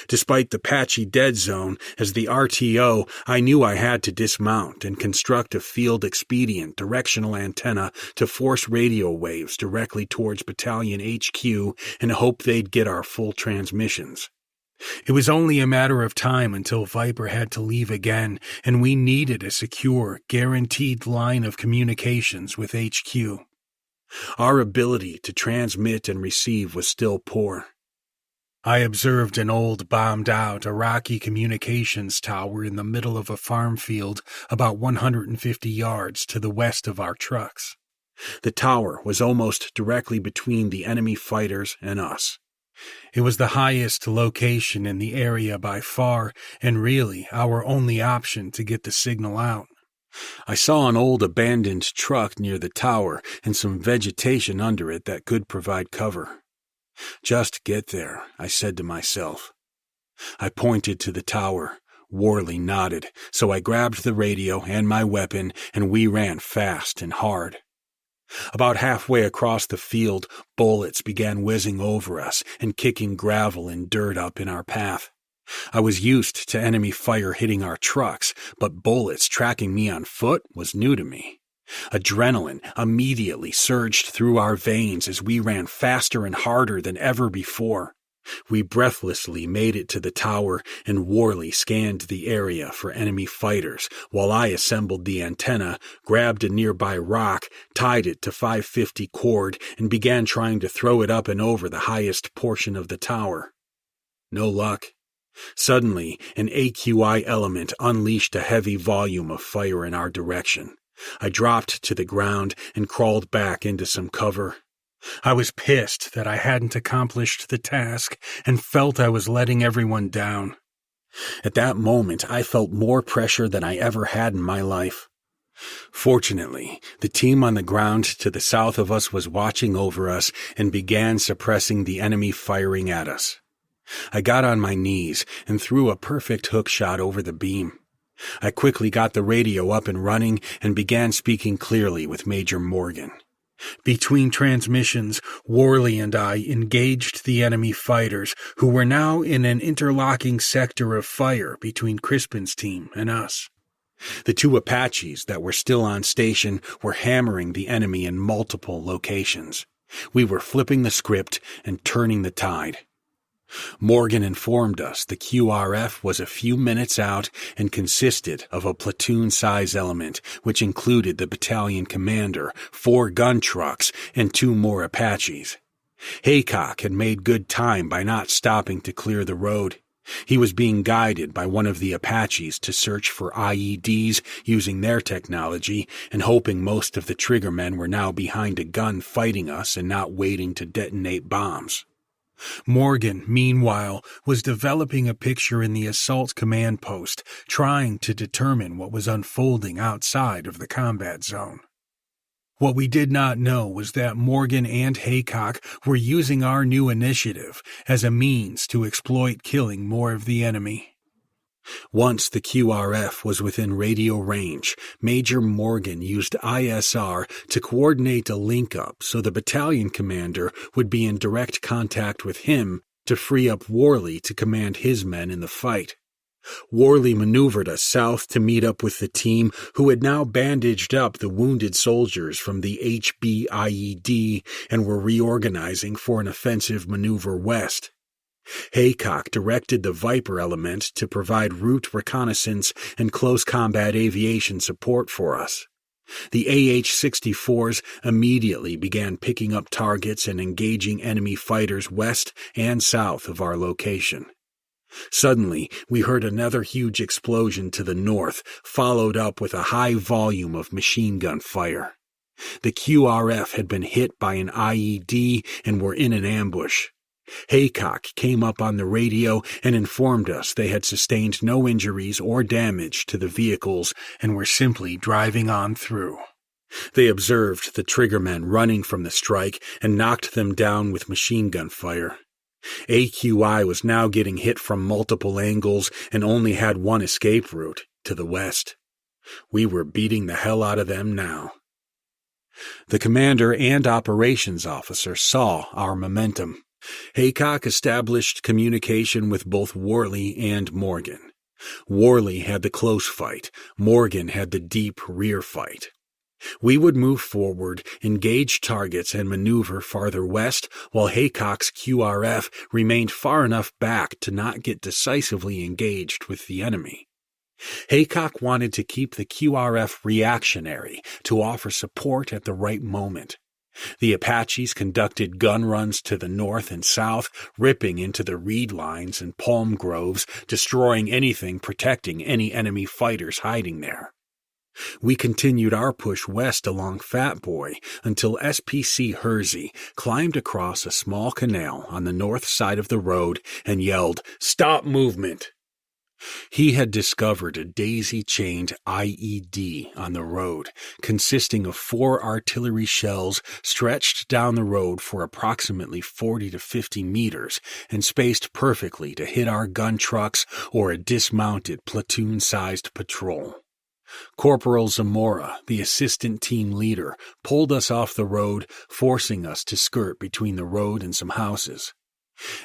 Despite the patchy dead zone, as the RTO, I knew I had to dismount and construct a field-expedient directional antenna to force radio waves directly towards Battalion HQ and hope they'd get our full transmissions. It was only a matter of time until Viper had to leave again, and we needed a secure, guaranteed line of communications with HQ. Our ability to transmit and receive was still poor. I observed an old, bombed-out Iraqi communications tower in the middle of a farm field about 150 yards to the west of our trucks. The tower was almost directly between the enemy fighters and us. It was the highest location in the area by far, and really our only option to get the signal out. I saw an old abandoned truck near the tower and some vegetation under it that could provide cover. "Just get there," I said to myself. I pointed to the tower. Worley nodded, so I grabbed the radio and my weapon, and we ran fast and hard. About halfway across the field, bullets began whizzing over us and kicking gravel and dirt up in our path. I was used to enemy fire hitting our trucks, but bullets tracking me on foot was new to me. Adrenaline immediately surged through our veins as we ran faster and harder than ever before. We breathlessly made it to the tower, and Worley scanned the area for enemy fighters, while I assembled the antenna, grabbed a nearby rock, tied it to 550 cord, and began trying to throw it up and over the highest portion of the tower. No luck. Suddenly, an AQI element unleashed a heavy volume of fire in our direction. I dropped to the ground and crawled back into some cover. I was pissed that I hadn't accomplished the task and felt I was letting everyone down. At that moment, I felt more pressure than I ever had in my life. Fortunately, the team on the ground to the south of us was watching over us and began suppressing the enemy firing at us. I got on my knees and threw a perfect hook shot over the beam. I quickly got the radio up and running and began speaking clearly with Major Morgan. Between transmissions, Worley and I engaged the enemy fighters, who were now in an interlocking sector of fire between Crispin's team and us. The two Apaches that were still on station were hammering the enemy in multiple locations. We were flipping the script and turning the tide. Morgan informed us the QRF was a few minutes out and consisted of a platoon-size element, which included the battalion commander, 4 gun trucks, and 2 more Apaches. Haycock had made good time by not stopping to clear the road. He was being guided by one of the Apaches to search for IEDs using their technology and hoping most of the triggermen were now behind a gun fighting us and not waiting to detonate bombs. Morgan, meanwhile, was developing a picture in the assault command post, trying to determine what was unfolding outside of the combat zone. What we did not know was that Morgan and Haycock were using our new initiative as a means to exploit killing more of the enemy. Once the QRF was within radio range, Major Morgan used ISR to coordinate a link-up so the battalion commander would be in direct contact with him to free up Worley to command his men in the fight. Worley maneuvered us south to meet up with the team who had now bandaged up the wounded soldiers from the HBIED and were reorganizing for an offensive maneuver west. Haycock directed the Viper element to provide route reconnaissance and close combat aviation support for us. The AH-64s immediately began picking up targets and engaging enemy fighters west and south of our location. Suddenly, we heard another huge explosion to the north, followed up with a high volume of machine gun fire. The QRF had been hit by an IED and were in an ambush. Haycock came up on the radio and informed us they had sustained no injuries or damage to the vehicles and were simply driving on through. They observed the triggermen running from the strike and knocked them down with machine gun fire. AQI was now getting hit from multiple angles and only had one escape route, to the west. We were beating the hell out of them now. The commander and operations officer saw our momentum. Haycock established communication with both Worley and Morgan. Worley had the close fight. Morgan had the deep rear fight. We would move forward, engage targets, and maneuver farther west, while Haycock's QRF remained far enough back to not get decisively engaged with the enemy. Haycock wanted to keep the QRF reactionary to offer support at the right moment. The Apaches conducted gun runs to the north and south, ripping into the reed lines and palm groves, destroying anything protecting any enemy fighters hiding there. We continued our push west along Fat Boy until SPC Hersey climbed across a small canal on the north side of the road and yelled, "Stop movement!" He had discovered a daisy-chained IED on the road, consisting of 4 artillery shells stretched down the road for approximately 40 to 50 meters and spaced perfectly to hit our gun trucks or a dismounted platoon-sized patrol. Corporal Zamora, the assistant team leader, pulled us off the road, forcing us to skirt between the road and some houses.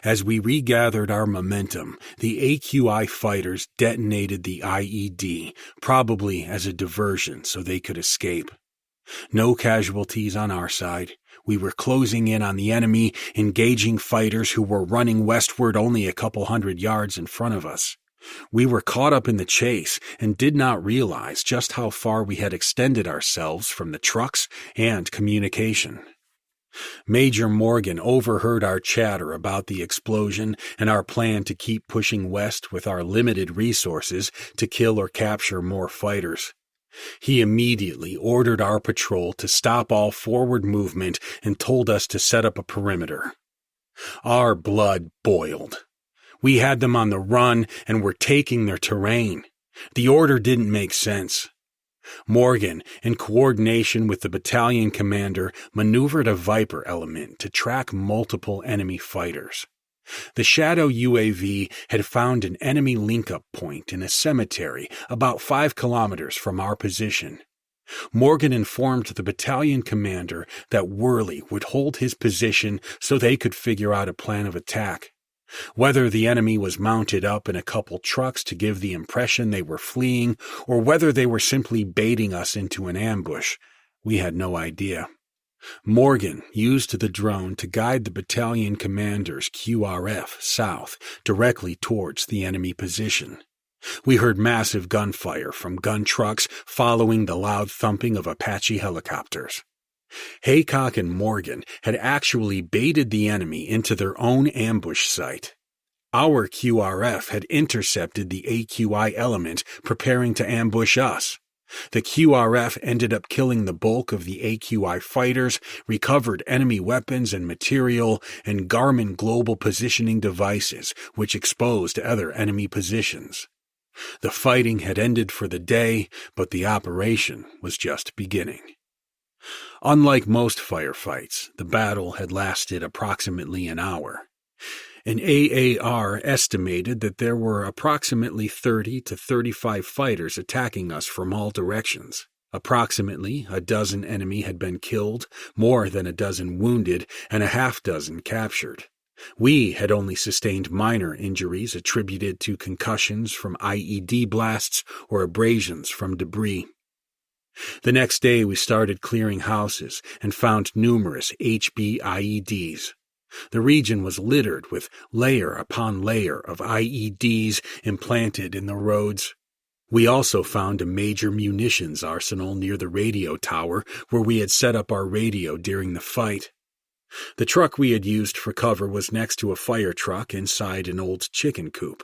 As we regathered our momentum, the AQI fighters detonated the IED, probably as a diversion so they could escape. No casualties on our side. We were closing in on the enemy, engaging fighters who were running westward only a couple hundred yards in front of us. We were caught up in the chase and did not realize just how far we had extended ourselves from the trucks and communication. Major Morgan overheard our chatter about the explosion and our plan to keep pushing west with our limited resources to kill or capture more fighters. He immediately ordered our patrol to stop all forward movement and told us to set up a perimeter. Our blood boiled. We had them on the run and were taking their terrain. The order didn't make sense. Morgan, in coordination with the battalion commander, maneuvered a Viper element to track multiple enemy fighters. The Shadow UAV had found an enemy link-up point in a cemetery about 5 kilometers from our position. Morgan informed the battalion commander that Worley would hold his position so they could figure out a plan of attack. Whether the enemy was mounted up in a couple trucks to give the impression they were fleeing, or whether they were simply baiting us into an ambush, we had no idea. Morgan used the drone to guide the battalion commander's QRF south, directly towards the enemy position. We heard massive gunfire from gun trucks following the loud thumping of Apache helicopters. Haycock and Morgan had actually baited the enemy into their own ambush site. Our QRF had intercepted the AQI element preparing to ambush us. The QRF ended up killing the bulk of the AQI fighters, recovered enemy weapons and material, and Garmin global positioning devices, which exposed other enemy positions. The fighting had ended for the day, but the operation was just beginning. Unlike most firefights, the battle had lasted approximately an hour. An AAR estimated that there were approximately 30 to 35 fighters attacking us from all directions. Approximately a dozen enemy had been killed, more than a dozen wounded, and a half-dozen captured. We had only sustained minor injuries attributed to concussions from IED blasts or abrasions from debris. The next day we started clearing houses and found numerous HB IEDs. The region was littered with layer upon layer of IEDs implanted in the roads. We also found a major munitions arsenal near the radio tower where we had set up our radio during the fight. The truck we had used for cover was next to a fire truck inside an old chicken coop.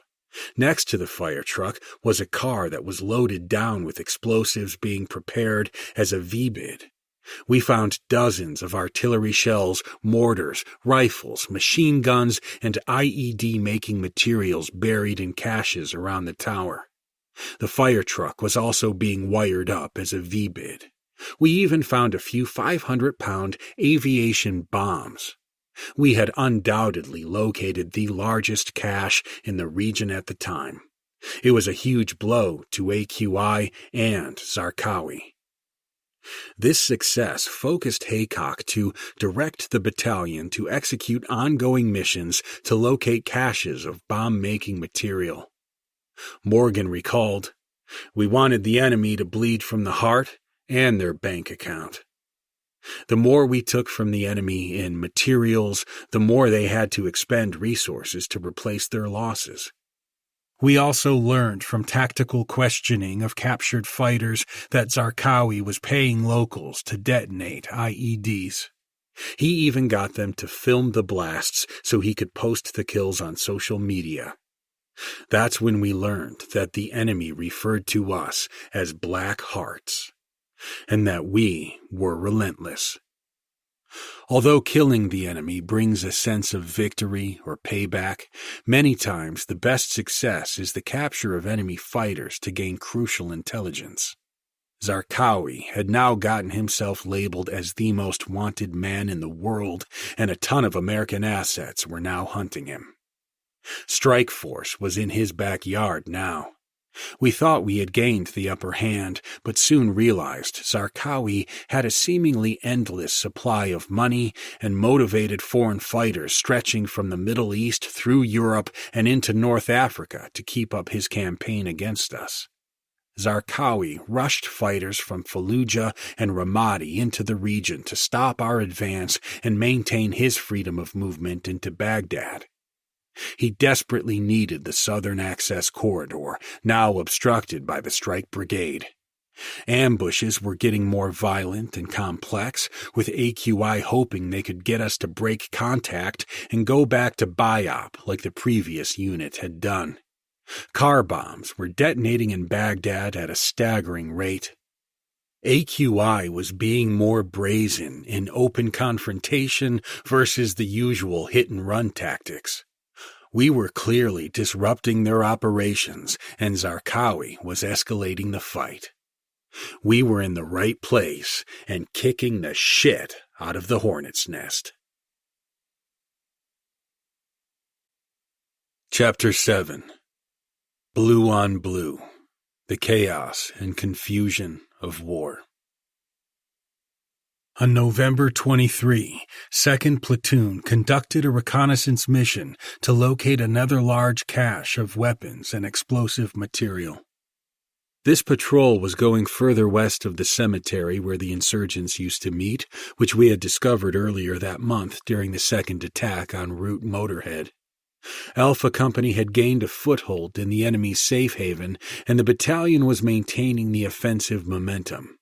Next to the fire truck was a car that was loaded down with explosives being prepared as a V-bid. We found dozens of artillery shells, mortars, rifles, machine guns, and IED-making materials buried in caches around the tower. The fire truck was also being wired up as a V-bid. We even found a few 500-pound aviation bombs. We had undoubtedly located the largest cache in the region at the time. It was a huge blow to AQI and Zarqawi. This success focused Haycock to direct the battalion to execute ongoing missions to locate caches of bomb-making material. Morgan recalled, "We wanted the enemy to bleed from the heart and their bank account. The more we took from the enemy in materials, the more they had to expend resources to replace their losses." We also learned from tactical questioning of captured fighters that Zarqawi was paying locals to detonate IEDs. He even got them to film the blasts so he could post the kills on social media. That's when we learned that the enemy referred to us as Black Hearts, and that we were relentless. Although killing the enemy brings a sense of victory or payback, many times the best success is the capture of enemy fighters to gain crucial intelligence. Zarqawi had now gotten himself labeled as the most wanted man in the world, and a ton of American assets were now hunting him. Strike Force was in his backyard now. We thought we had gained the upper hand, but soon realized Zarqawi had a seemingly endless supply of money and motivated foreign fighters stretching from the Middle East through Europe and into North Africa to keep up his campaign against us. Zarqawi rushed fighters from Fallujah and Ramadi into the region to stop our advance and maintain his freedom of movement into Baghdad. He desperately needed the southern access corridor, now obstructed by the Strike Brigade. Ambushes were getting more violent and complex, with AQI hoping they could get us to break contact and go back to BIOP like the previous unit had done. Car bombs were detonating in Baghdad at a staggering rate. AQI was being more brazen in open confrontation versus the usual hit-and-run tactics. We were clearly disrupting their operations, and Zarqawi was escalating the fight. We were in the right place and kicking the shit out of the hornet's nest. Chapter 7. Blue on Blue. The Chaos and Confusion of War. On November 23, 2nd Platoon conducted a reconnaissance mission to locate another large cache of weapons and explosive material. This patrol was going further west of the cemetery where the insurgents used to meet, which we had discovered earlier that month during the second attack on Route Motorhead. Alpha Company had gained a foothold in the enemy's safe haven, and the battalion was maintaining the offensive momentum.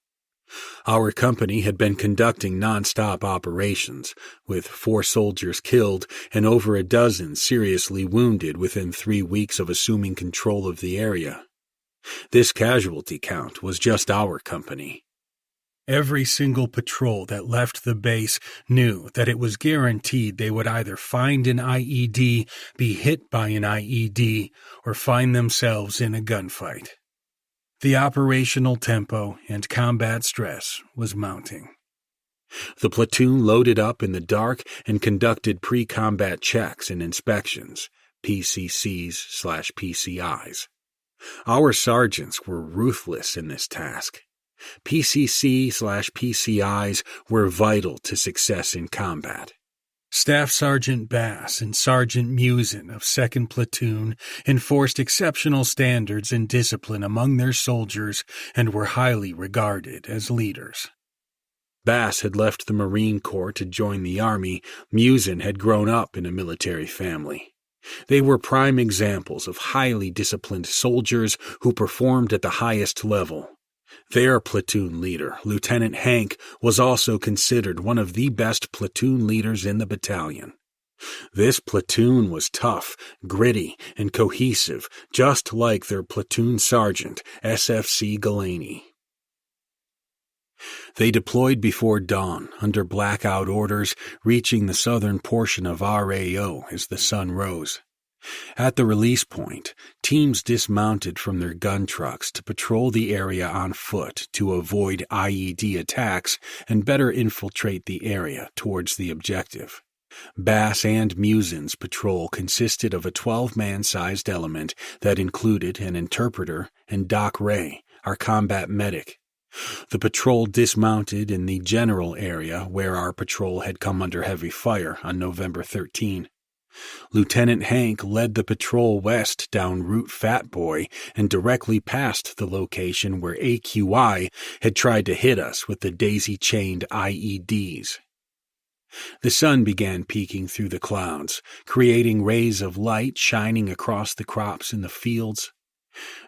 Our company had been conducting non-stop operations, with 4 soldiers killed and over a dozen seriously wounded within 3 weeks of assuming control of the area. This casualty count was just our company. Every single patrol that left the base knew that it was guaranteed they would either find an IED, be hit by an IED, or find themselves in a gunfight. The operational tempo and combat stress was mounting. The platoon loaded up in the dark and conducted pre-combat checks and inspections, PCCs/PCIs. Our sergeants were ruthless in this task. PCC/PCIs were vital to success in combat. Staff Sergeant Bass and Sergeant Musin of 2nd Platoon enforced exceptional standards and discipline among their soldiers and were highly regarded as leaders. Bass had left the Marine Corps to join the Army. Musin had grown up in a military family. They were prime examples of highly disciplined soldiers who performed at the highest level. Their platoon leader, Lieutenant Hank, was also considered one of the best platoon leaders in the battalion. This platoon was tough, gritty, and cohesive, just like their platoon sergeant, SFC Galaney. They deployed before dawn, under blackout orders, reaching the southern portion of RAO as the sun rose. At the release point, teams dismounted from their gun trucks to patrol the area on foot to avoid IED attacks and better infiltrate the area towards the objective. Bass and Musin's patrol consisted of a 12-man-sized element that included an interpreter and Doc Ray, our combat medic. The patrol dismounted in the general area where our patrol had come under heavy fire on November 13. Lieutenant Hank led the patrol west down Route Fat Boy and directly past the location where AQI had tried to hit us with the daisy-chained IEDs. The sun began peeking through the clouds, creating rays of light shining across the crops in the fields.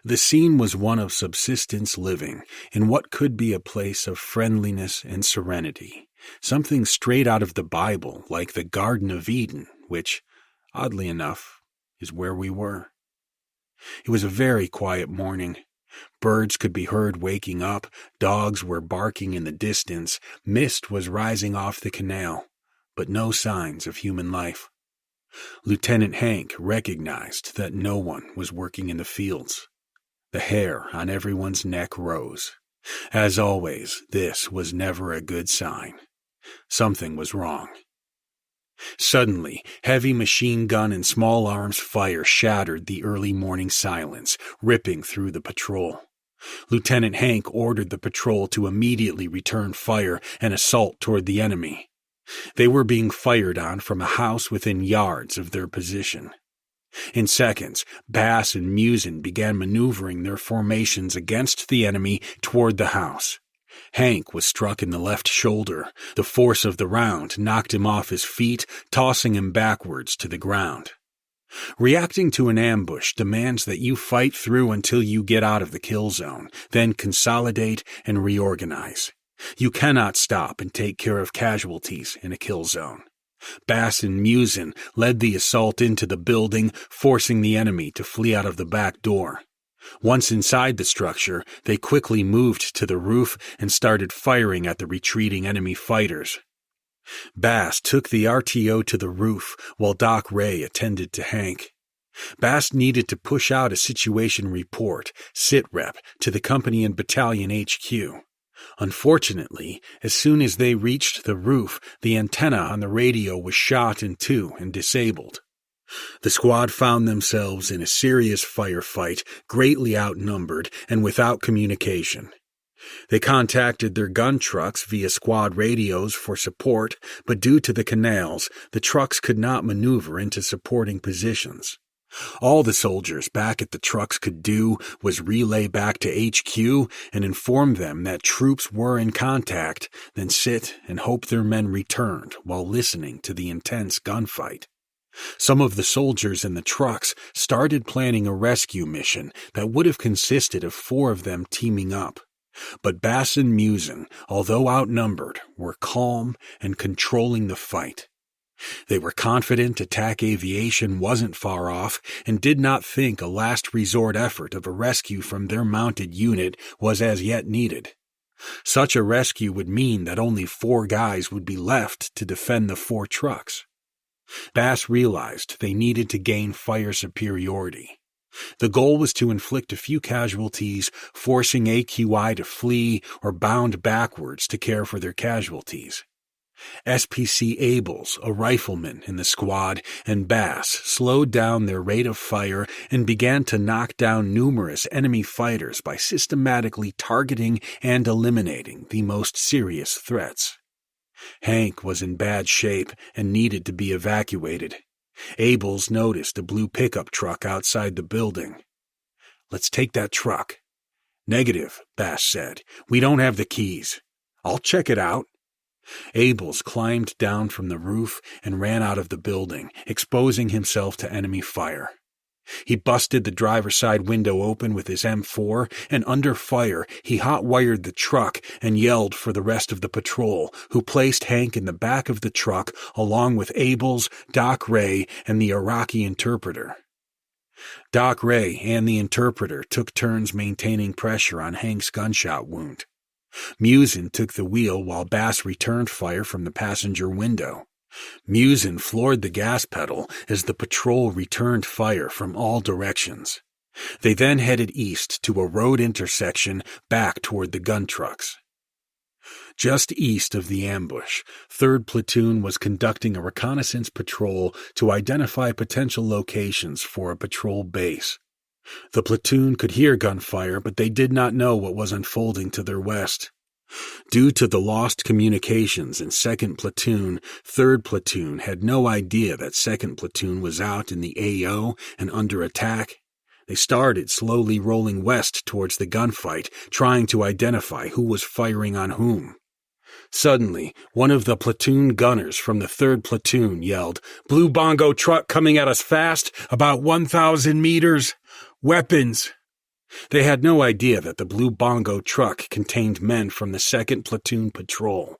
The scene was one of subsistence living in what could be a place of friendliness and serenity, something straight out of the Bible like the Garden of Eden, which, oddly enough, is where we were. It was a very quiet morning. Birds could be heard waking up, dogs were barking in the distance, mist was rising off the canal, but no signs of human life. Lieutenant Hank recognized that no one was working in the fields. The hair on everyone's neck rose. As always, this was never a good sign. Something was wrong. Suddenly, heavy machine gun and small arms fire shattered the early morning silence, ripping through the patrol. Lieutenant Hank ordered the patrol to immediately return fire and assault toward the enemy. They were being fired on from a house within yards of their position. In seconds, Bass and Musin began maneuvering their formations against the enemy toward the house. Hank was struck in the left shoulder. The force of the round knocked him off his feet, tossing him backwards to the ground. Reacting to an ambush demands that you fight through until you get out of the kill zone, then consolidate and reorganize. You cannot stop and take care of casualties in a kill zone. Bass and Musin led the assault into the building, forcing the enemy to flee out of the back door. Once inside the structure, they quickly moved to the roof and started firing at the retreating enemy fighters. Bass took the RTO to the roof while Doc Ray attended to Hank. Bass needed to push out a situation report, SITREP, to the company and battalion HQ. Unfortunately, as soon as they reached the roof, the antenna on the radio was shot in two and disabled. The squad found themselves in a serious firefight, greatly outnumbered and without communication. They contacted their gun trucks via squad radios for support, but due to the canals, the trucks could not maneuver into supporting positions. All the soldiers back at the trucks could do was relay back to HQ and inform them that troops were in contact, then sit and hope their men returned while listening to the intense gunfight. Some of the soldiers in the trucks started planning a rescue mission that would have consisted of 4 of them teaming up. But Bass and Musin, although outnumbered, were calm and controlling the fight. They were confident attack aviation wasn't far off and did not think a last resort effort of a rescue from their mounted unit was as yet needed. Such a rescue would mean that only 4 guys would be left to defend the 4 trucks. Bass realized they needed to gain fire superiority. The goal was to inflict a few casualties, forcing AQI to flee or bound backwards to care for their casualties. SPC Abels, a rifleman in the squad, and Bass slowed down their rate of fire and began to knock down numerous enemy fighters by systematically targeting and eliminating the most serious threats. Hank was in bad shape and needed to be evacuated. Abels noticed a blue pickup truck outside the building. "Let's take that truck." "Negative," Bass said. "We don't have the keys." "I'll check it out." Abels climbed down from the roof and ran out of the building, exposing himself to enemy fire. He busted the driver's side window open with his M4, and under fire he hot-wired the truck and yelled for the rest of the patrol, who placed Hank in the back of the truck along with Abels, Doc Ray, and the Iraqi interpreter. Doc Ray and the interpreter took turns maintaining pressure on Hank's gunshot wound. Musin took the wheel while Bass returned fire from the passenger window. Musin floored the gas pedal as the patrol returned fire from all directions. They then headed east to a road intersection back toward the gun trucks. Just east of the ambush, 3rd Platoon was conducting a reconnaissance patrol to identify potential locations for a patrol base. The platoon could hear gunfire, but they did not know what was unfolding to their west. Due to the lost communications in 2nd Platoon, 3rd Platoon had no idea that 2nd Platoon was out in the AO and under attack. They started slowly rolling west towards the gunfight, trying to identify who was firing on whom. Suddenly, one of the platoon gunners from the 3rd Platoon yelled, "Blue bongo truck coming at us fast, about 1,000 meters. Weapons!" They had no idea that the blue bongo truck contained men from the 2nd Platoon patrol.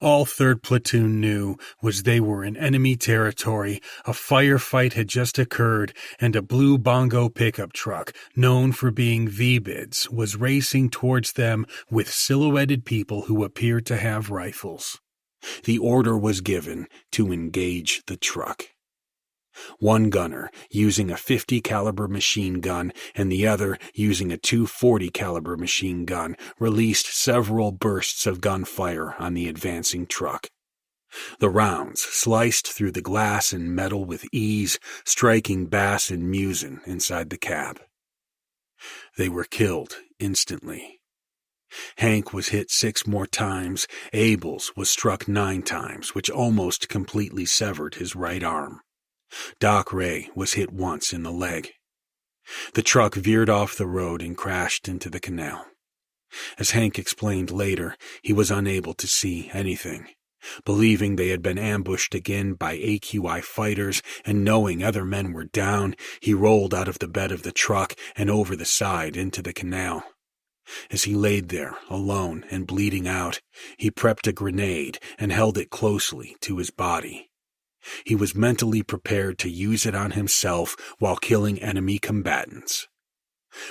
All 3rd Platoon knew was they were in enemy territory, a firefight had just occurred, and a blue bongo pickup truck, known for being V-bids, was racing towards them with silhouetted people who appeared to have rifles. The order was given to engage the truck. One gunner using a .50 caliber machine gun and the other using a .240 caliber machine gun released several bursts of gunfire on the advancing truck. The rounds sliced through the glass and metal with ease, striking Bass and Musin inside the cab. They were killed instantly. Hank was hit 6 more times. Abels was struck 9 times, which almost completely severed his right arm. Doc Ray was hit once in the leg. The truck veered off the road and crashed into the canal. As Hank explained later, he was unable to see anything. Believing they had been ambushed again by AQI fighters and knowing other men were down, he rolled out of the bed of the truck and over the side into the canal. As he laid there, alone and bleeding out, he prepped a grenade and held it closely to his body. He was mentally prepared to use it on himself while killing enemy combatants.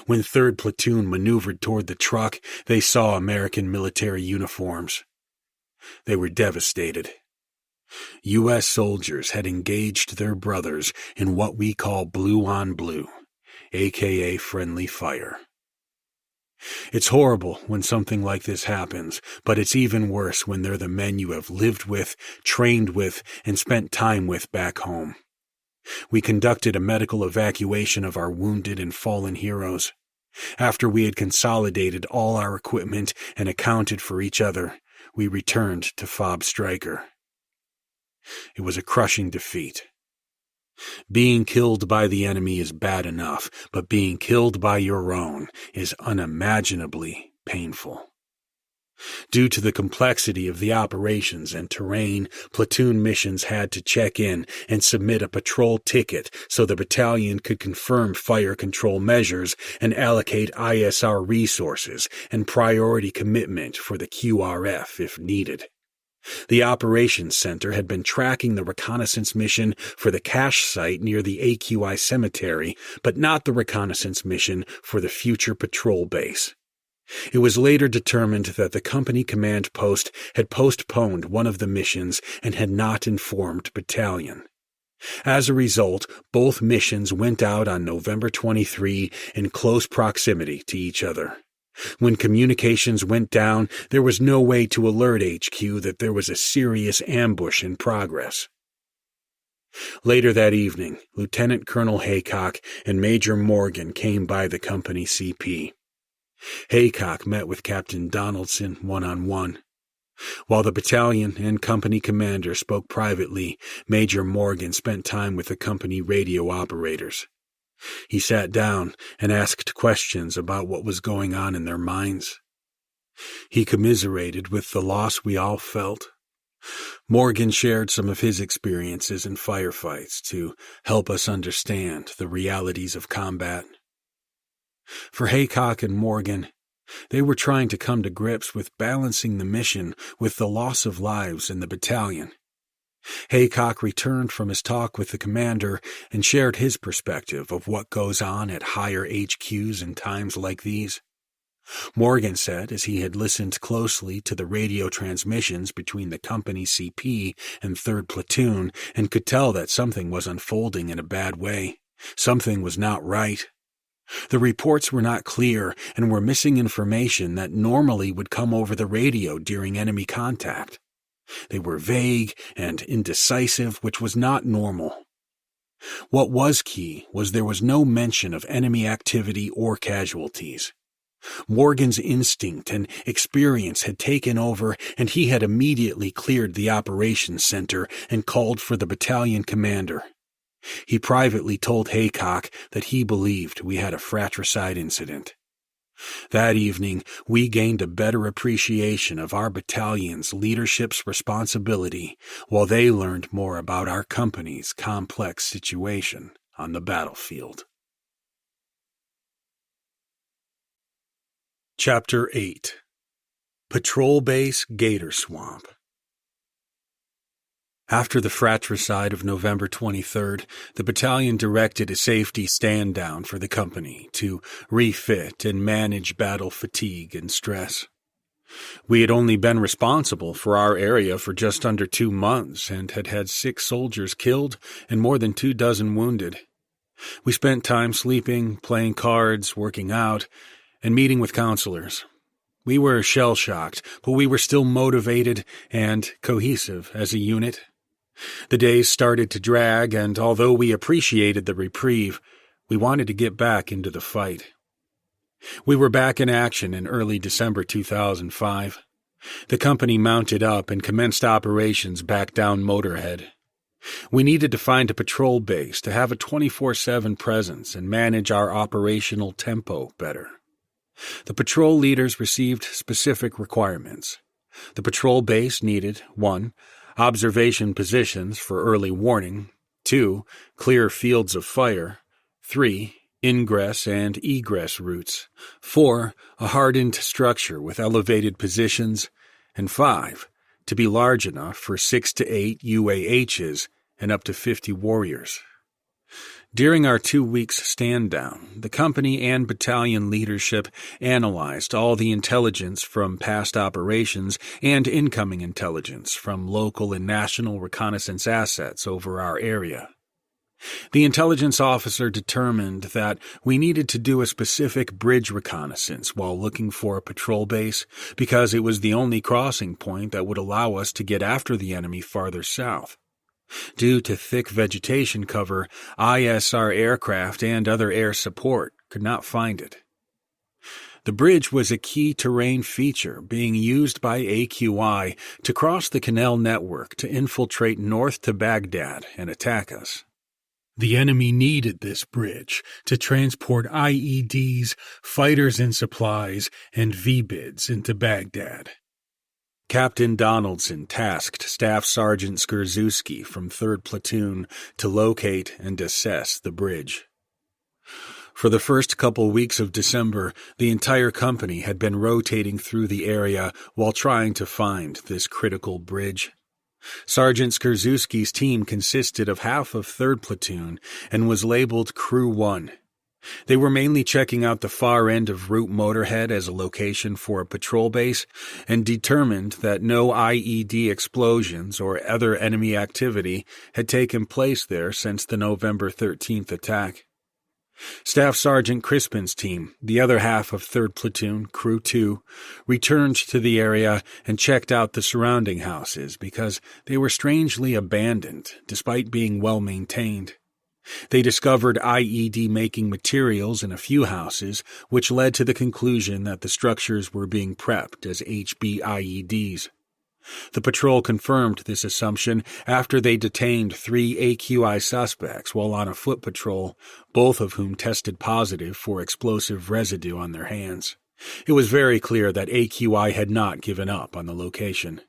When 3rd Platoon maneuvered toward the truck, they saw American military uniforms. They were devastated. U.S. soldiers had engaged their brothers in what we call blue on blue, aka friendly fire. It's horrible when something like this happens, but it's even worse when they're the men you have lived with, trained with, and spent time with back home. We conducted a medical evacuation of our wounded and fallen heroes. After we had consolidated all our equipment and accounted for each other, we returned to Fob Stryker. It was a crushing defeat. Being killed by the enemy is bad enough, but being killed by your own is unimaginably painful. Due to the complexity of the operations and terrain, platoon missions had to check in and submit a patrol ticket so the battalion could confirm fire control measures and allocate ISR resources and priority commitment for the QRF if needed. The operations center had been tracking the reconnaissance mission for the cache site near the AQI cemetery, but not the reconnaissance mission for the future patrol base. It was later determined that the company command post had postponed one of the missions and had not informed battalion. As a result, both missions went out on November 23 in close proximity to each other. When communications went down, there was no way to alert HQ that there was a serious ambush in progress. Later that evening, Lieutenant Colonel Haycock and Major Morgan came by the company CP. Haycock met with Captain Donaldson one-on-one. While the battalion and company commander spoke privately, Major Morgan spent time with the company radio operators. He sat down and asked questions about what was going on in their minds. He commiserated with the loss we all felt. Morgan shared some of his experiences in firefights to help us understand the realities of combat. For Haycock and Morgan, they were trying to come to grips with balancing the mission with the loss of lives in the battalion. Haycock returned from his talk with the commander and shared his perspective of what goes on at higher HQs in times like these. Morgan said, as he had listened closely to the radio transmissions between the company CP and 3rd Platoon and could tell that something was unfolding in a bad way. Something was not right. The reports were not clear and were missing information that normally would come over the radio during enemy contact. They were vague and indecisive, which was not normal. What was key was there was no mention of enemy activity or casualties. Morgan's instinct and experience had taken over, and he had immediately cleared the operations center and called for the battalion commander. He privately told Haycock that he believed we had a fratricide incident. That evening, we gained a better appreciation of our battalion's leadership's responsibility, while they learned more about our company's complex situation on the battlefield. Chapter 8. Patrol Base Gator Swamp. After the fratricide of November 23rd, the battalion directed a safety stand-down for the company to refit and manage battle fatigue and stress. We had only been responsible for our area for just under 2 months and had had 6 soldiers killed and more than 24 wounded. We spent time sleeping, playing cards, working out, and meeting with counselors. We were shell-shocked, but we were still motivated and cohesive as a unit. The days started to drag, and although we appreciated the reprieve, we wanted to get back into the fight. We were back in action in early December 2005. The company mounted up and commenced operations back down Motorhead. We needed to find a patrol base to have a 24/7 presence and manage our operational tempo better. The patrol leaders received specific requirements. The patrol base needed 1. Observation positions for early warning, 2. Clear fields of fire, 3. Ingress and egress routes, 4. A hardened structure with elevated positions, and 5. To be large enough for 6 to 8 UAHs and up to 50 warriors. During our 2 weeks stand-down, the company and battalion leadership analyzed all the intelligence from past operations and incoming intelligence from local and national reconnaissance assets over our area. The intelligence officer determined that we needed to do a specific bridge reconnaissance while looking for a patrol base because it was the only crossing point that would allow us to get after the enemy farther south. Due to thick vegetation cover, ISR aircraft and other air support could not find it. The bridge was a key terrain feature being used by AQI to cross the canal network to infiltrate north to Baghdad and attack us. The enemy needed this bridge to transport IEDs, fighters and supplies, and VBIDs into Baghdad. Captain Donaldson tasked Staff Sergeant Skurzuski from 3rd Platoon to locate and assess the bridge. For the first couple weeks of December, the entire company had been rotating through the area while trying to find this critical bridge. Sergeant Skurzuski's team consisted of half of 3rd Platoon and was labeled Crew 1. They were mainly checking out the far end of Route Motorhead as a location for a patrol base and determined that no IED explosions or other enemy activity had taken place there since the November 13th attack. Staff Sergeant Crispin's team, the other half of 3rd Platoon, Crew 2, returned to the area and checked out the surrounding houses because they were strangely abandoned despite being well maintained. They discovered IED-making materials in a few houses, which led to the conclusion that the structures were being prepped as HB IEDs. The patrol confirmed this assumption after they detained 3 AQI suspects while on a foot patrol, both of whom tested positive for explosive residue on their hands. It was very clear that AQI had not given up on the location.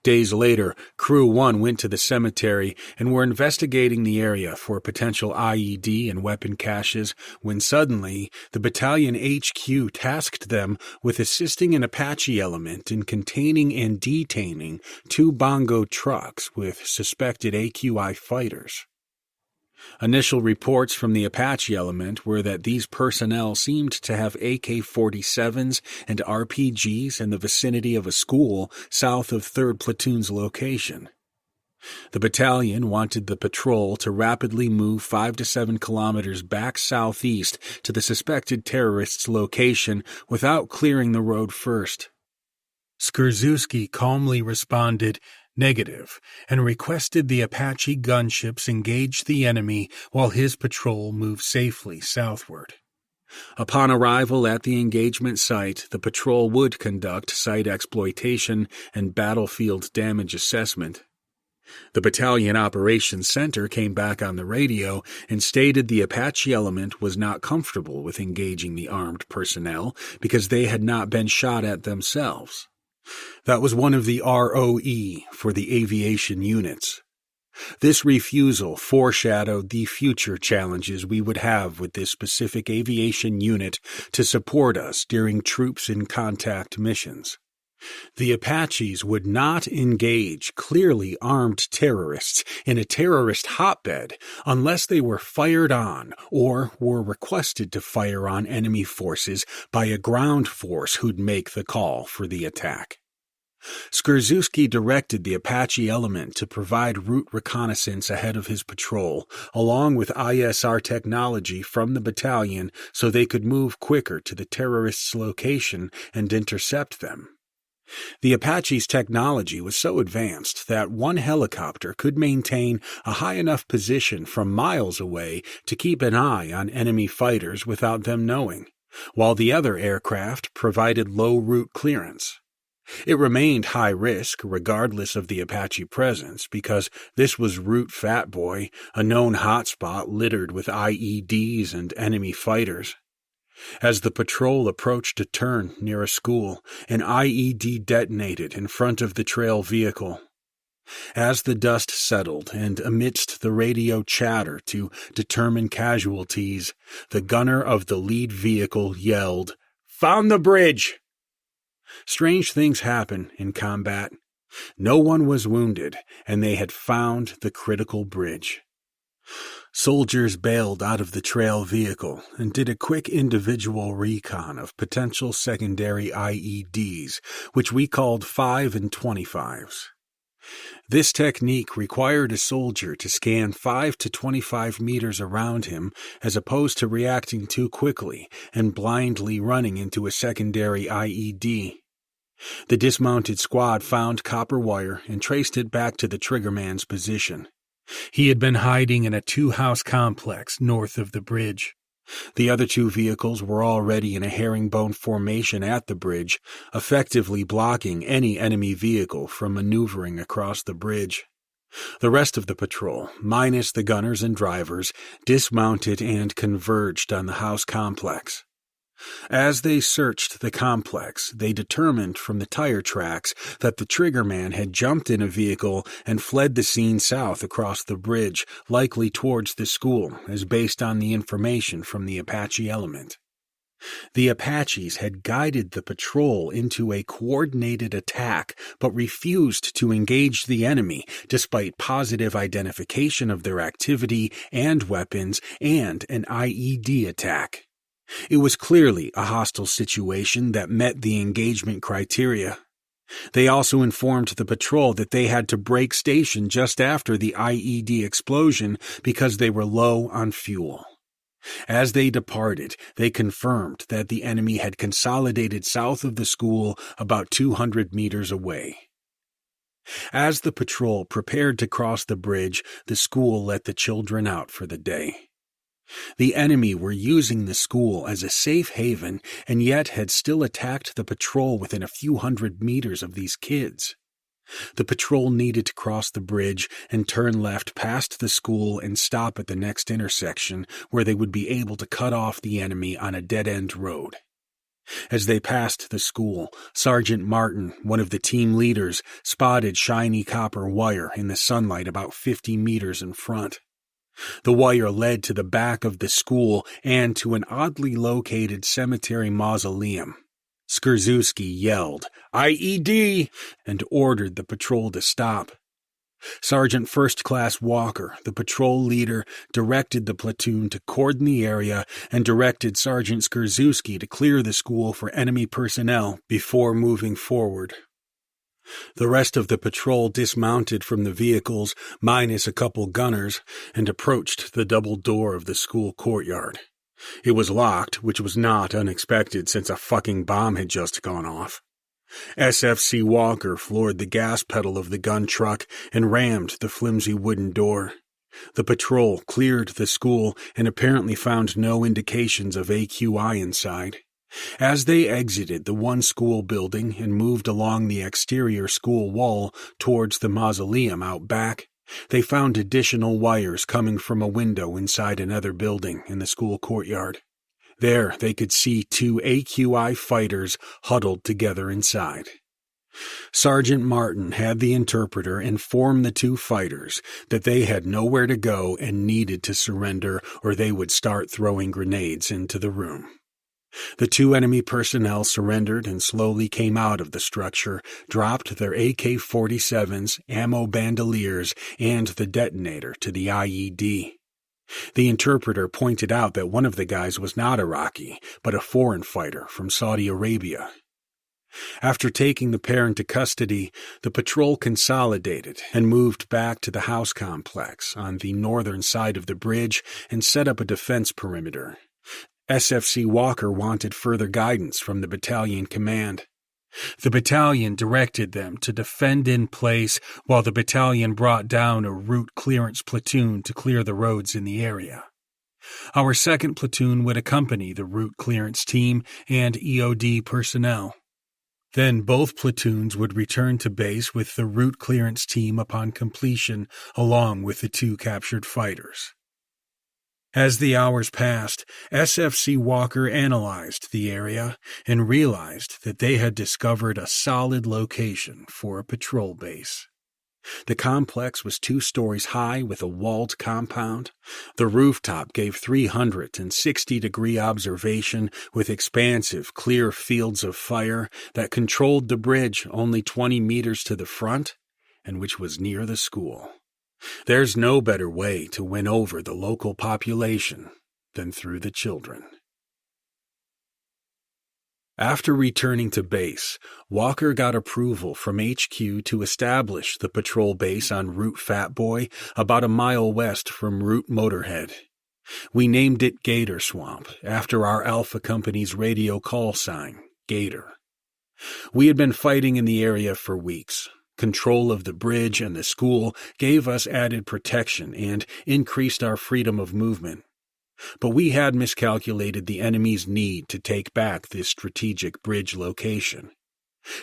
Days later, Crew 1 went to the cemetery and were investigating the area for potential IED and weapon caches when suddenly the battalion HQ tasked them with assisting an Apache element in containing and detaining 2 bongo trucks with suspected AQI fighters. Initial reports from the Apache element were that these personnel seemed to have AK-47s and RPGs in the vicinity of a school south of 3rd Platoon's location. The battalion wanted the patrol to rapidly move 5 to 7 kilometers back southeast to the suspected terrorists' location without clearing the road first. Skurzuski calmly responded, "Negative," and requested the Apache gunships engage the enemy while his patrol moved safely southward. Upon arrival at the engagement site, the patrol would conduct site exploitation and battlefield damage assessment. The Battalion Operations Center came back on the radio and stated the Apache element was not comfortable with engaging the armed personnel because they had not been shot at themselves. That was one of the ROE for the aviation units. This refusal foreshadowed the future challenges we would have with this specific aviation unit to support us during troops in contact missions. The Apaches would not engage clearly armed terrorists in a terrorist hotbed unless they were fired on or were requested to fire on enemy forces by a ground force who'd make the call for the attack. Skurzuski directed the Apache element to provide route reconnaissance ahead of his patrol, along with ISR technology from the battalion so they could move quicker to the terrorists' location and intercept them. The Apache's technology was so advanced that one helicopter could maintain a high enough position from miles away to keep an eye on enemy fighters without them knowing, while the other aircraft provided low route clearance. It remained high risk regardless of the Apache presence because this was Route Fat Boy, a known hotspot littered with IEDs and enemy fighters. As the patrol approached a turn near a school, an IED detonated in front of the trail vehicle. As the dust settled and amidst the radio chatter to determine casualties, the gunner of the lead vehicle yelled, "Found the bridge!" Strange things happen in combat. No one was wounded, and they had found the critical bridge. Soldiers bailed out of the trail vehicle and did a quick individual recon of potential secondary IEDs, which we called 5 and 25s. This technique required a soldier to scan 5 to 25 meters around him as opposed to reacting too quickly and blindly running into a secondary IED. The dismounted squad found copper wire and traced it back to the triggerman's position. He had been hiding in a two-house complex north of the bridge. The other two vehicles were already in a herringbone formation at the bridge, effectively blocking any enemy vehicle from maneuvering across the bridge. The rest of the patrol, minus the gunners and drivers, dismounted and converged on the house complex. As they searched the complex, they determined from the tire tracks that the triggerman had jumped in a vehicle and fled the scene south across the bridge, likely towards the school, as based on the information from the Apache element. The Apaches had guided the patrol into a coordinated attack, but refused to engage the enemy despite positive identification of their activity and weapons and an IED attack. It was clearly a hostile situation that met the engagement criteria. They also informed the patrol that they had to break station just after the IED explosion because they were low on fuel. As they departed, they confirmed that the enemy had consolidated south of the school about 200 meters away. As the patrol prepared to cross the bridge, the school let the children out for the day. The enemy were using the school as a safe haven and yet had still attacked the patrol within a few hundred meters of these kids. The patrol needed to cross the bridge and turn left past the school and stop at the next intersection where they would be able to cut off the enemy on a dead-end road. As they passed the school, Sergeant Martin, one of the team leaders, spotted shiny copper wire in the sunlight about 50 meters in front. The wire led to the back of the school and to an oddly located cemetery mausoleum. Skrzyuski yelled, "IED!" and ordered the patrol to stop. Sergeant First Class Walker, the patrol leader, directed the platoon to cordon the area and directed Sergeant Skrzyuski to clear the school for enemy personnel before moving forward. The rest of the patrol dismounted from the vehicles, minus a couple gunners, and approached the double door of the school courtyard. It was locked, which was not unexpected since a fucking bomb had just gone off. SFC Walker floored the gas pedal of the gun truck and rammed the flimsy wooden door. The patrol cleared the school and apparently found no indications of AQI inside. As they exited the one school building and moved along the exterior school wall towards the mausoleum out back, they found additional wires coming from a window inside another building in the school courtyard. There they could see two AQI fighters huddled together inside. Sergeant Martin had the interpreter inform the two fighters that they had nowhere to go and needed to surrender or they would start throwing grenades into the room. The two enemy personnel surrendered and slowly came out of the structure, dropped their AK-47s, ammo bandoliers, and the detonator to the IED. The interpreter pointed out that one of the guys was not Iraqi, but a foreign fighter from Saudi Arabia. After taking the pair into custody, the patrol consolidated and moved back to the house complex on the northern side of the bridge and set up a defense perimeter. SFC Walker wanted further guidance from the battalion command. The battalion directed them to defend in place while the battalion brought down a route clearance platoon to clear the roads in the area. Our second platoon would accompany the route clearance team and EOD personnel. Then both platoons would return to base with the route clearance team upon completion, along with the two captured fighters. As the hours passed, SFC Walker analyzed the area and realized that they had discovered a solid location for a patrol base. The complex was 2 stories high with a walled compound. The rooftop gave 360-degree observation with expansive, clear fields of fire that controlled the bridge only 20 meters to the front and which was near the school. There's no better way to win over the local population than through the children. After returning to base, Walker got approval from HQ to establish the patrol base on Route Fat Boy about a mile west from Route Motorhead. We named it Gator Swamp after our Alpha Company's radio call sign, Gator. We had been fighting in the area for weeks. Control of the bridge and the school gave us added protection and increased our freedom of movement. But we had miscalculated the enemy's need to take back this strategic bridge location.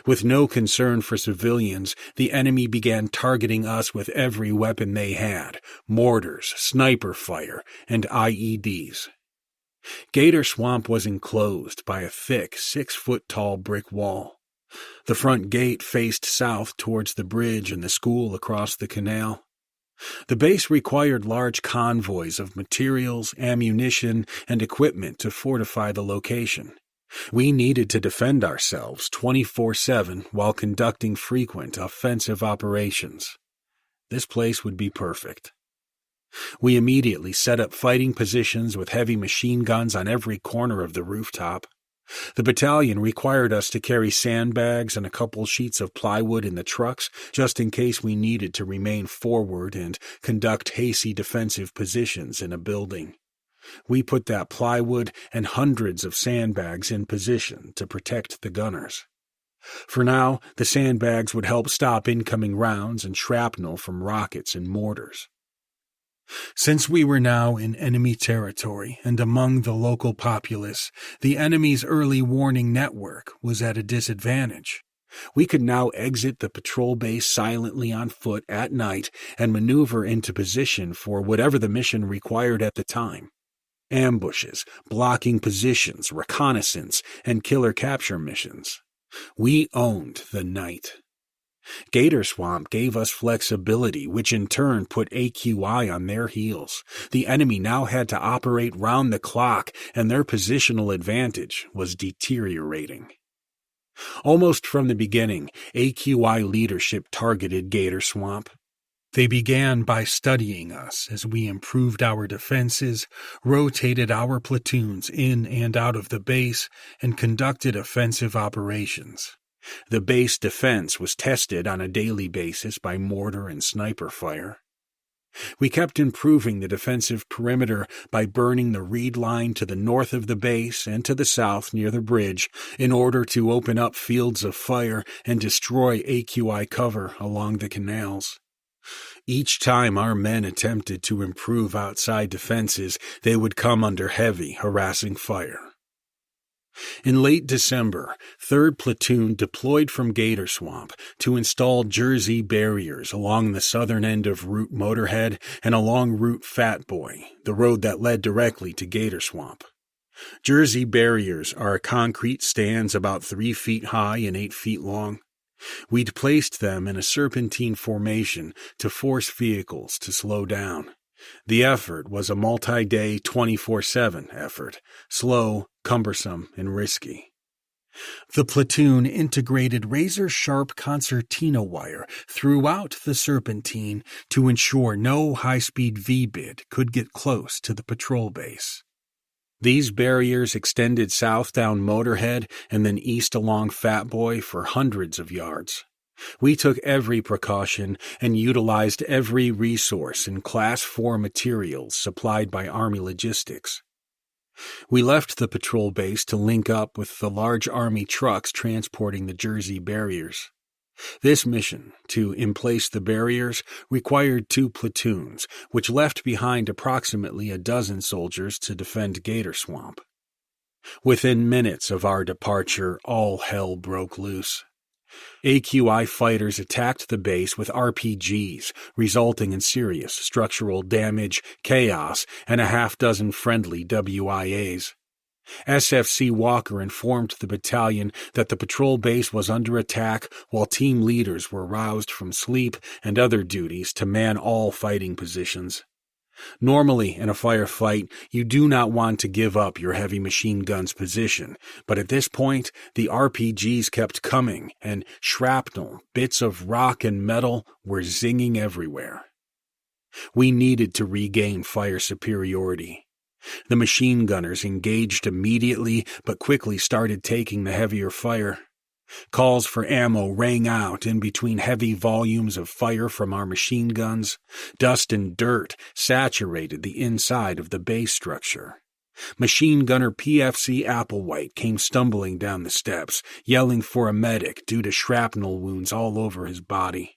With no concern for civilians, the enemy began targeting us with every weapon they had: mortars, sniper fire, and IEDs. Gator Swamp was enclosed by a thick 6-foot-tall brick wall. The front gate faced south towards the bridge and the school across the canal. The base required large convoys of materials, ammunition, and equipment to fortify the location. We needed to defend ourselves 24/7 while conducting frequent offensive operations. This place would be perfect. We immediately set up fighting positions with heavy machine guns on every corner of the rooftop. The battalion required us to carry sandbags and a couple sheets of plywood in the trucks just in case we needed to remain forward and conduct hasty defensive positions in a building. We put that plywood and hundreds of sandbags in position to protect the gunners. For now, the sandbags would help stop incoming rounds and shrapnel from rockets and mortars. Since we were now in enemy territory and among the local populace, the enemy's early warning network was at a disadvantage. We could now exit the patrol base silently on foot at night and maneuver into position for whatever the mission required at the time. Ambushes, blocking positions, reconnaissance, and killer capture missions. We owned the night. Gator Swamp gave us flexibility, which in turn put AQI on their heels. The enemy now had to operate round the clock, and their positional advantage was deteriorating. Almost from the beginning, AQI leadership targeted Gator Swamp. They began by studying us as we improved our defenses, rotated our platoons in and out of the base, and conducted offensive operations. The base defense was tested on a daily basis by mortar and sniper fire. We kept improving the defensive perimeter by burning the reed line to the north of the base and to the south near the bridge in order to open up fields of fire and destroy AQI cover along the canals. Each time our men attempted to improve outside defenses, they would come under heavy, harassing fire. In late December, 3rd Platoon deployed from Gator Swamp to install Jersey barriers along the southern end of Route Motorhead and along Route Fat Boy, the road that led directly to Gator Swamp. Jersey barriers are concrete stands about 3 feet high and 8 feet long. We'd placed them in a serpentine formation to force vehicles to slow down. The effort was a multi-day 24/7 effort, slow, cumbersome, and risky. The platoon integrated razor-sharp concertina wire throughout the serpentine to ensure no high-speed V-bid could get close to the patrol base. These barriers extended south down Motorhead and then east along Fat Boy for hundreds of yards. We took every precaution and utilized every resource in Class 4 materials supplied by Army Logistics. We left the patrol base to link up with the large Army trucks transporting the Jersey barriers. This mission, to emplace the barriers, required 2 platoons, which left behind approximately a dozen soldiers to defend Gator Swamp. Within minutes of our departure, all hell broke loose. AQI fighters attacked the base with RPGs, resulting in serious structural damage, chaos, and a half-dozen friendly WIAs. SFC Walker informed the battalion that the patrol base was under attack while team leaders were roused from sleep and other duties to man all fighting positions. Normally, in a firefight, you do not want to give up your heavy machine gun's position, but at this point, the RPGs kept coming, and shrapnel, bits of rock and metal were zinging everywhere. We needed to regain fire superiority. The machine gunners engaged immediately, but quickly started taking the heavier fire. Calls for ammo rang out in between heavy volumes of fire from our machine guns. Dust and dirt saturated the inside of the base structure. Machine gunner PFC Applewhite came stumbling down the steps, yelling for a medic due to shrapnel wounds all over his body.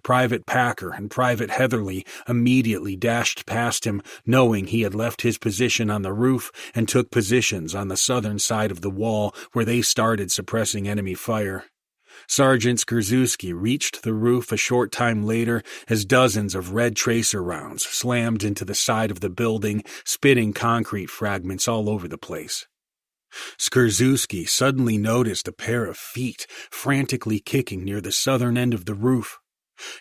Private Packer and Private Heatherly immediately dashed past him, knowing he had left his position on the roof and took positions on the southern side of the wall where they started suppressing enemy fire. Sergeant Skrzyzewski reached the roof a short time later as dozens of red tracer rounds slammed into the side of the building, spitting concrete fragments all over the place. Skrzyzewski suddenly noticed a pair of feet frantically kicking near the southern end of the roof.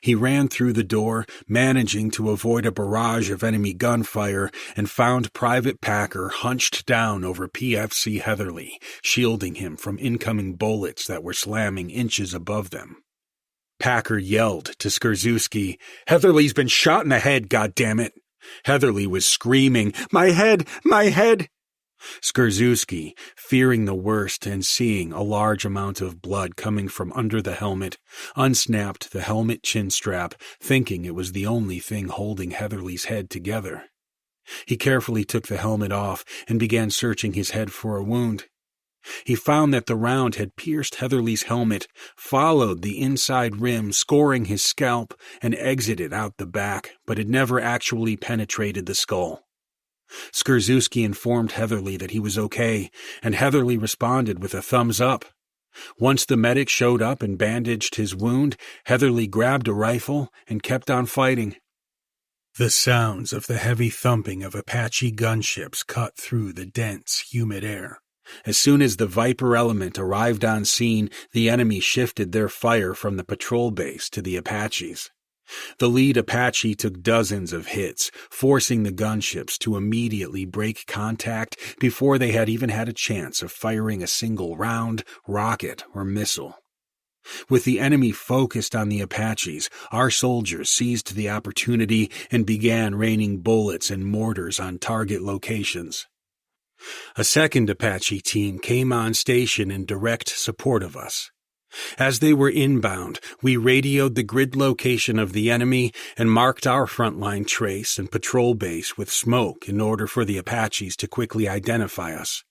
He ran through the door, managing to avoid a barrage of enemy gunfire, and found Private Packer hunched down over PFC Heatherly, shielding him from incoming bullets that were slamming inches above them. Packer yelled to Skrzyzewski, "Heatherly's been shot in the head, goddammit!" Heatherly was screaming, "My head! My head!" Skrzyzewski, fearing the worst and seeing a large amount of blood coming from under the helmet, unsnapped the helmet chin strap, thinking it was the only thing holding Heatherly's head together. He carefully took the helmet off and began searching his head for a wound. He found that the round had pierced Heatherly's helmet, followed the inside rim, scoring his scalp, and exited out the back, but had never actually penetrated the skull. Skrzyzewski informed Heatherly that he was okay, and Heatherly responded with a thumbs up. Once the medic showed up and bandaged his wound, Heatherly grabbed a rifle and kept on fighting. The sounds of the heavy thumping of Apache gunships cut through the dense, humid air. As soon as the Viper element arrived on scene, the enemy shifted their fire from the patrol base to the Apaches. The lead Apache took dozens of hits, forcing the gunships to immediately break contact before they had even had a chance of firing a single round, rocket, or missile. With the enemy focused on the Apaches, our soldiers seized the opportunity and began raining bullets and mortars on target locations. A second Apache team came on station in direct support of us. As they were inbound, we radioed the grid location of the enemy and marked our frontline trace and patrol base with smoke in order for the Apaches to quickly identify us.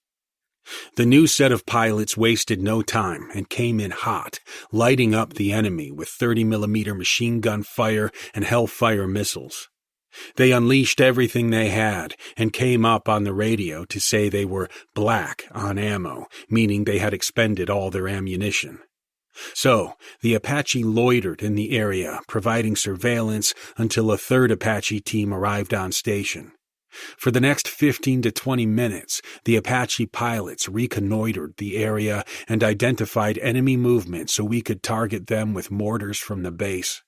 The new set of pilots wasted no time and came in hot, lighting up the enemy with 30mm machine gun fire and Hellfire missiles. They unleashed everything they had and came up on the radio to say they were black on ammo, meaning they had expended all their ammunition. So, the Apache loitered in the area, providing surveillance until a third Apache team arrived on station. For the next 15 to 20 minutes, the Apache pilots reconnoitered the area and identified enemy movement so we could target them with mortars from the base.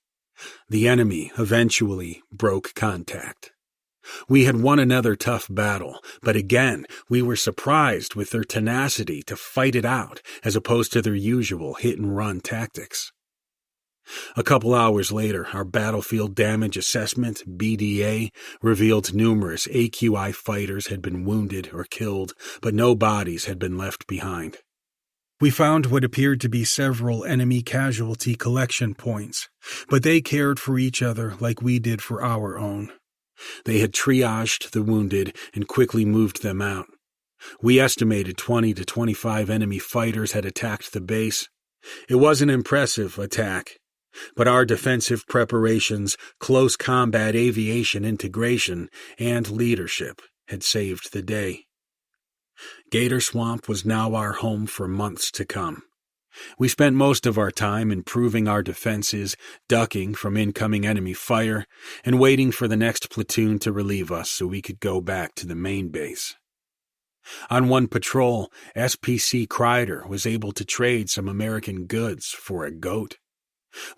The enemy eventually broke contact. We had won another tough battle, but again, we were surprised with their tenacity to fight it out as opposed to their usual hit-and-run tactics. A couple hours later, our battlefield damage assessment, BDA, revealed numerous AQI fighters had been wounded or killed, but no bodies had been left behind. We found what appeared to be several enemy casualty collection points, but they cared for each other like we did for our own. They had triaged the wounded and quickly moved them out. We estimated 20 to 25 enemy fighters had attacked the base. It was an impressive attack, but our defensive preparations, close combat aviation integration, and leadership had saved the day. Gator Swamp was now our home for months to come. We spent most of our time improving our defenses, ducking from incoming enemy fire, and waiting for the next platoon to relieve us so we could go back to the main base. On one patrol, SPC Kreider was able to trade some American goods for a goat.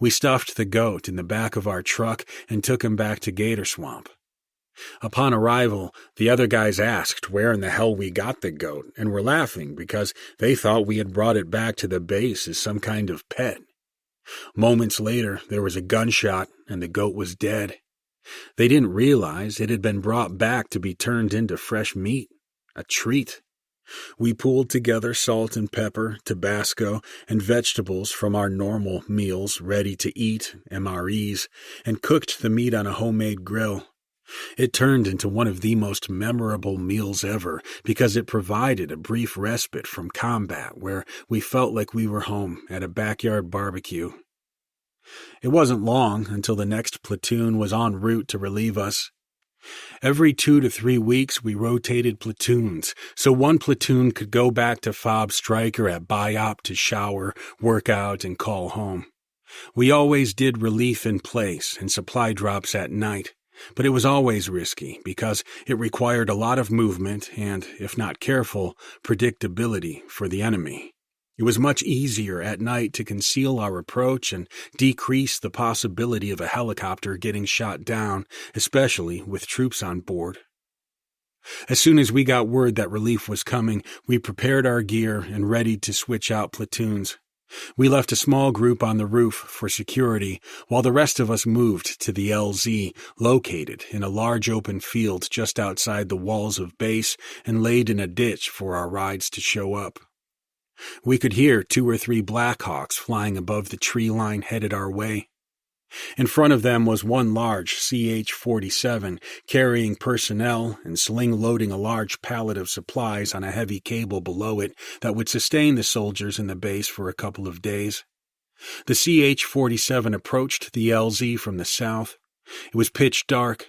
We stuffed the goat in the back of our truck and took him back to Gator Swamp. Upon arrival, the other guys asked where in the hell we got the goat and were laughing because they thought we had brought it back to the base as some kind of pet. Moments later, there was a gunshot and the goat was dead. They didn't realize it had been brought back to be turned into fresh meat, a treat. We pooled together salt and pepper, Tabasco, and vegetables from our normal meals ready to eat, MREs, and cooked the meat on a homemade grill. It turned into one of the most memorable meals ever because it provided a brief respite from combat where we felt like we were home at a backyard barbecue. It wasn't long until the next platoon was en route to relieve us. Every 2 to 3 weeks we rotated platoons, so one platoon could go back to Fob Stryker at BIOP to shower, work out, and call home. We always did relief in place and supply drops at night, but it was always risky because it required a lot of movement and, if not careful, predictability for the enemy. It was much easier at night to conceal our approach and decrease the possibility of a helicopter getting shot down, especially with troops on board. As soon as we got word that relief was coming, we prepared our gear and readied to switch out platoons. We left a small group on the roof for security, while the rest of us moved to the LZ, located in a large open field just outside the walls of base and laid in a ditch for our rides to show up. We could hear 2 or 3 Blackhawks flying above the tree line headed our way. In front of them was one large CH-47 carrying personnel and sling-loading a large pallet of supplies on a heavy cable below it that would sustain the soldiers in the base for a couple of days. The CH-47 approached the LZ from the south. It was pitch dark.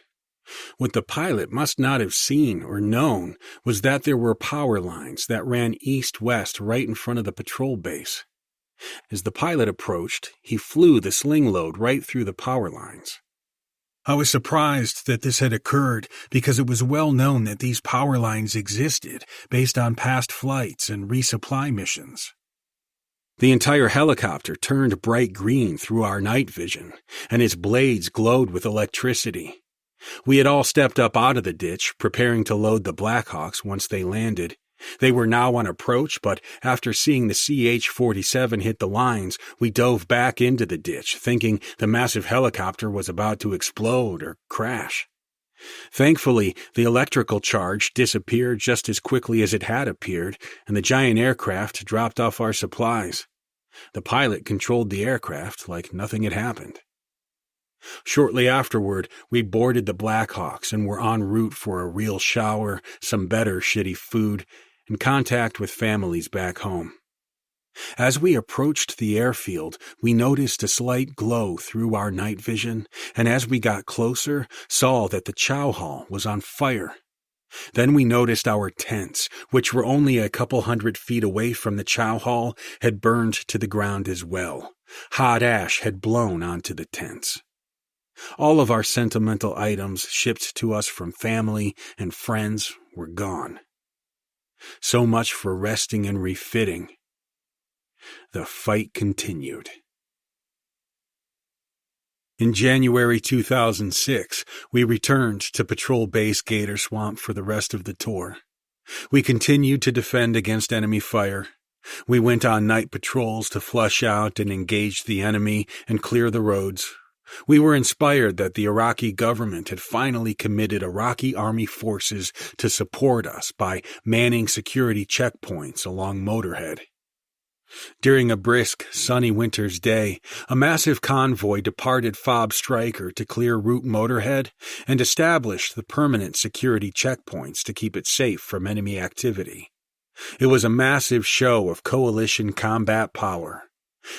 What the pilot must not have seen or known was that there were power lines that ran east-west right in front of the patrol base. As the pilot approached, he flew the sling load right through the power lines. I was surprised that this had occurred because it was well known that these power lines existed based on past flights and resupply missions. The entire helicopter turned bright green through our night vision, and its blades glowed with electricity. We had all stepped up out of the ditch, preparing to load the Blackhawks once they landed. They were now on approach, but after seeing the CH-47 hit the lines, we dove back into the ditch, thinking the massive helicopter was about to explode or crash. Thankfully, the electrical charge disappeared just as quickly as it had appeared, and the giant aircraft dropped off our supplies. The pilot controlled the aircraft like nothing had happened. Shortly afterward, we boarded the Blackhawks and were en route for a real shower, some better shitty food, and contact with families back home. As we approached the airfield, we noticed a slight glow through our night vision, and as we got closer, saw that the chow hall was on fire. Then we noticed our tents, which were only a couple 100 feet away from the chow hall, had burned to the ground as well. Hot ash had blown onto the tents. All of our sentimental items shipped to us from family and friends were gone. So much for resting and refitting. The fight continued. In January 2006, we returned to Patrol Base Gator Swamp for the rest of the tour. We continued to defend against enemy fire. We went on night patrols to flush out and engage the enemy and clear the roads. We were inspired that the Iraqi government had finally committed Iraqi army forces to support us by manning security checkpoints along Motorhead. During a brisk, sunny winter's day, a massive convoy departed Fob Stryker to clear Route Motorhead and establish the permanent security checkpoints to keep it safe from enemy activity. It was a massive show of coalition combat power.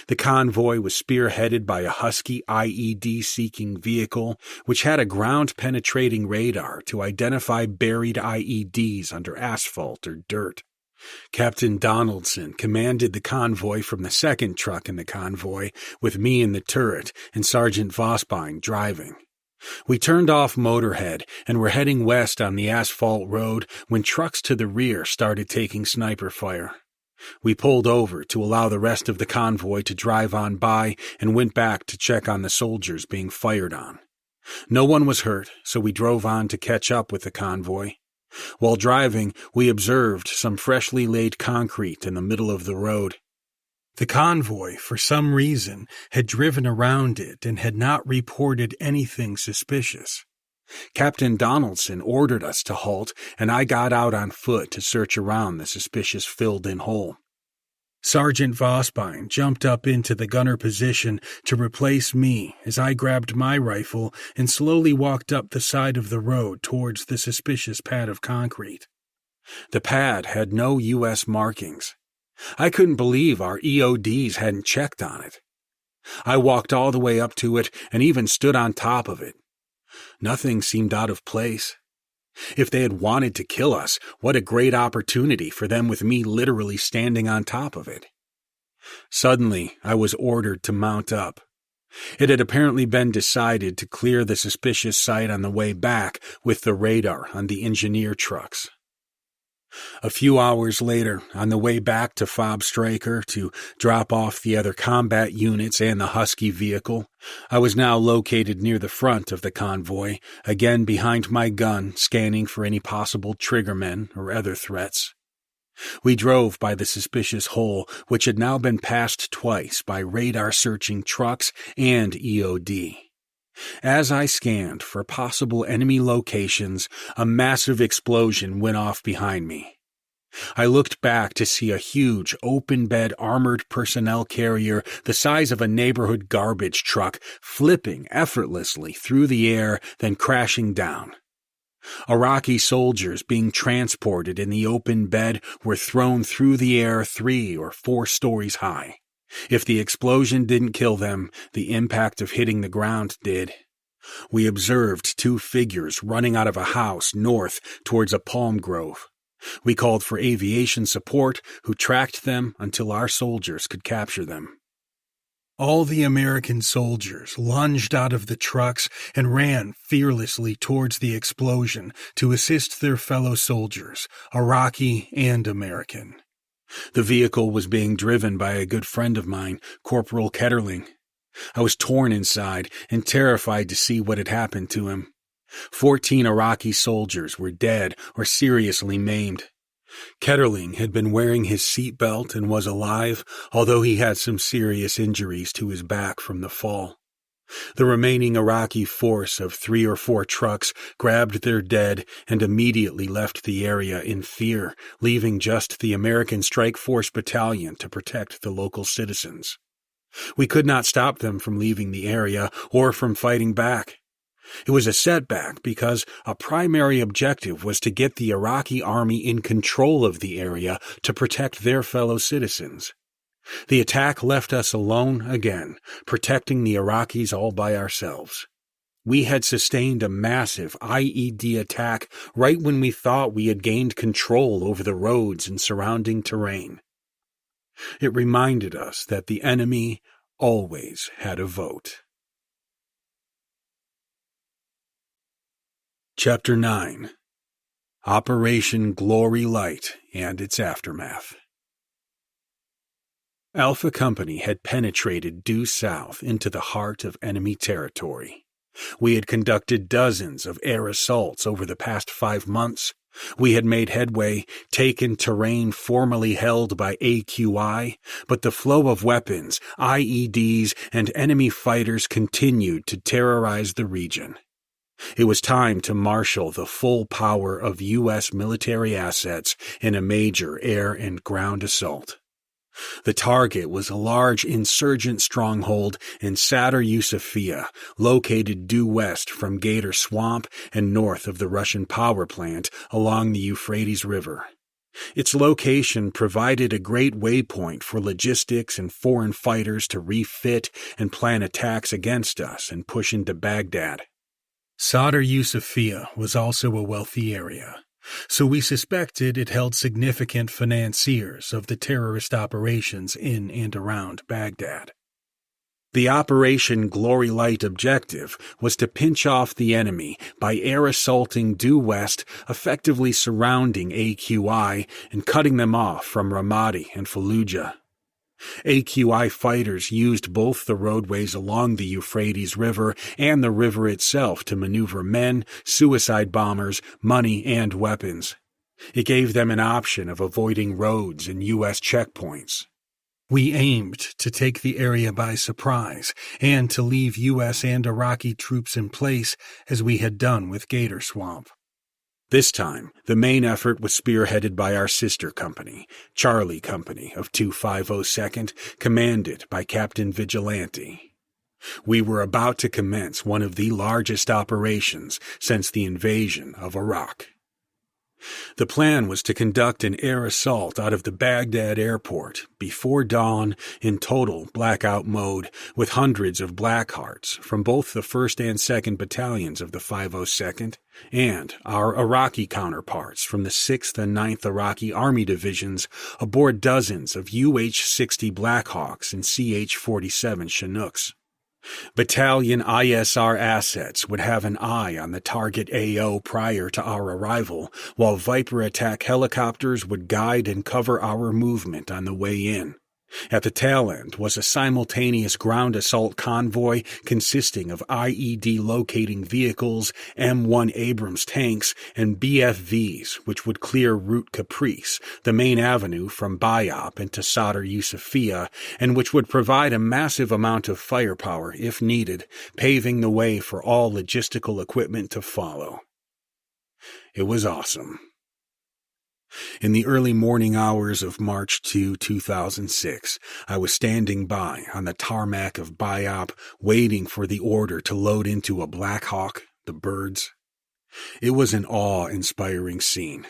The convoy was spearheaded by a Husky IED-seeking vehicle, which had a ground-penetrating radar to identify buried IEDs under asphalt or dirt. Captain Donaldson commanded the convoy from the second truck in the convoy, with me in the turret and Sergeant Vosbein driving. We turned off Motorhead and were heading west on the asphalt road when trucks to the rear started taking sniper fire. We pulled over to allow the rest of the convoy to drive on by and went back to check on the soldiers being fired on. No one was hurt, so we drove on to catch up with the convoy. While driving, we observed some freshly laid concrete in the middle of the road. The convoy, for some reason, had driven around it and had not reported anything suspicious. Captain Donaldson ordered us to halt, and I got out on foot to search around the suspicious filled-in hole. Sergeant Vosbein jumped up into the gunner position to replace me as I grabbed my rifle and slowly walked up the side of the road towards the suspicious pad of concrete. The pad had no U.S. markings. I couldn't believe our EODs hadn't checked on it. I walked all the way up to it and even stood on top of it. Nothing seemed out of place. If they had wanted to kill us, what a great opportunity for them with me literally standing on top of it. Suddenly, I was ordered to mount up. It had apparently been decided to clear the suspicious site on the way back with the radar on the engineer trucks. A few hours later, on the way back to Fob Stryker to drop off the other combat units and the Husky vehicle, I was now located near the front of the convoy, again behind my gun, scanning for any possible triggermen or other threats. We drove by the suspicious hole, which had now been passed twice by radar-searching trucks and EOD. As I scanned for possible enemy locations, a massive explosion went off behind me. I looked back to see a huge, open-bed armored personnel carrier the size of a neighborhood garbage truck flipping effortlessly through the air, then crashing down. Iraqi soldiers being transported in the open bed were thrown through the air 3 or 4 stories high. If the explosion didn't kill them, the impact of hitting the ground did. We observed 2 figures running out of a house north towards a palm grove. We called for aviation support, who tracked them until our soldiers could capture them. All the American soldiers lunged out of the trucks and ran fearlessly towards the explosion to assist their fellow soldiers, Iraqi and American. The vehicle was being driven by a good friend of mine, Corporal Ketterling. I was torn inside and terrified to see what had happened to him. 14 Iraqi soldiers were dead or seriously maimed. Ketterling had been wearing his seatbelt and was alive, although he had some serious injuries to his back from the fall. The remaining Iraqi force of 3 or 4 trucks grabbed their dead and immediately left the area in fear, leaving just the American Strike Force Battalion to protect the local citizens. We could not stop them from leaving the area or from fighting back. It was a setback because a primary objective was to get the Iraqi army in control of the area to protect their fellow citizens. The attack left us alone again, protecting the Iraqis all by ourselves. We had sustained a massive IED attack right when we thought we had gained control over the roads and surrounding terrain. It reminded us that the enemy always had a vote. Chapter 9. Operation Glory Light and its Aftermath. Alpha Company had penetrated due south into the heart of enemy territory. We had conducted dozens of air assaults over the past 5 months. We had made headway, taken terrain formerly held by AQI, but the flow of weapons, IEDs, and enemy fighters continued to terrorize the region. It was time to marshal the full power of U.S. military assets in a major air and ground assault. The target was a large insurgent stronghold in Sadr Yusufia, located due west from Gator Swamp and north of the Russian power plant along the Euphrates River. Its location provided a great waypoint for logistics and foreign fighters to refit and plan attacks against us and push into Baghdad. Sadr Yusufia was also a wealthy area, so we suspected it held significant financiers of the terrorist operations in and around Baghdad. The Operation Glory Light objective was to pinch off the enemy by air assaulting due west, effectively surrounding AQI and cutting them off from Ramadi and Fallujah. AQI fighters used both the roadways along the Euphrates River and the river itself to maneuver men, suicide bombers, money, and weapons. It gave them an option of avoiding roads and U.S. checkpoints. We aimed to take the area by surprise and to leave U.S. and Iraqi troops in place as we had done with Gator Swamp. This time, the main effort was spearheaded by our sister company, Charlie Company of 250 commanded by Captain Vigilante. We were about to commence one of the largest operations since the invasion of Iraq. The plan was to conduct an air assault out of the Baghdad airport before dawn in total blackout mode with hundreds of Blackhearts from both the 1st and 2nd Battalions of the 502nd and our Iraqi counterparts from the 6th and 9th Iraqi Army Divisions aboard dozens of UH-60 Blackhawks and CH-47 Chinooks. Battalion ISR assets would have an eye on the target AO prior to our arrival, while Viper attack helicopters would guide and cover our movement on the way in. At the tail end was a simultaneous ground assault convoy consisting of IED locating vehicles, M1 Abrams tanks, and BFVs, which would clear Route Caprice, the main avenue from Bayap into Sadr Yusufia, and which would provide a massive amount of firepower if needed, paving the way for all logistical equipment to follow. It was awesome. In the early morning hours of March 2, 2006, I was standing by on the tarmac of Bayap, waiting for the order to load into a Black Hawk, the birds. It was an awe-inspiring scene.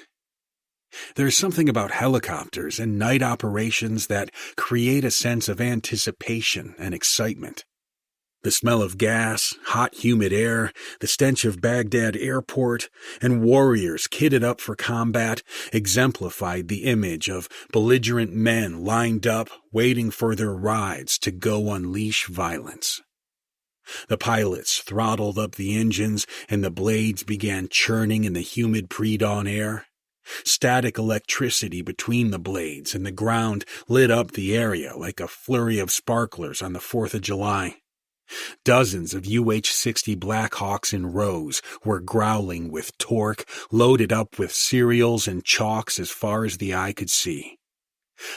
There's something about helicopters and night operations that create a sense of anticipation and excitement. The smell of gas, hot humid air, the stench of Baghdad airport, and warriors kitted up for combat exemplified the image of belligerent men lined up, waiting for their rides to go unleash violence. The pilots throttled up the engines, and the blades began churning in the humid pre-dawn air. Static electricity between the blades and the ground lit up the area like a flurry of sparklers on the 4th of July. Dozens of UH-60 Blackhawks in rows were growling with torque, loaded up with cereals and chalks as far as the eye could see.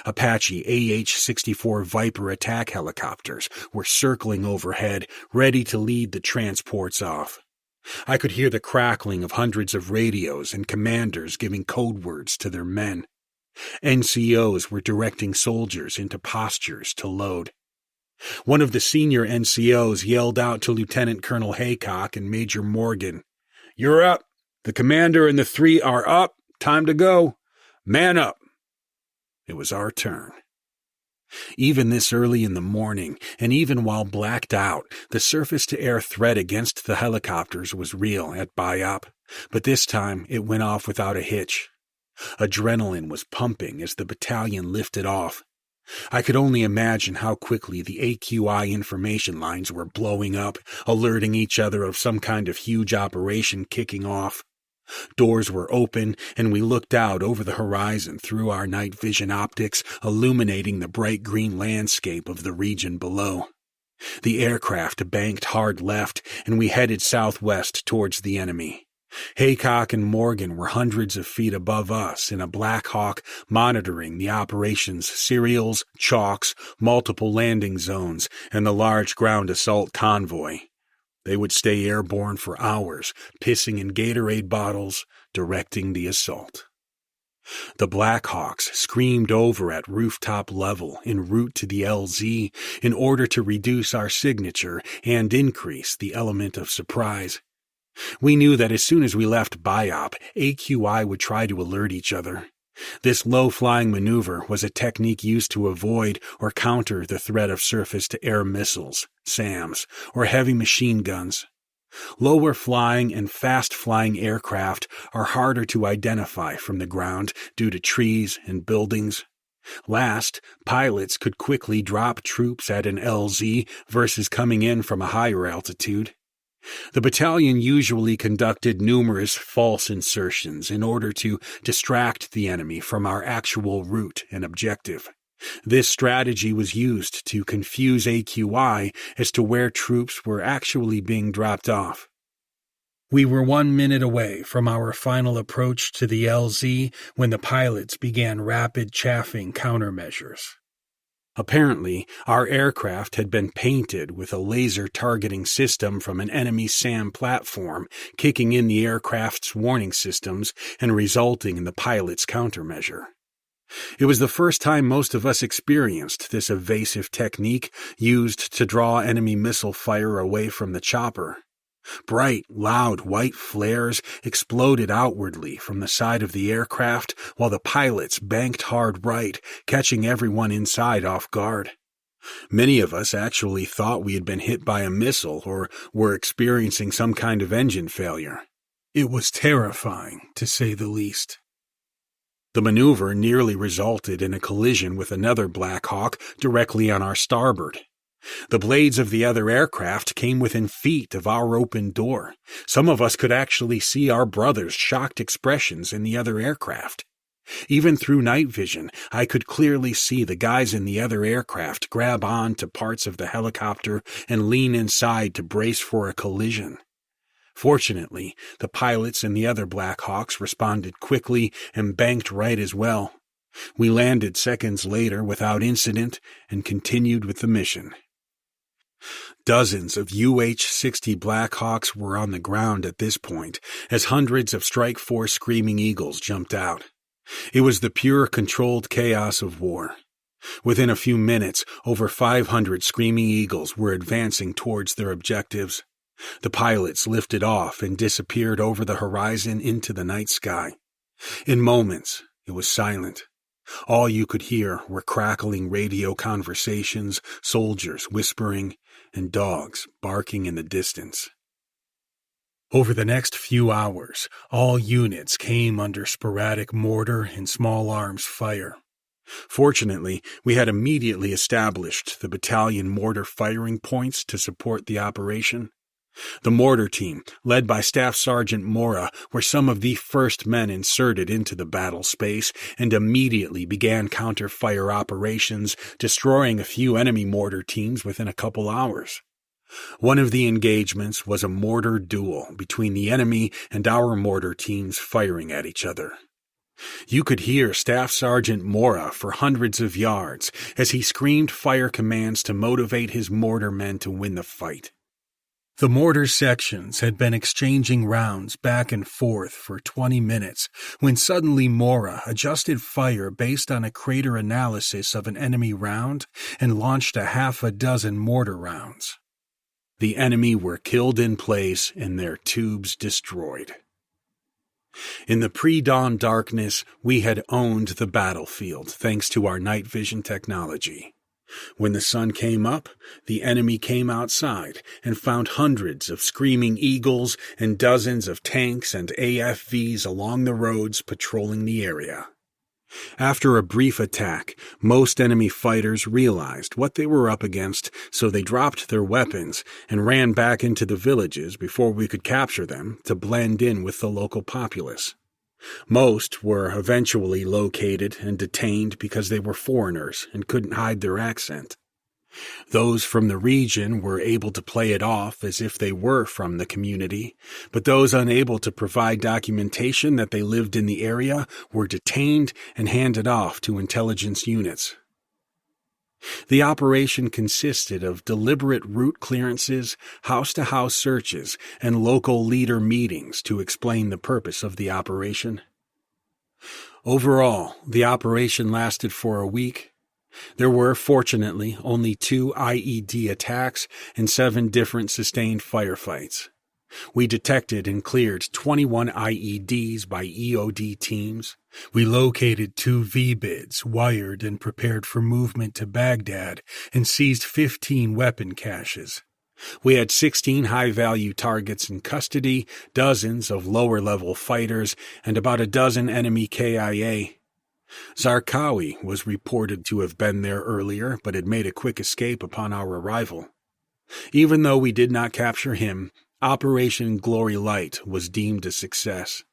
Apache AH-64 Viper attack helicopters were circling overhead, ready to lead the transports off. I could hear the crackling of hundreds of radios and commanders giving code words to their men. NCOs were directing soldiers into postures to load. One of the senior NCOs yelled out to Lieutenant Colonel Haycock and Major Morgan, "You're up. The commander and the 3 are up. Time to go. Man up." It was our turn. Even this early in the morning, and even while blacked out, the surface-to-air threat against the helicopters was real at Bayap, but this time it went off without a hitch. Adrenaline was pumping as the battalion lifted off. I could only imagine how quickly the AQI information lines were blowing up, alerting each other of some kind of huge operation kicking off. Doors were open, and we looked out over the horizon through our night vision optics, illuminating the bright green landscape of the region below. The aircraft banked hard left, and we headed southwest towards the enemy. Haycock and Morgan were hundreds of feet above us in a Black Hawk, monitoring the operation's serials, chalks, multiple landing zones, and the large ground assault convoy. They would stay airborne for hours, pissing in Gatorade bottles, directing the assault. The Blackhawks screamed over at rooftop level en route to the LZ in order to reduce our signature and increase the element of surprise. We knew that as soon as we left Bayap, AQI would try to alert each other. This low-flying maneuver was a technique used to avoid or counter the threat of surface-to-air missiles, SAMs, or heavy machine guns. Lower-flying and fast-flying aircraft are harder to identify from the ground due to trees and buildings. Last, pilots could quickly drop troops at an LZ versus coming in from a higher altitude. The battalion usually conducted numerous false insertions in order to distract the enemy from our actual route and objective. This strategy was used to confuse AQI as to where troops were actually being dropped off. We were 1 minute away from our final approach to the LZ when the pilots began rapid chaffing countermeasures. Apparently, our aircraft had been painted with a laser targeting system from an enemy SAM platform, kicking in the aircraft's warning systems and resulting in the pilot's countermeasure. It was the first time most of us experienced this evasive technique used to draw enemy missile fire away from the chopper. Bright, loud white flares exploded outwardly from the side of the aircraft while the pilots banked hard right, catching everyone inside off guard. Many of us actually thought we had been hit by a missile or were experiencing some kind of engine failure. It was terrifying, to say the least. The maneuver nearly resulted in a collision with another Black Hawk directly on our starboard. The blades of the other aircraft came within feet of our open door. Some of us could actually see our brothers' shocked expressions in the other aircraft. Even through night vision, I could clearly see the guys in the other aircraft grab on to parts of the helicopter and lean inside to brace for a collision. Fortunately, the pilots and the other Black Hawks responded quickly and banked right as well. We landed seconds later without incident and continued with the mission. Dozens of UH-60 Black Hawks were on the ground at this point, as hundreds of Strike Force Screaming Eagles jumped out. It was the pure controlled chaos of war. Within a few minutes, over 500 Screaming Eagles were advancing towards their objectives. The pilots lifted off and disappeared over the horizon into the night sky. In moments, it was silent. All you could hear were crackling radio conversations, soldiers whispering, and dogs barking in the distance. Over the next few hours, all units came under sporadic mortar and small arms fire. Fortunately, we had immediately established the battalion mortar firing points to support the operation. The mortar team, led by Staff Sergeant Mora, were some of the first men inserted into the battle space and immediately began counter-fire operations, destroying a few enemy mortar teams within a couple hours. One of the engagements was a mortar duel between the enemy and our mortar teams firing at each other. You could hear Staff Sergeant Mora for hundreds of yards as he screamed fire commands to motivate his mortar men to win the fight. The mortar sections had been exchanging rounds back and forth for 20 minutes when suddenly Mora adjusted fire based on a crater analysis of an enemy round and launched a half a dozen mortar rounds. The enemy were killed in place and their tubes destroyed. In the pre-dawn darkness, we had owned the battlefield thanks to our night vision technology. When the sun came up, the enemy came outside and found hundreds of Screaming Eagles and dozens of tanks and AFVs along the roads patrolling the area. After a brief attack, most enemy fighters realized what they were up against, so they dropped their weapons and ran back into the villages before we could capture them to blend in with the local populace. Most were eventually located and detained because they were foreigners and couldn't hide their accent. Those from the region were able to play it off as if they were from the community, but those unable to provide documentation that they lived in the area were detained and handed off to intelligence units. The operation consisted of deliberate route clearances, house-to-house searches, and local leader meetings to explain the purpose of the operation. Overall, the operation lasted for a week. There were, fortunately, only 2 IED attacks and 7 different sustained firefights. We detected and cleared 21 IEDs by EOD teams. We located 2 VBIDs, wired and prepared for movement to Baghdad, and seized 15 weapon caches. We had 16 high-value targets in custody, dozens of lower-level fighters, and about a dozen enemy KIA. Zarqawi was reported to have been there earlier, but had made a quick escape upon our arrival. Even though we did not capture him, Operation Glory Light was deemed a success.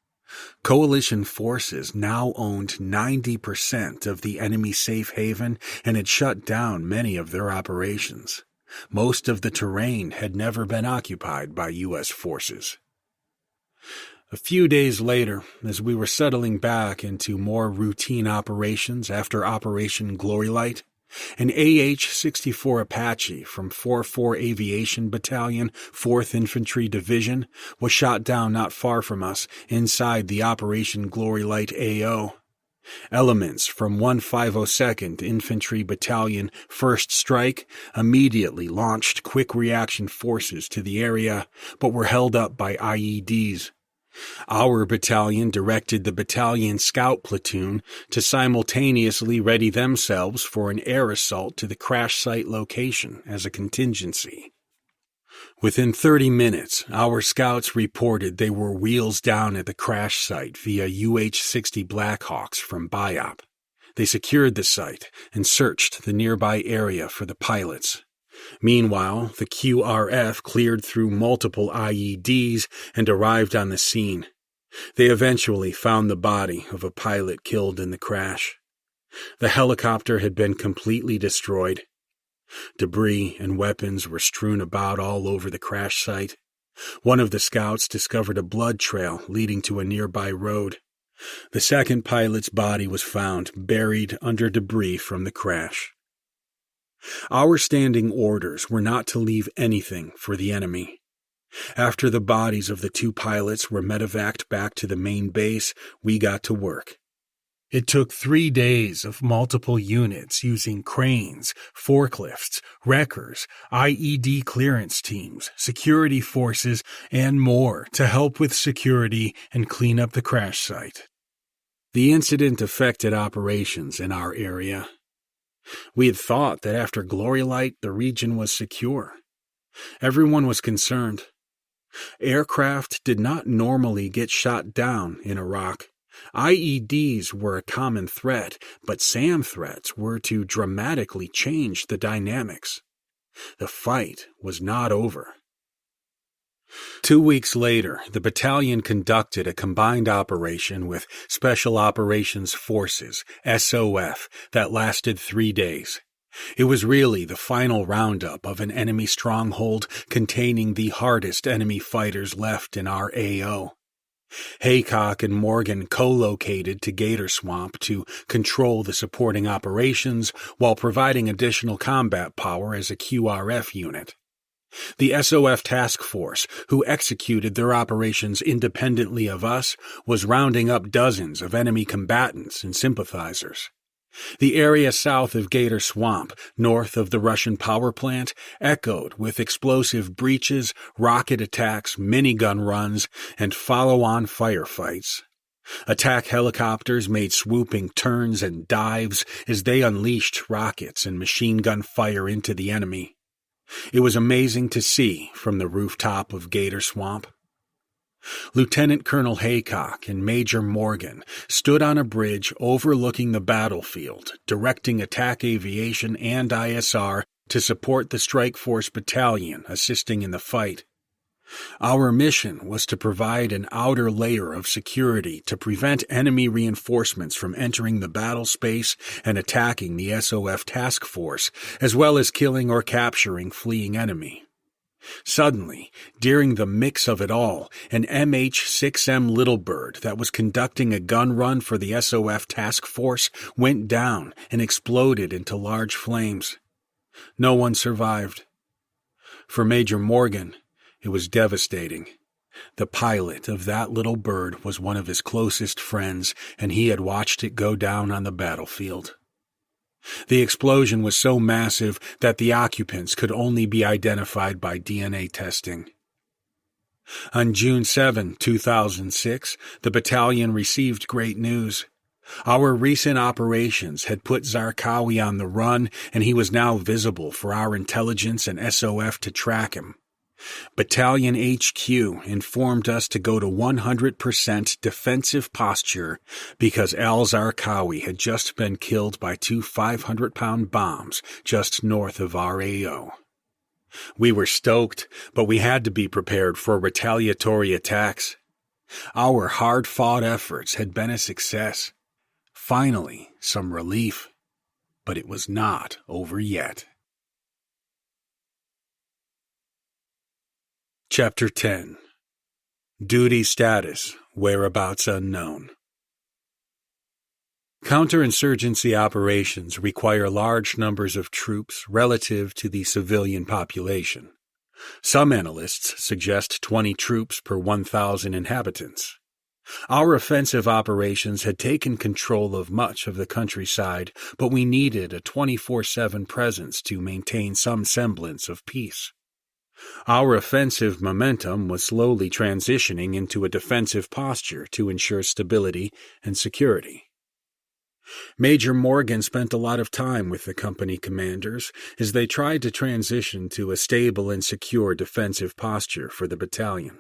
Coalition forces now owned 90% of the enemy safe haven and had shut down many of their operations. Most of the terrain had never been occupied by U.S. forces. A few days later, as we were settling back into more routine operations after Operation Glory Light, An AH-64 Apache from 4-4 Aviation Battalion, 4th Infantry Division, was shot down not far from us inside the Operation Glory Light AO. Elements from 1502nd Infantry Battalion, 1st Strike, immediately launched quick reaction forces to the area, but were held up by IEDs. Our battalion directed the battalion scout platoon to simultaneously ready themselves for an air assault to the crash site location as a contingency. Within 30 minutes, our scouts reported they were wheels down at the crash site via UH-60 Blackhawks from BIOP. They secured the site and searched the nearby area for the pilots. Meanwhile, the QRF cleared through multiple IEDs and arrived on the scene. They eventually found the body of a pilot killed in the crash. The helicopter had been completely destroyed. Debris and weapons were strewn about all over the crash site. One of the scouts discovered a blood trail leading to a nearby road. The second pilot's body was found buried under debris from the crash. Our standing orders were not to leave anything for the enemy. After the bodies of the 2 pilots were medevaced back to the main base, we got to work. It took 3 days of multiple units using cranes, forklifts, wreckers, IED clearance teams, security forces, and more to help with security and clean up the crash site. The incident affected operations in our area. We had thought that after Glory Light the region was secure. Everyone was concerned. Aircraft did not normally get shot down in Iraq. IEDs were a common threat, but SAM threats were to dramatically change the dynamics. The fight was not over. 2 weeks later, the battalion conducted a combined operation with Special Operations Forces, SOF, that lasted 3 days. It was really the final roundup of an enemy stronghold containing the hardest enemy fighters left in our AO. Haycock and Morgan co-located to Gator Swamp to control the supporting operations while providing additional combat power as a QRF unit. The SOF task force, who executed their operations independently of us, was rounding up dozens of enemy combatants and sympathizers. The area south of Gator Swamp, north of the Russian power plant, echoed with explosive breaches, rocket attacks, minigun runs, and follow-on firefights. Attack helicopters made swooping turns and dives as they unleashed rockets and machine gun fire into the enemy. It was amazing to see from the rooftop of Gator Swamp. Lieutenant Colonel Haycock and Major Morgan stood on a bridge overlooking the battlefield, directing attack aviation and ISR to support the Strike Force Battalion assisting in the fight. Our mission was to provide an outer layer of security to prevent enemy reinforcements from entering the battle space and attacking the SOF task force, as well as killing or capturing fleeing enemy. Suddenly, during the mix of it all, an MH-6M Little Bird that was conducting a gun run for the SOF task force went down and exploded into large flames. No one survived. For Major Morgan, it was devastating. The pilot of that little bird was one of his closest friends, and he had watched it go down on the battlefield. The explosion was so massive that the occupants could only be identified by DNA testing. On June 7, 2006, the battalion received great news. Our recent operations had put Zarqawi on the run, and he was now visible for our intelligence and SOF to track him. Battalion HQ informed us to go to 100% defensive posture because al-Zarqawi had just been killed by 2 500-pound bombs just north of our AO. We were stoked, but we had to be prepared for retaliatory attacks. Our hard-fought efforts had been a success. Finally, some relief. But it was not over yet. Chapter 10. Duty Status, Whereabouts Unknown. Counterinsurgency operations require large numbers of troops relative to the civilian population. Some analysts suggest 20 troops per 1,000 inhabitants. Our offensive operations had taken control of much of the countryside, but we needed a 24/7 presence to maintain some semblance of peace. Our offensive momentum was slowly transitioning into a defensive posture to ensure stability and security. Major Morgan spent a lot of time with the company commanders as they tried to transition to a stable and secure defensive posture for the battalion.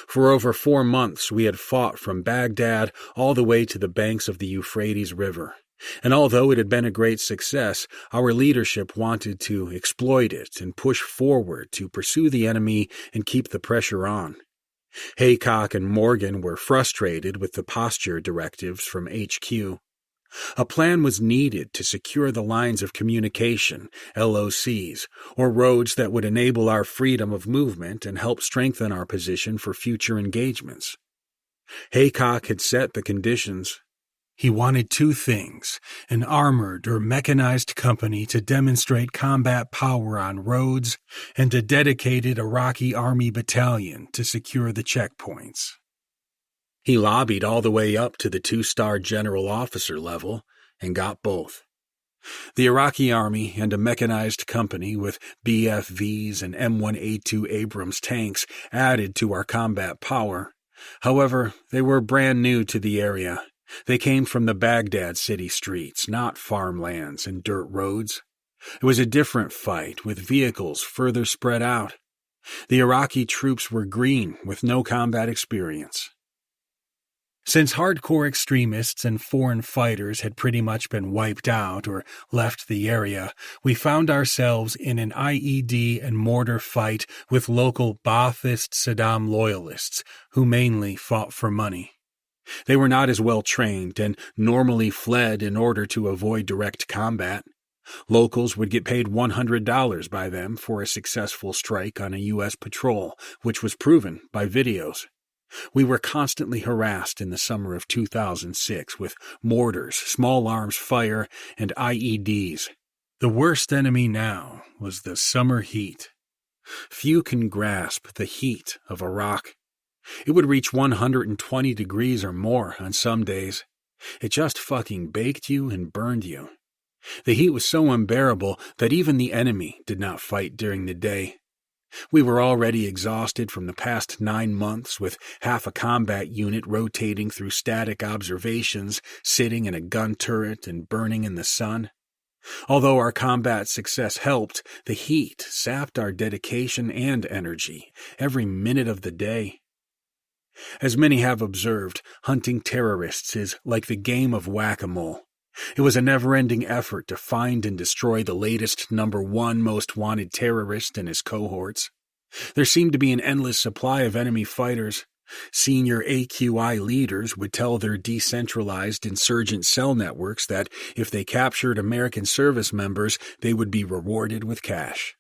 For over 4 months, we had fought from Baghdad all the way to the banks of the Euphrates River, and although it had been a great success, our leadership wanted to exploit it and push forward to pursue the enemy and keep the pressure on. Haycock and Morgan were frustrated with the posture directives from HQ. A plan was needed to secure the lines of communication, LOCs, or roads that would enable our freedom of movement and help strengthen our position for future engagements. Haycock had set the conditions. He wanted 2 things: an armored or mechanized company to demonstrate combat power on roads, and a dedicated Iraqi Army battalion to secure the checkpoints. He lobbied all the way up to the 2-star general officer level and got both. The Iraqi Army and a mechanized company with BFVs and M1A2 Abrams tanks added to our combat power. However, they were brand new to the area. They came from the Baghdad city streets, not farmlands and dirt roads. It was a different fight, with vehicles further spread out. The Iraqi troops were green, with no combat experience. Since hardcore extremists and foreign fighters had pretty much been wiped out or left the area, we found ourselves in an IED and mortar fight with local Ba'athist Saddam loyalists, who mainly fought for money. They were not as well trained and normally fled in order to avoid direct combat. Locals would get paid $100 by them for a successful strike on a U.S. patrol, which was proven by videos. We were constantly harassed in the summer of 2006 with mortars, small arms fire, and IEDs. The worst enemy now was the summer heat. Few can grasp the heat of Iraq. It would reach 120 degrees or more on some days. It just fucking baked you and burned you. The heat was so unbearable that even the enemy did not fight during the day. We were already exhausted from the past 9 months, with half a combat unit rotating through static observations, sitting in a gun turret and burning in the sun. Although our combat success helped, the heat sapped our dedication and energy every minute of the day. As many have observed, hunting terrorists is like the game of whack-a-mole. It was a never-ending effort to find and destroy the latest #1 most wanted terrorist and his cohorts. There seemed to be an endless supply of enemy fighters. Senior AQI leaders would tell their decentralized insurgent cell networks that if they captured American service members, they would be rewarded with cash.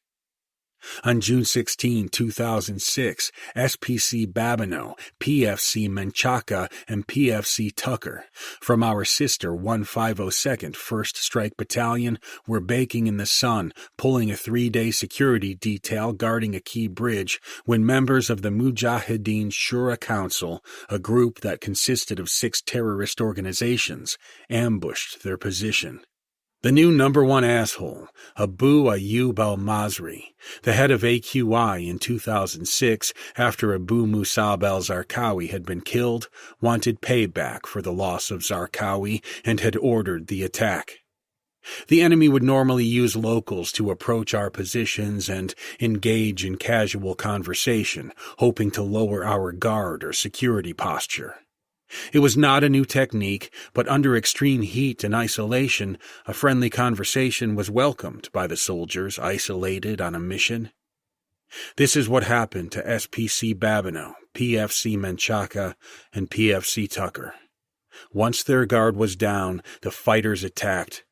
On June 16, 2006, SPC Babino, PFC Menchaca, and PFC Tucker, from our sister 150second 1st Strike Battalion, were baking in the sun, pulling a 3-day security detail guarding a key bridge, when members of the Mujahideen Shura Council, a group that consisted of 6 terrorist organizations, ambushed their position. The new #1 asshole, Abu Ayyub al-Mazri, the head of AQI in 2006 after Abu Musab al-Zarqawi had been killed, wanted payback for the loss of Zarqawi and had ordered the attack. The enemy would normally use locals to approach our positions and engage in casual conversation, hoping to lower our guard or security posture. It was not a new technique, but under extreme heat and isolation, a friendly conversation was welcomed by the soldiers isolated on a mission. This is what happened to SPC Babino, PFC Menchaca, and PFC Tucker. Once their guard was down, the fighters attacked.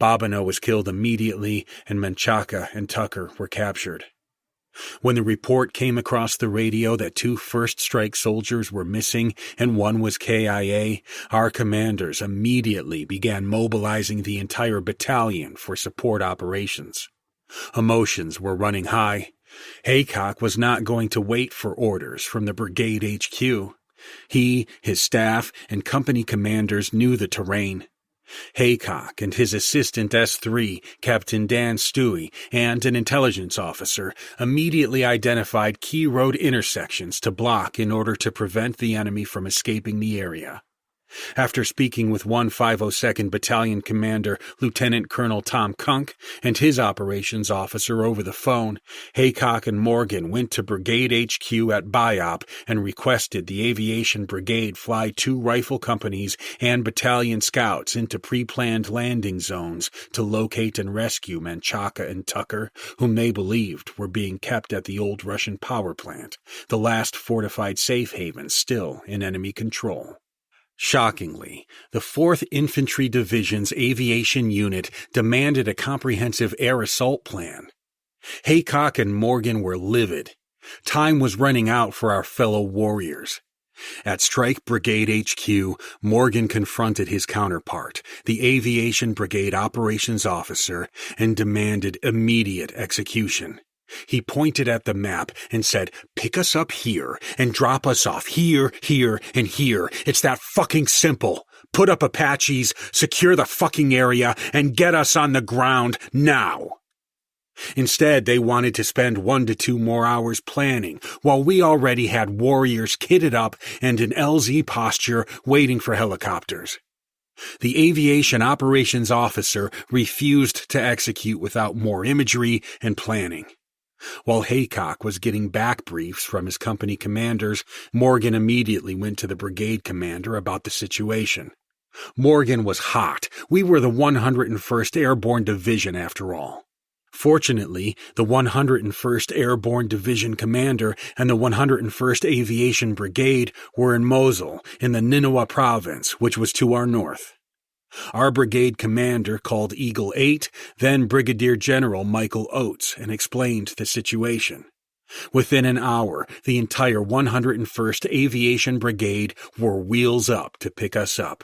Babino was killed immediately, and Menchaca and Tucker were captured. When the report came across the radio that 2 first strike soldiers were missing and 1 was KIA, our commanders immediately began mobilizing the entire battalion for support operations. Emotions were running high. Haycock was not going to wait for orders from the brigade HQ. He, his staff, and company commanders knew the terrain. Haycock and his assistant S3, Captain Dan Stewie, and an intelligence officer immediately identified key road intersections to block in order to prevent the enemy from escaping the area. After speaking with 150second Battalion Commander Lieutenant Colonel Tom Kunk and his operations officer over the phone, Haycock and Morgan went to Brigade HQ at Biop and requested the Aviation Brigade fly 2 rifle companies and battalion scouts into pre-planned landing zones to locate and rescue Menchaca and Tucker, whom they believed were being kept at the old Russian power plant, the last fortified safe haven still in enemy control. Shockingly, the 4th Infantry Division's aviation unit demanded a comprehensive air assault plan. Haycock and Morgan were livid. Time was running out for our fellow warriors. At Strike Brigade HQ, Morgan confronted his counterpart, the Aviation Brigade Operations Officer, and demanded immediate execution. He pointed at the map and said, "Pick us up here and drop us off here, here, and here. It's that fucking simple. Put up Apaches, secure the fucking area, and get us on the ground now." Instead, they wanted to spend 1 to 2 more hours planning, while we already had warriors kitted up and in LZ posture waiting for helicopters. The aviation operations officer refused to execute without more imagery and planning. While Haycock was getting back briefs from his company commanders, Morgan immediately went to the brigade commander about the situation. Morgan was hot. We were the 101st Airborne Division after all. Fortunately, the 101st Airborne Division commander and the 101st Aviation Brigade were in Mosul, in the Nineveh province, which was to our north. Our brigade commander called Eagle 8, then Brigadier General Michael Oates, and explained the situation. Within an hour, the entire 101st Aviation Brigade were wheels up to pick us up.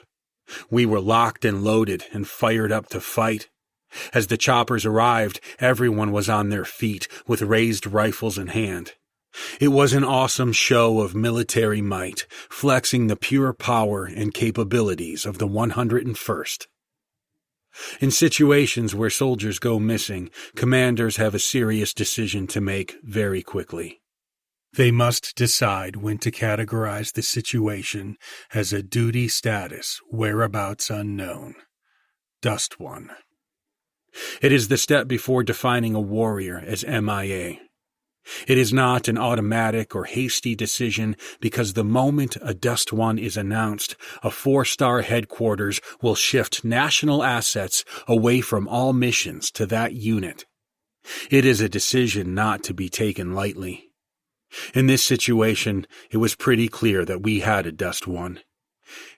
We were locked and loaded and fired up to fight. As the choppers arrived, everyone was on their feet with raised rifles in hand. It was an awesome show of military might, flexing the pure power and capabilities of the 101st. In situations where soldiers go missing, commanders have a serious decision to make very quickly. They must decide when to categorize the situation as a duty status, whereabouts unknown. Dust one. It is the step before defining a warrior as MIA. It is not an automatic or hasty decision because the moment a Dust One is announced, a 4-star headquarters will shift national assets away from all missions to that unit. It is a decision not to be taken lightly. In this situation, it was pretty clear that we had a Dust One.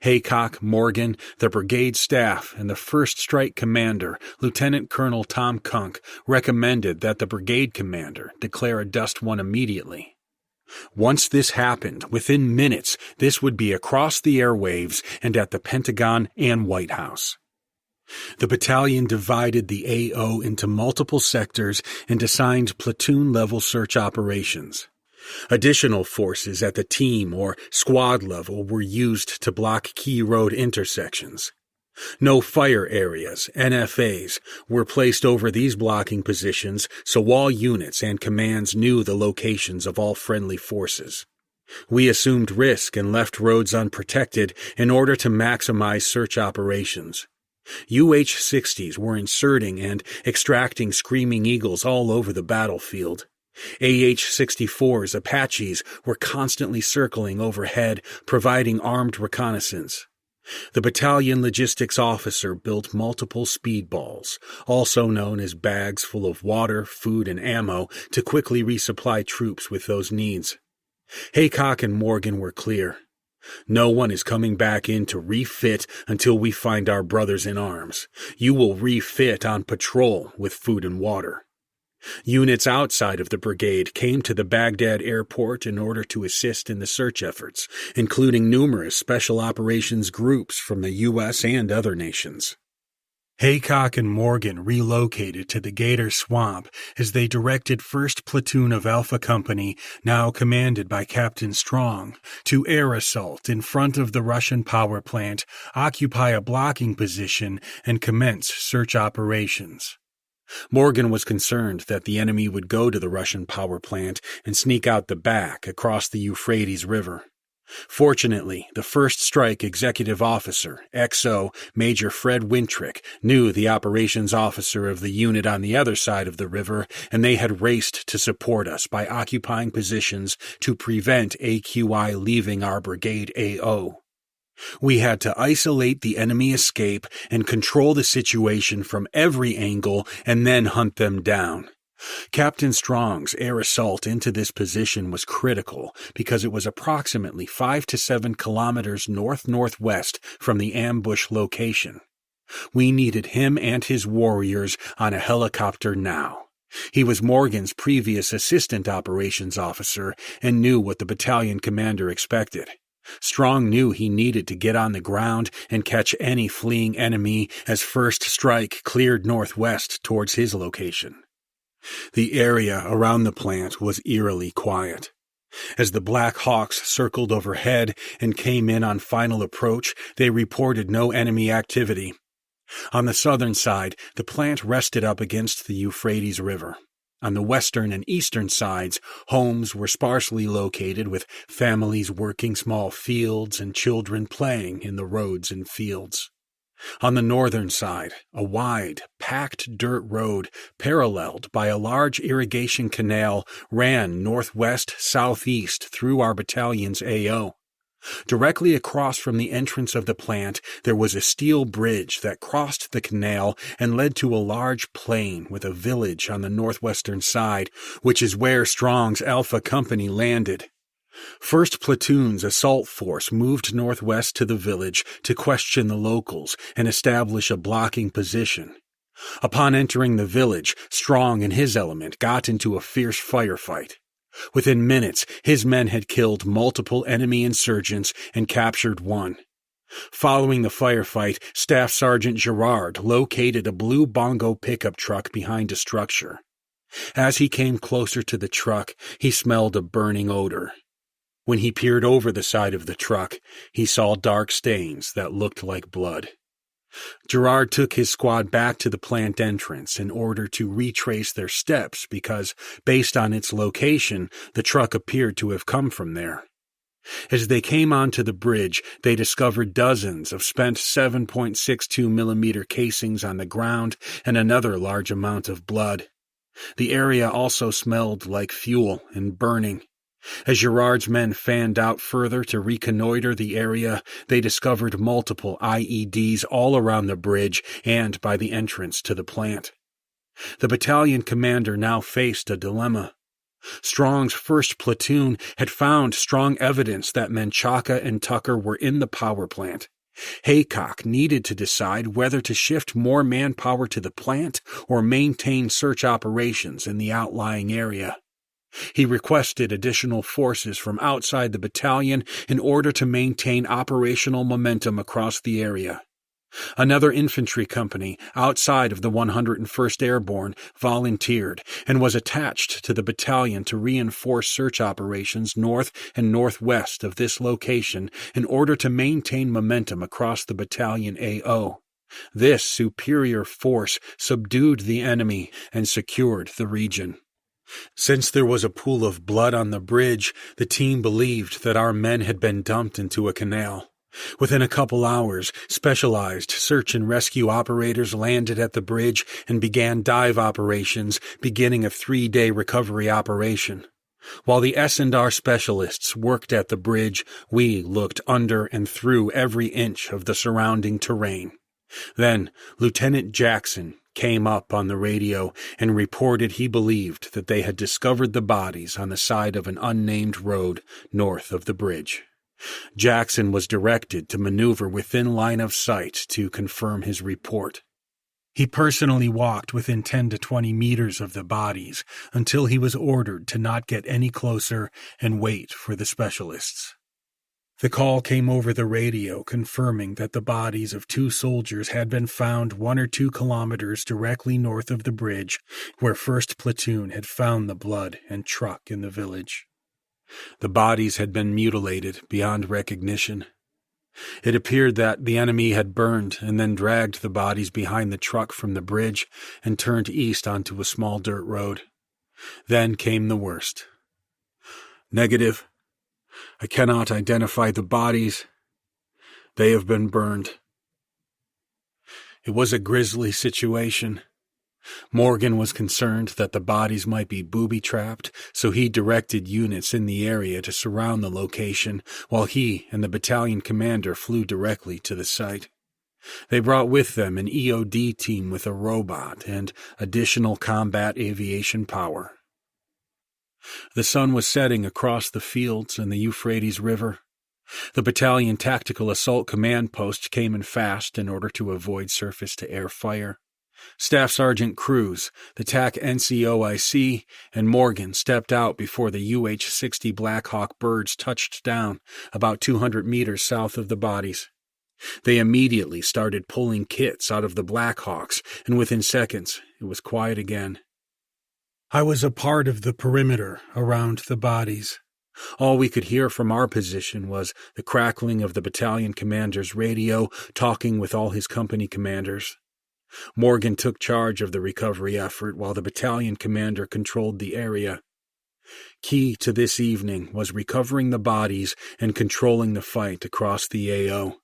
Haycock, Morgan, the brigade staff, and the 1st Strike Commander, Lieutenant Colonel Tom Kunk, recommended that the brigade commander declare a Dust One immediately. Once this happened, within minutes, this would be across the airwaves and at the Pentagon and White House. The battalion divided the AO into multiple sectors and assigned platoon-level search operations. Additional forces at the team or squad level were used to block key road intersections. No fire areas, NFAs, were placed over these blocking positions, so all units and commands knew the locations of all friendly forces. We assumed risk and left roads unprotected in order to maximize search operations. UH-60s were inserting and extracting Screaming Eagles all over the battlefield. AH-64s, Apaches, were constantly circling overhead, providing armed reconnaissance. The battalion logistics officer built multiple speedballs, also known as bags full of water, food, and ammo, to quickly resupply troops with those needs. Haycock and Morgan were clear. No one is coming back in to refit until we find our brothers in arms. You will refit on patrol with food and water. Units outside of the brigade came to the Baghdad airport in order to assist in the search efforts, including numerous special operations groups from the U.S. and other nations. Haycock and Morgan relocated to the Gator Swamp as they directed 1st Platoon of Alpha Company, now commanded by Captain Strong, to air assault in front of the Russian power plant, occupy a blocking position, and commence search operations. Morgan was concerned that the enemy would go to the Russian power plant and sneak out the back across the Euphrates River. Fortunately, the First Strike Executive Officer, XO, Major Fred Wintrick, knew the operations officer of the unit on the other side of the river, and they had raced to support us by occupying positions to prevent AQI leaving our brigade AO. We had to isolate the enemy escape and control the situation from every angle and then hunt them down. Captain Strong's air assault into this position was critical because it was approximately 5 to 7 kilometers north-northwest from the ambush location. We needed him and his warriors on a helicopter now. He was Morgan's previous assistant operations officer and knew what the battalion commander expected. Strong knew he needed to get on the ground and catch any fleeing enemy as First Strike cleared northwest towards his location. The area around the plant was eerily quiet. As the Black Hawks circled overhead and came in on final approach, they reported no enemy activity. On the southern side, the plant rested up against the Euphrates River. On the western and eastern sides, homes were sparsely located with families working small fields and children playing in the roads and fields. On the northern side, a wide, packed dirt road, paralleled by a large irrigation canal, ran northwest-southeast through our battalion's AO. Directly across from the entrance of the plant, there was a steel bridge that crossed the canal and led to a large plain with a village on the northwestern side, which is where Strong's Alpha Company landed. 1st Platoon's assault force moved northwest to the village to question the locals and establish a blocking position. Upon entering the village, Strong and his element got into a fierce firefight. Within minutes, his men had killed multiple enemy insurgents and captured one. Following the firefight, Staff Sergeant Girard located a blue bongo pickup truck behind a structure. As he came closer to the truck, he smelled a burning odor. When he peered over the side of the truck, he saw dark stains that looked like blood. Girard took his squad back to the plant entrance in order to retrace their steps because, based on its location, the truck appeared to have come from there. As they came onto the bridge, they discovered dozens of spent 7.62 millimeter casings on the ground and another large amount of blood. The area also smelled like fuel and burning. As Girard's men fanned out further to reconnoiter the area, they discovered multiple IEDs all around the bridge and by the entrance to the plant. The battalion commander now faced a dilemma. Strong's 1st Platoon had found strong evidence that Menchaca and Tucker were in the power plant. Haycock needed to decide whether to shift more manpower to the plant or maintain search operations in the outlying area. He requested additional forces from outside the battalion in order to maintain operational momentum across the area. Another infantry company outside of the 101st Airborne volunteered and was attached to the battalion to reinforce search operations north and northwest of this location in order to maintain momentum across the battalion AO. This superior force subdued the enemy and secured the region. Since there was a pool of blood on the bridge, the team believed that our men had been dumped into a canal. Within a couple hours, specialized search and rescue operators landed at the bridge and began dive operations, beginning a 3-day recovery operation. While the S&R specialists worked at the bridge, we looked under and through every inch of the surrounding terrain. Then, Lieutenant Jackson came up on the radio and reported he believed that they had discovered the bodies on the side of an unnamed road north of the bridge. Jackson was directed to maneuver within line of sight to confirm his report. He personally walked within 10 to 20 meters of the bodies until he was ordered to not get any closer and wait for the specialists. The call came over the radio confirming that the bodies of 2 soldiers had been found 1 or 2 kilometers directly north of the bridge where 1st Platoon had found the blood and truck in the village. The bodies had been mutilated beyond recognition. It appeared that the enemy had burned and then dragged the bodies behind the truck from the bridge and turned east onto a small dirt road. Then came the worst. Negative. I cannot identify the bodies. They have been burned. It was a grisly situation. Morgan was concerned that the bodies might be booby-trapped, so he directed units in the area to surround the location, while he and the battalion commander flew directly to the site. They brought with them an EOD team with a robot and additional combat aviation power. The sun was setting across the fields and the Euphrates River. The battalion tactical assault command post came in fast in order to avoid surface-to-air fire. Staff Sergeant Cruz, the TAC NCOIC, and Morgan stepped out before the UH-60 Black Hawk birds touched down about 200 meters south of the bodies. They immediately started pulling kits out of the Black Hawks, and within seconds it was quiet again. I was a part of the perimeter around the bodies. All we could hear from our position was the crackling of the battalion commander's radio, talking with all his company commanders. Morgan took charge of the recovery effort while the battalion commander controlled the area. Key to this evening was recovering the bodies and controlling the fight across the AO.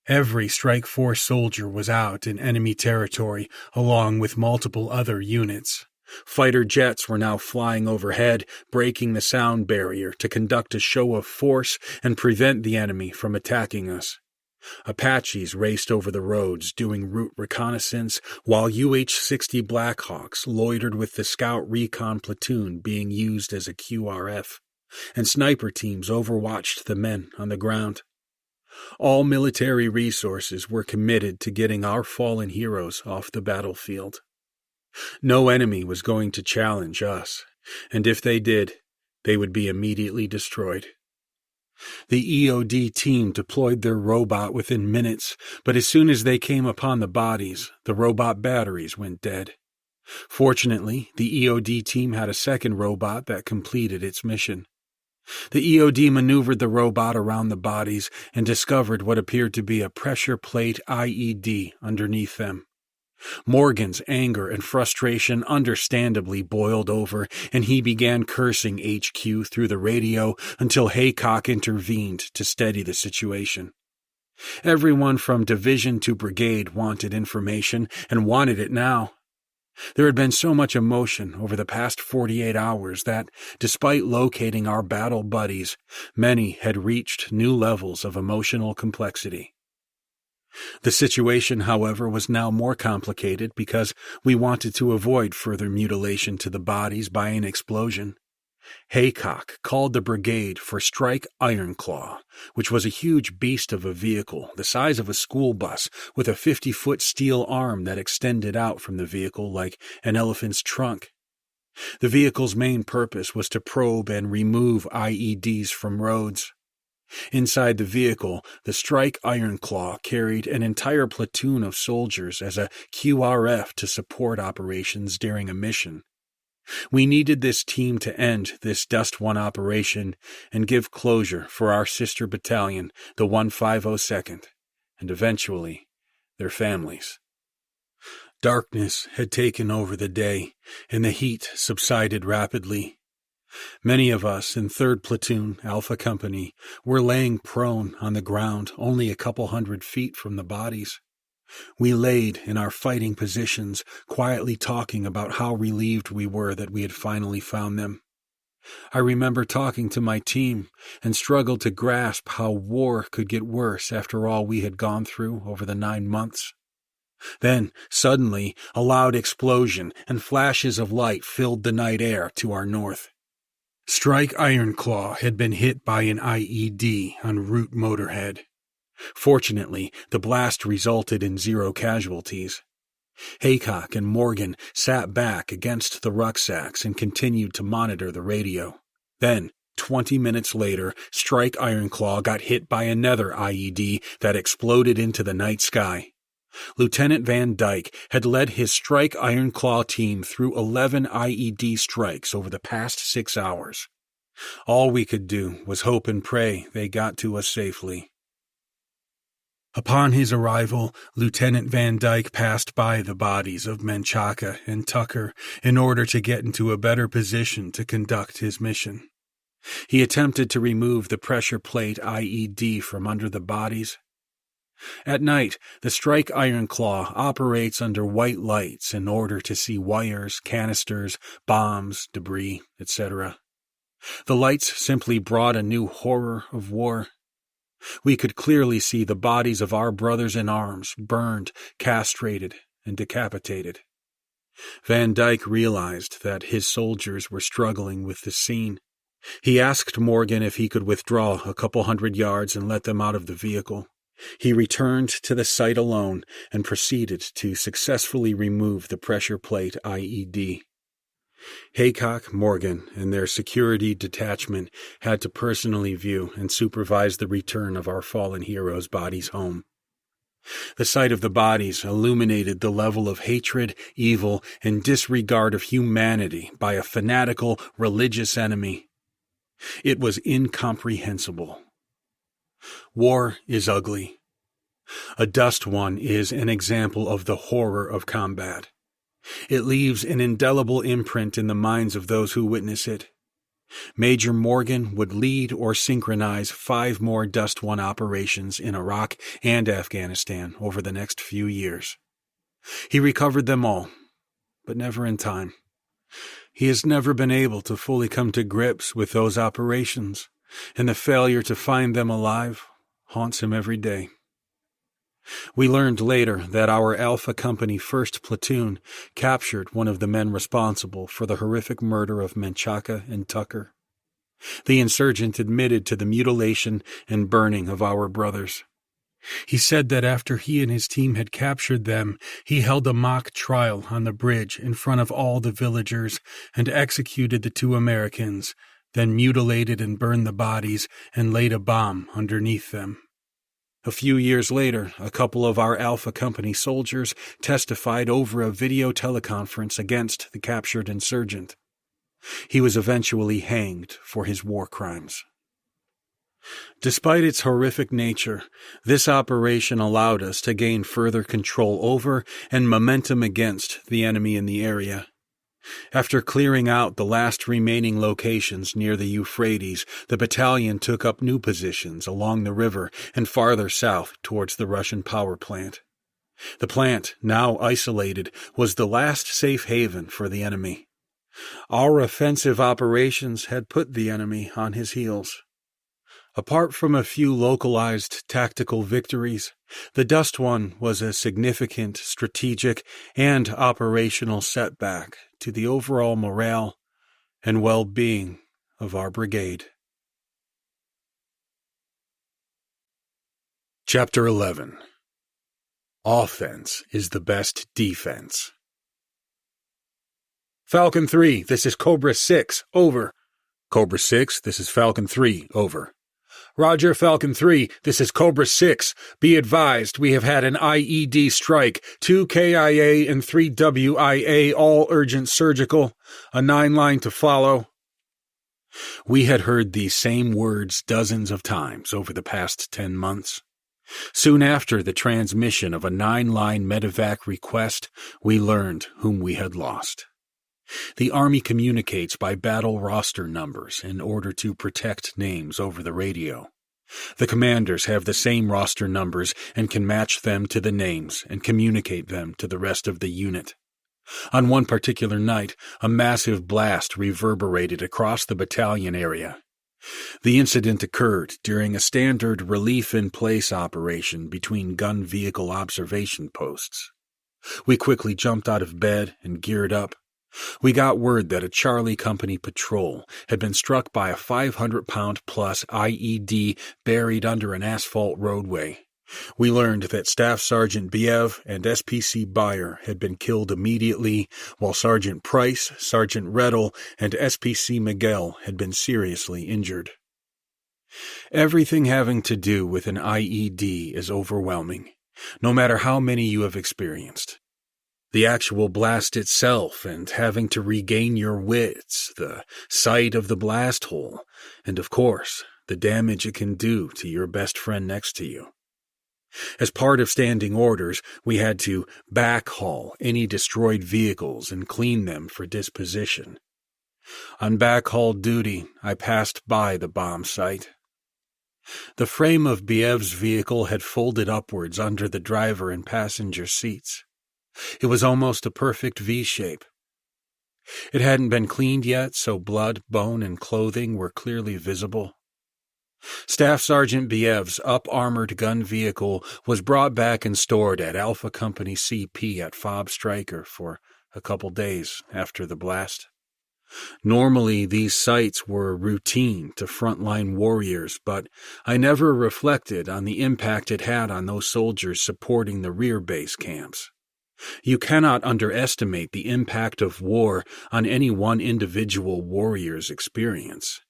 Every Strike Force soldier was out in enemy territory, along with multiple other units. Fighter jets were now flying overhead, breaking the sound barrier to conduct a show of force and prevent the enemy from attacking us. Apaches raced over the roads doing route reconnaissance, while UH-60 Blackhawks loitered with the Scout Recon platoon being used as a QRF, and sniper teams overwatched the men on the ground. All military resources were committed to getting our fallen heroes off the battlefield. No enemy was going to challenge us, and if they did, they would be immediately destroyed. The EOD team deployed their robot within minutes, but as soon as they came upon the bodies, the robot batteries went dead. Fortunately, the EOD team had a second robot that completed its mission. The EOD maneuvered the robot around the bodies and discovered what appeared to be a pressure plate IED underneath them. Morgan's anger and frustration understandably boiled over, and he began cursing HQ through the radio until Haycock intervened to steady the situation. Everyone from division to brigade wanted information and wanted it now. There had been so much emotion over the past 48 hours that, despite locating our battle buddies, many had reached new levels of emotional complexity. The situation, however, was now more complicated because we wanted to avoid further mutilation to the bodies by an explosion. Haycock called the brigade for Strike Ironclaw, which was a huge beast of a vehicle the size of a school bus with a 50-foot steel arm that extended out from the vehicle like an elephant's trunk. The vehicle's main purpose was to probe and remove IEDs from roads. Inside the vehicle, the Strike Ironclaw carried an entire platoon of soldiers as a QRF to support operations during a mission. We needed this team to end this Dust One operation and give closure for our sister battalion, the 150-2nd, and eventually their families. Darkness had taken over the day, and the heat subsided rapidly. Many of us in 3rd Platoon, Alpha Company, were laying prone on the ground only a couple 100 feet from the bodies. We laid in our fighting positions, quietly talking about how relieved we were that we had finally found them. I remember talking to my team and struggled to grasp how war could get worse after all we had gone through over the 9 months. Then, suddenly, a loud explosion and flashes of light filled the night air to our north. Strike Ironclaw had been hit by an IED en route motorhead. Fortunately, the blast resulted in 0 casualties. Haycock and Morgan sat back against the rucksacks and continued to monitor the radio. Then, 20 minutes later, Strike Ironclaw got hit by another IED that exploded into the night sky. Lieutenant Van Dyke had led his Strike Ironclaw team through 11 IED strikes over the past 6 hours. All we could do was hope and pray they got to us safely. Upon his arrival, Lieutenant Van Dyke passed by the bodies of Menchaca and Tucker in order to get into a better position to conduct his mission. He attempted to remove the pressure plate IED from under the bodies. At night, the Strike Ironclaw operates under white lights in order to see wires, canisters, bombs, debris, etc. The lights simply brought a new horror of war. We could clearly see the bodies of our brothers in arms burned, castrated, and decapitated. Van Dyke realized that his soldiers were struggling with the scene. He asked Morgan if he could withdraw a couple 100 yards and let them out of the vehicle. He returned to the site alone and proceeded to successfully remove the pressure plate IED. Haycock, Morgan, and their security detachment had to personally view and supervise the return of our fallen heroes' bodies home. The sight of the bodies illuminated the level of hatred, evil, and disregard of humanity by a fanatical, religious enemy. It was incomprehensible. War is ugly. A dust one is an example of the horror of combat. It leaves an indelible imprint in the minds of those who witness it. Major Morgan would lead or synchronize 5 more Dust One operations in Iraq and Afghanistan over the next few years. He recovered them all, but never in time. He has never been able to fully come to grips with those operations, and the failure to find them alive haunts him every day. We learned later that our Alpha Company 1st Platoon captured one of the men responsible for the horrific murder of Menchaca and Tucker. The insurgent admitted to the mutilation and burning of our brothers. He said that after he and his team had captured them, he held a mock trial on the bridge in front of all the villagers and executed the 2 Americans, then mutilated and burned the bodies and laid a bomb underneath them. A few years later, a couple of our Alpha Company soldiers testified over a video teleconference against the captured insurgent. He was eventually hanged for his war crimes. Despite its horrific nature, this operation allowed us to gain further control over and momentum against the enemy in the area. After clearing out the last remaining locations near the Euphrates, the battalion took up new positions along the river and farther south towards the Russian power plant. The plant, now isolated, was the last safe haven for the enemy. Our offensive operations had put the enemy on his heels. Apart from a few localized tactical victories, the Dust One was a significant strategic and operational setback to the overall morale and well-being of our brigade. Chapter 11. Offense is the best defense. Falcon 3, this is Cobra 6, over. Cobra 6, this is Falcon 3, over. Roger, Falcon 3, this is Cobra 6. Be advised, we have had an IED strike, 2 KIA and 3 WIA, all urgent surgical. A 9-line to follow. We had heard these same words dozens of times over the past 10 months. Soon after the transmission of a 9-line medevac request, we learned whom we had lost. The Army communicates by battle roster numbers in order to protect names over the radio. The commanders have the same roster numbers and can match them to the names and communicate them to the rest of the unit. On one particular night, a massive blast reverberated across the battalion area. The incident occurred during a standard relief-in-place operation between gun vehicle observation posts. We quickly jumped out of bed and geared up. We got word that a Charlie Company patrol had been struck by a 500-pound-plus IED buried under an asphalt roadway. We learned that Staff Sergeant Biev and SPC Beyer had been killed immediately, while Sergeant Price, Sergeant Rettel, and SPC Miguel had been seriously injured. Everything having to do with an IED is overwhelming, no matter how many you have experienced. The actual blast itself and having to regain your wits, the sight of the blast hole, and of course, the damage it can do to your best friend next to you. As part of standing orders, we had to backhaul any destroyed vehicles and clean them for disposition. On backhaul duty, I passed by the bomb site. The frame of Biev's vehicle had folded upwards under the driver and passenger seats. It was almost a perfect V-shape. It hadn't been cleaned yet, so blood, bone, and clothing were clearly visible. Staff Sergeant Biev's up-armored gun vehicle was brought back and stored at Alpha Company CP at Fob Stryker for a couple days after the blast. Normally, these sites were routine to frontline warriors, but I never reflected on the impact it had on those soldiers supporting the rear base camps. You cannot underestimate the impact of war on any one individual warrior's experience.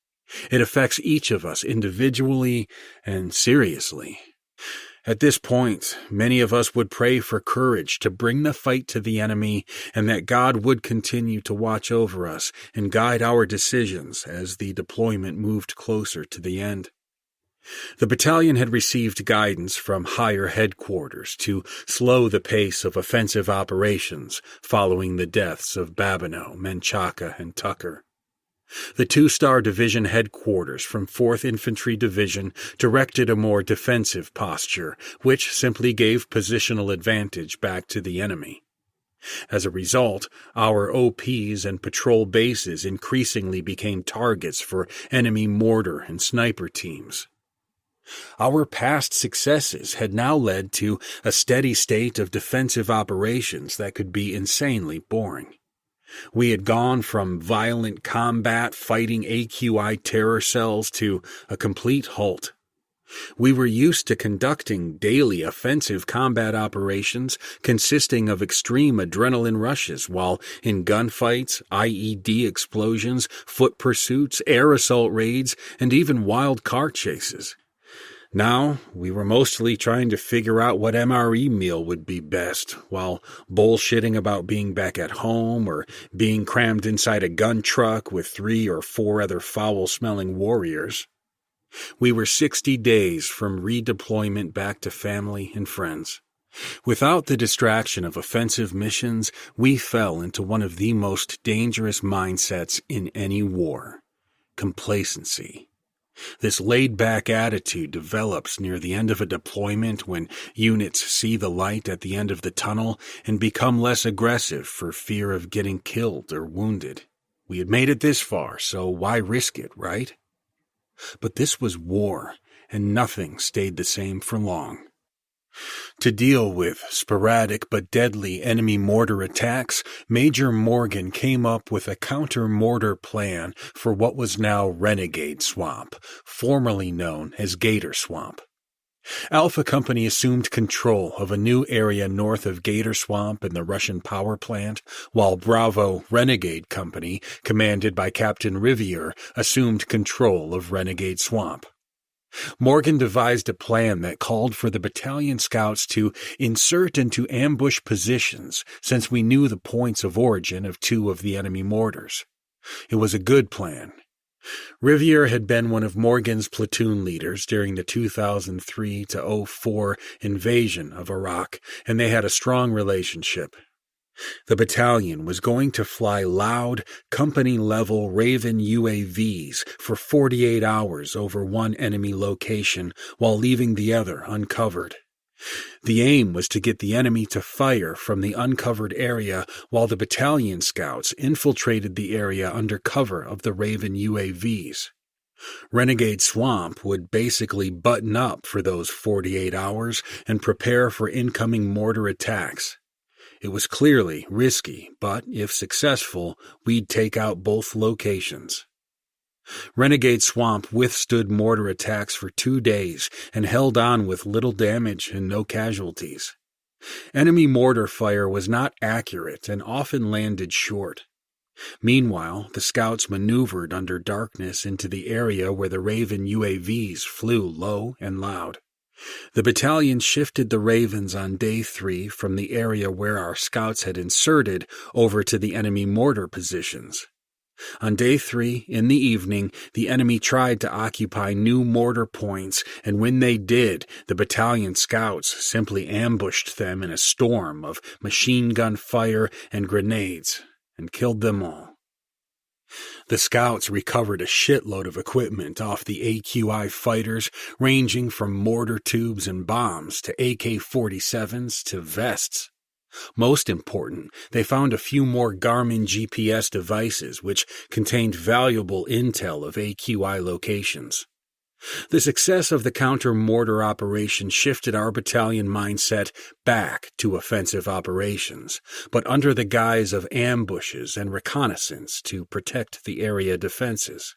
It affects each of us individually and seriously. At this point, many of us would pray for courage to bring the fight to the enemy and that God would continue to watch over us and guide our decisions as the deployment moved closer to the end. The battalion had received guidance from higher headquarters to slow the pace of offensive operations following the deaths of Babineau, Menchaca, and Tucker. The 2-star division headquarters from 4th Infantry Division directed a more defensive posture, which simply gave positional advantage back to the enemy. As a result, our OPs and patrol bases increasingly became targets for enemy mortar and sniper teams. Our past successes had now led to a steady state of defensive operations that could be insanely boring. We had gone from violent combat fighting AQI terror cells to a complete halt. We were used to conducting daily offensive combat operations consisting of extreme adrenaline rushes, while in gunfights, IED explosions, foot pursuits, air assault raids, and even wild car chases. Now, we were mostly trying to figure out what MRE meal would be best, while bullshitting about being back at home or being crammed inside a gun truck with 3 or 4 other foul-smelling warriors. We were 60 days from redeployment back to family and friends. Without the distraction of offensive missions, we fell into one of the most dangerous mindsets in any war: complacency. This laid-back attitude develops near the end of a deployment when units see the light at the end of the tunnel and become less aggressive for fear of getting killed or wounded. We had made it this far, so why risk it, right? But this was war, and nothing stayed the same for long. To deal with sporadic but deadly enemy mortar attacks, Major Morgan came up with a counter-mortar plan for what was now Renegade Swamp, formerly known as Gator Swamp. Alpha Company assumed control of a new area north of Gator Swamp and the Russian power plant, while Bravo Renegade Company, commanded by Captain Riviere, assumed control of Renegade Swamp. Morgan devised a plan that called for the battalion scouts to insert into ambush positions, since we knew the points of origin of 2 of the enemy mortars. It was a good plan. Riviere had been one of Morgan's platoon leaders during the 2003-04 invasion of Iraq, and they had a strong relationship. The battalion was going to fly loud, company-level Raven UAVs for 48 hours over one enemy location while leaving the other uncovered. The aim was to get the enemy to fire from the uncovered area while the battalion scouts infiltrated the area under cover of the Raven UAVs. Renegade Swamp would basically button up for those 48 hours and prepare for incoming mortar attacks. It was clearly risky, but if successful, we'd take out both locations. Renegade Swamp withstood mortar attacks for 2 days and held on with little damage and no casualties. Enemy mortar fire was not accurate and often landed short. Meanwhile, the scouts maneuvered under darkness into the area where the Raven UAVs flew low and loud. The battalion shifted the Ravens on day 3 from the area where our scouts had inserted over to the enemy mortar positions. On day 3, in the evening, the enemy tried to occupy new mortar points, and when they did, the battalion scouts simply ambushed them in a storm of machine gun fire and grenades, and killed them all. The scouts recovered a shitload of equipment off the AQI fighters, ranging from mortar tubes and bombs to AK-47s to vests. Most important, they found a few more Garmin GPS devices which contained valuable intel of AQI locations. The success of the counter-mortar operation shifted our battalion mindset back to offensive operations, but under the guise of ambushes and reconnaissance to protect the area defenses.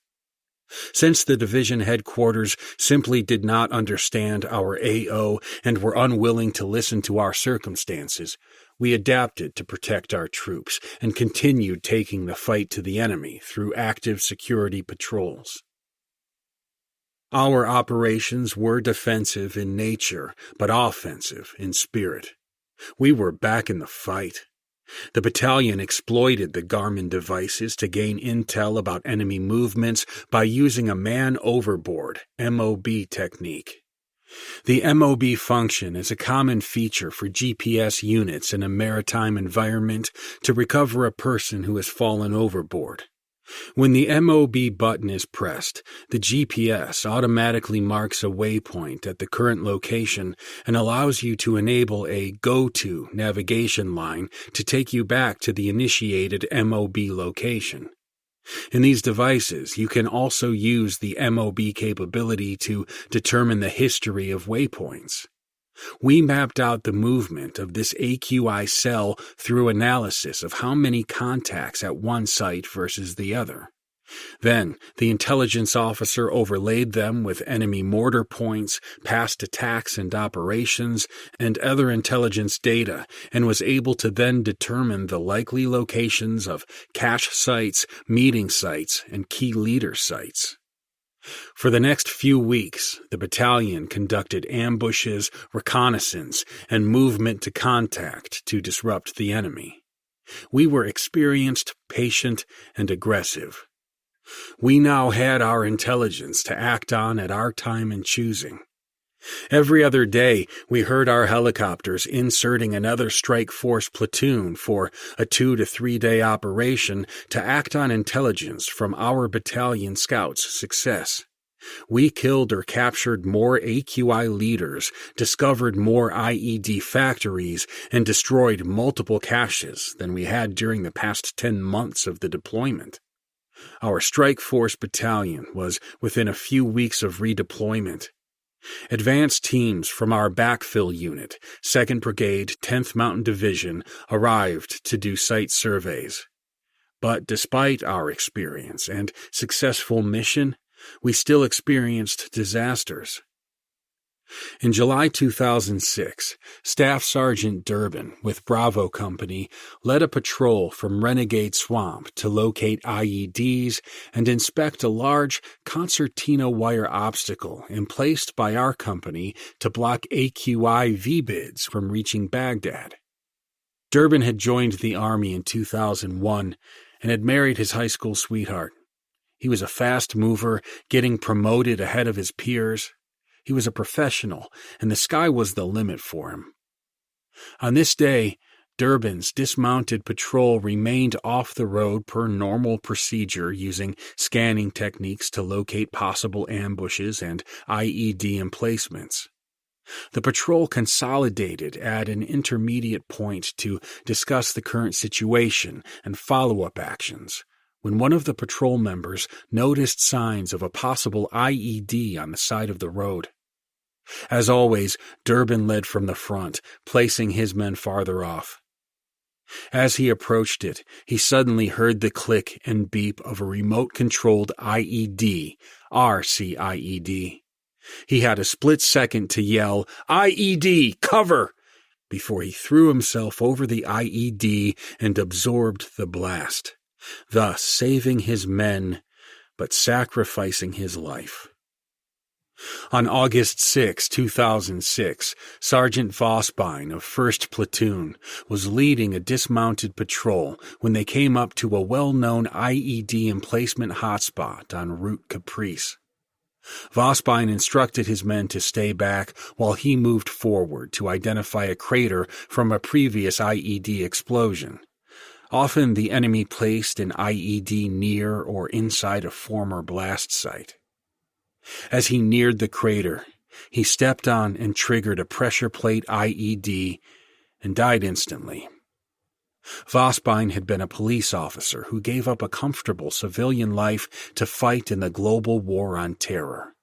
Since the division headquarters simply did not understand our AO and were unwilling to listen to our circumstances, we adapted to protect our troops and continued taking the fight to the enemy through active security patrols. Our operations were defensive in nature, but offensive in spirit. We were back in the fight. The battalion exploited the Garmin devices to gain intel about enemy movements by using a man-overboard MOB technique. The MOB function is a common feature for GPS units in a maritime environment to recover a person who has fallen overboard. When the MOB button is pressed, the GPS automatically marks a waypoint at the current location and allows you to enable a go-to navigation line to take you back to the initiated MOB location. In these devices, you can also use the MOB capability to determine the history of waypoints. We mapped out the movement of this AQI cell through analysis of how many contacts at one site versus the other. Then, the intelligence officer overlaid them with enemy mortar points, past attacks and operations, and other intelligence data, and was able to then determine the likely locations of cache sites, meeting sites, and key leader sites. For the next few weeks, the battalion conducted ambushes, reconnaissance, and movement to contact to disrupt the enemy. We were experienced, patient, and aggressive. We now had our intelligence to act on at our time and choosing. Every other day, we heard our helicopters inserting another strike force platoon for a 2 to 3 day operation to act on intelligence from our battalion scouts' success. We killed or captured more AQI leaders, discovered more IED factories, and destroyed multiple caches than we had during the past 10 months of the deployment. Our strike force battalion was within a few weeks of redeployment. Advanced teams from our backfill unit, 2nd Brigade, 10th Mountain Division, arrived to do site surveys. But despite our experience and successful mission, we still experienced disasters. In July 2006, Staff Sergeant Durbin with Bravo Company led a patrol from Renegade Swamp to locate IEDs and inspect a large concertina wire obstacle emplaced by our company to block AQI V-bids from reaching Baghdad. Durbin had joined the Army in 2001 and had married his high school sweetheart. He was a fast mover, getting promoted ahead of his peers. He was a professional, and the sky was the limit for him. On this day, Durbin's dismounted patrol remained off the road per normal procedure, using scanning techniques to locate possible ambushes and IED emplacements. The patrol consolidated at an intermediate point to discuss the current situation and follow-up actions, when one of the patrol members noticed signs of a possible IED on the side of the road. As always, Durbin led from the front, placing his men farther off. As he approached it, he suddenly heard the click and beep of a remote-controlled IED, RCIED. He had a split second to yell, "IED, cover!" before he threw himself over the IED and absorbed the blast, thus saving his men, but sacrificing his life. On August 6, 2006, Sergeant Vosbein of 1st Platoon was leading a dismounted patrol when they came up to a well-known IED emplacement hotspot on Route Caprice. Vosbein instructed his men to stay back while he moved forward to identify a crater from a previous IED explosion. Often the enemy placed an IED near or inside a former blast site. As he neared the crater, he stepped on and triggered a pressure plate IED and died instantly. Vosbein had been a police officer who gave up a comfortable civilian life to fight in the global war on terror.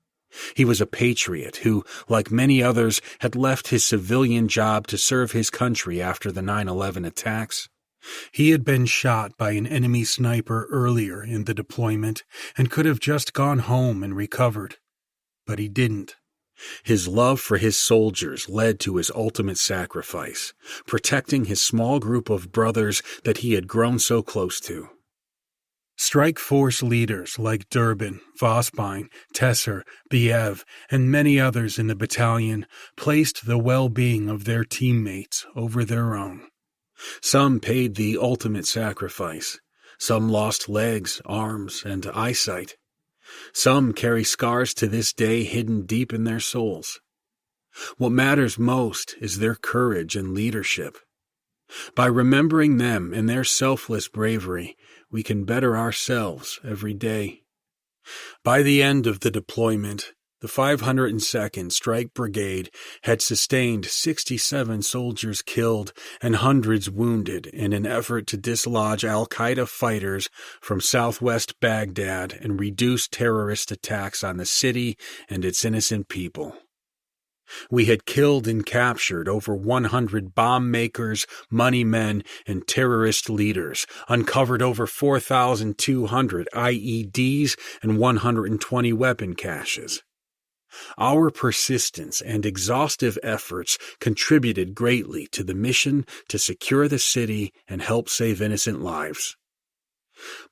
He was a patriot who, like many others, had left his civilian job to serve his country after the 9/11 attacks. He had been shot by an enemy sniper earlier in the deployment and could have just gone home and recovered. But he didn't. His love for his soldiers led to his ultimate sacrifice, protecting his small group of brothers that he had grown so close to. Strike Force leaders like Durbin, Vosbein, Tesser, Biev, and many others in the battalion placed the well-being of their teammates over their own. Some paid the ultimate sacrifice. Some lost legs, arms, and eyesight. Some carry scars to this day hidden deep in their souls. What matters most is their courage and leadership. By remembering them and their selfless bravery, we can better ourselves every day. By the end of the deployment, the 502nd Strike Brigade had sustained 67 soldiers killed and hundreds wounded in an effort to dislodge al-Qaeda fighters from southwest Baghdad and reduce terrorist attacks on the city and its innocent people. We had killed and captured over 100 bomb makers, money men, and terrorist leaders, uncovered over 4,200 IEDs and 120 weapon caches. Our persistence and exhaustive efforts contributed greatly to the mission to secure the city and help save innocent lives.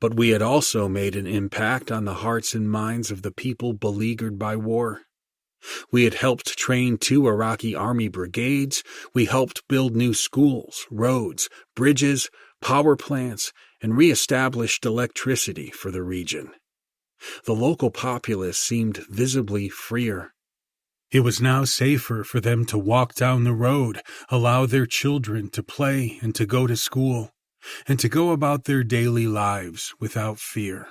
But we had also made an impact on the hearts and minds of the people beleaguered by war. We had helped train 2 Iraqi army brigades. We helped build new schools, roads, bridges, power plants, and re-established electricity for the region. The local populace seemed visibly freer. It was now safer for them to walk down the road, allow their children to play and to go to school, and to go about their daily lives without fear.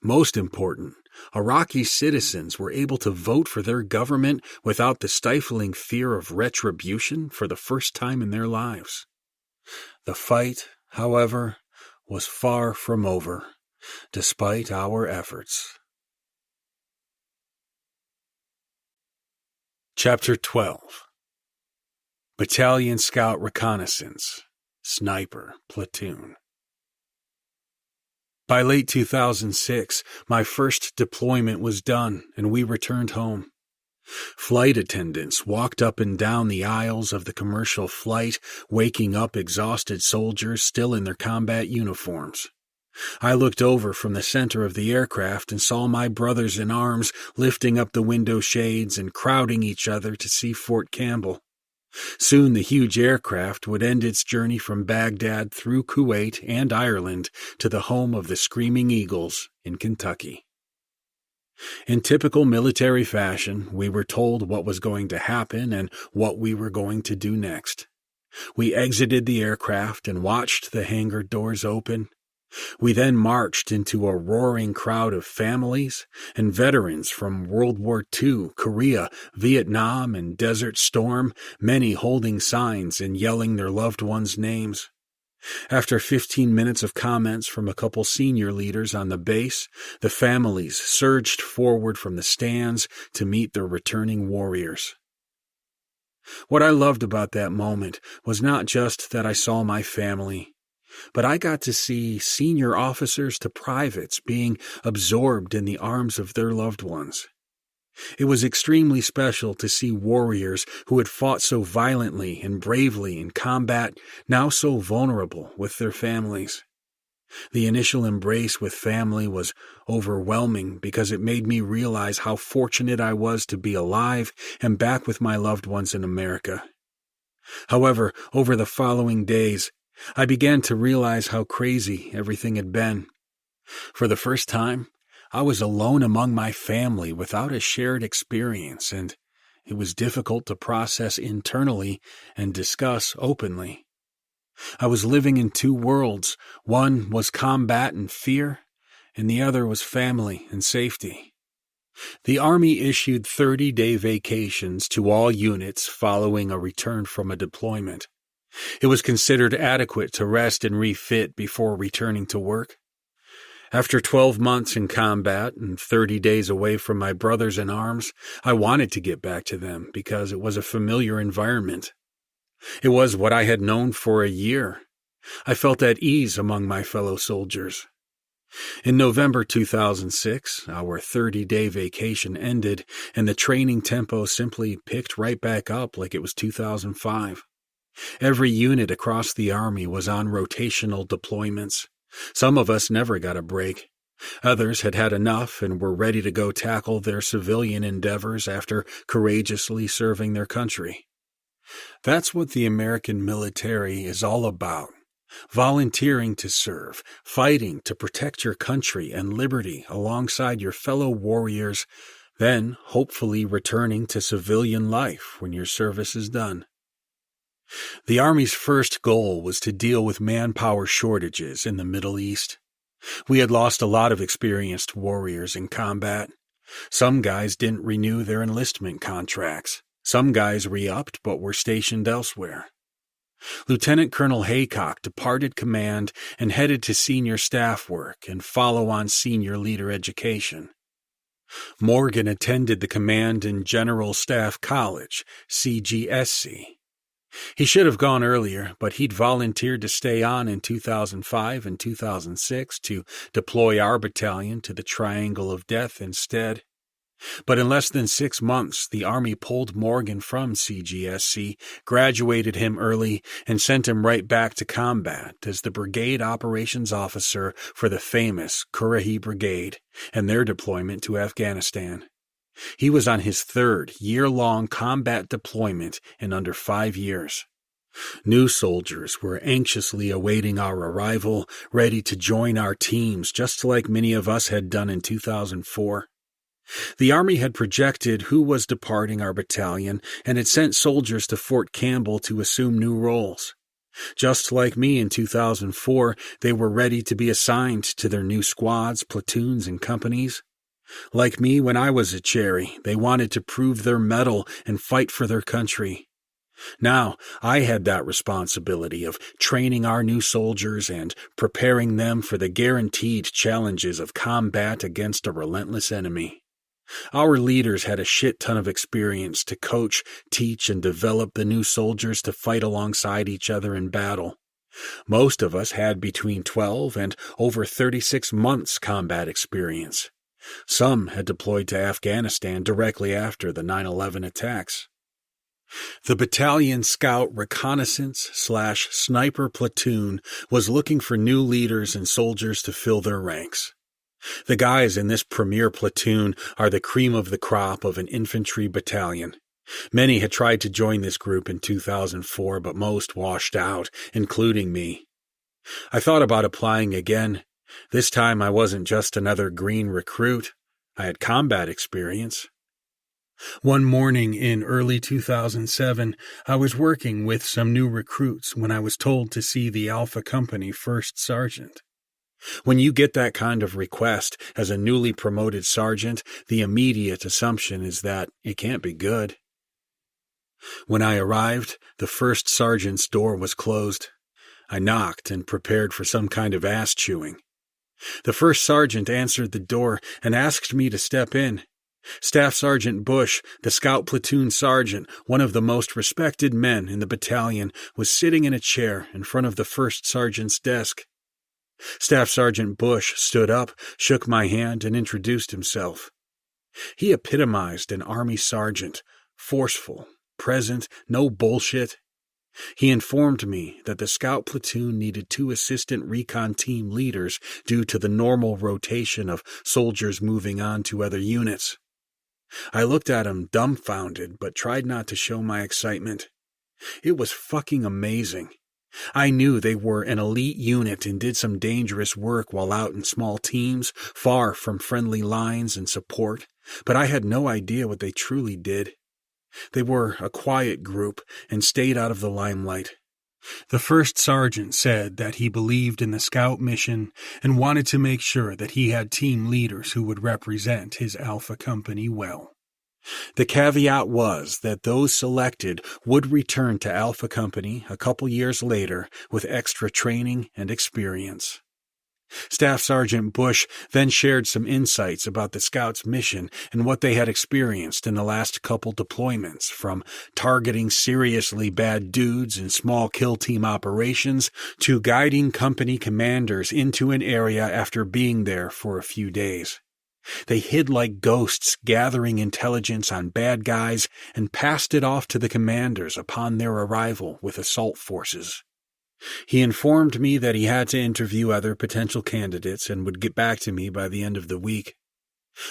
Most important, Iraqi citizens were able to vote for their government without the stifling fear of retribution for the first time in their lives. The fight, however, was far from over, despite our efforts. Chapter 12. Battalion Scout Reconnaissance, Sniper Platoon. By late 2006, my first deployment was done, and we returned home. Flight attendants walked up and down the aisles of the commercial flight, waking up exhausted soldiers still in their combat uniforms. I looked over from the center of the aircraft and saw my brothers in arms lifting up the window shades and crowding each other to see Fort Campbell. Soon the huge aircraft would end its journey from Baghdad through Kuwait and Ireland to the home of the Screaming Eagles in Kentucky. In typical military fashion, we were told what was going to happen and what we were going to do next. We exited the aircraft and watched the hangar doors open. We then marched into a roaring crowd of families and veterans from World War II, Korea, Vietnam, and Desert Storm, many holding signs and yelling their loved ones' names. After 15 minutes of comments from a couple senior leaders on the base, the families surged forward from the stands to meet their returning warriors. What I loved about that moment was not just that I saw my family, but I got to see senior officers to privates being absorbed in the arms of their loved ones. It was extremely special to see warriors who had fought so violently and bravely in combat now so vulnerable with their families. The initial embrace with family was overwhelming because it made me realize how fortunate I was to be alive and back with my loved ones in America. However, over the following days, I began to realize how crazy everything had been. For the first time, I was alone among my family without a shared experience, and it was difficult to process internally and discuss openly. I was living in two worlds. One was combat and fear, and the other was family and safety. The Army issued 30-day vacations to all units following a return from a deployment. It was considered adequate to rest and refit before returning to work. After 12 months in combat and 30 days away from my brothers in arms, I wanted to get back to them because it was a familiar environment. It was what I had known for a year. I felt at ease among my fellow soldiers. In November 2006, our 30-day vacation ended, and the training tempo simply picked right back up like it was 2005. Every unit across the Army was on rotational deployments. Some of us never got a break. Others had had enough and were ready to go tackle their civilian endeavors after courageously serving their country. That's what the American military is all about. Volunteering to serve, fighting to protect your country and liberty alongside your fellow warriors, then hopefully returning to civilian life when your service is done. The Army's first goal was to deal with manpower shortages in the Middle East. We had lost a lot of experienced warriors in combat. Some guys didn't renew their enlistment contracts. Some guys re-upped but were stationed elsewhere. Lieutenant Colonel Haycock departed command and headed to senior staff work and follow-on senior leader education. Morgan attended the Command and General Staff College, CGSC. He should have gone earlier, but he'd volunteered to stay on in 2005 and 2006 to deploy our battalion to the Triangle of Death instead. But in less than 6 months, the Army pulled Morgan from CGSC, graduated him early, and sent him right back to combat as the brigade operations officer for the famous Currahee Brigade and their deployment to Afghanistan. He was on his third year-long combat deployment in under 5 years. New soldiers were anxiously awaiting our arrival, ready to join our teams, just like many of us had done in 2004. The Army had projected who was departing our battalion and had sent soldiers to Fort Campbell to assume new roles. Just like me in 2004, they were ready to be assigned to their new squads, platoons, and companies. Like me when I was a cherry, they wanted to prove their mettle and fight for their country. Now, I had that responsibility of training our new soldiers and preparing them for the guaranteed challenges of combat against a relentless enemy. Our leaders had a shit ton of experience to coach, teach, and develop the new soldiers to fight alongside each other in battle. Most of us had between 12 and over 36 months combat experience. Some had deployed to Afghanistan directly after the 9/11 attacks. The Battalion Scout Reconnaissance/Sniper Platoon was looking for new leaders and soldiers to fill their ranks. The guys in this premier platoon are the cream of the crop of an infantry battalion. Many had tried to join this group in 2004, but most washed out, including me. I thought about applying again. This time I wasn't just another green recruit. I had combat experience. One morning in early 2007, I was working with some new recruits when I was told to see the Alpha Company first sergeant. When you get that kind of request as a newly promoted sergeant, the immediate assumption is that it can't be good. When I arrived, the first sergeant's door was closed. I knocked and prepared for some kind of ass chewing. The first sergeant answered the door and asked me to step in. Staff Sergeant Bush, the scout platoon sergeant, one of the most respected men in the battalion, was sitting in a chair in front of the first sergeant's desk. Staff Sergeant Bush stood up, shook my hand, and introduced himself. He epitomized an Army sergeant, forceful, present, no bullshit. He informed me that the scout platoon needed 2 assistant recon team leaders due to the normal rotation of soldiers moving on to other units. I looked at him dumbfounded, but tried not to show my excitement. It was fucking amazing. I knew they were an elite unit and did some dangerous work while out in small teams, far from friendly lines and support, but I had no idea what they truly did. They were a quiet group and stayed out of the limelight. The first sergeant said that he believed in the scout mission and wanted to make sure that he had team leaders who would represent his Alpha Company well. The caveat was that those selected would return to Alpha Company a couple years later with extra training and experience. Staff Sergeant Bush then shared some insights about the Scouts' mission and what they had experienced in the last couple deployments, from targeting seriously bad dudes in small kill team operations to guiding company commanders into an area after being there for a few days. They hid like ghosts, gathering intelligence on bad guys, and passed it off to the commanders upon their arrival with assault forces. He informed me that he had to interview other potential candidates and would get back to me by the end of the week.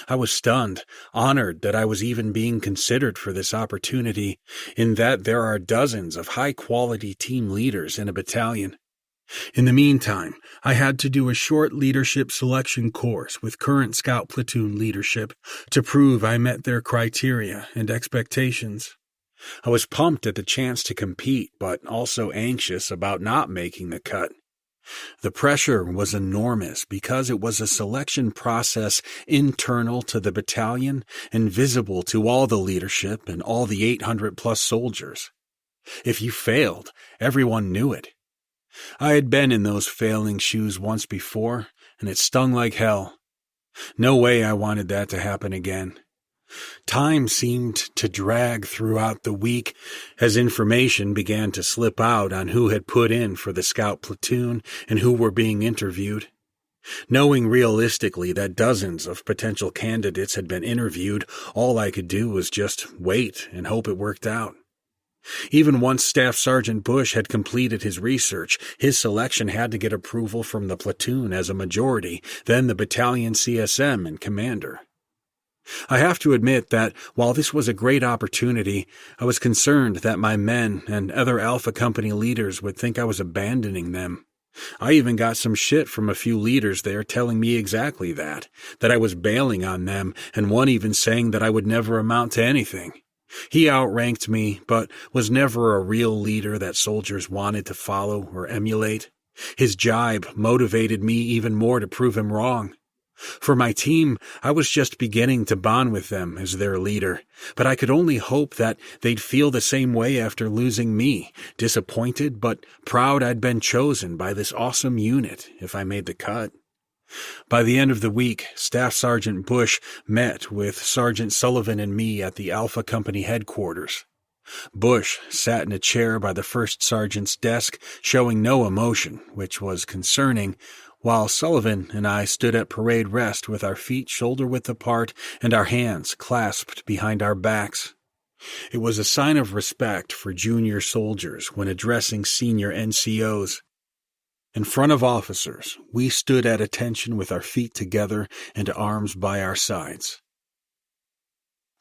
I was stunned, honored that I was even being considered for this opportunity, in that there are dozens of high-quality team leaders in a battalion. In the meantime, I had to do a short leadership selection course with current scout platoon leadership to prove I met their criteria and expectations. I was pumped at the chance to compete, but also anxious about not making the cut. The pressure was enormous because it was a selection process internal to the battalion and visible to all the leadership and all the 800-plus soldiers. If you failed, everyone knew it. I had been in those failing shoes once before, and it stung like hell. No way I wanted that to happen again. Time seemed to drag throughout the week as information began to slip out on who had put in for the scout platoon and who were being interviewed. Knowing realistically that dozens of potential candidates had been interviewed, all I could do was just wait and hope it worked out. Even once Staff Sergeant Bush had completed his research, his selection had to get approval from the platoon as a majority, then the battalion CSM and commander. I have to admit that while this was a great opportunity, I was concerned that my men and other Alpha Company leaders would think I was abandoning them. I even got some shit from a few leaders there telling me exactly that I was bailing on them, and one even saying that I would never amount to anything. He outranked me, but was never a real leader that soldiers wanted to follow or emulate. His jibe motivated me even more to prove him wrong. For my team, I was just beginning to bond with them as their leader, but I could only hope that they'd feel the same way after losing me, disappointed but proud I'd been chosen by this awesome unit if I made the cut. By the end of the week, Staff Sergeant Bush met with Sergeant Sullivan and me at the Alpha Company headquarters. Bush sat in a chair by the first sergeant's desk, showing no emotion, which was concerning, while Sullivan and I stood at parade rest with our feet shoulder-width apart and our hands clasped behind our backs. It was a sign of respect for junior soldiers when addressing senior NCOs. In front of officers, we stood at attention with our feet together and arms by our sides.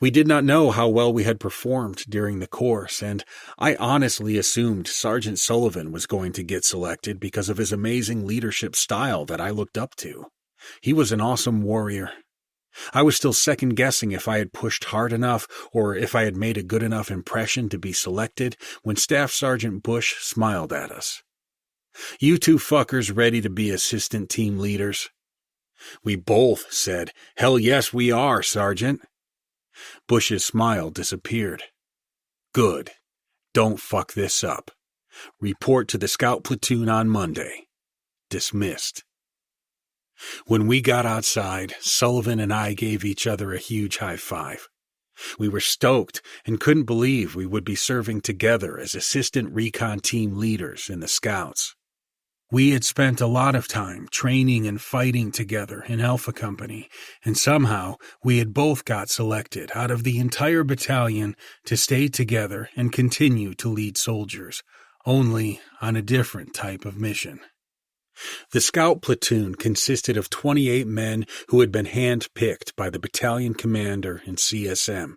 We did not know how well we had performed during the course, and I honestly assumed Sergeant Sullivan was going to get selected because of his amazing leadership style that I looked up to. He was an awesome warrior. I was still second-guessing if I had pushed hard enough or if I had made a good enough impression to be selected when Staff Sergeant Bush smiled at us. "You two fuckers ready to be assistant team leaders?" We both said, "Hell yes, we are, Sergeant." Bush's smile disappeared. "Good. Don't fuck this up. Report to the scout platoon on Monday. Dismissed." When we got outside, Sullivan and I gave each other a huge high five. We were stoked and couldn't believe we would be serving together as assistant recon team leaders in the Scouts. We had spent a lot of time training and fighting together in Alpha Company, and somehow we had both got selected out of the entire battalion to stay together and continue to lead soldiers, only on a different type of mission. The Scout platoon consisted of 28 men who had been hand-picked by the battalion commander and CSM.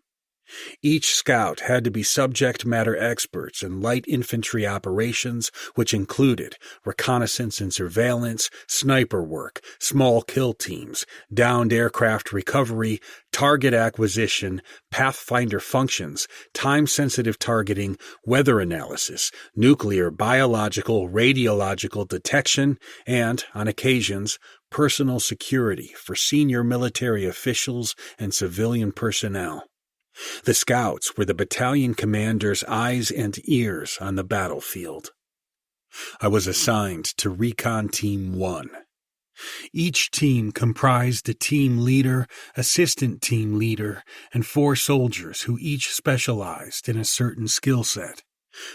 Each scout had to be subject matter experts in light infantry operations, which included reconnaissance and surveillance, sniper work, small kill teams, downed aircraft recovery, target acquisition, pathfinder functions, time-sensitive targeting, weather analysis, nuclear, biological, radiological detection, and, on occasions, personal security for senior military officials and civilian personnel. The Scouts were the battalion commander's eyes and ears on the battlefield. I was assigned to Recon Team 1. Each team comprised a team leader, assistant team leader, and 4 soldiers who each specialized in a certain skill set.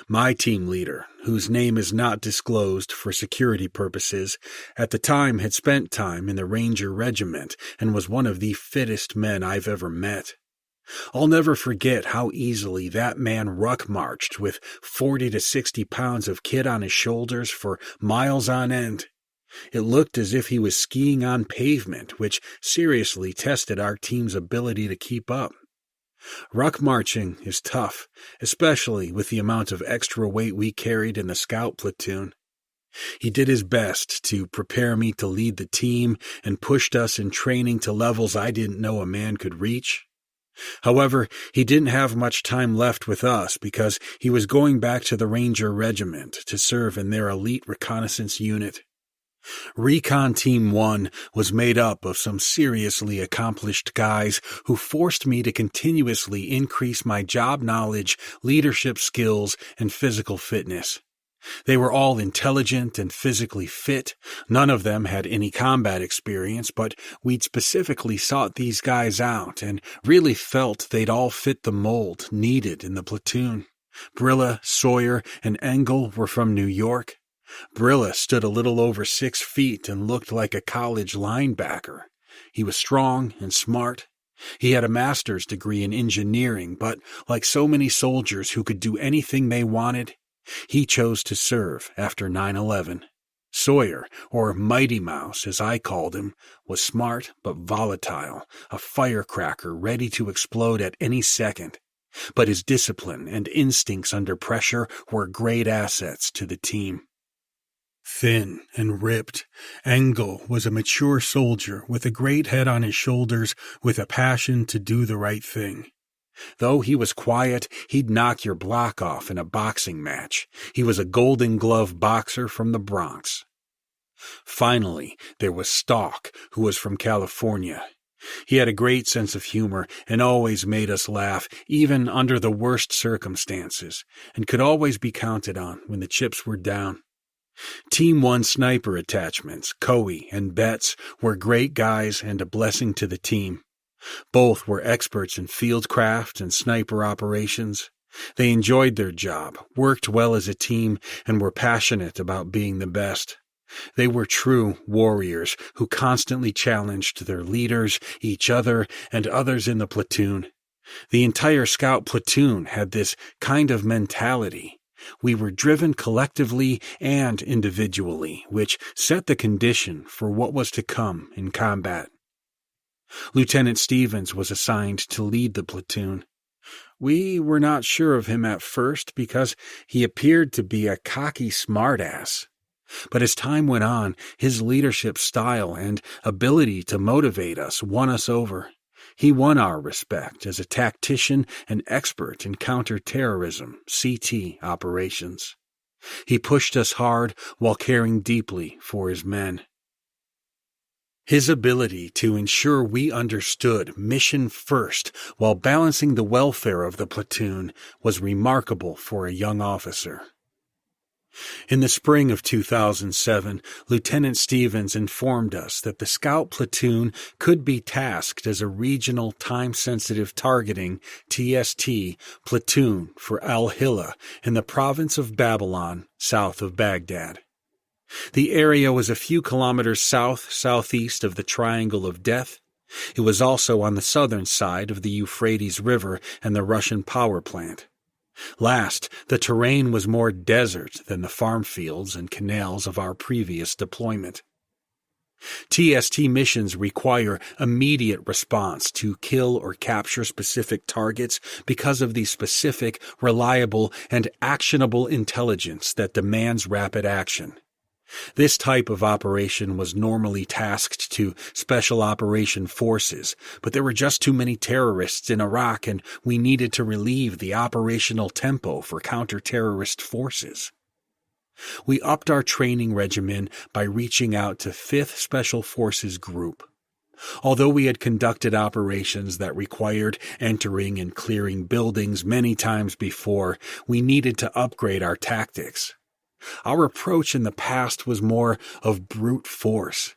My team leader, whose name is not disclosed for security purposes, at the time had spent time in the Ranger Regiment and was one of the fittest men I've ever met. I'll never forget how easily that man ruck-marched with 40 to 60 pounds of kit on his shoulders for miles on end. It looked as if he was skiing on pavement, which seriously tested our team's ability to keep up. Ruck-marching is tough, especially with the amount of extra weight we carried in the Scout platoon. He did his best to prepare me to lead the team and pushed us in training to levels I didn't know a man could reach. However, he didn't have much time left with us because he was going back to the Ranger Regiment to serve in their elite reconnaissance unit. Recon Team 1 was made up of some seriously accomplished guys who forced me to continuously increase my job knowledge, leadership skills, and physical fitness. They were all intelligent and physically fit. None of them had any combat experience, but we'd specifically sought these guys out and really felt they'd all fit the mold needed in the platoon. Brilla, Sawyer, and Engel were from New York. Brilla stood a little over 6 feet and looked like a college linebacker. He was strong and smart. He had a master's degree in engineering, but like so many soldiers who could do anything they wanted, he chose to serve after 9/11. Sawyer, or Mighty Mouse as I called him, was smart but volatile, a firecracker ready to explode at any second. But his discipline and instincts under pressure were great assets to the team. Thin and ripped, Engel was a mature soldier with a great head on his shoulders with a passion to do the right thing. Though he was quiet, he'd knock your block off in a boxing match. He was a Golden Glove boxer from the Bronx. Finally, there was Stalk, who was from California. He had a great sense of humor and always made us laugh, even under the worst circumstances, and could always be counted on when the chips were down. Team 1 sniper attachments, Coey and Betts, were great guys and a blessing to the team. Both were experts in fieldcraft and sniper operations. They enjoyed their job, worked well as a team, and were passionate about being the best. They were true warriors who constantly challenged their leaders, each other, and others in the platoon. The entire Scout platoon had this kind of mentality. We were driven collectively and individually, which set the condition for what was to come in combat. Lieutenant Stevens was assigned to lead the platoon. We were not sure of him at first because he appeared to be a cocky smartass. But as time went on, his leadership style and ability to motivate us won us over. He won our respect as a tactician and expert in counter-terrorism, CT, operations. He pushed us hard while caring deeply for his men. His ability to ensure we understood mission first while balancing the welfare of the platoon was remarkable for a young officer. In the spring of 2007, Lieutenant Stevens informed us that the Scout Platoon could be tasked as a regional time-sensitive targeting TST platoon for Al-Hilla in the province of Babylon, south of Baghdad. The area was a few kilometers southeast of the Triangle of Death. It was also on the southern side of the Euphrates River and the Russian power plant. Last, the terrain was more desert than the farm fields and canals of our previous deployment. TST missions require immediate response to kill or capture specific targets because of the specific, reliable, and actionable intelligence that demands rapid action. This type of operation was normally tasked to Special Operation Forces, but there were just too many terrorists in Iraq and we needed to relieve the operational tempo for counter-terrorist forces. We upped our training regimen by reaching out to 5th Special Forces Group. Although we had conducted operations that required entering and clearing buildings many times before, we needed to upgrade our tactics. Our approach in the past was more of brute force.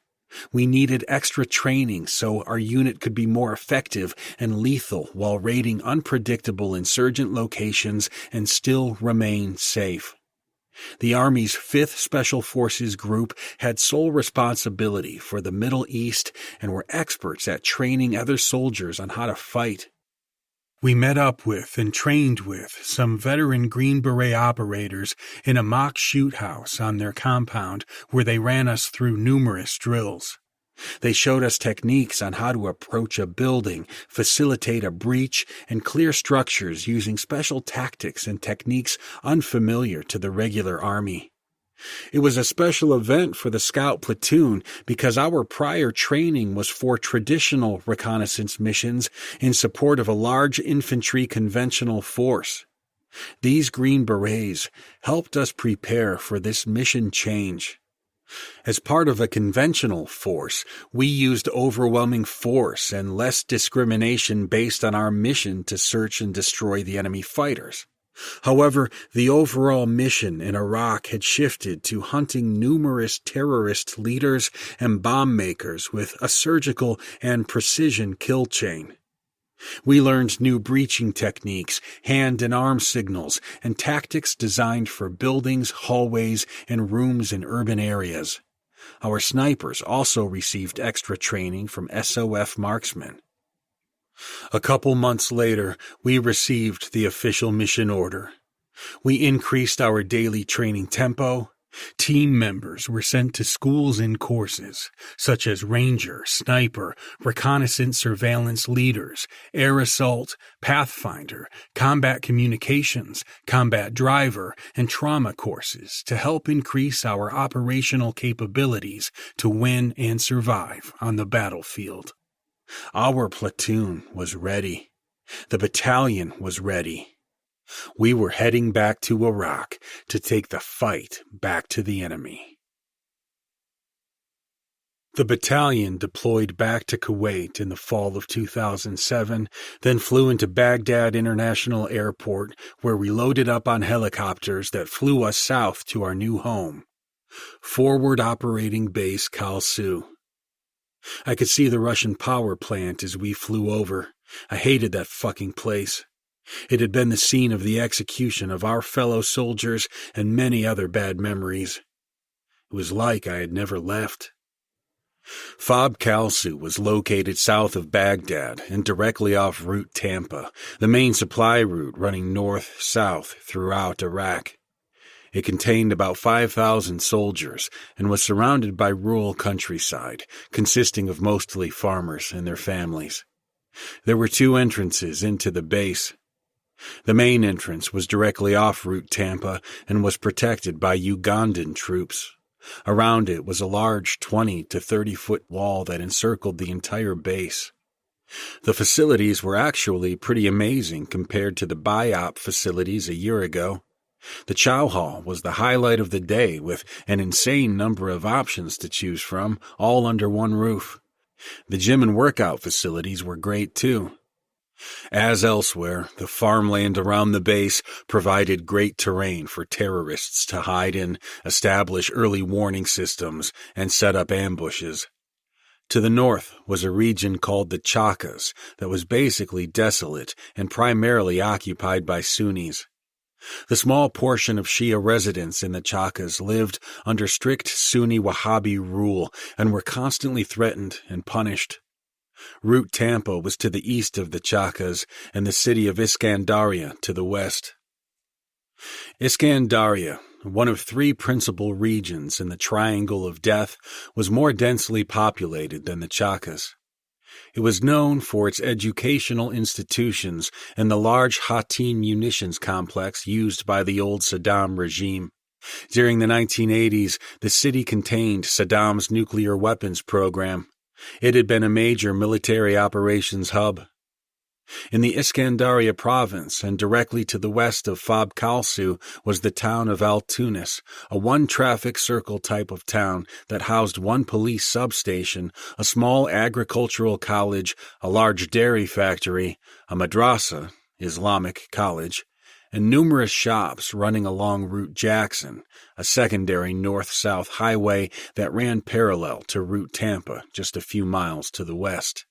We needed extra training so our unit could be more effective and lethal while raiding unpredictable insurgent locations and still remain safe. The Army's 5th Special Forces Group had sole responsibility for the Middle East and were experts at training other soldiers on how to fight. We met up with and trained with some veteran Green Beret operators in a mock shoot house on their compound where they ran us through numerous drills. They showed us techniques on how to approach a building, facilitate a breach, and clear structures using special tactics and techniques unfamiliar to the regular Army. It was a special event for the Scout Platoon because our prior training was for traditional reconnaissance missions in support of a large infantry conventional force. These Green Berets helped us prepare for this mission change. As part of a conventional force, we used overwhelming force and less discrimination based on our mission to search and destroy the enemy fighters. However, the overall mission in Iraq had shifted to hunting numerous terrorist leaders and bomb makers with a surgical and precision kill chain. We learned new breaching techniques, hand and arm signals, and tactics designed for buildings, hallways, and rooms in urban areas. Our snipers also received extra training from SOF marksmen. A couple months later, we received the official mission order. We increased our daily training tempo. Team members were sent to schools and courses, such as Ranger, Sniper, Reconnaissance Surveillance Leaders, Air Assault, Pathfinder, Combat Communications, Combat Driver, and Trauma courses to help increase our operational capabilities to win and survive on the battlefield. Our platoon was ready. The battalion was ready. We were heading back to Iraq to take the fight back to the enemy. The battalion deployed back to Kuwait in the fall of 2007, then flew into Baghdad International Airport, where we loaded up on helicopters that flew us south to our new home, Forward Operating Base Kalsu. I could see the Russian power plant as we flew over. I hated that fucking place. It had been the scene of the execution of our fellow soldiers and many other bad memories. It was like I had never left. Fob Kalsu was located south of Baghdad and directly off Route Tampa, the main supply route running north-south throughout Iraq. It contained about 5,000 soldiers and was surrounded by rural countryside, consisting of mostly farmers and their families. There were 2 entrances into the base. The main entrance was directly off Route Tampa and was protected by Ugandan troops. Around it was a large 20 to 30-foot wall that encircled the entire base. The facilities were actually pretty amazing compared to the BIOP facilities a year ago. The Chow Hall was the highlight of the day with an insane number of options to choose from, all under one roof. The gym and workout facilities were great too. As elsewhere, the farmland around the base provided great terrain for terrorists to hide in, establish early warning systems, and set up ambushes. To the north was a region called the Chakas that was basically desolate and primarily occupied by Sunnis. The small portion of Shia residents in the Chakas lived under strict Sunni Wahhabi rule and were constantly threatened and punished. Route Tampa was to the east of the Chakas and the city of Iskandaria to the west. Iskandaria, one of three principal regions in the Triangle of Death, was more densely populated than the Chakas. It was known for its educational institutions and the large Hatim munitions complex used by the old Saddam regime. During the 1980s, the city contained Saddam's nuclear weapons program. It had been a major military operations hub. In the Iskandaria province and directly to the west of Fab Kalsu was the town of Al Tunis, a one-traffic circle type of town that housed one police substation, a small agricultural college, a large dairy factory, a madrasa, Islamic college, and numerous shops running along Route Jackson, a secondary north-south highway that ran parallel to Route Tampa just a few miles to the west.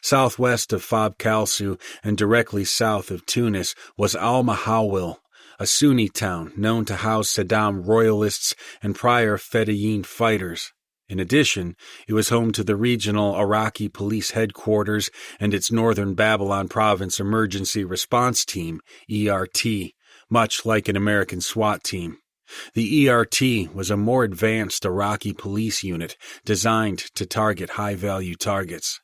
Southwest of Fab Kalsu and directly south of Tunis was Al-Mahawil, a Sunni town known to house Saddam royalists and prior Fedayeen fighters. In addition, it was home to the regional Iraqi police headquarters and its northern Babylon Province Emergency Response Team, ERT, much like an American SWAT team. The ERT was a more advanced Iraqi police unit designed to target high-value targets.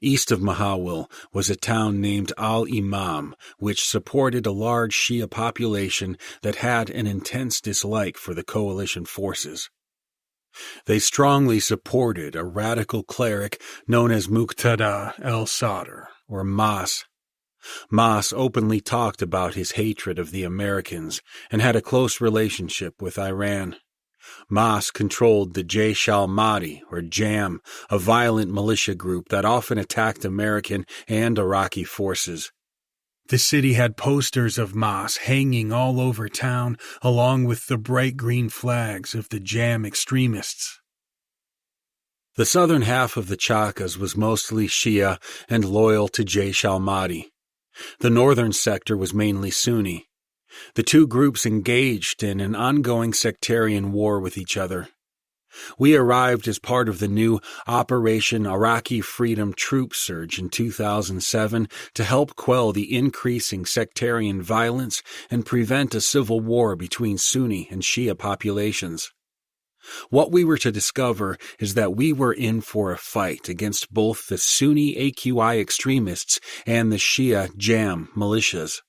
East of Mahawil was a town named Al-Imam, which supported a large Shia population that had an intense dislike for the coalition forces. They strongly supported a radical cleric known as Muqtada el-Sadr, or Mas. Mas openly talked about his hatred of the Americans and had a close relationship with Iran. Mas controlled the Jaish al-Mahdi, or JAM, a violent militia group that often attacked American and Iraqi forces. The city had posters of Mas hanging all over town, along with the bright green flags of the JAM extremists. The southern half of the Chakas was mostly Shia and loyal to Jaish al-Mahdi. The northern sector was mainly Sunni. The two groups engaged in an ongoing sectarian war with each other. We arrived as part of the new Operation Iraqi Freedom Troop Surge in 2007 to help quell the increasing sectarian violence and prevent a civil war between Sunni and Shia populations. What we were to discover is that we were in for a fight against both the Sunni AQI extremists and the Shia JAM militias.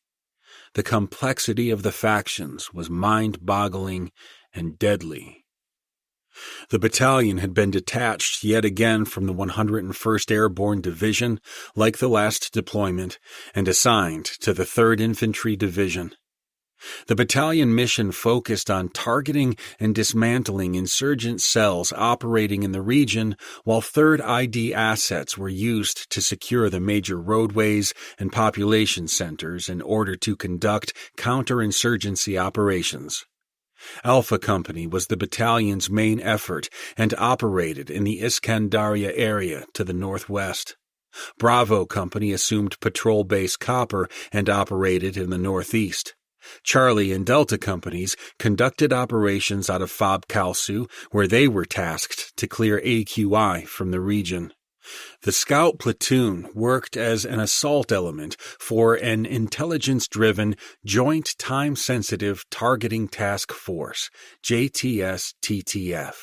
The complexity of the factions was mind-boggling and deadly. The battalion had been detached yet again from the 101st Airborne Division, like the last deployment, and assigned to the 3rd Infantry Division. The battalion mission focused on targeting and dismantling insurgent cells operating in the region, while 3rd ID assets were used to secure the major roadways and population centers in order to conduct counterinsurgency operations. Alpha Company was the battalion's main effort and operated in the Iskandaria area to the northwest. Bravo Company assumed Patrol Base Copper and operated in the northeast. Charlie and Delta companies conducted operations out of Fab Kalsu, where they were tasked to clear AQI from the region. The Scout Platoon worked as an assault element for an intelligence-driven, Joint Time-Sensitive Targeting Task Force, JTS-TTF.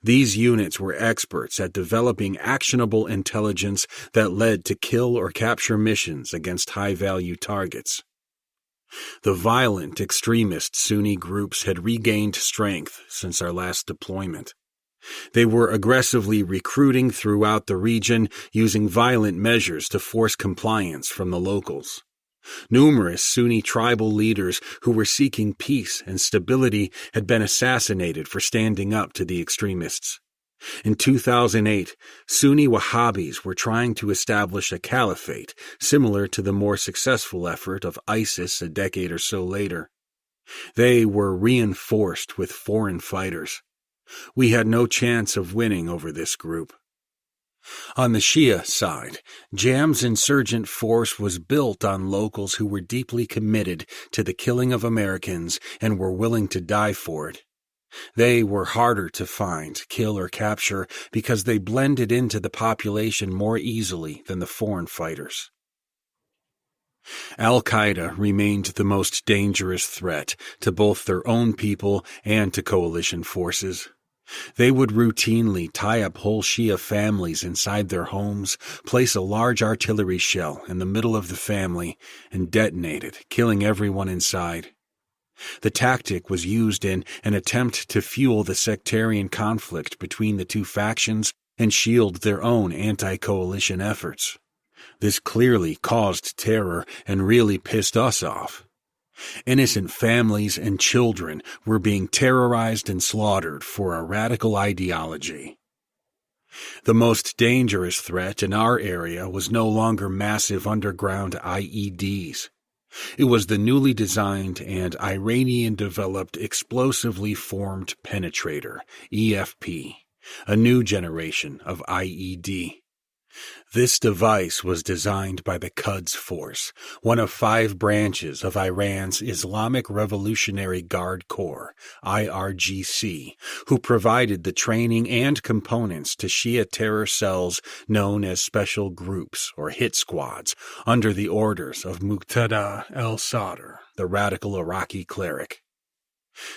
These units were experts at developing actionable intelligence that led to kill or capture missions against high-value targets. The violent extremist Sunni groups had regained strength since our last deployment. They were aggressively recruiting throughout the region, using violent measures to force compliance from the locals. Numerous Sunni tribal leaders who were seeking peace and stability had been assassinated for standing up to the extremists. In 2008, Sunni Wahhabis were trying to establish a caliphate similar to the more successful effort of ISIS a decade or so later. They were reinforced with foreign fighters. We had no chance of winning over this group. On the Shia side, Jam's insurgent force was built on locals who were deeply committed to the killing of Americans and were willing to die for it. They were harder to find, kill, or capture because they blended into the population more easily than the foreign fighters. Al-Qaeda remained the most dangerous threat to both their own people and to coalition forces. They would routinely tie up whole Shia families inside their homes, place a large artillery shell in the middle of the family, and detonate it, killing everyone inside. The tactic was used in an attempt to fuel the sectarian conflict between the two factions and shield their own anti-coalition efforts. This clearly caused terror and really pissed us off. Innocent families and children were being terrorized and slaughtered for a radical ideology. The most dangerous threat in our area was no longer massive underground IEDs. It was the newly designed and Iranian-developed explosively formed penetrator, EFP, a new generation of IED. This device was designed by the Quds Force, one of 5 branches of Iran's Islamic Revolutionary Guard Corps, IRGC, who provided the training and components to Shia terror cells known as special groups or hit squads under the orders of Muqtada al-Sadr, the radical Iraqi cleric.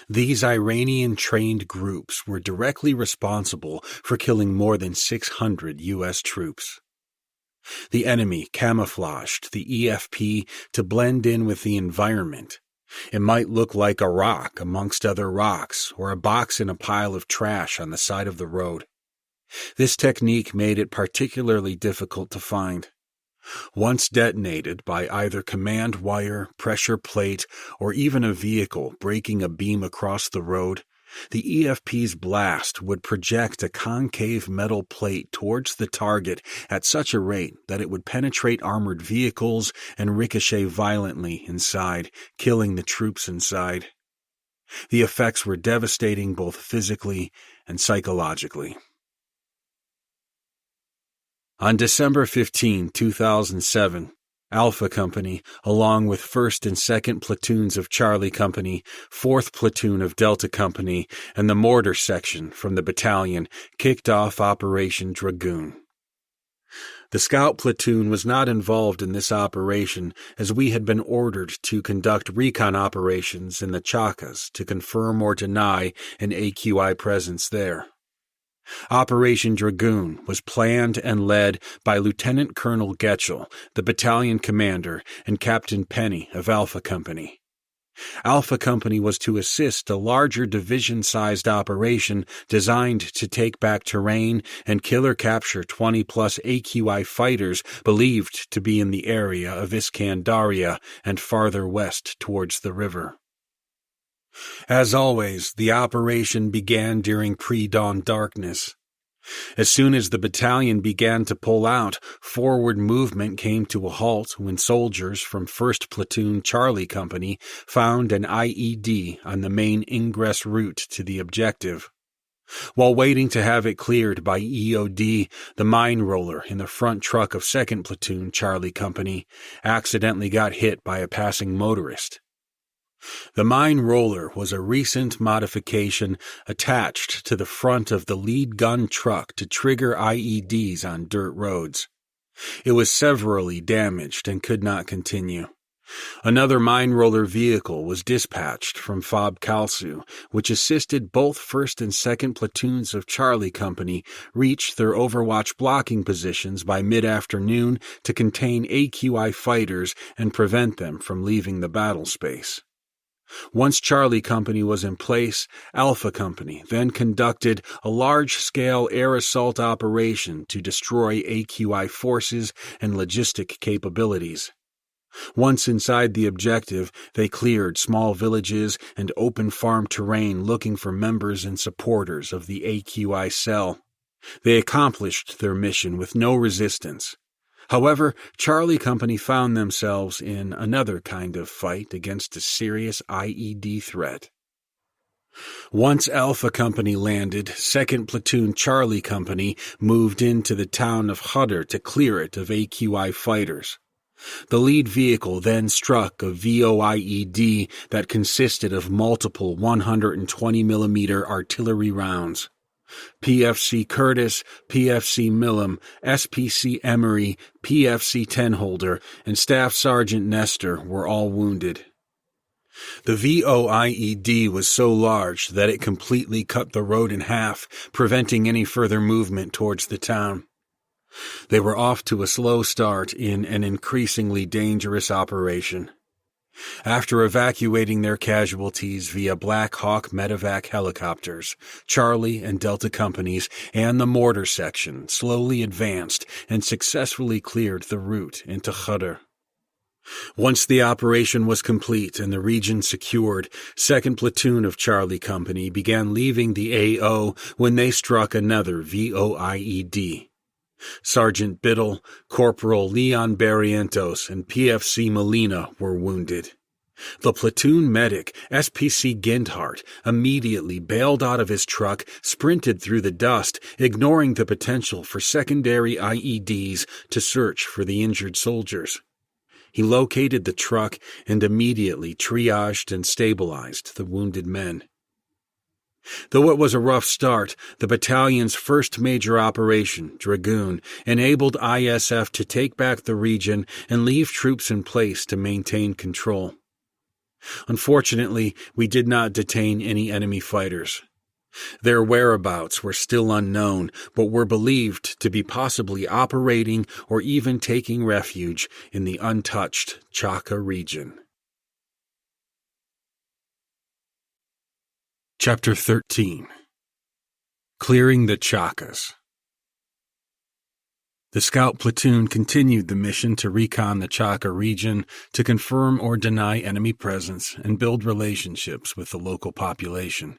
These Iranian-trained groups were directly responsible for killing more than 600 U.S. troops. The enemy camouflaged the EFP to blend in with the environment. It might look like a rock amongst other rocks or a box in a pile of trash on the side of the road. This technique made it particularly difficult to find. Once detonated by either command wire, pressure plate, or even a vehicle breaking a beam across the road, the EFP's blast would project a concave metal plate towards the target at such a rate that it would penetrate armored vehicles and ricochet violently inside, killing the troops inside. The effects were devastating both physically and psychologically. On December 15, 2007, Alpha Company, along with 1st and 2nd Platoons of Charlie Company, 4th Platoon of Delta Company, and the Mortar Section from the battalion, kicked off Operation Dragoon. The Scout Platoon was not involved in this operation as we had been ordered to conduct recon operations in the Chakas to confirm or deny an AQI presence there. Operation Dragoon was planned and led by Lieutenant Colonel Getchell, the battalion commander, and Captain Penny of Alpha Company. Alpha Company was to assist a larger division-sized operation designed to take back terrain and kill or capture 20-plus AQI fighters believed to be in the area of Iskandaria and farther west towards the river. As always, the operation began during pre-dawn darkness. As soon as the battalion began to pull out, forward movement came to a halt when soldiers from 1st Platoon Charlie Company found an IED on the main ingress route to the objective. While waiting to have it cleared by EOD, the mine roller in the front truck of 2nd Platoon Charlie Company accidentally got hit by a passing motorist. The mine roller was a recent modification attached to the front of the lead gun truck to trigger IEDs on dirt roads. It was severely damaged and could not continue. Another mine roller vehicle was dispatched from FOB Kalsu, which assisted both 1st and 2nd Platoons of Charlie Company reach their overwatch blocking positions by mid-afternoon to contain AQI fighters and prevent them from leaving the battle space. Once Charlie Company was in place, Alpha Company then conducted a large-scale air assault operation to destroy AQI forces and logistic capabilities. Once inside the objective, they cleared small villages and open farm terrain looking for members and supporters of the AQI cell. They accomplished their mission with no resistance. However, Charlie Company found themselves in another kind of fight against a serious IED threat. Once Alpha Company landed, 2nd Platoon Charlie Company moved into the town of Hutter to clear it of AQI fighters. The lead vehicle then struck a VOIED that consisted of multiple 120mm artillery rounds. PFC Curtis, PFC Millam, SPC Emery, PFC Tenholder, and Staff Sergeant Nestor were all wounded. The VOIED was so large that it completely cut the road in half, preventing any further movement towards the town. They were off to a slow start in an increasingly dangerous operation. After evacuating their casualties via Black Hawk medevac helicopters, Charlie and Delta companies and the mortar section slowly advanced and successfully cleared the route into Hutter. Once the operation was complete and the region secured, 2nd Platoon of Charlie Company began leaving the AO when they struck another VOIED. Sergeant Biddle, Corporal Leon Barrientos, and PFC Molina were wounded. The platoon medic, SPC Ginthart, immediately bailed out of his truck, sprinted through the dust, ignoring the potential for secondary IEDs to search for the injured soldiers. He located the truck and immediately triaged and stabilized the wounded men. Though it was a rough start, the battalion's first major operation, Dragoon, enabled ISF to take back the region and leave troops in place to maintain control. Unfortunately, we did not detain any enemy fighters. Their whereabouts were still unknown, but were believed to be possibly operating or even taking refuge in the untouched Chaka region. Chapter 13. Clearing the Chakas. The scout platoon continued the mission to recon the Chaka region to confirm or deny enemy presence and build relationships with the local population.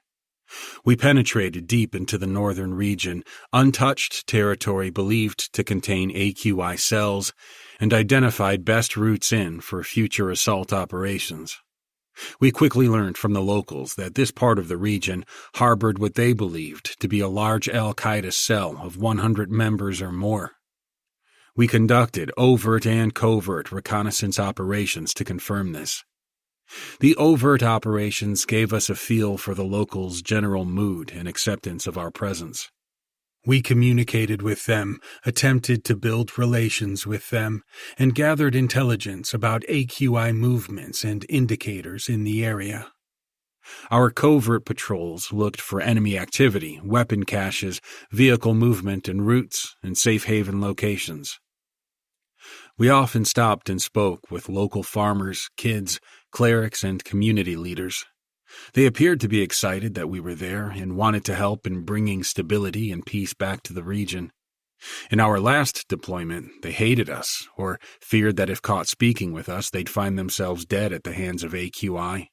We penetrated deep into the northern region, untouched territory believed to contain AQI cells, and identified best routes in for future assault operations. We quickly learned from the locals that this part of the region harbored what they believed to be a large al-Qaeda cell of 100 members or more. We conducted overt and covert reconnaissance operations to confirm this. The overt operations gave us a feel for the locals' general mood and acceptance of our presence. We communicated with them, attempted to build relations with them, and gathered intelligence about AQI movements and indicators in the area. Our covert patrols looked for enemy activity, weapon caches, vehicle movement and routes, and safe haven locations. We often stopped and spoke with local farmers, kids, clerics, and community leaders. They appeared to be excited that we were there and wanted to help in bringing stability and peace back to the region. In our last deployment, they hated us, or feared that if caught speaking with us, they'd find themselves dead at the hands of AQI.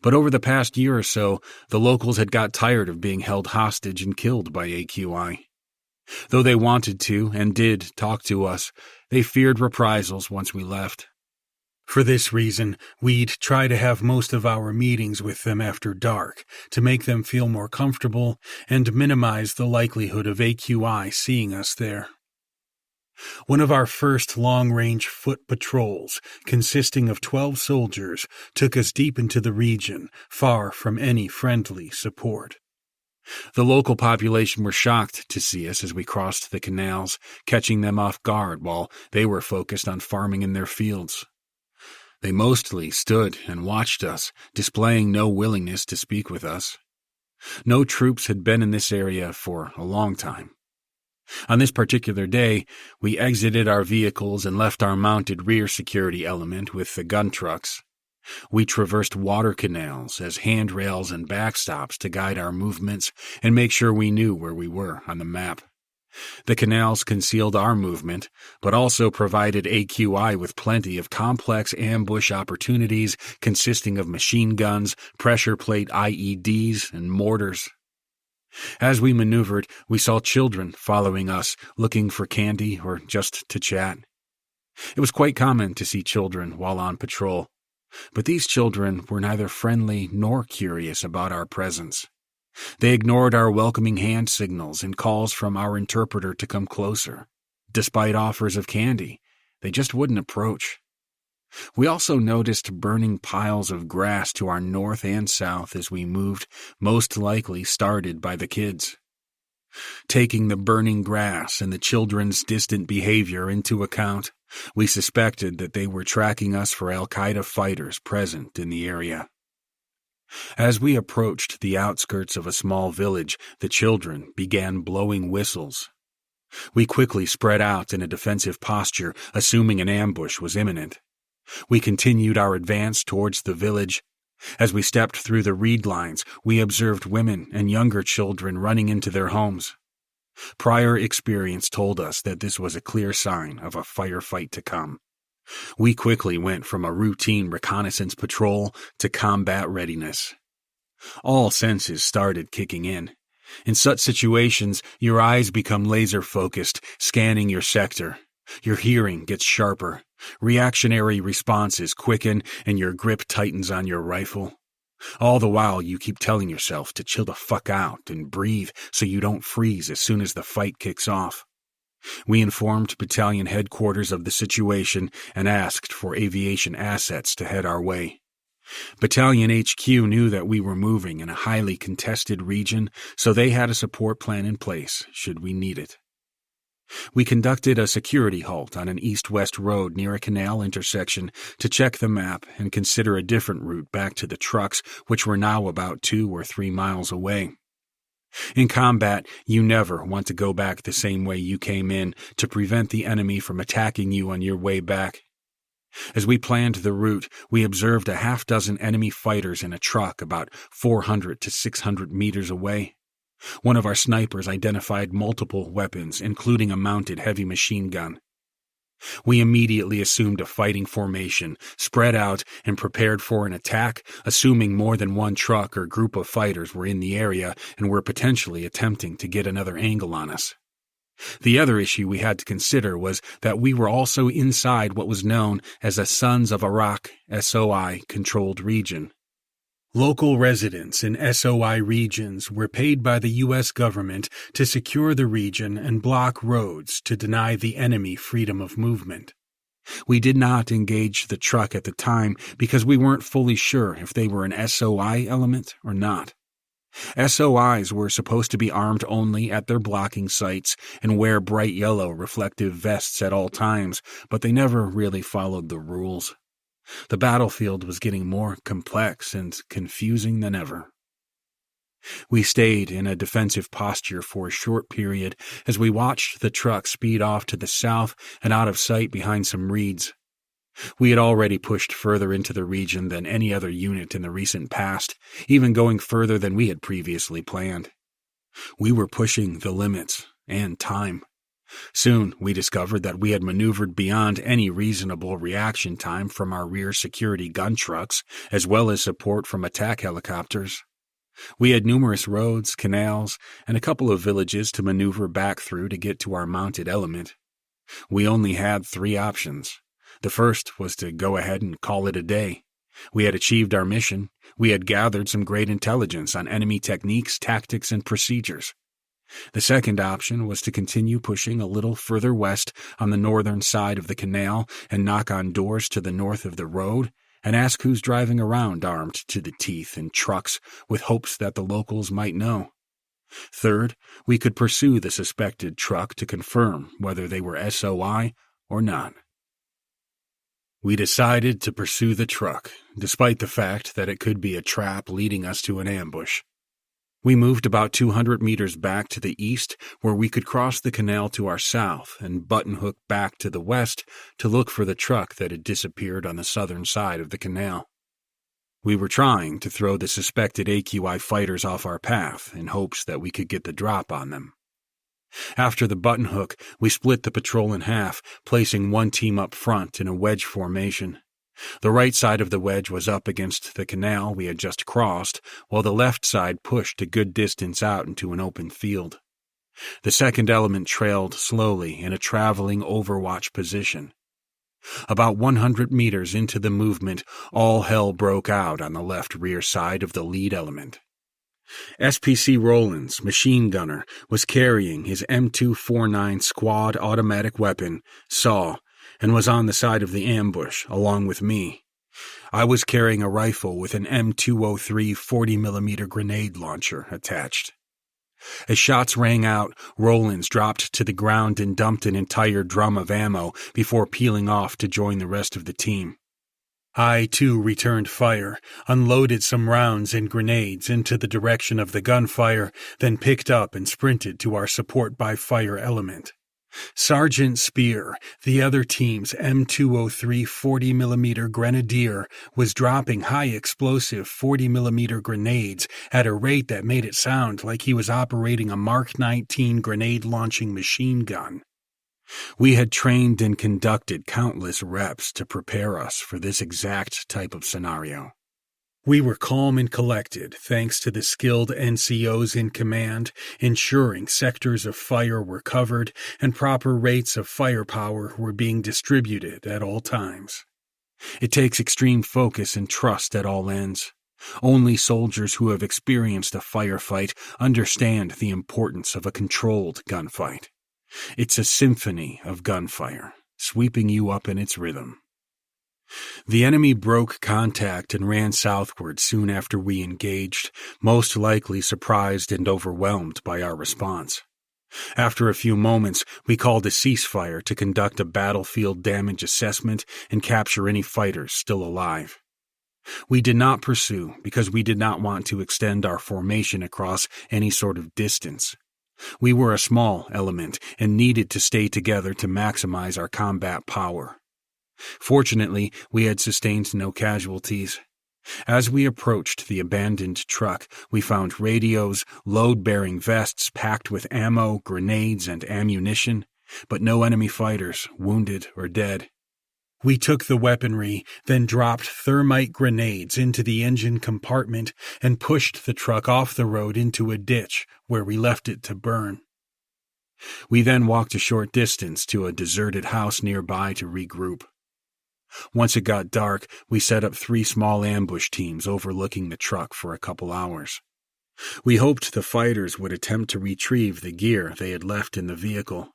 But over the past year or so, the locals had got tired of being held hostage and killed by AQI. Though they wanted to, and did, talk to us, they feared reprisals once we left. For this reason, we'd try to have most of our meetings with them after dark to make them feel more comfortable and minimize the likelihood of AQI seeing us there. One of our first long-range foot patrols, consisting of 12 soldiers, took us deep into the region, far from any friendly support. The local population were shocked to see us as we crossed the canals, catching them off guard while they were focused on farming in their fields. They mostly stood and watched us, displaying no willingness to speak with us. No troops had been in this area for a long time. On this particular day, we exited our vehicles and left our mounted rear security element with the gun trucks. We traversed water canals as handrails and backstops to guide our movements and make sure we knew where we were on the map. The canals concealed our movement, but also provided AQI with plenty of complex ambush opportunities consisting of machine guns, pressure plate IEDs, and mortars. As we maneuvered, we saw children following us, looking for candy or just to chat. It was quite common to see children while on patrol, but these children were neither friendly nor curious about our presence. They ignored our welcoming hand signals and calls from our interpreter to come closer. Despite offers of candy, they just wouldn't approach. We also noticed burning piles of grass to our north and south as we moved, most likely started by the kids. Taking the burning grass and the children's distant behavior into account, we suspected that they were tracking us for Al-Qaeda fighters present in the area. As we approached the outskirts of a small village, the children began blowing whistles. We quickly spread out in a defensive posture, assuming an ambush was imminent. We continued our advance towards the village. As we stepped through the reed lines, we observed women and younger children running into their homes. Prior experience told us that this was a clear sign of a firefight to come. We quickly went from a routine reconnaissance patrol to combat readiness. All senses started kicking in. In such situations, your eyes become laser-focused, scanning your sector. Your hearing gets sharper. Reactionary responses quicken, and your grip tightens on your rifle. All the while, you keep telling yourself to chill the fuck out and breathe so you don't freeze as soon as the fight kicks off. We informed battalion headquarters of the situation and asked for aviation assets to head our way. Battalion HQ knew that we were moving in a highly contested region, so they had a support plan in place should we need it. We conducted a security halt on an east-west road near a canal intersection to check the map and consider a different route back to the trucks, which were now about 2 or 3 miles away. In combat, you never want to go back the same way you came in to prevent the enemy from attacking you on your way back. As we planned the route, we observed a half-dozen enemy fighters in a truck about 400 to 600 meters away. One of our snipers identified multiple weapons, including a mounted heavy machine gun. We immediately assumed a fighting formation, spread out, and prepared for an attack, assuming more than one truck or group of fighters were in the area and were potentially attempting to get another angle on us. The other issue we had to consider was that we were also inside what was known as a Sons of Iraq SOI-controlled region. Local residents in SOI regions were paid by the U.S. government to secure the region and block roads to deny the enemy freedom of movement. We did not engage the truck at the time because we weren't fully sure if they were an SOI element or not. SOIs were supposed to be armed only at their blocking sites and wear bright yellow reflective vests at all times, but they never really followed the rules. The battlefield was getting more complex and confusing than ever. We stayed in a defensive posture for a short period as we watched the truck speed off to the south and out of sight behind some reeds. We had already pushed further into the region than any other unit in the recent past, even going further than we had previously planned. We were pushing the limits and time. Soon, we discovered that we had maneuvered beyond any reasonable reaction time from our rear security gun trucks, as well as support from attack helicopters. We had numerous roads, canals, and a couple of villages to maneuver back through to get to our mounted element. We only had 3 options. The first was to go ahead and call it a day. We had achieved our mission. We had gathered some great intelligence on enemy techniques, tactics, and procedures. The second option was to continue pushing a little further west on the northern side of the canal and knock on doors to the north of the road and ask who's driving around armed to the teeth in trucks with hopes that the locals might know. Third, we could pursue the suspected truck to confirm whether they were SOI or not. We decided to pursue the truck, despite the fact that it could be a trap leading us to an ambush. We moved about 200 meters back to the east, where we could cross the canal to our south and button-hook back to the west to look for the truck that had disappeared on the southern side of the canal. We were trying to throw the suspected AQI fighters off our path in hopes that we could get the drop on them. After the button-hook, we split the patrol in half, placing one team up front in a wedge formation. The right side of the wedge was up against the canal we had just crossed, while the left side pushed a good distance out into an open field. The second element trailed slowly in a traveling overwatch position. About 100 meters into the movement, all hell broke out on the left rear side of the lead element. SPC Rowlands, machine gunner, was carrying his M249 squad automatic weapon, SAW, and was on the side of the ambush, along with me. I was carrying a rifle with an M203 40mm grenade launcher attached. As shots rang out, Rowlands dropped to the ground and dumped an entire drum of ammo before peeling off to join the rest of the team. I, too, returned fire, unloaded some rounds and grenades into the direction of the gunfire, then picked up and sprinted to our support by fire element. Sergeant Spear, the other team's M203 40mm Grenadier, was dropping high-explosive 40mm grenades at a rate that made it sound like he was operating a Mark 19 grenade-launching machine gun. We had trained and conducted countless reps to prepare us for this exact type of scenario. We were calm and collected thanks to the skilled NCOs in command, ensuring sectors of fire were covered and proper rates of firepower were being distributed at all times. It takes extreme focus and trust at all ends. Only soldiers who have experienced a firefight understand the importance of a controlled gunfight. It's a symphony of gunfire, sweeping you up in its rhythm. The enemy broke contact and ran southward soon after we engaged, most likely surprised and overwhelmed by our response. After a few moments, we called a ceasefire to conduct a battlefield damage assessment and capture any fighters still alive. We did not pursue because we did not want to extend our formation across any sort of distance. We were a small element and needed to stay together to maximize our combat power. Fortunately, we had sustained no casualties. As we approached the abandoned truck, we found radios, load-bearing vests packed with ammo, grenades, and ammunition, but no enemy fighters, wounded or dead. We took the weaponry, then dropped thermite grenades into the engine compartment and pushed the truck off the road into a ditch where we left it to burn. We then walked a short distance to a deserted house nearby to regroup. Once it got dark, we set up 3 small ambush teams overlooking the truck for a couple hours. We hoped the fighters would attempt to retrieve the gear they had left in the vehicle.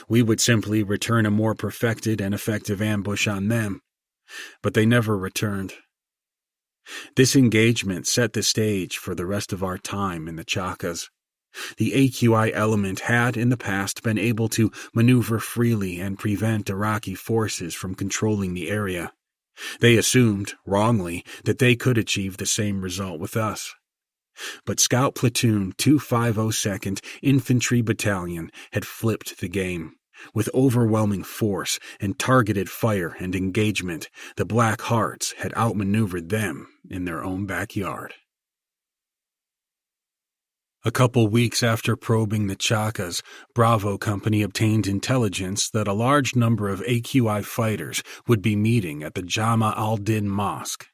We would simply return a more perfected and effective ambush on them, but they never returned. This engagement set the stage for the rest of our time in the Chakas. The AQI element had in the past been able to maneuver freely and prevent Iraqi forces from controlling the area. They assumed, wrongly, that they could achieve the same result with us. But Scout Platoon 252nd Infantry Battalion had flipped the game. With overwhelming force and targeted fire and engagement, the Black Hearts had outmaneuvered them in their own backyard. A couple weeks after probing the Chakas, Bravo Company obtained intelligence that a large number of AQI fighters would be meeting at the Jama al-Din Mosque.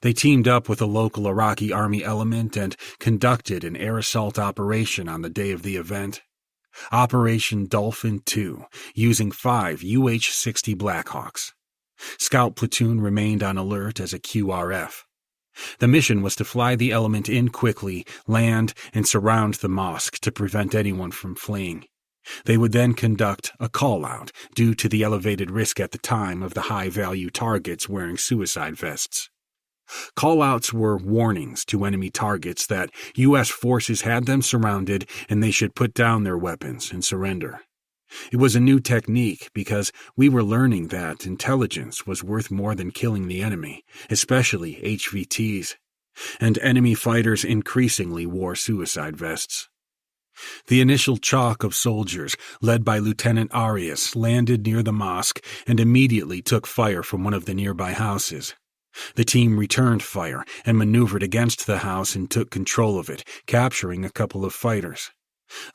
They teamed up with a local Iraqi army element and conducted an air assault operation on the day of the event. Operation Dolphin 2, using 5 UH-60 Blackhawks. Scout Platoon remained on alert as a QRF. The mission was to fly the element in quickly, land, and surround the mosque to prevent anyone from fleeing. They would then conduct a call-out due to the elevated risk at the time of the high-value targets wearing suicide vests. Call-outs were warnings to enemy targets that U.S. forces had them surrounded and they should put down their weapons and surrender. It was a new technique because we were learning that intelligence was worth more than killing the enemy, especially HVTs, and enemy fighters increasingly wore suicide vests. The initial chalk of soldiers, led by Lieutenant Arias, landed near the mosque and immediately took fire from one of the nearby houses. The team returned fire and maneuvered against the house and took control of it, capturing a couple of fighters.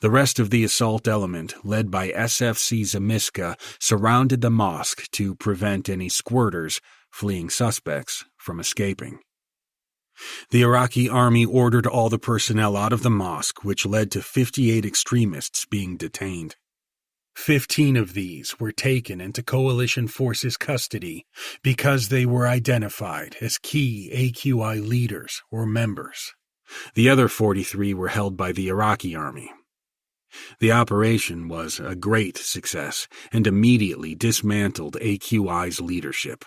The rest of the assault element, led by SFC Zamiska, surrounded the mosque to prevent any squirters fleeing suspects from escaping. The Iraqi army ordered all the personnel out of the mosque, which led to 58 extremists being detained. 15 of these were taken into coalition forces' custody because they were identified as key AQI leaders or members. The other 43 were held by the Iraqi army. The operation was a great success and immediately dismantled AQI's leadership.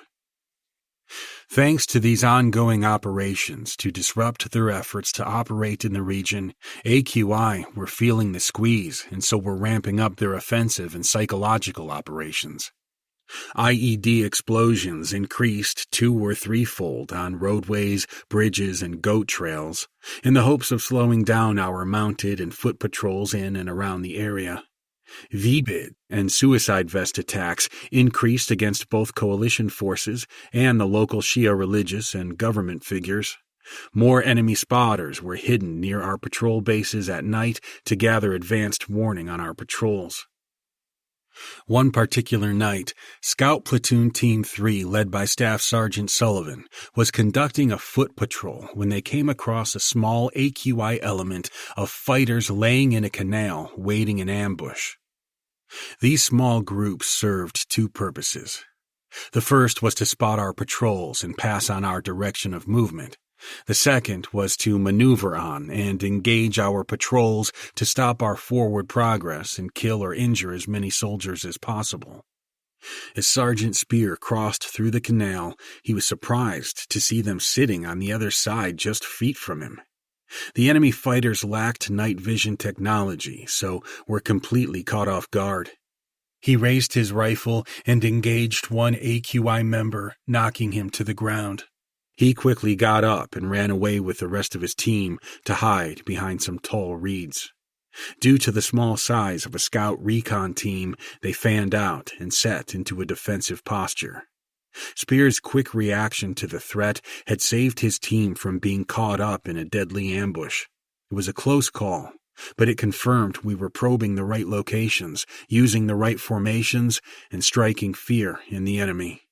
Thanks to these ongoing operations to disrupt their efforts to operate in the region, AQI were feeling the squeeze and so were ramping up their offensive and psychological operations. IED explosions increased 2- or 3-fold on roadways, bridges, and goat trails in the hopes of slowing down our mounted and foot patrols in and around the area. VBID and suicide vest attacks increased against both coalition forces and the local Shia religious and government figures. More enemy spotters were hidden near our patrol bases at night to gather advanced warning on our patrols. One particular night, Scout Platoon Team 3, led by Staff Sergeant Sullivan, was conducting a foot patrol when they came across a small AQI element of fighters laying in a canal waiting in ambush. These small groups served two purposes. The first was to spot our patrols and pass on our direction of movement. The second was to maneuver on and engage our patrols to stop our forward progress and kill or injure as many soldiers as possible. As Sergeant Spear crossed through the canal, he was surprised to see them sitting on the other side just feet from him. The enemy fighters lacked night vision technology, so were completely caught off guard. He raised his rifle and engaged one AQI member, knocking him to the ground. He quickly got up and ran away with the rest of his team to hide behind some tall reeds. Due to the small size of a scout recon team, they fanned out and set into a defensive posture. Spear's quick reaction to the threat had saved his team from being caught up in a deadly ambush. It was a close call, but it confirmed we were probing the right locations, using the right formations, and striking fear in the enemy.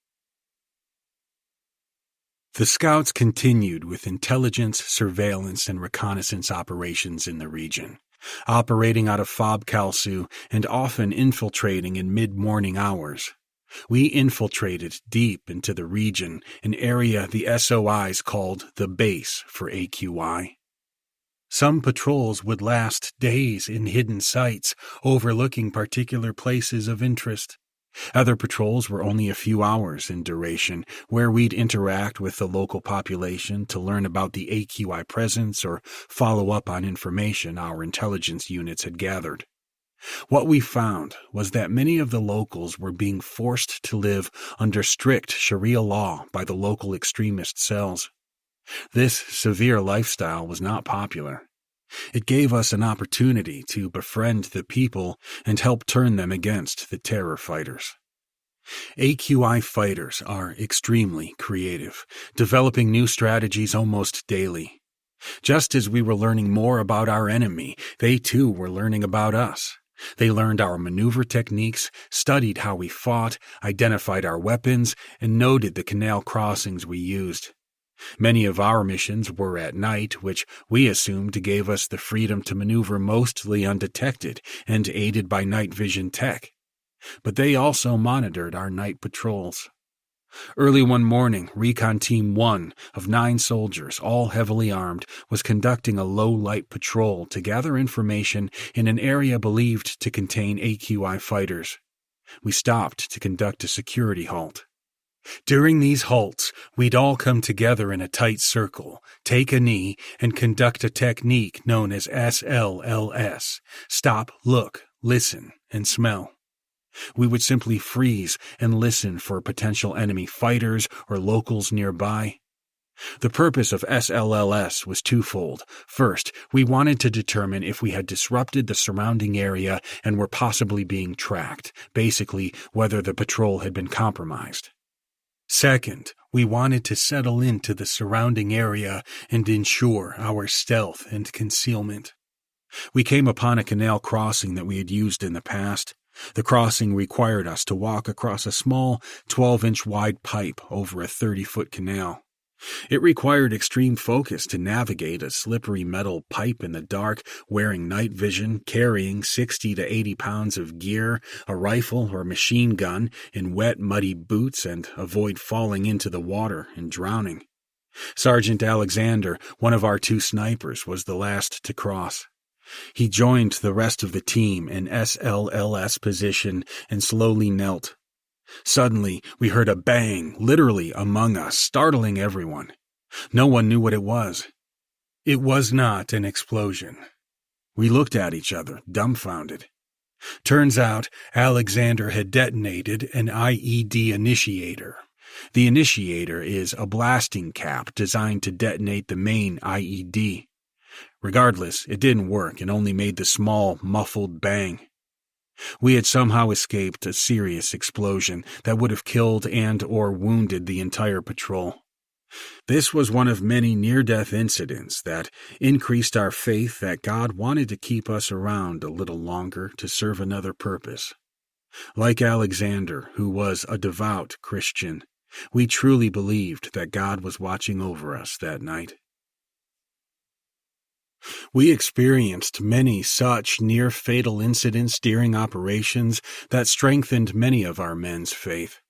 The Scouts continued with intelligence, surveillance, and reconnaissance operations in the region, operating out of Fob Kalsu and often infiltrating in mid-morning hours. We infiltrated deep into the region, an area the SOIs called the base for AQI. Some patrols would last days in hidden sites, overlooking particular places of interest. Other patrols were only a few hours in duration, where we'd interact with the local population to learn about the AQI presence or follow up on information our intelligence units had gathered. What we found was that many of the locals were being forced to live under strict Sharia law by the local extremist cells. This severe lifestyle was not popular. It gave us an opportunity to befriend the people and help turn them against the terror fighters. AQI fighters are extremely creative, developing new strategies almost daily. Just as we were learning more about our enemy, they too were learning about us. They learned our maneuver techniques, studied how we fought, identified our weapons, and noted the canal crossings we used. Many of our missions were at night, which we assumed gave us the freedom to maneuver mostly undetected and aided by night vision tech. But they also monitored our night patrols. Early one morning, Recon Team 1 of 9 soldiers, all heavily armed, was conducting a low-light patrol to gather information in an area believed to contain AQI fighters. We stopped to conduct a security halt. During these halts, we'd all come together in a tight circle, take a knee, and conduct a technique known as SLLS, stop, look, listen, and smell. We would simply freeze and listen for potential enemy fighters or locals nearby. The purpose of SLLS was twofold. First, we wanted to determine if we had disrupted the surrounding area and were possibly being tracked, basically whether the patrol had been compromised. Second, we wanted to settle into the surrounding area and ensure our stealth and concealment. We came upon a canal crossing that we had used in the past. The crossing required us to walk across a small 12-inch wide pipe over a 30-foot canal. It required extreme focus to navigate a slippery metal pipe in the dark, wearing night vision, carrying 60 to 80 pounds of gear, a rifle or machine gun, in wet, muddy boots, and avoid falling into the water and drowning. Sergeant Alexander, one of our 2 snipers, was the last to cross. He joined the rest of the team in SLLS position and slowly knelt. Suddenly, we heard a bang, literally among us, startling everyone. No one knew what it was. It was not an explosion. We looked at each other, dumbfounded. Turns out, Alexander had detonated an IED initiator. The initiator is a blasting cap designed to detonate the main IED. Regardless, it didn't work and only made the small, muffled bang. We had somehow escaped a serious explosion that would have killed and/or wounded the entire patrol. This was one of many near-death incidents that increased our faith that God wanted to keep us around a little longer to serve another purpose. Like Alexander, who was a devout Christian, we truly believed that God was watching over us that night. We experienced many such near-fatal incidents during operations that strengthened many of our men's faith.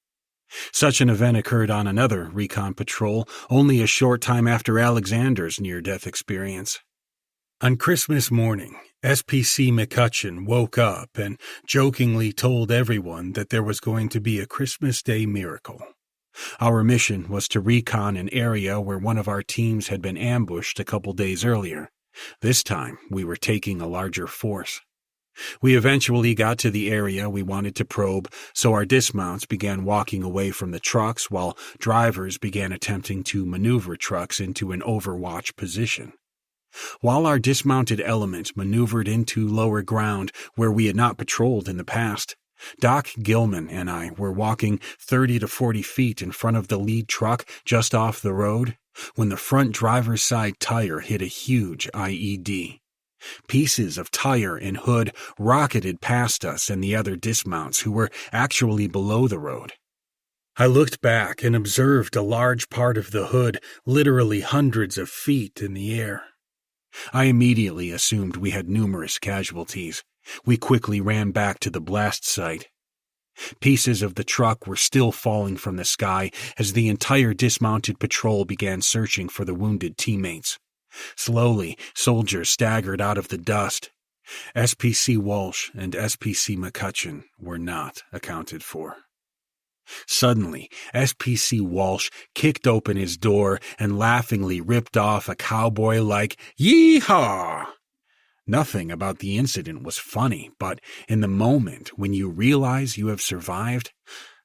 Such an event occurred on another recon patrol only a short time after Alexander's near-death experience. On Christmas morning, SPC McCutcheon woke up and jokingly told everyone that there was going to be a Christmas Day miracle. Our mission was to recon an area where one of our teams had been ambushed a couple days earlier. This time, we were taking a larger force. We eventually got to the area we wanted to probe, so our dismounts began walking away from the trucks while drivers began attempting to maneuver trucks into an overwatch position. While our dismounted element maneuvered into lower ground where we had not patrolled in the past, Doc Gilman and I were walking 30 to 40 feet in front of the lead truck just off the road when the front driver's side tire hit a huge IED. Pieces of tire and hood rocketed past us and the other dismounts who were actually below the road. I looked back and observed a large part of the hood literally hundreds of feet in the air. I immediately assumed we had numerous casualties. We quickly ran back to the blast site. Pieces of the truck were still falling from the sky as the entire dismounted patrol began searching for the wounded teammates. Slowly, soldiers staggered out of the dust. SPC Walsh and SPC McCutcheon were not accounted for. Suddenly, SPC Walsh kicked open his door and laughingly ripped off a cowboy-like "Yee-haw!" Nothing about the incident was funny, but in the moment when you realize you have survived,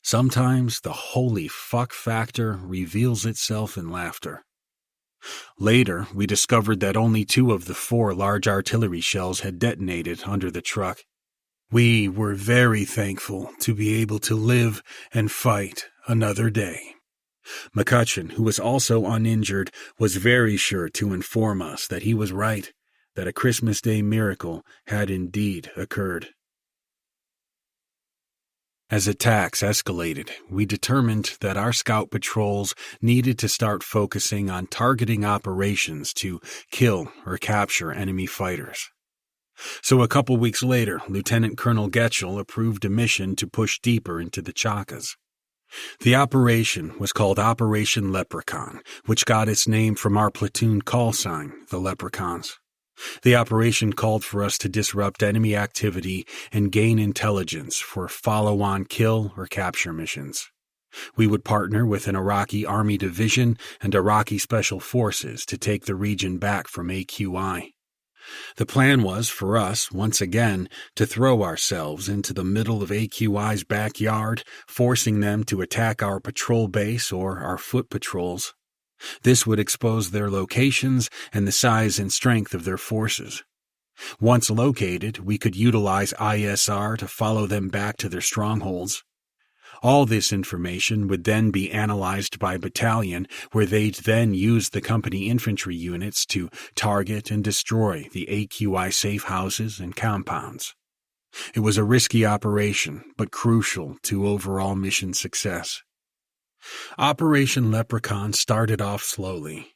sometimes the holy fuck factor reveals itself in laughter. Later, we discovered that only 2 of the 4 large artillery shells had detonated under the truck. We were very thankful to be able to live and fight another day. McCutcheon, who was also uninjured, was very sure to inform us that he was right, that a Christmas Day miracle had indeed occurred. As attacks escalated, we determined that our scout patrols needed to start focusing on targeting operations to kill or capture enemy fighters. So a couple weeks later, Lieutenant Colonel Getchell approved a mission to push deeper into the Chakas. The operation was called Operation Leprechaun, which got its name from our platoon call sign, the Leprechauns. The operation called for us to disrupt enemy activity and gain intelligence for follow-on kill or capture missions. We would partner with an Iraqi Army division and Iraqi Special Forces to take the region back from AQI. The plan was for us, once again, to throw ourselves into the middle of AQI's backyard, forcing them to attack our patrol base or our foot patrols. This would expose their locations and the size and strength of their forces. Once located, we could utilize ISR to follow them back to their strongholds. All this information would then be analyzed by battalion, where they'd then use the company infantry units to target and destroy the AQI safe houses and compounds. It was a risky operation, but crucial to overall mission success. Operation Leprechaun started off slowly.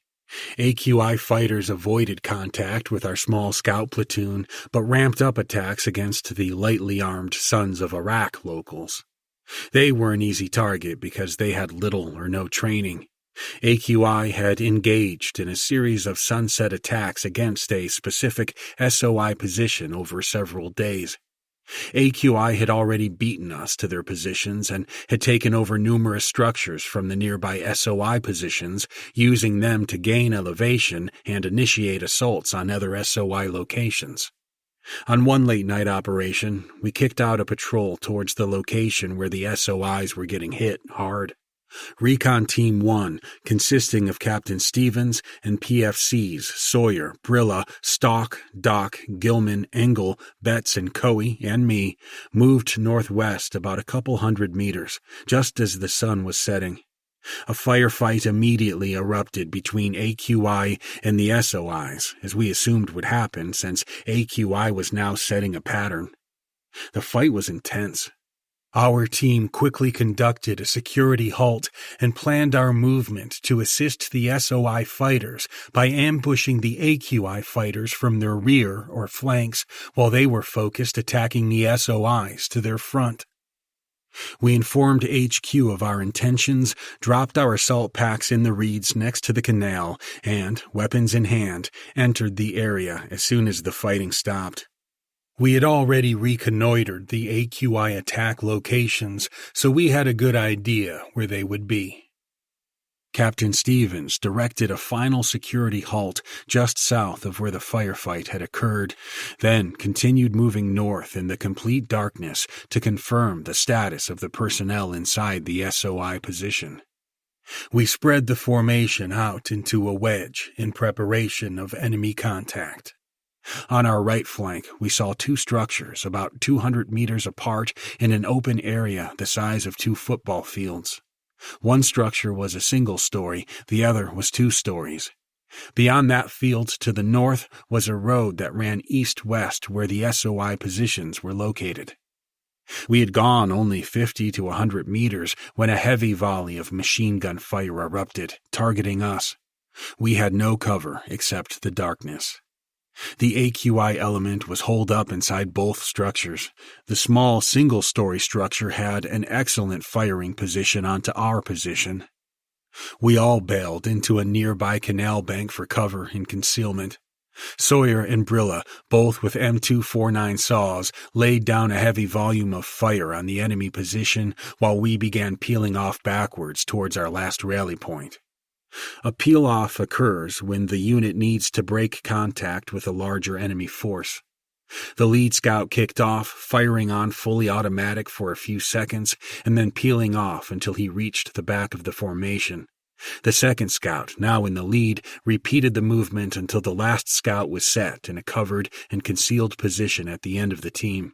AQI fighters avoided contact with our small scout platoon, but ramped up attacks against the lightly armed Sons of Iraq locals. They were an easy target because they had little or no training. AQI had engaged in a series of sunset attacks against a specific SOI position over several days. AQI had already beaten us to their positions and had taken over numerous structures from the nearby SOI positions, using them to gain elevation and initiate assaults on other SOI locations. On one late-night operation, we kicked out a patrol towards the location where the SOIs were getting hit hard. Recon Team 1, consisting of Captain Stevens and PFCs Sawyer, Brilla, Stock, Doc, Gilman, Engel, Betts, and Coey, and me, moved northwest about a couple 100 meters, just as the sun was setting. A firefight immediately erupted between AQI and the SOIs, as we assumed would happen since AQI was now setting a pattern. The fight was intense. Our team quickly conducted a security halt and planned our movement to assist the SOI fighters by ambushing the AQI fighters from their rear or flanks while they were focused attacking the SOIs to their front. We informed HQ of our intentions, dropped our assault packs in the reeds next to the canal, and, weapons in hand, entered the area as soon as the fighting stopped. We had already reconnoitered the AQI attack locations, so we had a good idea where they would be. Captain Stevens directed a final security halt just south of where the firefight had occurred, then continued moving north in the complete darkness to confirm the status of the personnel inside the SOI position. We spread the formation out into a wedge in preparation of enemy contact. On our right flank, we saw two structures about 200 meters apart in an open area the size of 2 football fields. One structure was a single story, the other was 2 stories. Beyond that field to the north was a road that ran east-west where the SOI positions were located. We had gone only 50 to 100 meters when a heavy volley of machine gun fire erupted, targeting us. We had no cover except the darkness. The AQI element was holed up inside both structures. The small single-story structure had an excellent firing position onto our position. We all bailed into a nearby canal bank for cover and concealment. Sawyer and Brilla, both with M249 saws, laid down a heavy volume of fire on the enemy position while we began peeling off backwards towards our last rally point. A peel-off occurs when the unit needs to break contact with a larger enemy force. The lead scout kicked off, firing on fully automatic for a few seconds, and then peeling off until he reached the back of the formation. The second scout, now in the lead, repeated the movement until the last scout was set in a covered and concealed position at the end of the team.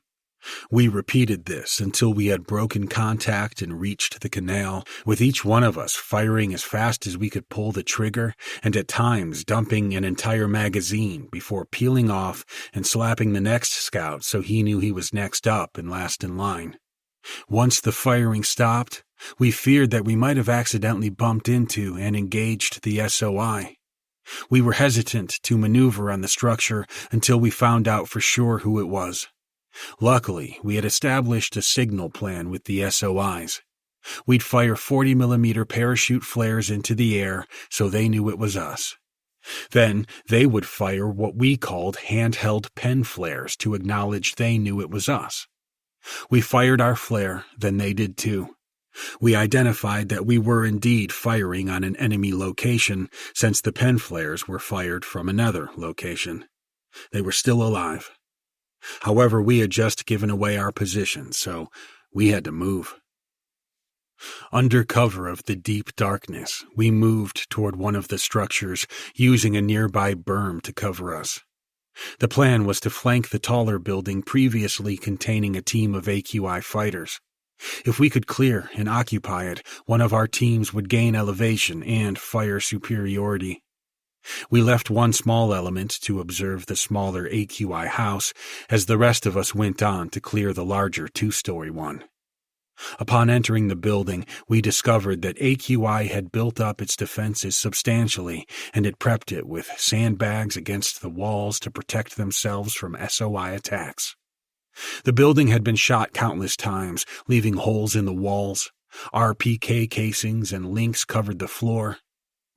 We repeated this until we had broken contact and reached the canal, with each one of us firing as fast as we could pull the trigger and at times dumping an entire magazine before peeling off and slapping the next scout so he knew he was next up and last in line. Once the firing stopped, we feared that we might have accidentally bumped into and engaged the SOI. We were hesitant to maneuver on the structure until we found out for sure who it was. Luckily, we had established a signal plan with the SOIs. We'd fire 40mm parachute flares into the air so they knew it was us. Then they would fire what we called handheld pen flares to acknowledge they knew it was us. We fired our flare, then they did too. We identified that we were indeed firing on an enemy location since the pen flares were fired from another location. They were still alive. However, we had just given away our position, so we had to move. Under cover of the deep darkness, we moved toward one of the structures, using a nearby berm to cover us. The plan was to flank the taller building previously containing a team of AQI fighters. If we could clear and occupy it, one of our teams would gain elevation and fire superiority. We left one small element to observe the smaller AQI house as the rest of us went on to clear the larger two-story one. Upon entering the building, we discovered that AQI had built up its defenses substantially and had prepped it with sandbags against the walls to protect themselves from SOI attacks. The building had been shot countless times, leaving holes in the walls. RPK casings and links covered the floor.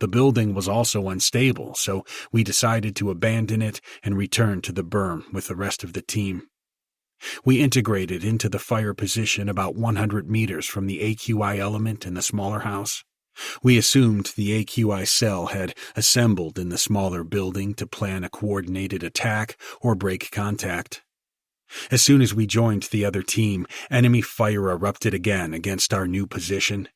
The building was also unstable, so we decided to abandon it and return to the berm with the rest of the team. We integrated into the fire position about 100 meters from the AQI element in the smaller house. We assumed the AQI cell had assembled in the smaller building to plan a coordinated attack or break contact. As soon as we joined the other team, enemy fire erupted again against our new position.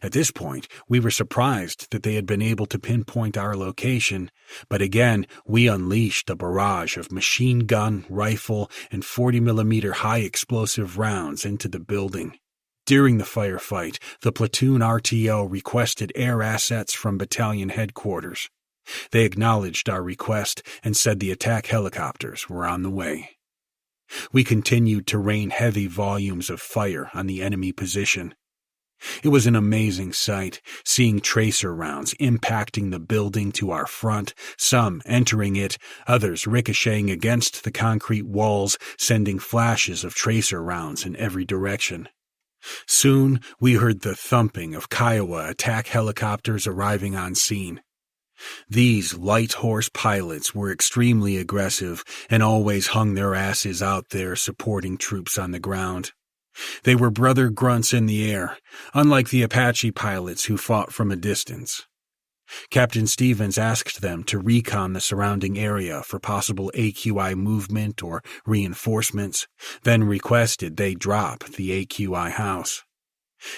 At this point, we were surprised that they had been able to pinpoint our location, but again, we unleashed a barrage of machine gun, rifle, and 40mm high-explosive rounds into the building. During the firefight, the platoon RTO requested air assets from battalion headquarters. They acknowledged our request and said the attack helicopters were on the way. We continued to rain heavy volumes of fire on the enemy position. It was an amazing sight, seeing tracer rounds impacting the building to our front, some entering it, others ricocheting against the concrete walls, sending flashes of tracer rounds in every direction. Soon, we heard the thumping of Kiowa attack helicopters arriving on scene. These light horse pilots were extremely aggressive and always hung their asses out there supporting troops on the ground. They were brother grunts in the air, unlike the Apache pilots who fought from a distance. Captain Stevens asked them to recon the surrounding area for possible AQI movement or reinforcements, then requested they drop the AQI house.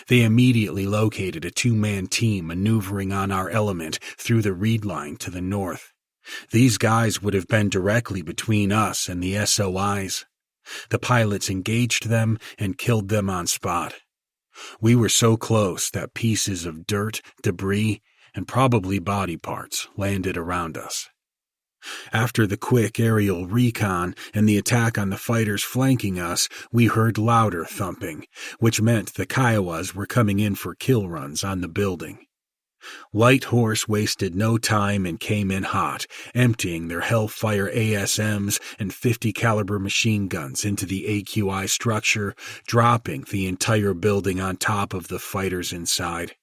They immediately located a two-man team maneuvering on our element through the reed line to the north. These guys would have been directly between us and the SOIs. The pilots engaged them and killed them on spot. We were so close that pieces of dirt, debris, and probably body parts landed around us. After the quick aerial recon and the attack on the fighters flanking us, we heard louder thumping, which meant the Kiowas were coming in for kill runs on the building. Light Horse wasted no time and came in hot, emptying their Hellfire ASMs and 50 caliber machine guns into the AQI structure, dropping the entire building on top of the fighters inside.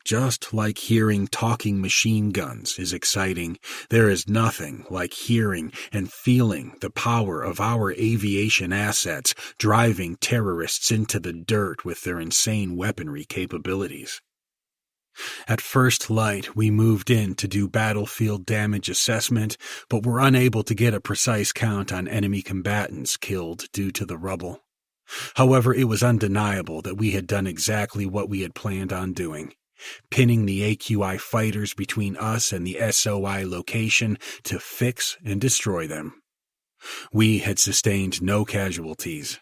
Just like hearing talking machine guns is exciting, there is nothing like hearing and feeling the power of our aviation assets driving terrorists into the dirt with their insane weaponry capabilities. At first light, we moved in to do battlefield damage assessment, but were unable to get a precise count on enemy combatants killed due to the rubble. However, it was undeniable that we had done exactly what we had planned on doing, pinning the AQI fighters between us and the SOI location to fix and destroy them. We had sustained no casualties.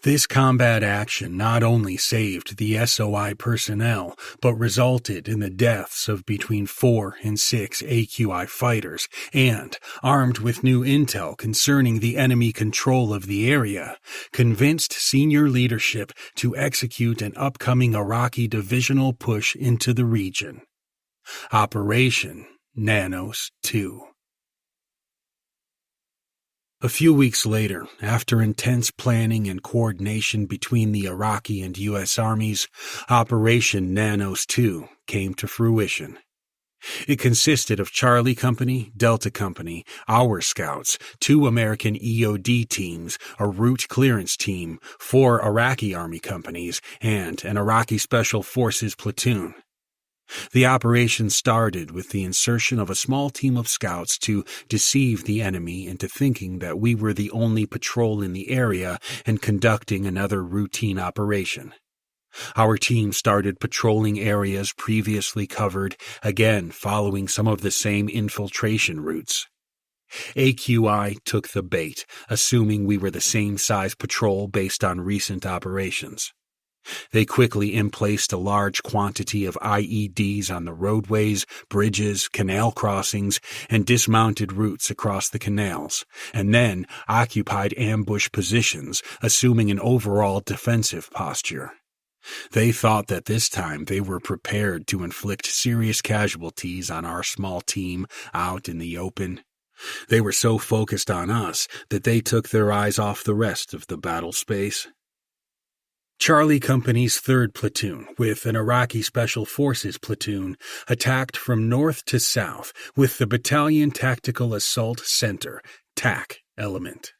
This combat action not only saved the SOI personnel, but resulted in the deaths of between 4 and 6 AQI fighters, and, armed with new intel concerning the enemy control of the area, convinced senior leadership to execute an upcoming Iraqi divisional push into the region. Operation Nanos 2. A few weeks later, after intense planning and coordination between the Iraqi and U.S. armies, Operation Nanos 2 came to fruition. It consisted of Charlie Company, Delta Company, our scouts, 2 American EOD teams, a route clearance team, 4 Iraqi Army companies, and an Iraqi Special Forces platoon. The operation started with the insertion of a small team of scouts to deceive the enemy into thinking that we were the only patrol in the area and conducting another routine operation. Our team started patrolling areas previously covered, again following some of the same infiltration routes. AQI took the bait, assuming we were the same size patrol based on recent operations. They quickly emplaced a large quantity of IEDs on the roadways, bridges, canal crossings, and dismounted routes across the canals, and then occupied ambush positions, assuming an overall defensive posture. They thought that this time they were prepared to inflict serious casualties on our small team out in the open. They were so focused on us that they took their eyes off the rest of the battle space. Charlie Company's 3rd Platoon, with an Iraqi Special Forces platoon, attacked from north to south with the Battalion Tactical Assault Center, TAC, element.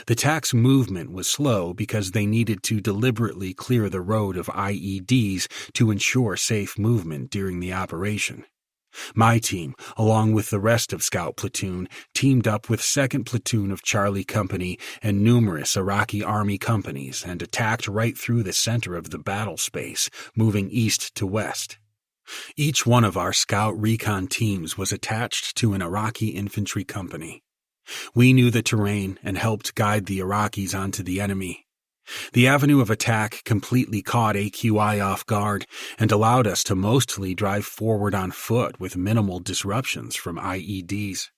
The TAC's movement was slow because they needed to deliberately clear the road of IEDs to ensure safe movement during the operation. My team, along with the rest of Scout Platoon, teamed up with 2nd Platoon of Charlie Company and numerous Iraqi Army companies and attacked right through the center of the battle space, moving east to west. Each one of our Scout recon teams was attached to an Iraqi infantry company. We knew the terrain and helped guide the Iraqis onto the enemy. The avenue of attack completely caught AQI off guard and allowed us to mostly drive forward on foot with minimal disruptions from IEDs.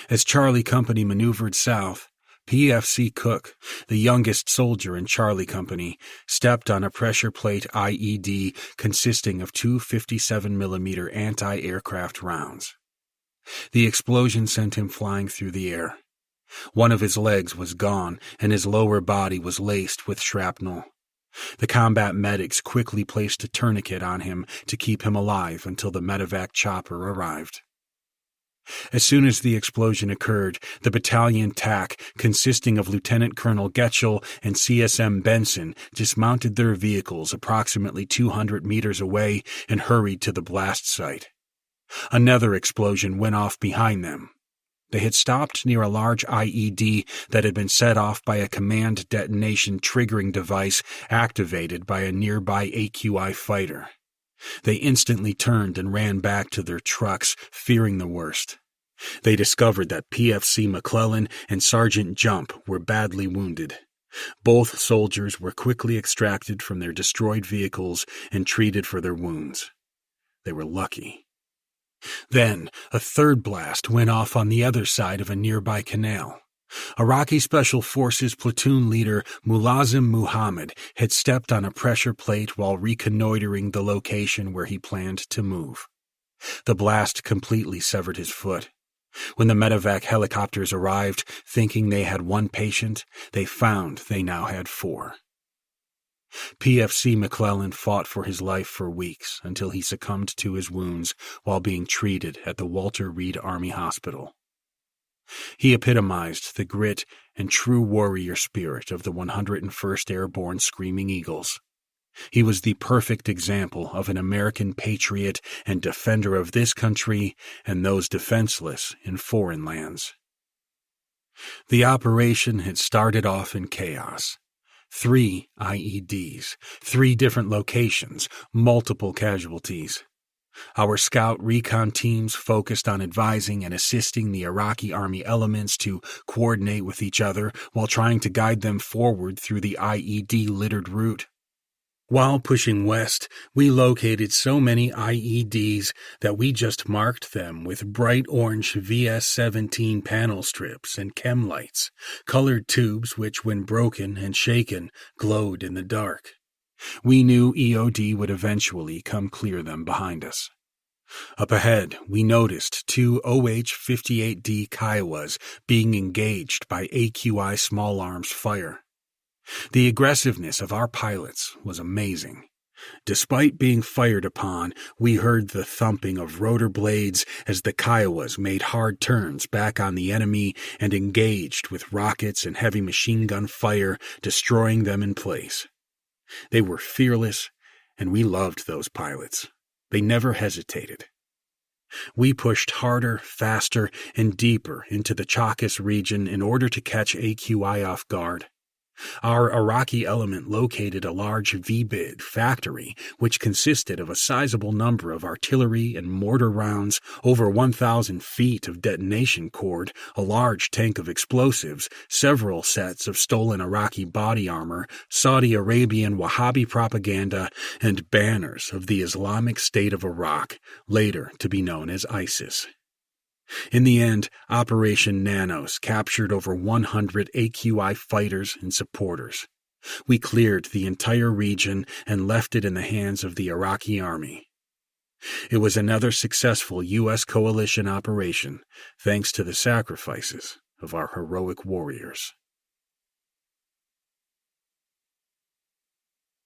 As Charlie Company maneuvered south, PFC Cook, the youngest soldier in Charlie Company, stepped on a pressure plate IED consisting of 2 57mm anti-aircraft rounds. The explosion sent him flying through the air. One of his legs was gone, and his lower body was laced with shrapnel. The combat medics quickly placed a tourniquet on him to keep him alive until the medevac chopper arrived. As soon as the explosion occurred, the battalion TAC, consisting of Lieutenant Colonel Getchell and CSM Benson, dismounted their vehicles approximately 200 meters away and hurried to the blast site. Another explosion went off behind them. They had stopped near a large IED that had been set off by a command detonation triggering device activated by a nearby AQI fighter. They instantly turned and ran back to their trucks, fearing the worst. They discovered that PFC McClellan and Sergeant Jump were badly wounded. Both soldiers were quickly extracted from their destroyed vehicles and treated for their wounds. They were lucky. Then, a 3rd blast went off on the other side of a nearby canal. Iraqi Special Forces platoon leader Mulazim Muhammad had stepped on a pressure plate while reconnoitering the location where he planned to move. The blast completely severed his foot. When the medevac helicopters arrived, thinking they had 1 patient, they found they now had 4. PFC McClellan fought for his life for weeks until he succumbed to his wounds while being treated at the Walter Reed Army Hospital. He epitomized the grit and true warrior spirit of the 101st Airborne Screaming Eagles. He was the perfect example of an American patriot and defender of this country and those defenseless in foreign lands. The operation had started off in chaos. 3 IEDs, 3 different locations, multiple casualties. Our scout recon teams focused on advising and assisting the Iraqi army elements to coordinate with each other while trying to guide them forward through the IED-littered route. While pushing west, we located so many IEDs that we just marked them with bright orange VS-17 panel strips and chem lights, colored tubes which, when broken and shaken, glowed in the dark. We knew EOD would eventually come clear them behind us. Up ahead, we noticed 2 OH-58D Kiowas being engaged by AQI small arms fire. The aggressiveness of our pilots was amazing. Despite being fired upon, we heard the thumping of rotor blades as the Kiowas made hard turns back on the enemy and engaged with rockets and heavy machine gun fire, destroying them in place. They were fearless, and we loved those pilots. They never hesitated. We pushed harder, faster, and deeper into the Chakas region in order to catch AQI off guard. Our Iraqi element located a large VBID factory, which consisted of a sizable number of artillery and mortar rounds, over 1,000 feet of detonation cord, a large tank of explosives, several sets of stolen Iraqi body armor, Saudi Arabian Wahhabi propaganda, and banners of the Islamic State of Iraq, later to be known as ISIS. In the end, Operation Nanos captured over 100 AQI fighters and supporters. We cleared the entire region and left it in the hands of the Iraqi army. It was another successful U.S. coalition operation, thanks to the sacrifices of our heroic warriors.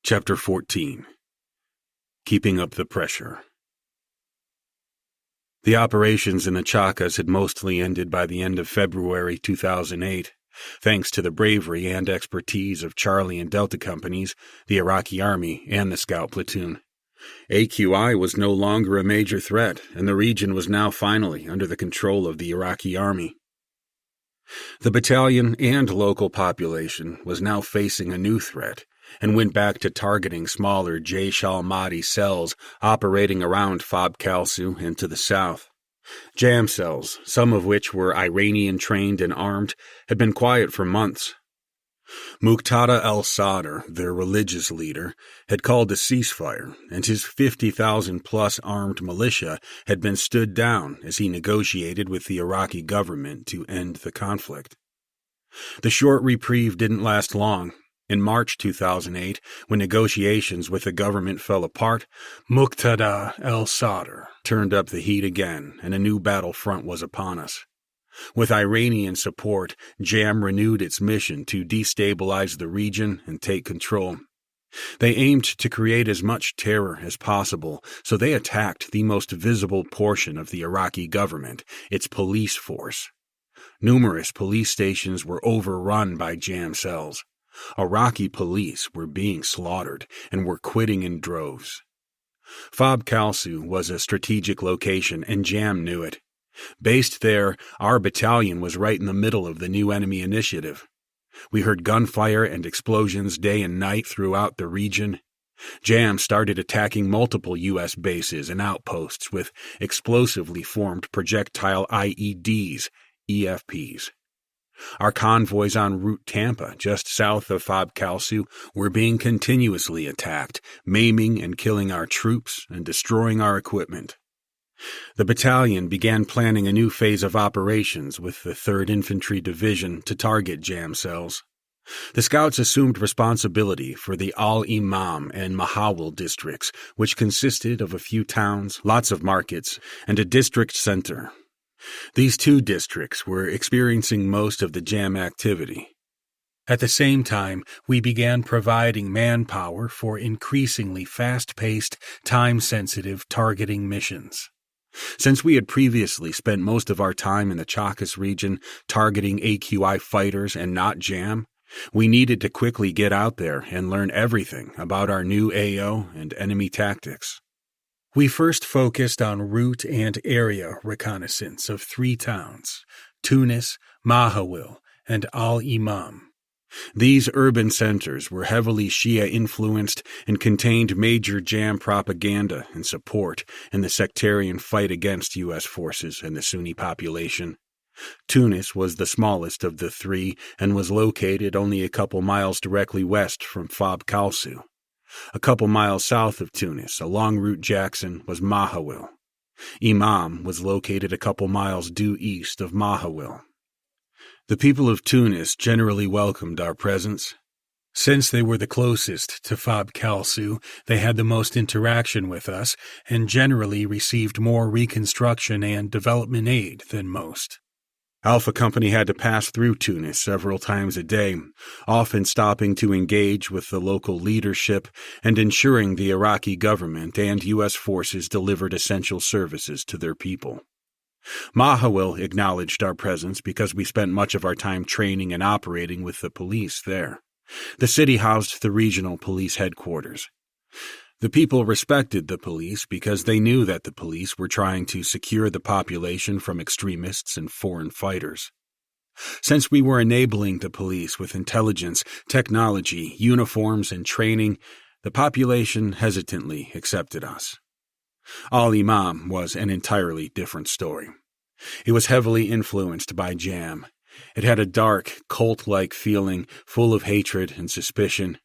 Chapter 14. Keeping Up the Pressure. The operations in the Chakas had mostly ended by the end of February 2008, thanks to the bravery and expertise of Charlie and Delta companies, the Iraqi Army, and the Scout Platoon. AQI was no longer a major threat, and the region was now finally under the control of the Iraqi Army. The battalion and local population was now facing a new threat, and went back to targeting smaller Jaish al-Mahdi cells operating around Fob Kalsu and to the south. Jam cells, some of which were Iranian-trained and armed, had been quiet for months. Muqtada al-Sadr, their religious leader, had called a ceasefire, and his 50,000-plus armed militia had been stood down as he negotiated with the Iraqi government to end the conflict. The short reprieve didn't last long. In March 2008, when negotiations with the government fell apart, Muqtada al-Sadr turned up the heat again, and a new battlefront was upon us. With Iranian support, JAM renewed its mission to destabilize the region and take control. They aimed to create as much terror as possible, so they attacked the most visible portion of the Iraqi government, its police force. Numerous police stations were overrun by JAM cells. Iraqi police were being slaughtered and were quitting in droves. Fob Kalsu was a strategic location, and JAM knew it. Based there, our battalion was right in the middle of the new enemy initiative. We heard gunfire and explosions day and night throughout the region. JAM started attacking multiple U.S. bases and outposts with explosively formed projectile IEDs, EFPs. Our convoys en route Tampa, just south of Fob Kalsu, were being continuously attacked, maiming and killing our troops and destroying our equipment. The battalion began planning a new phase of operations with the 3rd Infantry Division to target JAM cells. The scouts assumed responsibility for the Al-Imam and Mahawal districts, which consisted of a few towns, lots of markets, and a district center. These two districts were experiencing most of the JAM activity. At the same time, we began providing manpower for increasingly fast-paced, time-sensitive targeting missions. Since we had previously spent most of our time in the Chakas region targeting AQI fighters and not JAM, we needed to quickly get out there and learn everything about our new AO and enemy tactics. We first focused on route and area reconnaissance of 3 towns, Tunis, Mahawil, and Al-Imam. These urban centers were heavily Shia-influenced and contained major JAM propaganda and support in the sectarian fight against U.S. forces and the Sunni population. Tunis was the smallest of the 3 and was located only a couple miles directly west from Fob Kalsu. A couple miles south of Tunis, along Route Jackson, was Mahawil. Imam was located a couple miles due east of Mahawil. The people of Tunis generally welcomed our presence. Since they were the closest to Fob Kalsu, they had the most interaction with us and generally received more reconstruction and development aid than most. Alpha Company had to pass through Tunis several times a day, often stopping to engage with the local leadership and ensuring the Iraqi government and U.S. forces delivered essential services to their people. Mahawil acknowledged our presence because we spent much of our time training and operating with the police there. The city housed the regional police headquarters. The people respected the police because they knew that the police were trying to secure the population from extremists and foreign fighters. Since we were enabling the police with intelligence, technology, uniforms, and training, the population hesitantly accepted us. Al-Imam was an entirely different story. It was heavily influenced by Jam. It had a dark, cult-like feeling, full of hatred and suspicion.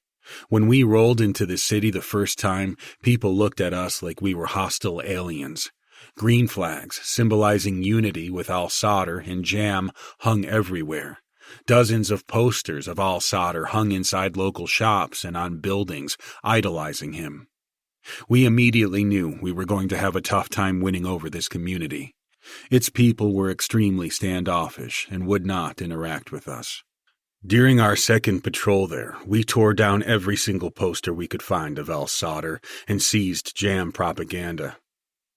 When we rolled into the city the first time, people looked at us like we were hostile aliens. Green flags, symbolizing unity with al-Sadr and Jam, hung everywhere. Dozens of posters of al-Sadr hung inside local shops and on buildings, idolizing him. We immediately knew we were going to have a tough time winning over this community. Its people were extremely standoffish and would not interact with us. During our second patrol there, we tore down every single poster we could find of al-Sadr and seized Jam propaganda.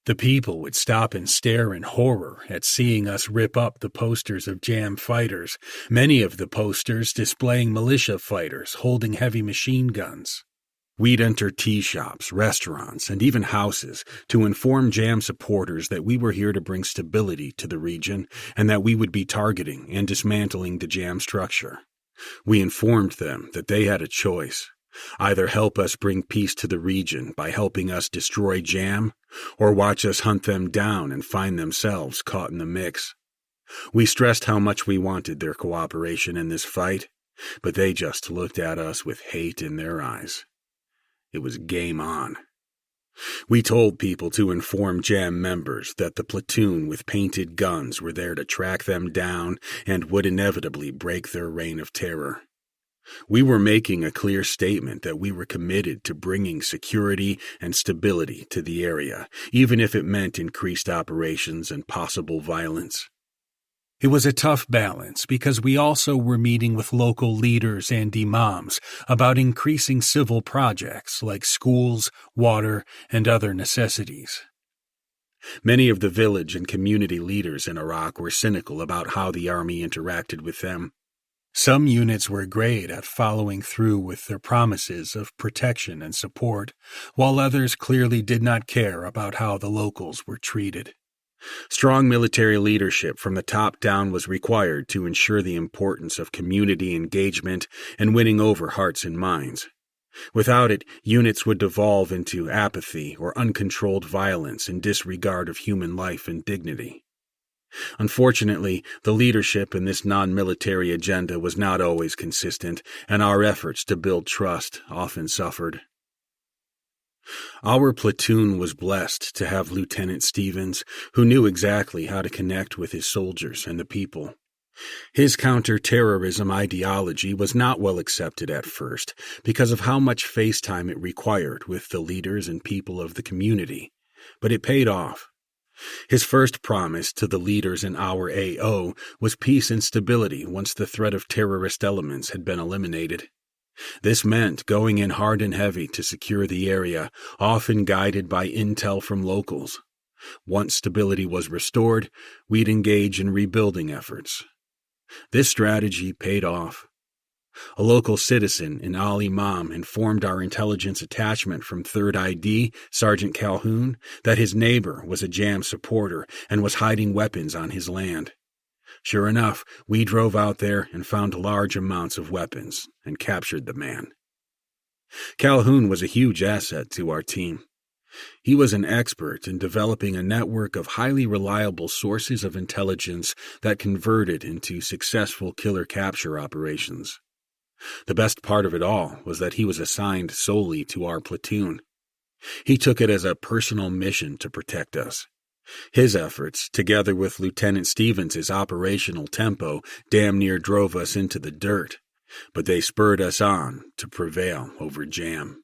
The people would stop and stare in horror at seeing us rip up the posters of Jam fighters, many of the posters displaying militia fighters holding heavy machine guns. We'd enter tea shops, restaurants, and even houses to inform Jam supporters that we were here to bring stability to the region and that we would be targeting and dismantling the Jam structure. We informed them that they had a choice: either help us bring peace to the region by helping us destroy Jam, or watch us hunt them down and find themselves caught in the mix. We stressed how much we wanted their cooperation in this fight, but they just looked at us with hate in their eyes. It was game on. We told people to inform Jam members that the platoon with painted guns were there to track them down and would inevitably break their reign of terror. We were making a clear statement that we were committed to bringing security and stability to the area, even if it meant increased operations and possible violence. It was a tough balance because we also were meeting with local leaders and imams about increasing civil projects like schools, water, and other necessities. Many of the village and community leaders in Iraq were cynical about how the army interacted with them. Some units were great at following through with their promises of protection and support, while others clearly did not care about how the locals were treated. Strong military leadership from the top down was required to ensure the importance of community engagement and winning over hearts and minds. Without it, units would devolve into apathy or uncontrolled violence in disregard of human life and dignity. Unfortunately, the leadership in this non-military agenda was not always consistent, and our efforts to build trust often suffered. Our platoon was blessed to have Lieutenant Stevens, who knew exactly how to connect with his soldiers and the people. His counter-terrorism ideology was not well accepted at first because of how much face time it required with the leaders and people of the community, but it paid off. His first promise to the leaders in our AO was peace and stability once the threat of terrorist elements had been eliminated. This meant going in hard and heavy to secure the area, often guided by intel from locals. Once stability was restored, we'd engage in rebuilding efforts. This strategy paid off. A local citizen in Al-Imam informed our intelligence attachment from 3rd ID, Sergeant Calhoun, that his neighbor was a Jam supporter and was hiding weapons on his land. Sure enough, we drove out there and found large amounts of weapons and captured the man. Calhoun was a huge asset to our team. He was an expert in developing a network of highly reliable sources of intelligence that converted into successful killer capture operations. The best part of it all was that he was assigned solely to our platoon. He took it as a personal mission to protect us. His efforts, together with Lieutenant Stevens' operational tempo, damn near drove us into the dirt, but they spurred us on to prevail over Jam.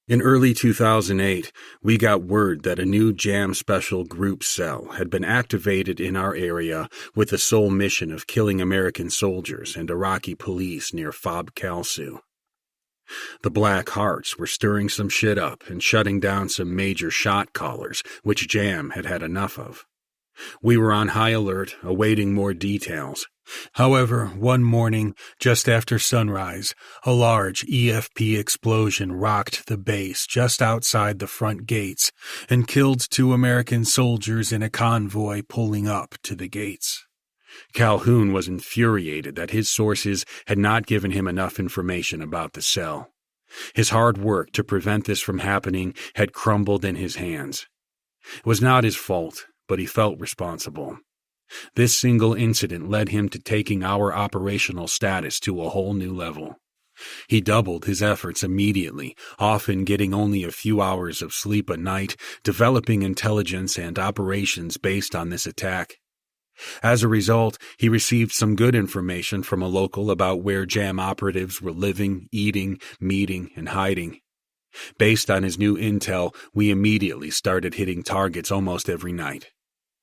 In early 2008, we got word that a new Jam Special Group cell had been activated in our area with the sole mission of killing American soldiers and Iraqi police near Fob Kalsu. The Black Hearts were stirring some shit up and shutting down some major shot callers, which Jam had had enough of. We were on high alert, awaiting more details. However, one morning, just after sunrise, a large EFP explosion rocked the base just outside the front gates and killed 2 American soldiers in a convoy pulling up to the gates. Calhoun was infuriated that his sources had not given him enough information about the cell. His hard work to prevent this from happening had crumbled in his hands. It was not his fault, but he felt responsible. This single incident led him to taking our operational status to a whole new level. He doubled his efforts immediately, often getting only a few hours of sleep a night, developing intelligence and operations based on this attack. As a result, he received some good information from a local about where Jam operatives were living, eating, meeting, and hiding. Based on his new intel, we immediately started hitting targets almost every night.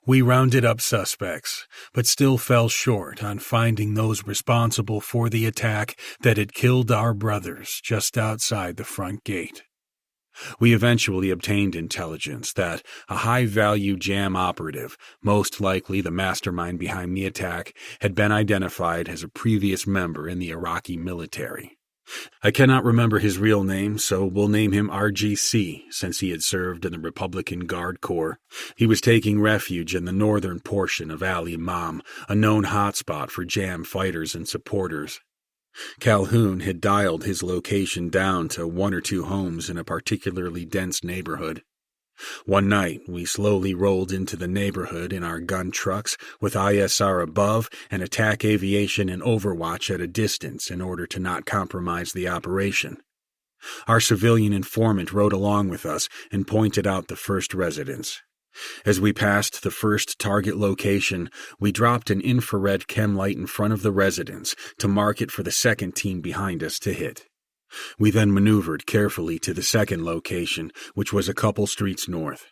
We rounded up suspects, but still fell short on finding those responsible for the attack that had killed our brothers just outside the front gate. We eventually obtained intelligence that a high-value Jam operative, most likely the mastermind behind the attack, had been identified as a previous member in the Iraqi military. I cannot remember his real name, so we'll name him RGC, since he had served in the Republican Guard Corps. He was taking refuge in the northern portion of Al Imam, a known hotspot for Jam fighters and supporters. Calhoun had dialed his location down to 1 or 2 homes in a particularly dense neighborhood. One night, we slowly rolled into the neighborhood in our gun trucks with ISR above and attack aviation and overwatch at a distance in order to not compromise the operation. Our civilian informant rode along with us and pointed out the first residence. As we passed the first target location, we dropped an infrared chem light in front of the residence to mark it for the second team behind us to hit. We then maneuvered carefully to the second location, which was a couple streets north.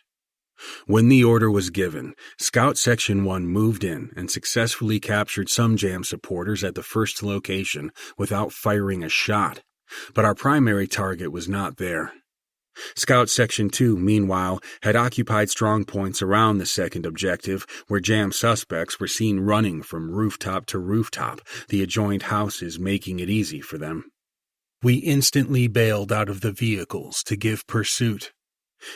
When the order was given, Scout Section 1 moved in and successfully captured some Jam supporters at the first location without firing a shot, but our primary target was not there. Scout Section 2, meanwhile, had occupied strong points around the second objective, where Jam suspects were seen running from rooftop to rooftop, the adjoined houses making it easy for them. We instantly bailed out of the vehicles to give pursuit.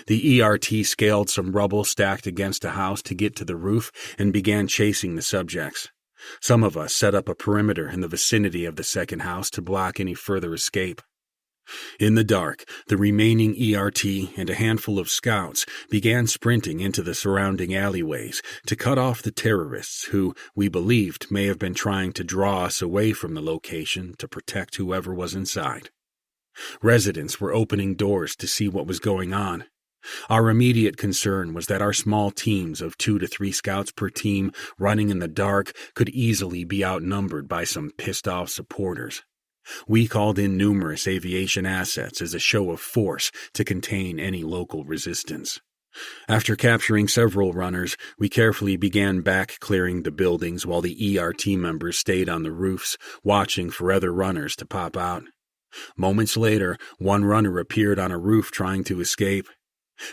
The ERT scaled some rubble stacked against a house to get to the roof and began chasing the subjects. Some of us set up a perimeter in the vicinity of the second house to block any further escape. In the dark, the remaining ERT and a handful of scouts began sprinting into the surrounding alleyways to cut off the terrorists who, we believed, may have been trying to draw us away from the location to protect whoever was inside. Residents were opening doors to see what was going on. Our immediate concern was that our small teams of 2 to 3 scouts per team running in the dark could easily be outnumbered by some pissed-off supporters. We called in numerous aviation assets as a show of force to contain any local resistance. After capturing several runners, we carefully began back-clearing the buildings while the ERT members stayed on the roofs, watching for other runners to pop out. Moments later, one runner appeared on a roof trying to escape.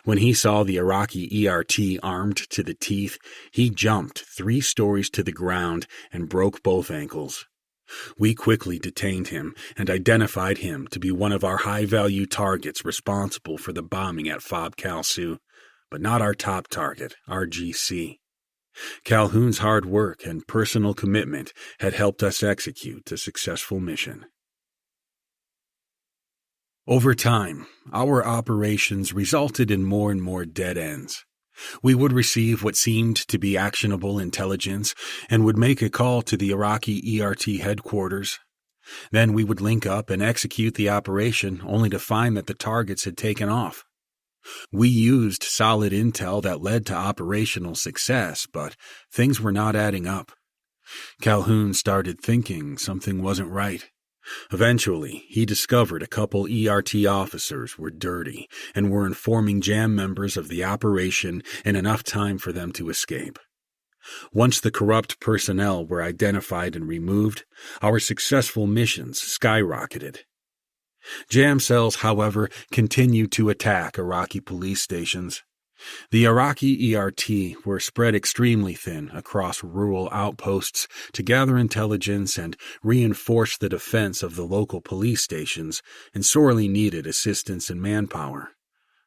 When he saw the Iraqi ERT armed to the teeth, he jumped 3 stories to the ground and broke both ankles. We quickly detained him and identified him to be one of our high-value targets responsible for the bombing at Fob Kalsu, but not our top target, RGC. Calhoun's hard work and personal commitment had helped us execute a successful mission. Over time, our operations resulted in more and more dead ends. We would receive what seemed to be actionable intelligence and would make a call to the Iraqi ERT headquarters. Then we would link up and execute the operation only to find that the targets had taken off. We used solid intel that led to operational success, but things were not adding up. Calhoun started thinking something wasn't right. Eventually, he discovered a couple ERT officers were dirty and were informing Jam members of the operation in enough time for them to escape. Once the corrupt personnel were identified and removed, our successful missions skyrocketed. Jam cells, however, continued to attack Iraqi police stations. The Iraqi ERT were spread extremely thin across rural outposts to gather intelligence and reinforce the defense of the local police stations and sorely needed assistance and manpower.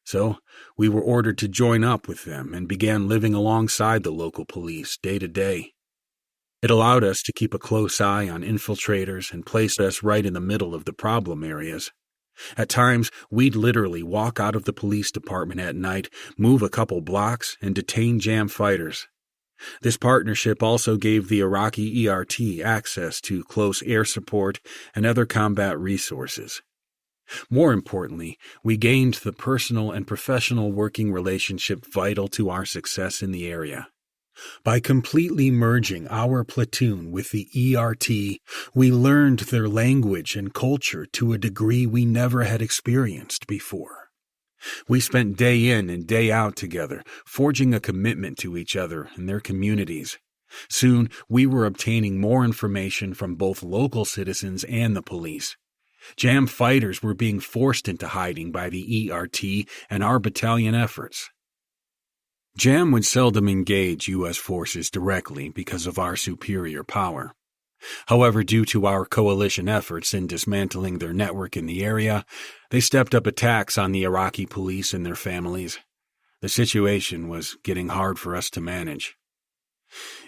So, we were ordered to join up with them and began living alongside the local police day to day. It allowed us to keep a close eye on infiltrators and placed us right in the middle of the problem areas. At times, we'd literally walk out of the police department at night, move a couple blocks, and detain jam fighters. This partnership also gave the Iraqi ERT access to close air support and other combat resources. More importantly, we gained the personal and professional working relationship vital to our success in the area. By completely merging our platoon with the ERT, we learned their language and culture to a degree we never had experienced before. We spent day in and day out together, forging a commitment to each other and their communities. Soon, we were obtaining more information from both local citizens and the police. Jam fighters were being forced into hiding by the ERT and our battalion efforts. Jam would seldom engage U.S. forces directly because of our superior power. However, due to our coalition efforts in dismantling their network in the area, they stepped up attacks on the Iraqi police and their families. The situation was getting hard for us to manage.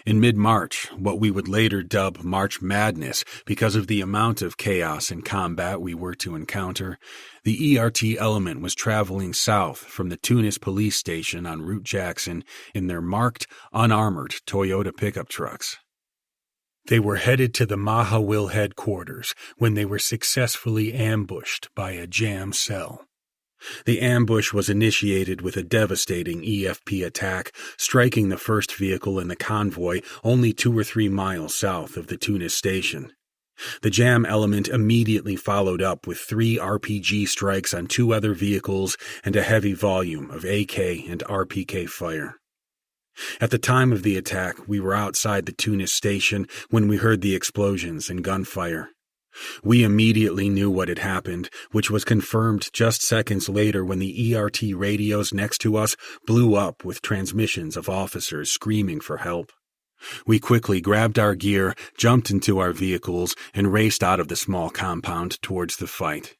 In mid-March, what we would later dub March Madness because of the amount of chaos and combat we were to encounter, the ERT element was traveling south from the Tunis police station on Route Jackson in their marked, unarmored Toyota pickup trucks. They were headed to the Mahawil headquarters when they were successfully ambushed by a jam cell. The ambush was initiated with a devastating EFP attack, striking the first vehicle in the convoy only 2 or 3 miles south of the Tunis station. The jam element immediately followed up with 3 RPG strikes on 2 other vehicles and a heavy volume of AK and RPK fire. At the time of the attack, we were outside the Tunis station when we heard the explosions and gunfire. We immediately knew what had happened, which was confirmed just seconds later when the ERT radios next to us blew up with transmissions of officers screaming for help. We quickly grabbed our gear, jumped into our vehicles, and raced out of the small compound towards the fight.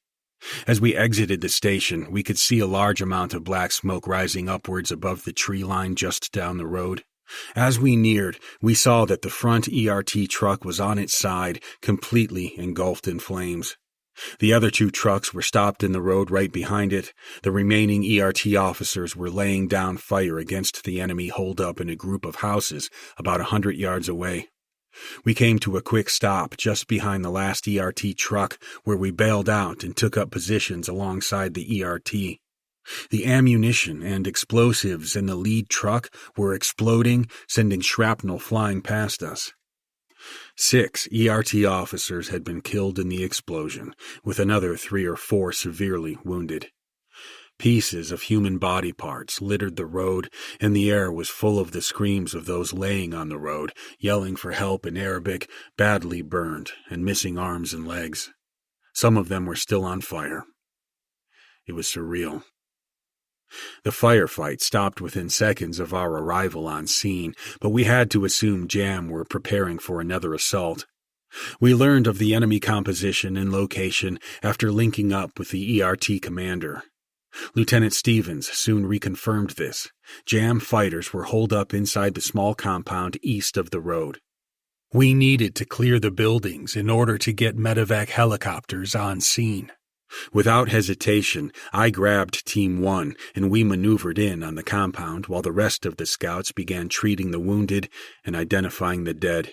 As we exited the station, we could see a large amount of black smoke rising upwards above the tree line just down the road. As we neared, we saw that the front ERT truck was on its side, completely engulfed in flames. The other 2 trucks were stopped in the road right behind it. The remaining ERT officers were laying down fire against the enemy holed up in a group of houses about 100 yards away. We came to a quick stop just behind the last ERT truck, where we bailed out and took up positions alongside the ERT. The ammunition and explosives in the lead truck were exploding, sending shrapnel flying past us. 6 ERT officers had been killed in the explosion, with another 3 or 4 severely wounded. Pieces of human body parts littered the road, and the air was full of the screams of those laying on the road, yelling for help in Arabic, badly burned and missing arms and legs. Some of them were still on fire. It was surreal. The firefight stopped within seconds of our arrival on scene, but we had to assume Jam were preparing for another assault. We learned of the enemy composition and location after linking up with the ERT commander. Lieutenant Stevens soon reconfirmed this. Jam fighters were holed up inside the small compound east of the road. We needed to clear the buildings in order to get medevac helicopters on scene. Without hesitation, I grabbed Team 1 and we maneuvered in on the compound while the rest of the scouts began treating the wounded and identifying the dead.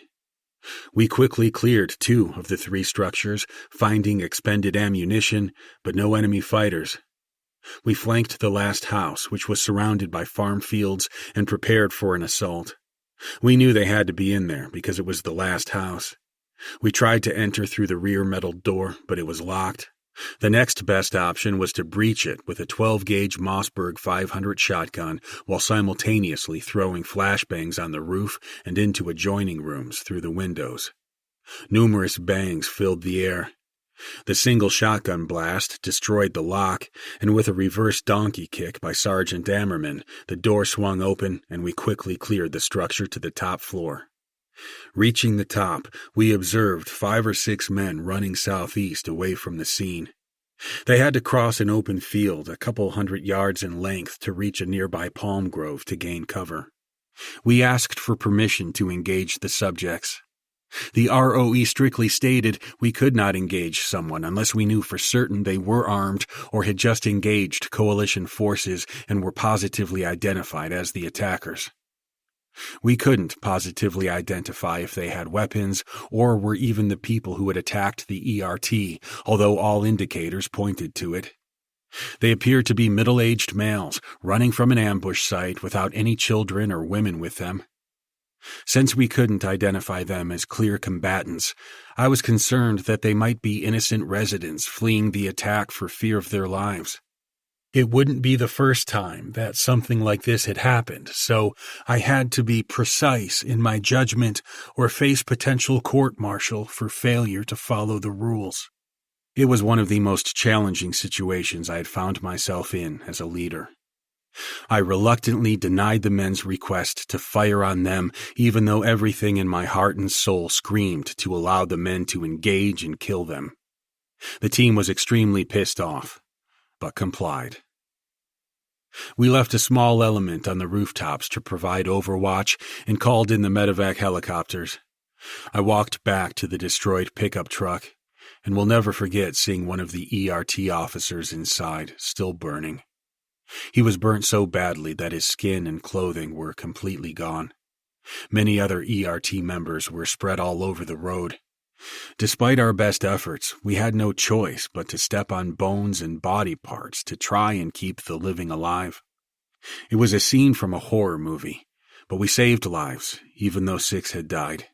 We quickly cleared 2 of the 3 structures, finding expended ammunition, but no enemy fighters. We flanked the last house, which was surrounded by farm fields, and prepared for an assault. We knew they had to be in there because it was the last house. We tried to enter through the rear metal door, but it was locked. The next best option was to breach it with a 12-gauge Mossberg 500 shotgun while simultaneously throwing flashbangs on the roof and into adjoining rooms through the windows. Numerous bangs filled the air. The single shotgun blast destroyed the lock, and with a reverse donkey kick by Sergeant Ammerman, the door swung open and we quickly cleared the structure to the top floor. Reaching the top, we observed 5 or 6 men running southeast away from the scene. They had to cross an open field a couple 100 yards in length to reach a nearby palm grove to gain cover. We asked for permission to engage the subjects. The ROE strictly stated we could not engage someone unless we knew for certain they were armed or had just engaged coalition forces and were positively identified as the attackers. We couldn't positively identify if they had weapons or were even the people who had attacked the ERT, although all indicators pointed to it. They appeared to be middle-aged males running from an ambush site without any children or women with them. Since we couldn't identify them as clear combatants, I was concerned that they might be innocent residents fleeing the attack for fear of their lives. It wouldn't be the first time that something like this had happened, so I had to be precise in my judgment or face potential court-martial for failure to follow the rules. It was one of the most challenging situations I had found myself in as a leader. I reluctantly denied the men's request to fire on them, even though everything in my heart and soul screamed to allow the men to engage and kill them. The team was extremely pissed off, but complied. We left a small element on the rooftops to provide overwatch and called in the medevac helicopters. I walked back to the destroyed pickup truck and will never forget seeing one of the ERT officers inside, still burning. He was burnt so badly that his skin and clothing were completely gone. Many other ERT members were spread all over the road. Despite our best efforts, we had no choice but to step on bones and body parts to try and keep the living alive. It was a scene from a horror movie, but we saved lives, even though 6 had died.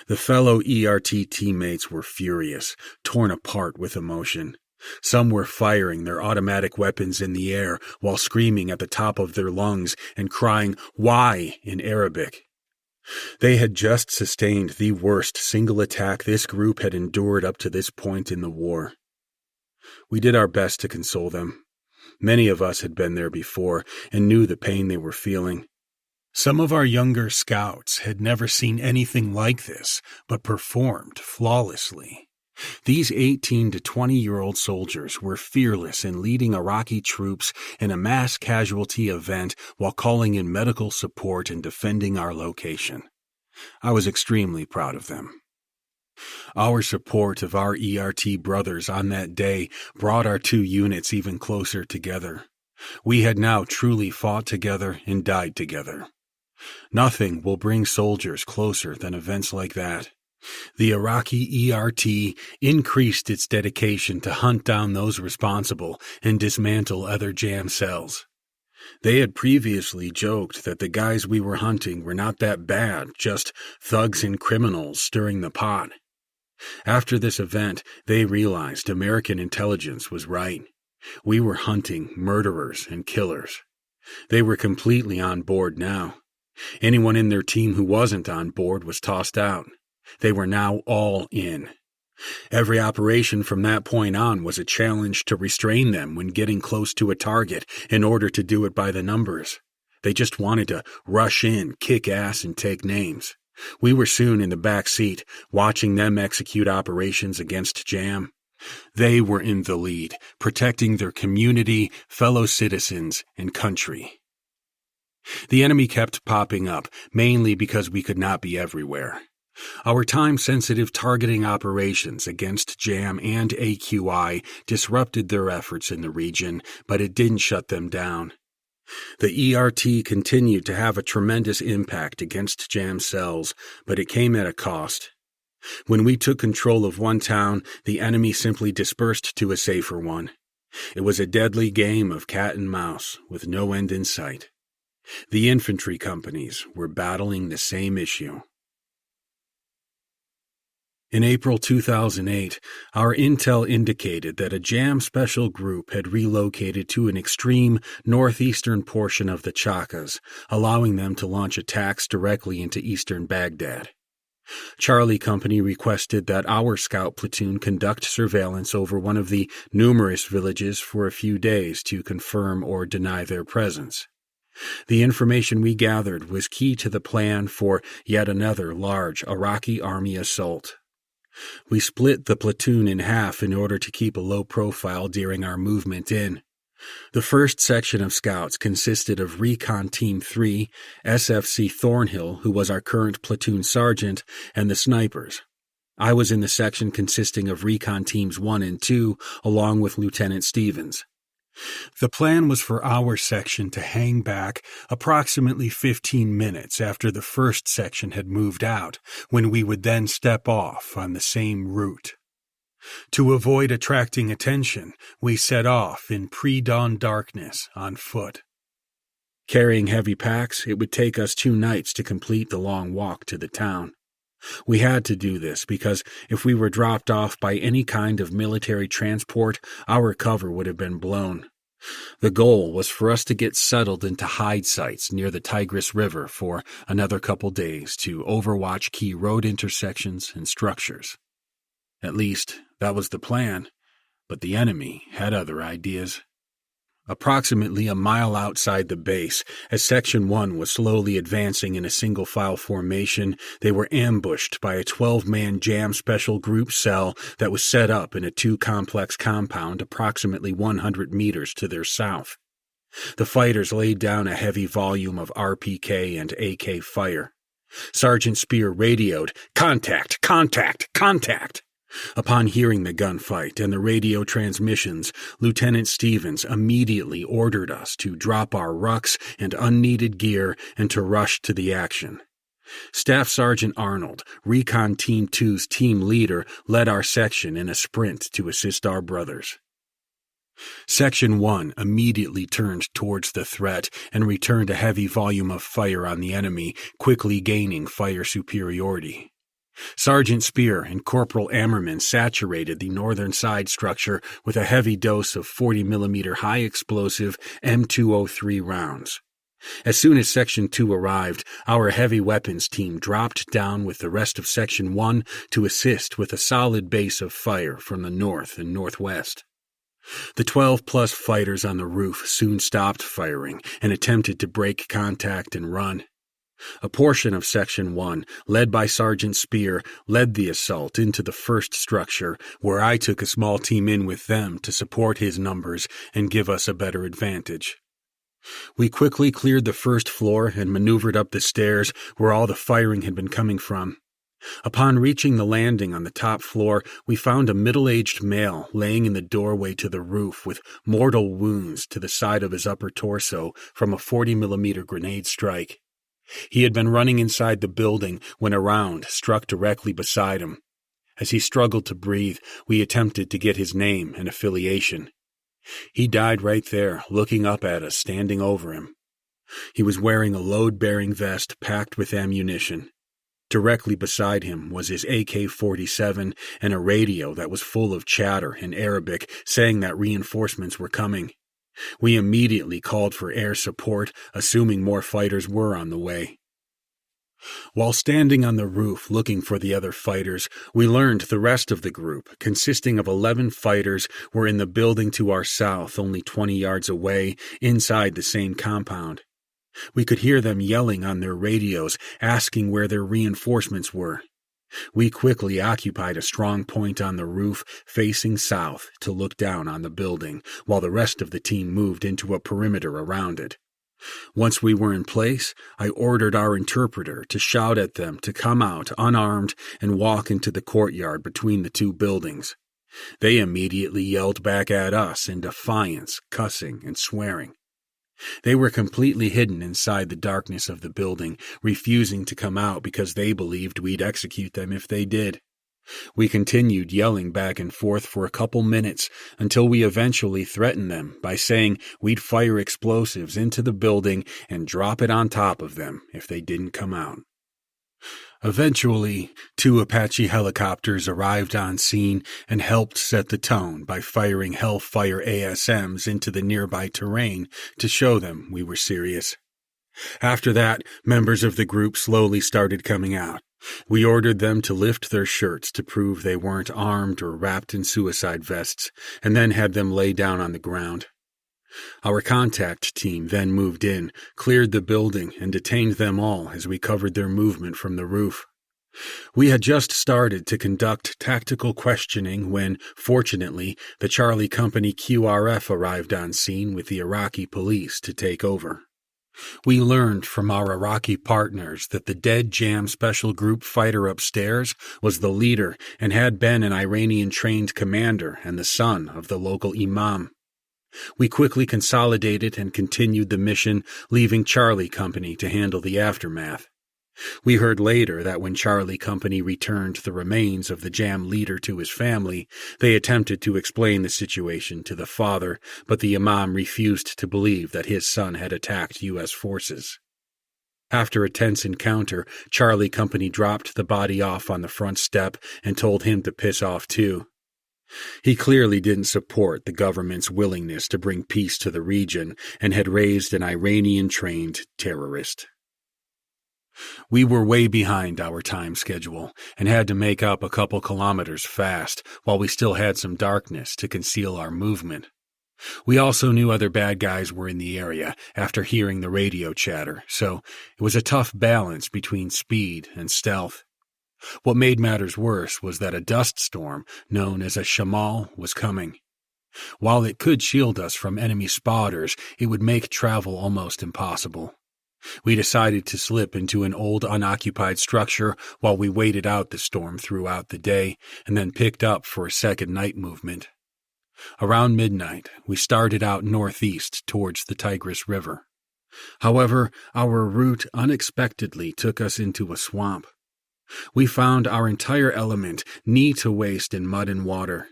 The fellow ERT teammates were furious, torn apart with emotion. Some were firing their automatic weapons in the air while screaming at the top of their lungs and crying, "Why?" in Arabic. They had just sustained the worst single attack this group had endured up to this point in the war. We did our best to console them. Many of us had been there before and knew the pain they were feeling. Some of our younger scouts had never seen anything like this, but performed flawlessly. These 18 to 20-year-old soldiers were fearless in leading Iraqi troops in a mass casualty event while calling in medical support and defending our location. I was extremely proud of them. Our support of our ERT brothers on that day brought our 2 units even closer together. We had now truly fought together and died together. Nothing will bring soldiers closer than events like that. The Iraqi ERT increased its dedication to hunt down those responsible and dismantle other jam cells. They had previously joked that the guys we were hunting were not that bad, just thugs and criminals stirring the pot. After this event, they realized American intelligence was right. We were hunting murderers and killers. They were completely on board now. Anyone in their team who wasn't on board was tossed out. They were now all in. Every operation from that point on was a challenge to restrain them when getting close to a target in order to do it by the numbers. They just wanted to rush in, kick ass, and take names. We were soon in the back seat, watching them execute operations against Jam. They were in the lead, protecting their community, fellow citizens, and country. The enemy kept popping up, mainly because we could not be everywhere. Our time-sensitive targeting operations against Jam and AQI disrupted their efforts in the region, but it didn't shut them down. The ERT continued to have a tremendous impact against Jam cells, but it came at a cost. When we took control of one town, the enemy simply dispersed to a safer one. It was a deadly game of cat and mouse, with no end in sight. The infantry companies were battling the same issue. In April 2008, our intel indicated that a Jam special group had relocated to an extreme northeastern portion of the Chakas, allowing them to launch attacks directly into eastern Baghdad. Charlie Company requested that our scout platoon conduct surveillance over one of the numerous villages for a few days to confirm or deny their presence. The information we gathered was key to the plan for yet another large Iraqi army assault. We split the platoon in half in order to keep a low profile during our movement in. The first section of scouts consisted of Recon Team 3, SFC Thornhill, who was our current platoon sergeant, and the snipers. I was in the section consisting of Recon Teams 1 and 2, along with Lieutenant Stevens. The plan was for our section to hang back approximately 15 minutes after the first section had moved out, when we would then step off on the same route. To avoid attracting attention, we set off in pre-dawn darkness on foot. Carrying heavy packs, it would take us 2 nights to complete the long walk to the town. We had to do this because if we were dropped off by any kind of military transport, our cover would have been blown. The goal was for us to get settled into hide sites near the Tigris River for another couple days to overwatch key road intersections and structures. At least, that was the plan, but the enemy had other ideas. Approximately a mile outside the base, as Section 1 was slowly advancing in a single-file formation, they were ambushed by a 12-man jam special group cell that was set up in a 2-complex compound approximately 100 meters to their south. The fighters laid down a heavy volume of RPK and AK fire. Sergeant Spear radioed, "Contact! Contact! Contact!" Upon hearing the gunfight and the radio transmissions, Lieutenant Stevens immediately ordered us to drop our rucks and unneeded gear and to rush to the action. Staff Sergeant Arnold, Recon Team 2's team leader, led our section in a sprint to assist our brothers. Section 1 immediately turned towards the threat and returned a heavy volume of fire on the enemy, quickly gaining fire superiority. Sergeant Spear and Corporal Ammerman saturated the northern side structure with a heavy dose of 40mm high-explosive M203 rounds. As soon as Section 2 arrived, our heavy weapons team dropped down with the rest of Section 1 to assist with a solid base of fire from the north and northwest. The 12-plus fighters on the roof soon stopped firing and attempted to break contact and run. A portion of Section 1, led by Sergeant Spear, led the assault into the first structure, where I took a small team in with them to support his numbers and give us a better advantage. We quickly cleared the first floor and maneuvered up the stairs where all the firing had been coming from. Upon reaching the landing on the top floor, we found a middle-aged male laying in the doorway to the roof with mortal wounds to the side of his upper torso from a 40mm grenade strike. He had been running inside the building when a round struck directly beside him. As he struggled to breathe, we attempted to get his name and affiliation. He died right there, looking up at us, standing over him. He was wearing a load-bearing vest packed with ammunition. Directly beside him was his AK-47 and a radio that was full of chatter in Arabic saying that reinforcements were coming. We immediately called for air support, assuming more fighters were on the way. While standing on the roof looking for the other fighters, we learned the rest of the group, consisting of 11 fighters, were in the building to our south, only 20 yards away, inside the same compound. We could hear them yelling on their radios, asking where their reinforcements were. We quickly occupied a strong point on the roof, facing south, to look down on the building, while the rest of the team moved into a perimeter around it. Once we were in place, I ordered our interpreter to shout at them to come out unarmed and walk into the courtyard between the two buildings. They immediately yelled back at us in defiance, cussing and swearing. They were completely hidden inside the darkness of the building, refusing to come out because they believed we'd execute them if they did. We continued yelling back and forth for a couple minutes until we eventually threatened them by saying we'd fire explosives into the building and drop it on top of them if they didn't come out. Eventually, 2 Apache helicopters arrived on scene and helped set the tone by firing Hellfire ASMs into the nearby terrain to show them we were serious. After that, members of the group slowly started coming out. We ordered them to lift their shirts to prove they weren't armed or wrapped in suicide vests, and then had them lay down on the ground. Our contact team then moved in, cleared the building, and detained them all as we covered their movement from the roof. We had just started to conduct tactical questioning when, fortunately, the Charlie Company QRF arrived on scene with the Iraqi police to take over. We learned from our Iraqi partners that the dead Jam Special Group fighter upstairs was the leader and had been an Iranian-trained commander and the son of the local imam. We quickly consolidated and continued the mission, leaving Charlie Company to handle the aftermath. We heard later that when Charlie Company returned the remains of the Jam leader to his family, they attempted to explain the situation to the father, but the imam refused to believe that his son had attacked U.S. forces. After a tense encounter, Charlie Company dropped the body off on the front step and told him to piss off too. He clearly didn't support the government's willingness to bring peace to the region and had raised an Iranian-trained terrorist. We were way behind our time schedule and had to make up a couple kilometers fast while we still had some darkness to conceal our movement. We also knew other bad guys were in the area after hearing the radio chatter, so it was a tough balance between speed and stealth. What made matters worse was that a dust storm known as a shamal was coming. While it could shield us from enemy spotters, it would make travel almost impossible. We decided to slip into an old unoccupied structure while we waited out the storm throughout the day and then picked up for a second night movement. Around midnight, we started out northeast towards the Tigris River. However, our route unexpectedly took us into a swamp. We found our entire element knee to waist in mud and water.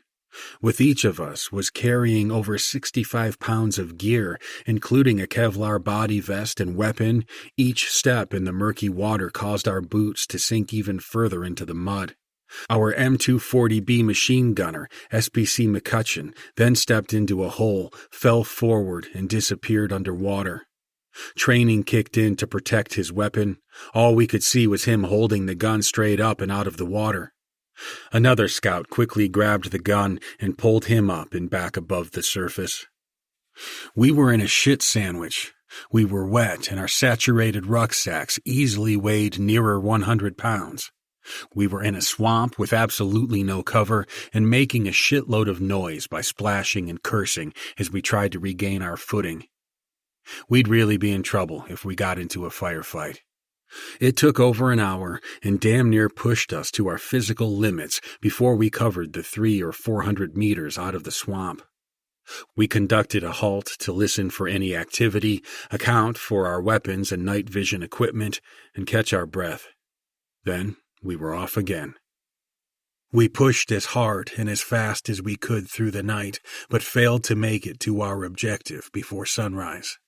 With each of us was carrying over 65 pounds of gear, including a Kevlar body vest and weapon. Each step in the murky water caused our boots to sink even further into the mud. Our M240B machine gunner, SPC McCutcheon, then stepped into a hole, fell forward, and disappeared underwater. Training kicked in to protect his weapon. All we could see was him holding the gun straight up and out of the water. Another scout quickly grabbed the gun and pulled him up and back above the surface. We were in a shit sandwich. We were wet, and our saturated rucksacks easily weighed nearer 100 pounds. We were in a swamp with absolutely no cover and making a shitload of noise by splashing and cursing as we tried to regain our footing. We'd really be in trouble if we got into a firefight. It took over an hour and damn near pushed us to our physical limits before we covered the 300 or 400 meters out of the swamp. We conducted a halt to listen for any activity, account for our weapons and night vision equipment, and catch our breath. Then we were off again. We pushed as hard and as fast as we could through the night, but failed to make it to our objective before sunrise.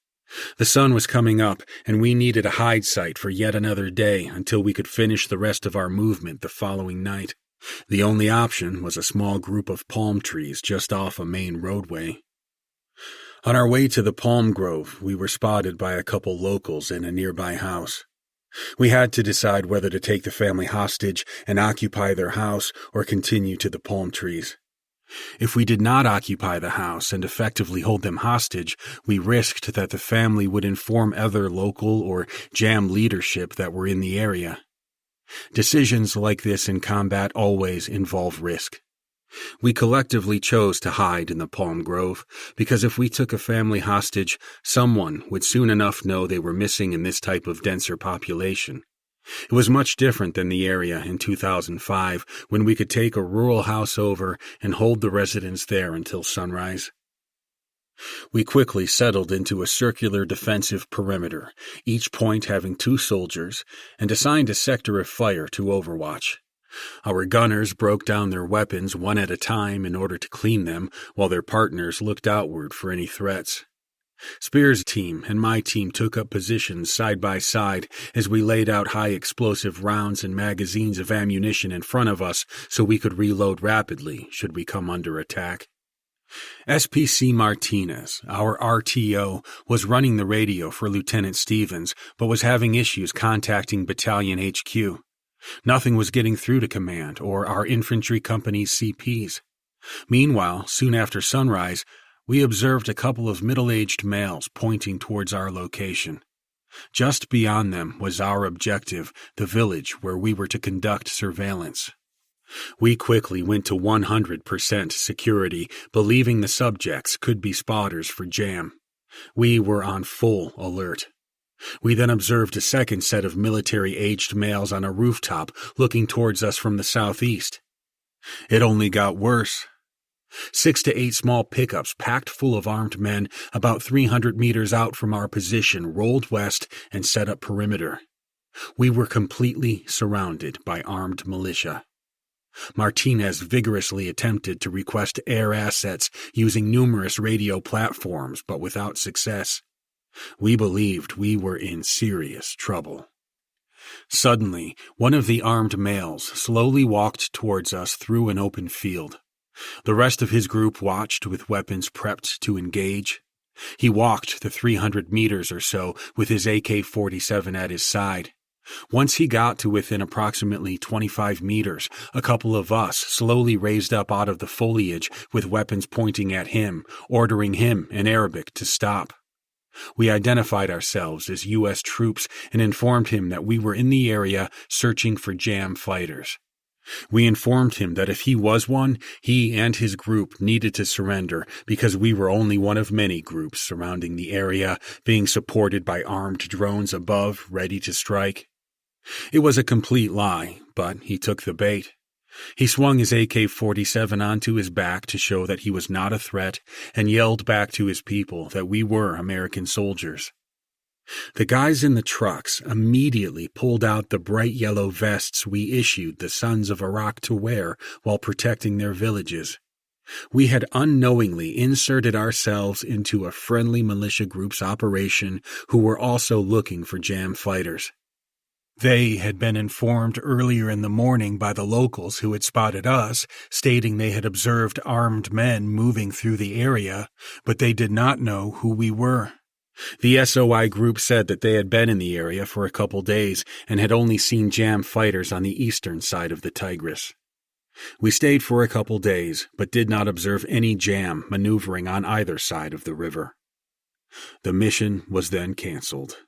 The sun was coming up, and we needed a hide site for yet another day until we could finish the rest of our movement the following night. The only option was a small group of palm trees just off a main roadway. On our way to the palm grove, we were spotted by a couple locals in a nearby house. We had to decide whether to take the family hostage and occupy their house or continue to the palm trees. If we did not occupy the house and effectively hold them hostage, we risked that the family would inform other local or Jam leadership that were in the area. Decisions like this in combat always involve risk. We collectively chose to hide in the palm grove because if we took a family hostage, someone would soon enough know they were missing in this type of denser population. It was much different than the area in 2005 when we could take a rural house over and hold the residents there until sunrise. We quickly settled into a circular defensive perimeter, each point having 2 soldiers, and assigned a sector of fire to overwatch. Our gunners broke down their weapons one at a time in order to clean them, while their partners looked outward for any threats. Spear's team and my team took up positions side by side as we laid out high explosive rounds and magazines of ammunition in front of us so we could reload rapidly should we come under attack. SPC Martinez, our RTO, was running the radio for Lieutenant Stevens, but was having issues contacting Battalion HQ. Nothing was getting through to command or our infantry company's CPs. Meanwhile, soon after sunrise, we observed a couple of middle-aged males pointing towards our location. Just beyond them was our objective, the village where we were to conduct surveillance. We quickly went to 100% security, believing the subjects could be spotters for jam. We were on full alert. We then observed a second set of military-aged males on a rooftop looking towards us from the southeast. It only got worse. 6 to 8 small pickups packed full of armed men about 300 meters out from our position rolled west and set up perimeter. We were completely surrounded by armed militia. Martinez vigorously attempted to request air assets using numerous radio platforms, but without success. We believed we were in serious trouble. Suddenly, one of the armed males slowly walked towards us through an open field. The rest of his group watched with weapons prepped to engage. He walked the 300 meters or so with his AK-47 at his side. Once he got to within approximately 25 meters, a couple of us slowly raised up out of the foliage with weapons pointing at him, ordering him in Arabic to stop. We identified ourselves as U.S. troops and informed him that we were in the area searching for jam fighters. We informed him that if he was one, he and his group needed to surrender because we were only one of many groups surrounding the area, being supported by armed drones above, ready to strike. It was a complete lie, but he took the bait. He swung his AK-47 onto his back to show that he was not a threat and yelled back to his people that we were American soldiers. The guys in the trucks immediately pulled out the bright yellow vests we issued the sons of Iraq to wear while protecting their villages. We had unknowingly inserted ourselves into a friendly militia group's operation who were also looking for jam fighters. They had been informed earlier in the morning by the locals who had spotted us, stating they had observed armed men moving through the area, but they did not know who we were. The SOI group said that they had been in the area for a couple days and had only seen jam fighters on the eastern side of the Tigris. We stayed for a couple days, but did not observe any jam maneuvering on either side of the river. The mission was then canceled.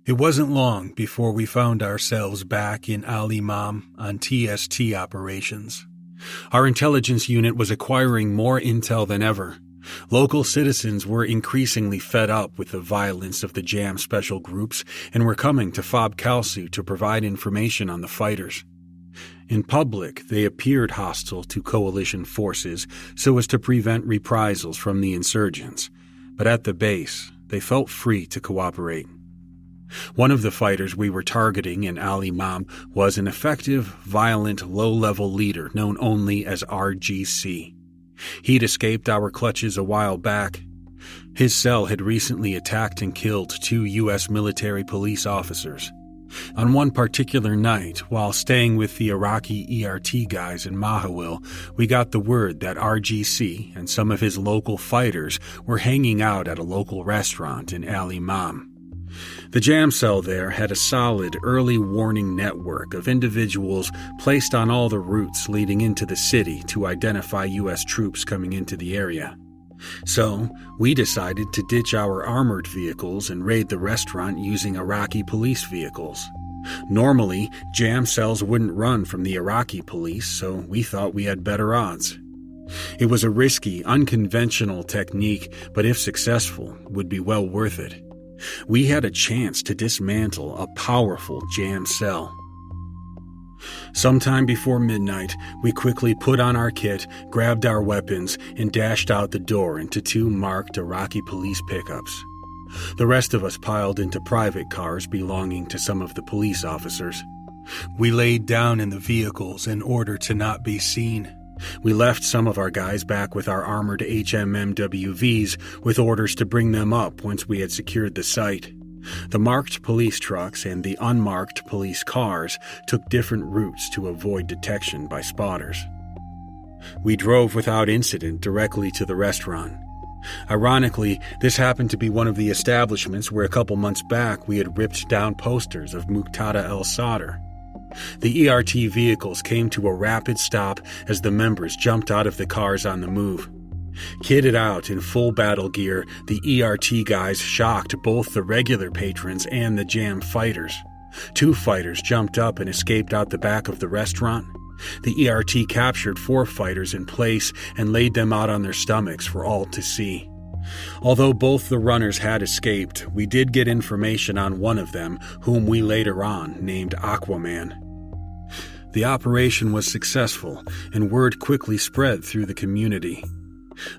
It wasn't long before we found ourselves back in Al Imam on TST operations. Our intelligence unit was acquiring more intel than ever. Local citizens were increasingly fed up with the violence of the JAM special groups and were coming to Fob Kalsu to provide information on the fighters. In public, they appeared hostile to coalition forces so as to prevent reprisals from the insurgents, but at the base, they felt free to cooperate. One of the fighters we were targeting in Al Imam was an effective, violent, low-level leader known only as RGC. He'd escaped our clutches a while back. His cell had recently attacked and killed 2 U.S. military police officers. On one particular night, while staying with the Iraqi ERT guys in Mahawil, we got the word that RGC and some of his local fighters were hanging out at a local restaurant in Al Imam. The jam cell there had a solid early warning network of individuals placed on all the routes leading into the city to identify U.S. troops coming into the area. So, we decided to ditch our armored vehicles and raid the restaurant using Iraqi police vehicles. Normally, jam cells wouldn't run from the Iraqi police, so we thought we had better odds. It was a risky, unconventional technique, but if successful, would be well worth it. We had a chance to dismantle a powerful jam cell. Sometime before midnight, we quickly put on our kit, grabbed our weapons, and dashed out the door into 2 marked Iraqi police pickups. The rest of us piled into private cars belonging to some of the police officers. We laid down in the vehicles in order to not be seen. We left some of our guys back with our armored HMMWVs with orders to bring them up once we had secured the site. The marked police trucks and the unmarked police cars took different routes to avoid detection by spotters. We drove without incident directly to the restaurant. Ironically, this happened to be one of the establishments where a couple months back we had ripped down posters of Muqtada el-Sadr. The ERT vehicles came to a rapid stop as the members jumped out of the cars on the move. Kitted out in full battle gear, the ERT guys shocked both the regular patrons and the jam fighters. 2 fighters jumped up and escaped out the back of the restaurant. The ERT captured 4 fighters in place and laid them out on their stomachs for all to see. Although both the runners had escaped, we did get information on one of them, whom we later on named Aquaman. The operation was successful, and word quickly spread through the community.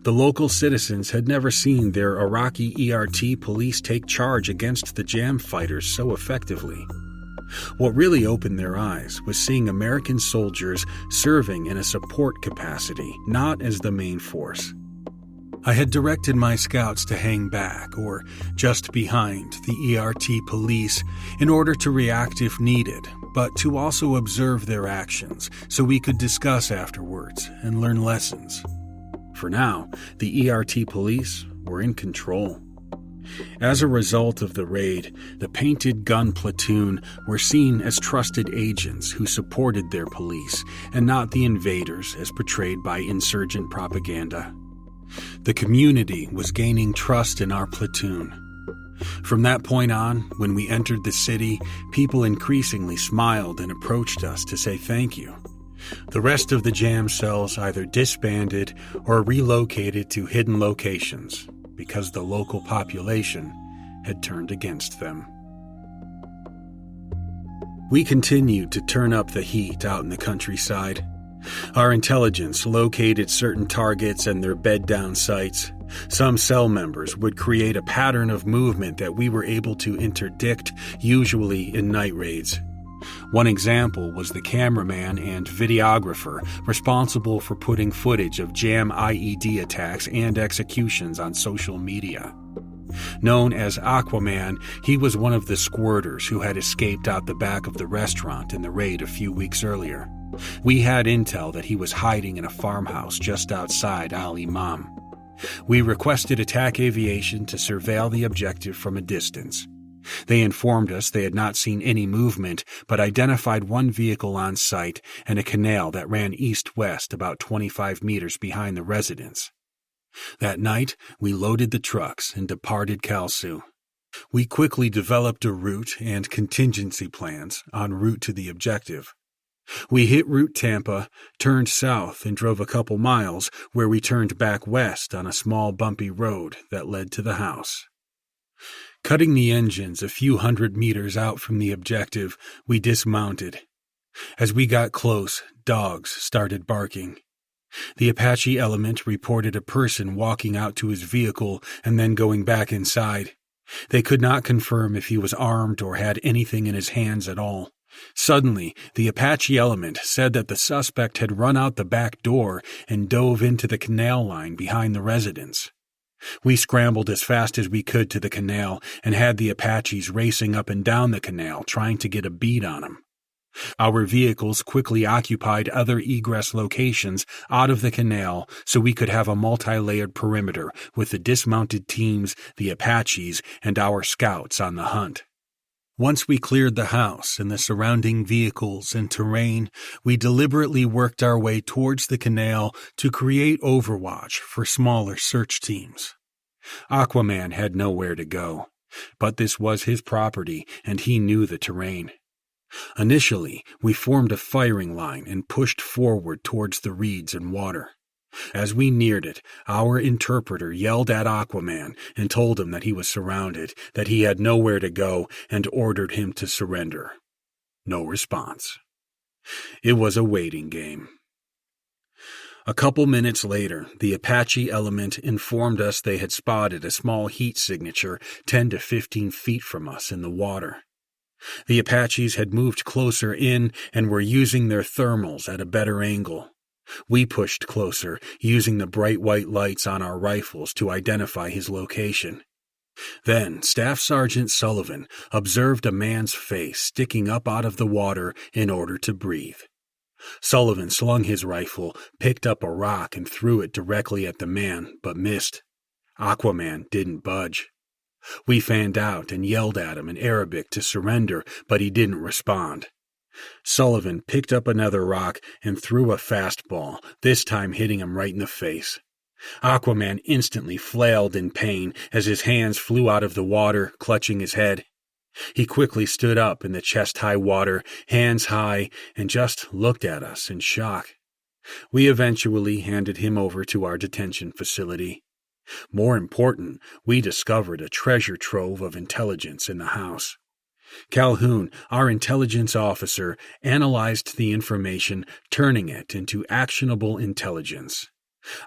The local citizens had never seen their Iraqi ERT police take charge against the jam fighters so effectively. What really opened their eyes was seeing American soldiers serving in a support capacity, not as the main force. I had directed my scouts to hang back, or just behind, the ERT police in order to react if needed, but to also observe their actions so we could discuss afterwards and learn lessons. For now, the ERT police were in control. As a result of the raid, the Painted Gun Platoon were seen as trusted agents who supported their police and not the invaders as portrayed by insurgent propaganda. The community was gaining trust in our platoon. From that point on, when we entered the city, people increasingly smiled and approached us to say thank you. The rest of the jam cells either disbanded or relocated to hidden locations because the local population had turned against them. We continued to turn up the heat out in the countryside. Our intelligence located certain targets and their bed-down sites. Some cell members would create a pattern of movement that we were able to interdict, usually in night raids. One example was the cameraman and videographer responsible for putting footage of JAM IED attacks and executions on social media. Known as Aquaman, he was one of the squirters who had escaped out the back of the restaurant in the raid a few weeks earlier. We had intel that he was hiding in a farmhouse just outside Al Imam. We requested attack aviation to surveil the objective from a distance. They informed us they had not seen any movement, but identified one vehicle on site and a canal that ran east-west about 25 meters behind the residence. That night, we loaded the trucks and departed Kalsu. We quickly developed a route and contingency plans en route to the objective. We hit Route Tampa, turned south, and drove a couple miles, where we turned back west on a small bumpy road that led to the house. Cutting the engines a few hundred meters out from the objective, we dismounted. As we got close, dogs started barking. The Apache element reported a person walking out to his vehicle and then going back inside. They could not confirm if he was armed or had anything in his hands at all. Suddenly, the Apache element said that the suspect had run out the back door and dove into the canal line behind the residence. We scrambled as fast as we could to the canal and had the Apaches racing up and down the canal trying to get a bead on him. Our vehicles quickly occupied other egress locations out of the canal so we could have a multi-layered perimeter with the dismounted teams, the Apaches, and our scouts on the hunt. Once we cleared the house and the surrounding vehicles and terrain, we deliberately worked our way towards the canal to create overwatch for smaller search teams. Aquaman had nowhere to go, but this was his property and he knew the terrain. Initially, we formed a firing line and pushed forward towards the reeds and water. As we neared it, our interpreter yelled at Aquaman and told him that he was surrounded, that he had nowhere to go, and ordered him to surrender. No response. It was a waiting game. A couple minutes later, the Apache element informed us they had spotted a small heat signature 10 to 15 feet from us in the water. The Apaches had moved closer in and were using their thermals at a better angle. We pushed closer, using the bright white lights on our rifles to identify his location. Then Staff Sergeant Sullivan observed a man's face sticking up out of the water in order to breathe. Sullivan slung his rifle, picked up a rock and threw it directly at the man, but missed. Aquaman didn't budge. We fanned out and yelled at him in Arabic to surrender, but he didn't respond. Sullivan picked up another rock and threw a fastball, this time hitting him right in the face. Aquaman instantly flailed in pain as his hands flew out of the water, clutching his head. He quickly stood up in the chest-high water, hands high, and just looked at us in shock. We eventually handed him over to our detention facility. More important, we discovered a treasure trove of intelligence in the house. Calhoun, our intelligence officer, analyzed the information, turning it into actionable intelligence.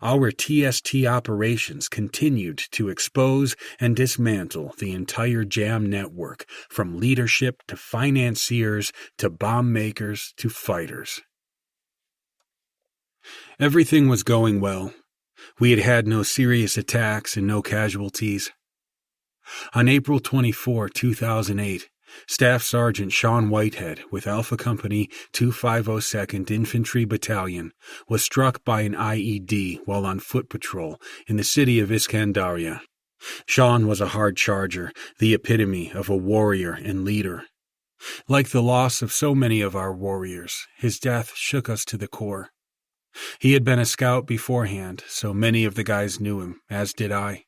Our TST operations continued to expose and dismantle the entire JAM network, from leadership to financiers to bomb makers to fighters. Everything was going well. We had had no serious attacks and no casualties. On April 24, 2008, Staff Sergeant Sean Whitehead with Alpha Company 2502nd Infantry Battalion was struck by an IED while on foot patrol in the city of Iskandaria. Sean was a hard charger, the epitome of a warrior and leader. Like the loss of so many of our warriors, his death shook us to the core. He had been a scout beforehand, so many of the guys knew him, as did I.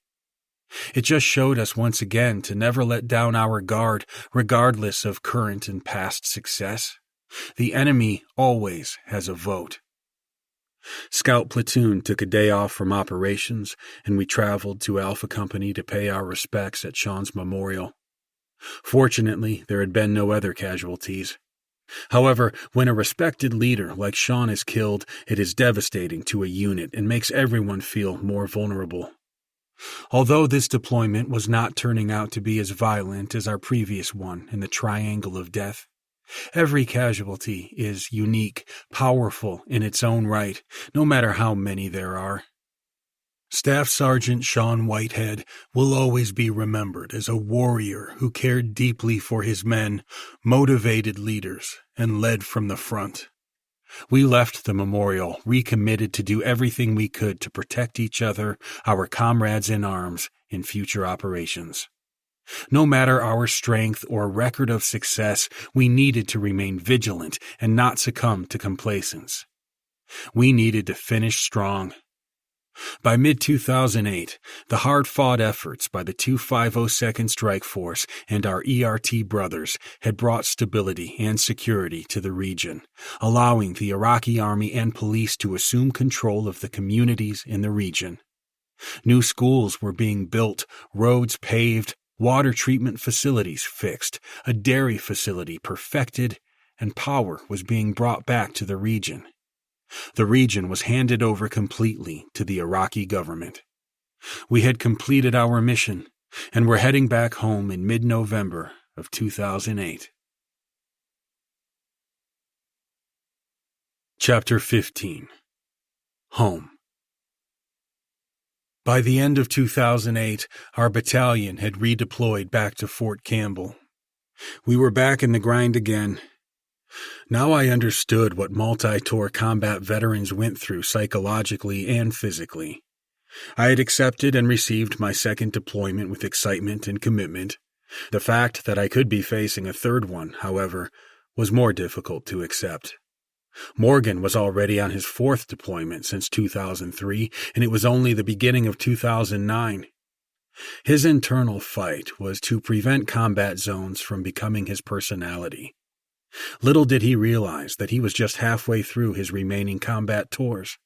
It just showed us once again to never let down our guard, regardless of current and past success. The enemy always has a vote. Scout Platoon took a day off from operations, and we traveled to Alpha Company to pay our respects at Sean's memorial. Fortunately, there had been no other casualties. However, when a respected leader like Sean is killed, it is devastating to a unit and makes everyone feel more vulnerable. Although this deployment was not turning out to be as violent as our previous one in the Triangle of Death, every casualty is unique, powerful in its own right, no matter how many there are. Staff Sergeant Sean Whitehead will always be remembered as a warrior who cared deeply for his men, motivated leaders, and led from the front. We left the memorial recommitted to do everything we could to protect each other, our comrades in arms, in future operations. No matter our strength or record of success, we needed to remain vigilant and not succumb to complacence. We needed to finish strong. By mid-2008, the hard-fought efforts by the 2502nd Strike Force and our ERT brothers had brought stability and security to the region, allowing the Iraqi army and police to assume control of the communities in the region. New schools were being built, roads paved, water treatment facilities fixed, a dairy facility perfected, and power was being brought back to the region. The region was handed over completely to the Iraqi government. We had completed our mission and were heading back home in mid-November of 2008. Chapter 15. Home. By the end of 2008, our battalion had redeployed back to Fort Campbell. We were back in the grind again. Now I understood what multi-tour combat veterans went through psychologically and physically. I had accepted and received my second deployment with excitement and commitment. The fact that I could be facing a third one, however, was more difficult to accept. Morgan was already on his fourth deployment since 2003, and it was only the beginning of 2009. His internal fight was to prevent combat zones from becoming his personality. Little did he realize that he was just halfway through his remaining combat tours.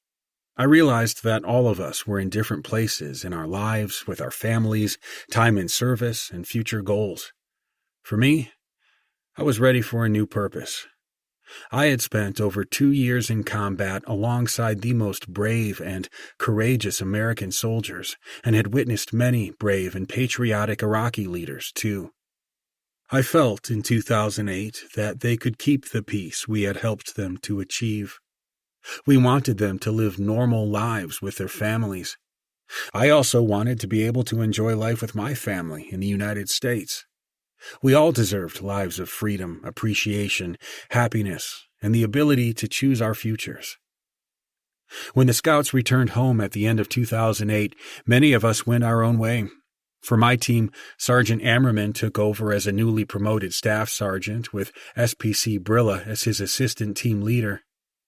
I realized that all of us were in different places in our lives, with our families, time in service, and future goals. For me, I was ready for a new purpose. I had spent over 2 years in combat alongside the most brave and courageous American soldiers, and had witnessed many brave and patriotic Iraqi leaders, too. I felt in 2008 that they could keep the peace we had helped them to achieve. We wanted them to live normal lives with their families. I also wanted to be able to enjoy life with my family in the United States. We all deserved lives of freedom, appreciation, happiness, and the ability to choose our futures. When the scouts returned home at the end of 2008, many of us went our own way. For my team, Sergeant Ammerman took over as a newly promoted staff sergeant with SPC Brilla as his assistant team leader.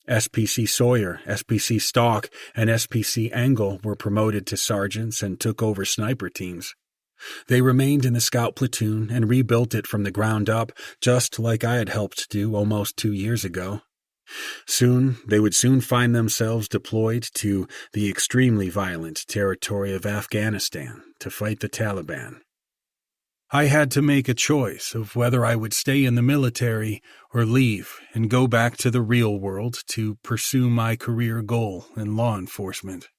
SPC Sawyer, SPC Stalk, and SPC Engel were promoted to sergeants and took over sniper teams. They remained in the scout platoon and rebuilt it from the ground up, just like I had helped do almost 2 years ago. They would soon find themselves deployed to the extremely violent territory of Afghanistan to fight the Taliban. I had to make a choice of whether I would stay in the military or leave and go back to the real world to pursue my career goal in law enforcement.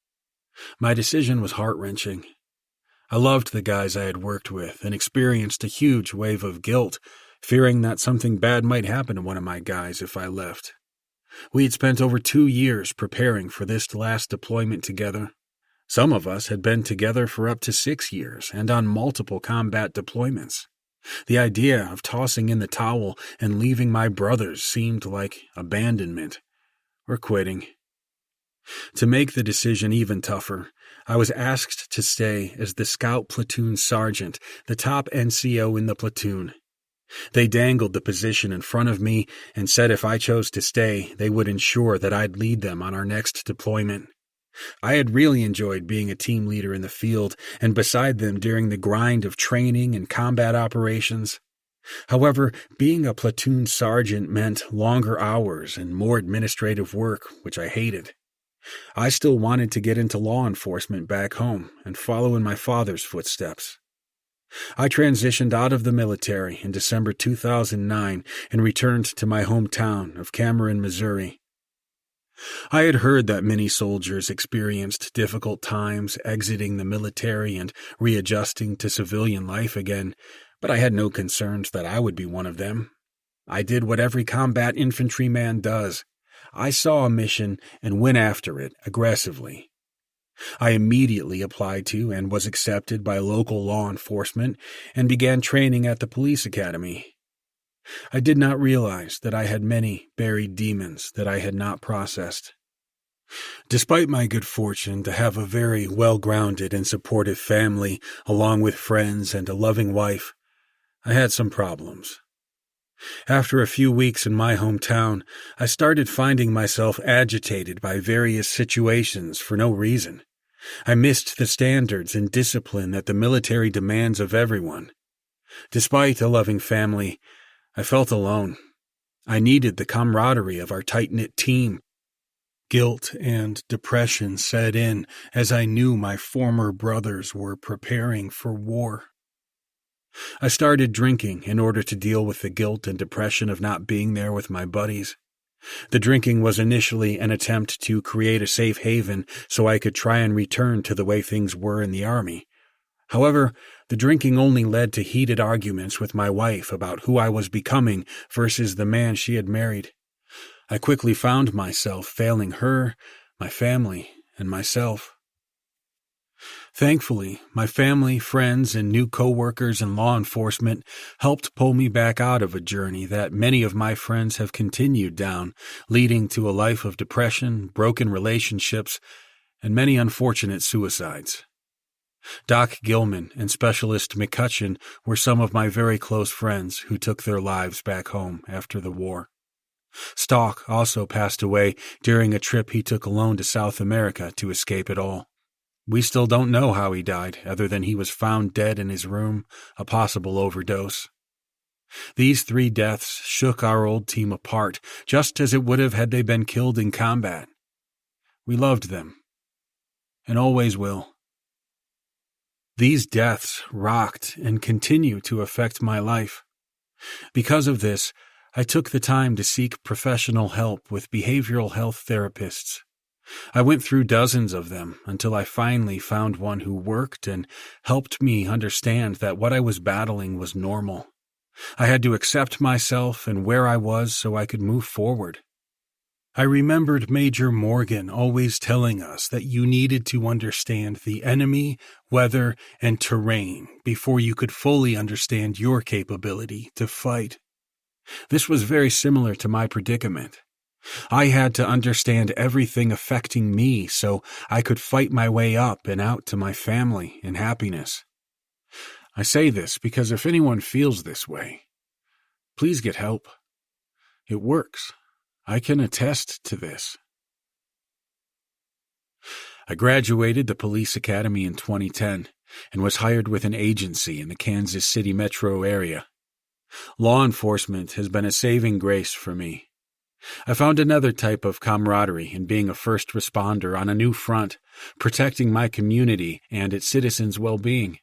My decision was heart-wrenching. I loved the guys I had worked with and experienced a huge wave of guilt, fearing that something bad might happen to one of my guys if I left. We had spent over 2 years preparing for this last deployment together. Some of us had been together for up to 6 years and on multiple combat deployments. The idea of tossing in the towel and leaving my brothers seemed like abandonment or quitting. To make the decision even tougher, I was asked to stay as the scout platoon sergeant, the top NCO in the platoon. They dangled the position in front of me and said if I chose to stay, they would ensure that I'd lead them on our next deployment. I had really enjoyed being a team leader in the field and beside them during the grind of training and combat operations. However, being a platoon sergeant meant longer hours and more administrative work, which I hated. I still wanted to get into law enforcement back home and follow in my father's footsteps. I transitioned out of the military in December 2009 and returned to my hometown of Cameron, Missouri. I had heard that many soldiers experienced difficult times exiting the military and readjusting to civilian life again, but I had no concerns that I would be one of them. I did what every combat infantryman does. I saw a mission and went after it aggressively. I immediately applied to and was accepted by local law enforcement and began training at the police academy. I did not realize that I had many buried demons that I had not processed. Despite my good fortune to have a very well-grounded and supportive family, along with friends and a loving wife, I had some problems. After a few weeks in my hometown, I started finding myself agitated by various situations for no reason. I missed the standards and discipline that the military demands of everyone. Despite a loving family, I felt alone. I needed the camaraderie of our tight-knit team. Guilt and depression set in as I knew my former brothers were preparing for war. I started drinking in order to deal with the guilt and depression of not being there with my buddies. The drinking was initially an attempt to create a safe haven so I could try and return to the way things were in the Army. However, the drinking only led to heated arguments with my wife about who I was becoming versus the man she had married. I quickly found myself failing her, my family, and myself. Thankfully, my family, friends, and new co-workers in law enforcement helped pull me back out of a journey that many of my friends have continued down, leading to a life of depression, broken relationships, and many unfortunate suicides. Doc Gilman and Specialist McCutcheon were some of my very close friends who took their lives back home after the war. Stock also passed away during a trip he took alone to South America to escape it all. We still don't know how he died, other than he was found dead in his room, a possible overdose. These 3 deaths shook our old team apart, just as it would have had they been killed in combat. We loved them, and always will. These deaths rocked and continue to affect my life. Because of this, I took the time to seek professional help with behavioral health therapists. I went through dozens of them until I finally found one who worked and helped me understand that what I was battling was normal. I had to accept myself and where I was so I could move forward. I remembered Major Morgan always telling us that you needed to understand the enemy, weather, and terrain before you could fully understand your capability to fight. This was very similar to my predicament. I had to understand everything affecting me so I could fight my way up and out to my family and happiness. I say this because if anyone feels this way, please get help. It works. I can attest to this. I graduated the police academy in 2010 and was hired with an agency in the Kansas City metro area. Law enforcement has been a saving grace for me. I found another type of camaraderie in being a first responder on a new front, protecting my community and its citizens' well-being.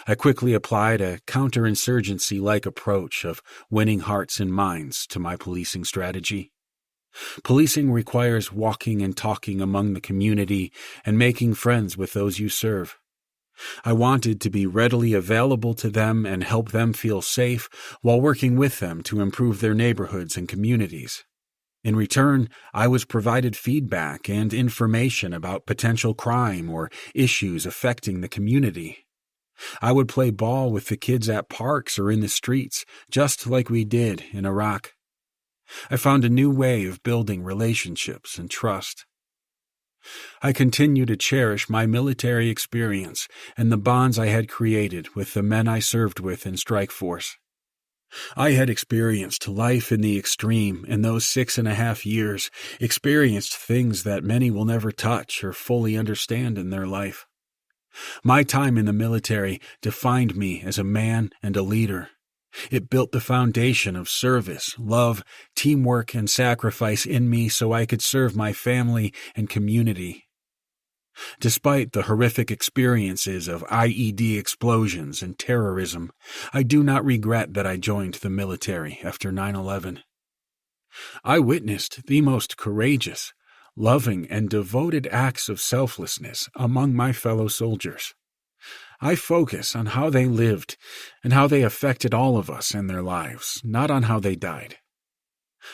I quickly applied a counterinsurgency-like approach of winning hearts and minds to my policing strategy. Policing requires walking and talking among the community and making friends with those you serve. I wanted to be readily available to them and help them feel safe while working with them to improve their neighborhoods and communities. In return, I was provided feedback and information about potential crime or issues affecting the community. I would play ball with the kids at parks or in the streets, just like we did in Iraq. I found a new way of building relationships and trust. I continue to cherish my military experience and the bonds I had created with the men I served with in Strike Force. I had experienced life in the extreme in those 6.5 years, experienced things that many will never touch or fully understand in their life. My time in the military defined me as a man and a leader. It built the foundation of service, love, teamwork, and sacrifice in me so I could serve my family and community. Despite the horrific experiences of IED explosions and terrorism, I do not regret that I joined the military after 9/11. I witnessed the most courageous, loving, and devoted acts of selflessness among my fellow soldiers. I focus on how they lived and how they affected all of us in their lives, not on how they died.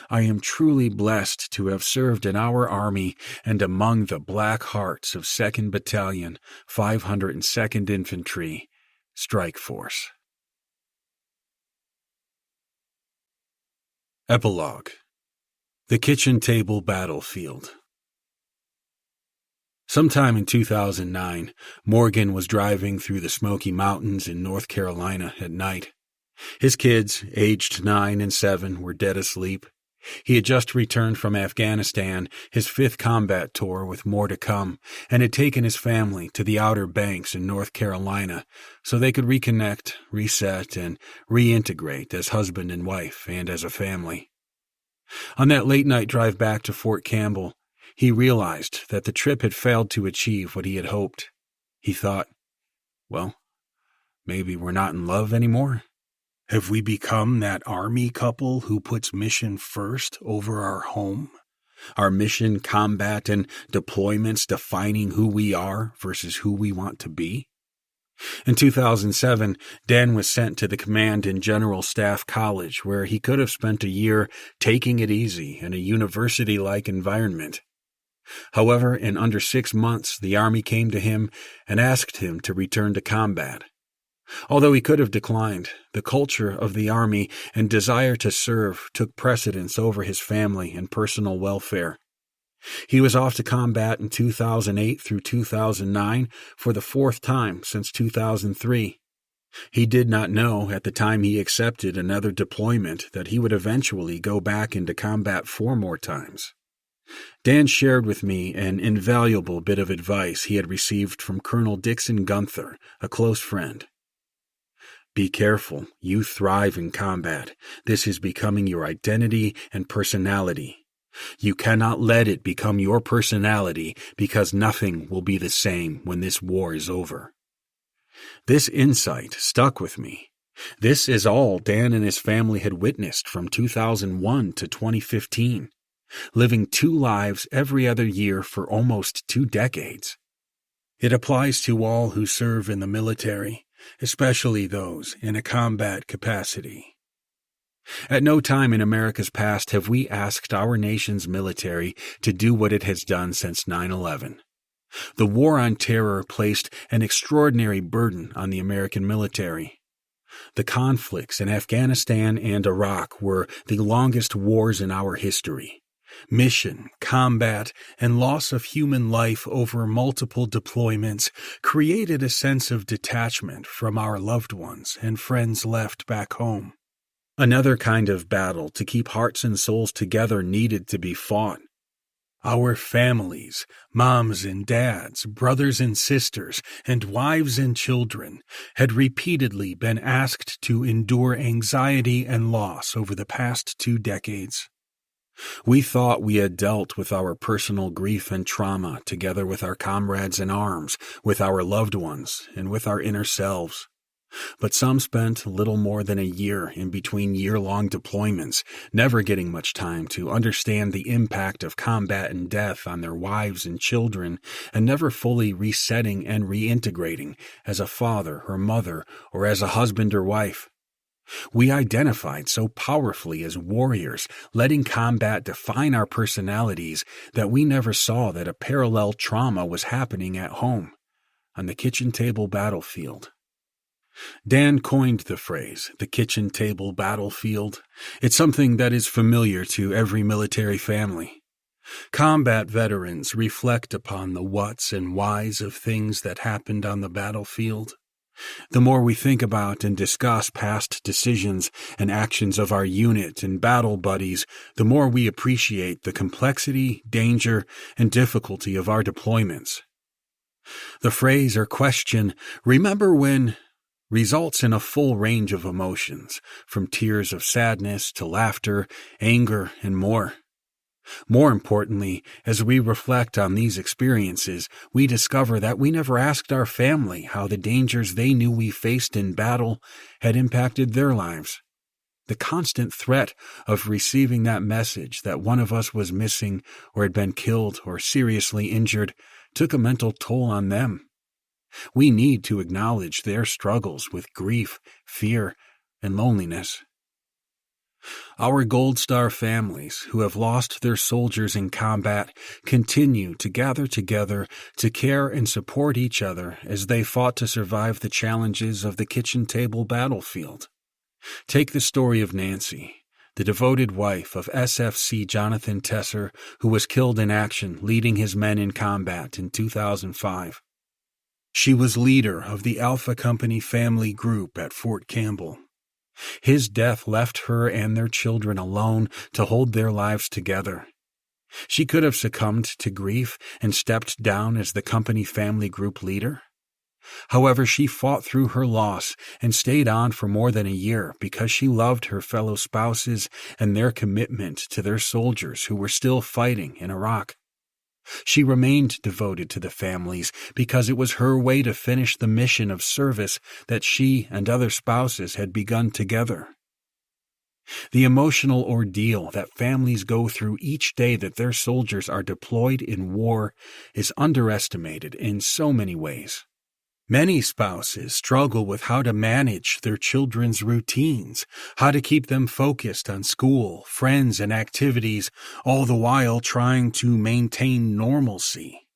I am truly blessed to have served in our Army and among the Black Hearts of 2nd Battalion, 502nd Infantry, Strike Force. Epilogue. The Kitchen Table Battlefield. Sometime in 2009, Morgan was driving through the Smoky Mountains in North Carolina at night. His kids, aged 9 and 7, were dead asleep. He had just returned from Afghanistan, his 5th combat tour with more to come, and had taken his family to the Outer Banks in North Carolina so they could reconnect, reset, and reintegrate as husband and wife and as a family. On that late-night drive back to Fort Campbell, he realized that the trip had failed to achieve what he had hoped. He thought, well, maybe we're not in love anymore. Have we become that Army couple who puts mission first over our home? Our mission, combat, and deployments defining who we are versus who we want to be? In 2007, Dan was sent to the Command and General Staff College, where he could have spent a year taking it easy in a university-like environment. However, in under 6 months, the Army came to him and asked him to return to combat. Although he could have declined, the culture of the Army and desire to serve took precedence over his family and personal welfare. He was off to combat in 2008 through 2009 for the 4th time since 2003. He did not know at the time he accepted another deployment that he would eventually go back into combat 4 more times. Dan shared with me an invaluable bit of advice he had received from Colonel Dixon Gunther, a close friend. Be careful, you thrive in combat. This is becoming your identity and personality. You cannot let it become your personality because nothing will be the same when this war is over. This insight stuck with me. This is all Dan and his family had witnessed from 2001 to 2015, living 2 lives every other year for almost 2 decades. It applies to all who serve in the military, especially those in a combat capacity. At no time in America's past have we asked our nation's military to do what it has done since 9/11. The war on terror placed an extraordinary burden on the American military. The conflicts in Afghanistan and Iraq were the longest wars in our history. Mission, combat, and loss of human life over multiple deployments created a sense of detachment from our loved ones and friends left back home. Another kind of battle to keep hearts and souls together needed to be fought. Our families, moms and dads, brothers and sisters, and wives and children had repeatedly been asked to endure anxiety and loss over the past 2 decades. We thought we had dealt with our personal grief and trauma together with our comrades in arms, with our loved ones, and with our inner selves. But some spent little more than a year in between year-long deployments, never getting much time to understand the impact of combat and death on their wives and children, and never fully resetting and reintegrating as a father or mother or as a husband or wife. We identified so powerfully as warriors, letting combat define our personalities, that we never saw that a parallel trauma was happening at home, on the kitchen table battlefield. Dan coined the phrase, the kitchen table battlefield. It's something that is familiar to every military family. Combat veterans reflect upon the whats and whys of things that happened on the battlefield. The more we think about and discuss past decisions and actions of our unit and battle buddies, the more we appreciate the complexity, danger, and difficulty of our deployments. The phrase or question, "Remember when?" results in a full range of emotions, from tears of sadness to laughter, anger, and more. More importantly, as we reflect on these experiences, we discover that we never asked our family how the dangers they knew we faced in battle had impacted their lives. The constant threat of receiving that message that one of us was missing or had been killed or seriously injured took a mental toll on them. We need to acknowledge their struggles with grief, fear, and loneliness. Our Gold Star families who have lost their soldiers in combat continue to gather together to care and support each other as they fought to survive the challenges of the kitchen table battlefield. Take the story of Nancy, the devoted wife of SFC Jonathan Tesser, who was killed in action leading his men in combat in 2005. She was leader of the Alpha Company family group at Fort Campbell. His death left her and their children alone to hold their lives together. She could have succumbed to grief and stepped down as the company family group leader. However, she fought through her loss and stayed on for more than a year because she loved her fellow spouses and their commitment to their soldiers who were still fighting in Iraq. She remained devoted to the families because it was her way to finish the mission of service that she and other spouses had begun together. The emotional ordeal that families go through each day that their soldiers are deployed in war is underestimated in so many ways. Many spouses struggle with how to manage their children's routines, how to keep them focused on school, friends, and activities, all the while trying to maintain normalcy.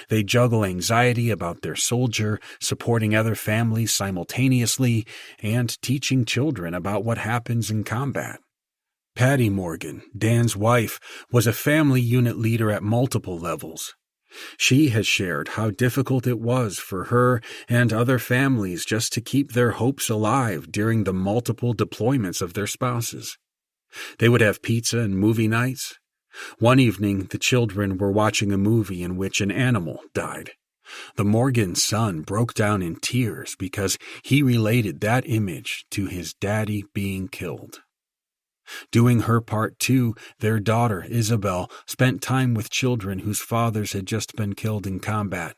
They juggle anxiety about their soldier, supporting other families simultaneously, and teaching children about what happens in combat. Patty Morgan, Dan's wife, was a family unit leader at multiple levels. She has shared how difficult it was for her and other families just to keep their hopes alive during the multiple deployments of their spouses. They would have pizza and movie nights. One evening, the children were watching a movie in which an animal died. The Morgan son broke down in tears because he related that image to his daddy being killed. Doing her part too, their daughter, Isabel, spent time with children whose fathers had just been killed in combat.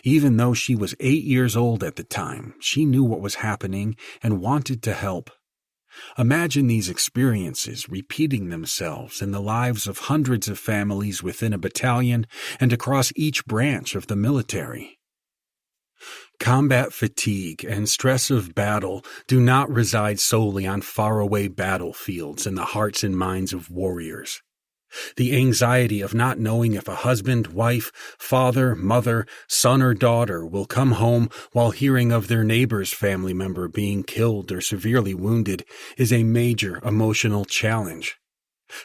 Even though she was 8 years old at the time, she knew what was happening and wanted to help. Imagine these experiences repeating themselves in the lives of hundreds of families within a battalion and across each branch of the military. Combat fatigue and stress of battle do not reside solely on faraway battlefields in the hearts and minds of warriors. The anxiety of not knowing if a husband, wife, father, mother, son, or daughter will come home while hearing of their neighbor's family member being killed or severely wounded is a major emotional challenge.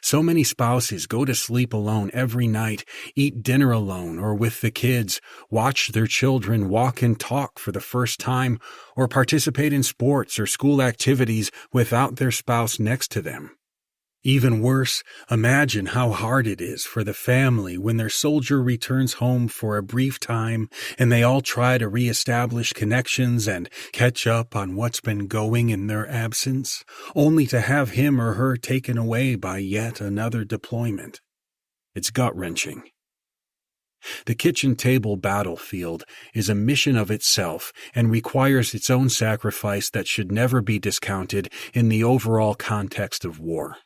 So many spouses go to sleep alone every night, eat dinner alone or with the kids, watch their children walk and talk for the first time, or participate in sports or school activities without their spouse next to them. Even worse, imagine how hard it is for the family when their soldier returns home for a brief time and they all try to reestablish connections and catch up on what's been going in their absence, only to have him or her taken away by yet another deployment. It's gut-wrenching. The kitchen table battlefield is a mission of itself and requires its own sacrifice that should never be discounted in the overall context of war.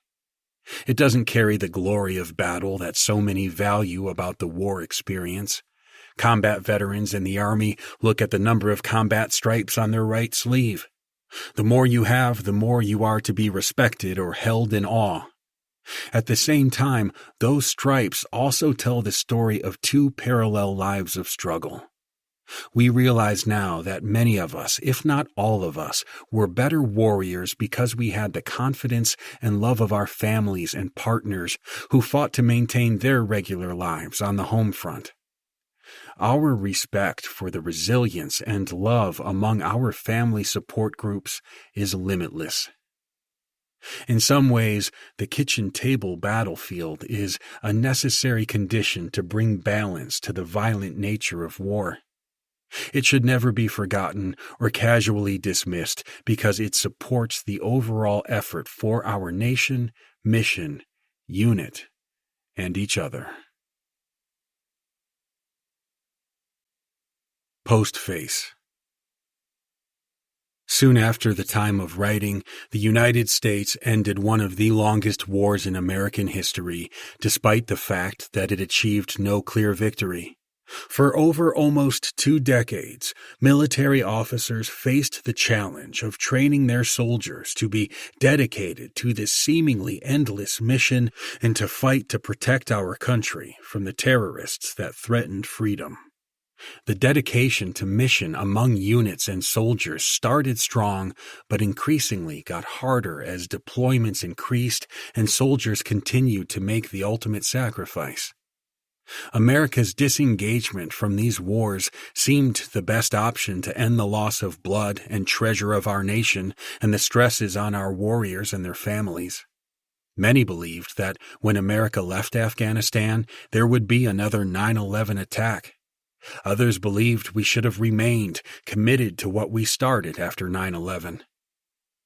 It doesn't carry the glory of battle that so many value about the war experience. Combat veterans in the Army look at the number of combat stripes on their right sleeve. The more you have, the more you are to be respected or held in awe. At the same time, those stripes also tell the story of two parallel lives of struggle. We realize now that many of us, if not all of us, were better warriors because we had the confidence and love of our families and partners who fought to maintain their regular lives on the home front. Our respect for the resilience and love among our family support groups is limitless. In some ways, the kitchen table battlefield is a necessary condition to bring balance to the violent nature of war. It should never be forgotten or casually dismissed because it supports the overall effort for our nation, mission, unit, and each other. Postface. Soon after the time of writing, the United States ended one of the longest wars in American history, despite the fact that it achieved no clear victory. For over almost 2 decades, military officers faced the challenge of training their soldiers to be dedicated to this seemingly endless mission and to fight to protect our country from the terrorists that threatened freedom. The dedication to mission among units and soldiers started strong, but increasingly got harder as deployments increased and soldiers continued to make the ultimate sacrifice. America's disengagement from these wars seemed the best option to end the loss of blood and treasure of our nation and the stresses on our warriors and their families. Many believed that when America left Afghanistan, there would be another 9/11 attack. Others believed we should have remained committed to what we started after 9/11.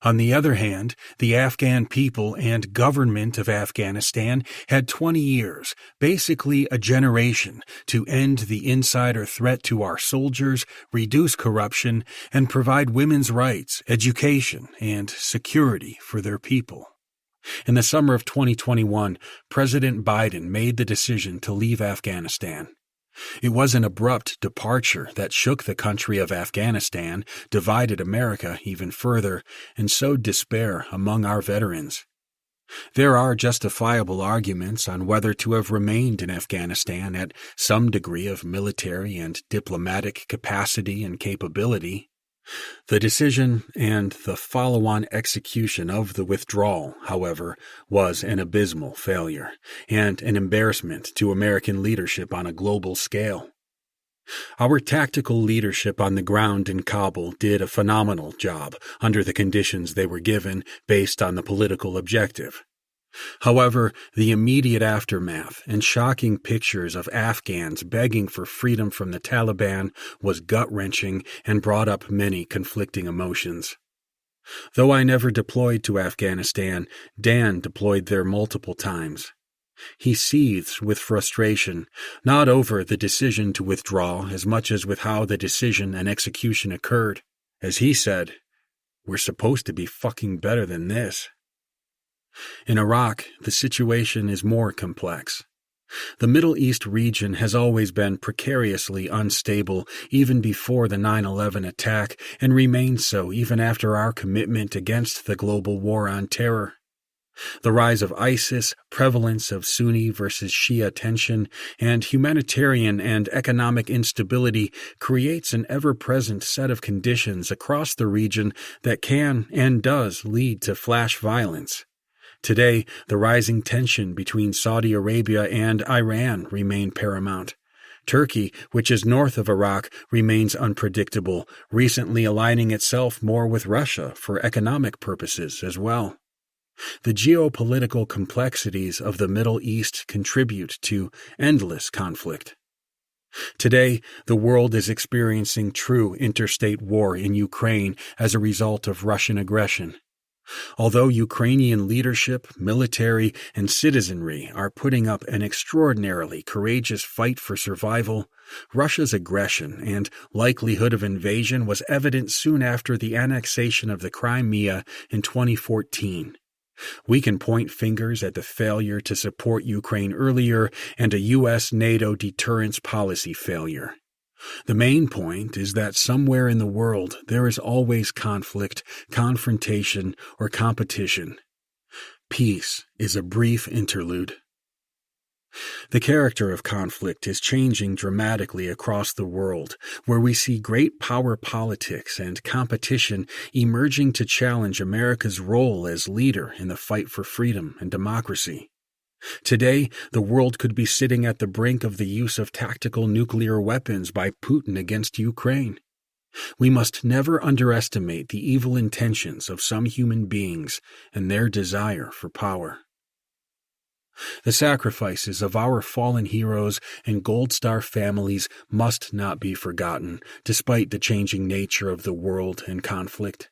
On the other hand, the Afghan people and government of Afghanistan had 20 years, basically a generation, to end the insider threat to our soldiers, reduce corruption, and provide women's rights, education, and security for their people. In the summer of 2021, President Biden made the decision to leave Afghanistan. It was an abrupt departure that shook the country of Afghanistan, divided America even further, and sowed despair among our veterans. There are justifiable arguments on whether to have remained in Afghanistan at some degree of military and diplomatic capacity and capability. The decision and the follow-on execution of the withdrawal, however, was an abysmal failure and an embarrassment to American leadership on a global scale. Our tactical leadership on the ground in Kabul did a phenomenal job under the conditions they were given based on the political objective. However, the immediate aftermath and shocking pictures of Afghans begging for freedom from the Taliban was gut-wrenching and brought up many conflicting emotions. Though I never deployed to Afghanistan, Dan deployed there multiple times. He seethes with frustration, not over the decision to withdraw as much as with how the decision and execution occurred. As he said, "We're supposed to be fucking better than this." In Iraq, the situation is more complex. The Middle East region has always been precariously unstable even before the 9/11 attack and remains so even after our commitment against the global war on terror. The rise of ISIS, prevalence of Sunni versus Shia tension, and humanitarian and economic instability creates an ever-present set of conditions across the region that can and does lead to flash violence. Today, the rising tension between Saudi Arabia and Iran remain paramount. Turkey, which is north of Iraq, remains unpredictable, recently aligning itself more with Russia for economic purposes as well. The geopolitical complexities of the Middle East contribute to endless conflict. Today, the world is experiencing true interstate war in Ukraine as a result of Russian aggression. Although Ukrainian leadership, military, and citizenry are putting up an extraordinarily courageous fight for survival, Russia's aggression and likelihood of invasion was evident soon after the annexation of the Crimea in 2014. We can point fingers at the failure to support Ukraine earlier and a U.S.-NATO deterrence policy failure. The main point is that somewhere in the world there is always conflict, confrontation, or competition. Peace is a brief interlude. The character of conflict is changing dramatically across the world, where we see great power politics and competition emerging to challenge America's role as leader in the fight for freedom and democracy. Today, the world could be sitting at the brink of the use of tactical nuclear weapons by Putin against Ukraine. We must never underestimate the evil intentions of some human beings and their desire for power. The sacrifices of our fallen heroes and Gold Star families must not be forgotten, despite the changing nature of the world and conflict.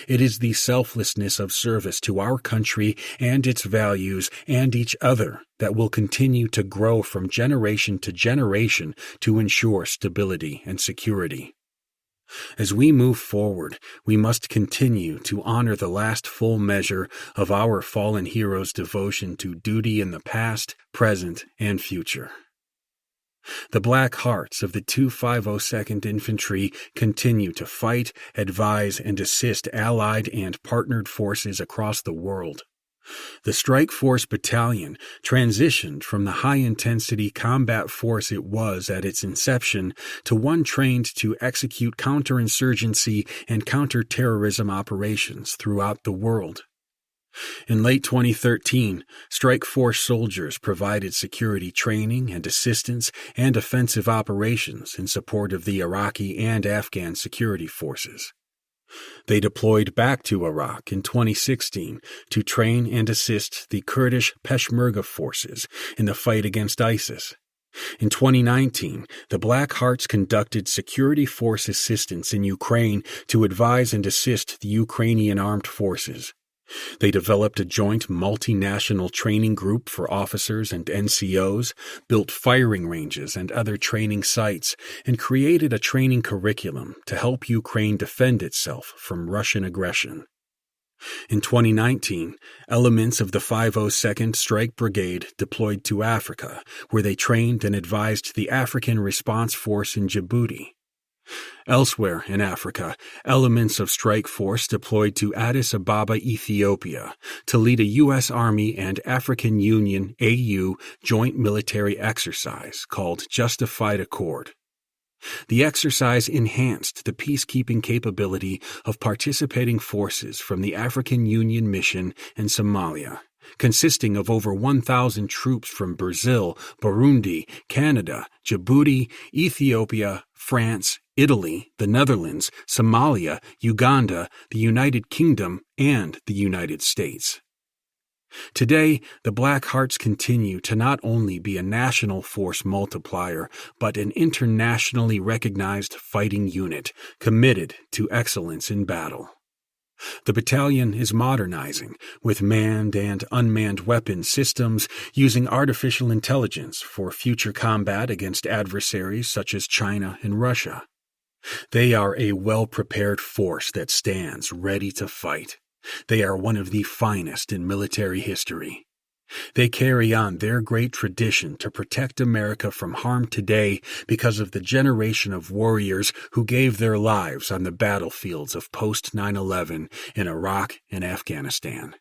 It is the selflessness of service to our country and its values and each other that will continue to grow from generation to generation to ensure stability and security. As we move forward, we must continue to honor the last full measure of our fallen heroes' devotion to duty in the past, present, and future. The Black Hearts of the 2502nd Infantry continue to fight, advise, and assist allied and partnered forces across the world. The Strike Force Battalion transitioned from the high-intensity combat force it was at its inception to one trained to execute counterinsurgency and counterterrorism operations throughout the world. In late 2013, Strike Force soldiers provided security training and assistance and offensive operations in support of the Iraqi and Afghan security forces. They deployed back to Iraq in 2016 to train and assist the Kurdish Peshmerga forces in the fight against ISIS. In 2019, the Black Hearts conducted security force assistance in Ukraine to advise and assist the Ukrainian armed forces. They developed a joint multinational training group for officers and NCOs, built firing ranges and other training sites, and created a training curriculum to help Ukraine defend itself from Russian aggression. In 2019, elements of the 502nd Strike Brigade deployed to Africa, where they trained and advised the African Response Force in Djibouti. Elsewhere in Africa, elements of Strike Force deployed to Addis Ababa, Ethiopia, to lead a U.S. Army and African Union AU joint military exercise called Justified Accord. The exercise enhanced the peacekeeping capability of participating forces from the African Union mission in Somalia, consisting of over 1,000 troops from Brazil, Burundi, Canada, Djibouti, Ethiopia, France, Italy, the Netherlands, Somalia, Uganda, the United Kingdom, and the United States. Today, the Black Hearts continue to not only be a national force multiplier, but an internationally recognized fighting unit committed to excellence in battle. The battalion is modernizing, with manned and unmanned weapon systems using artificial intelligence for future combat against adversaries such as China and Russia. They are a well-prepared force that stands ready to fight. They are one of the finest in military history. They carry on their great tradition to protect America from harm today because of the generation of warriors who gave their lives on the battlefields of post-9/11 in Iraq and Afghanistan.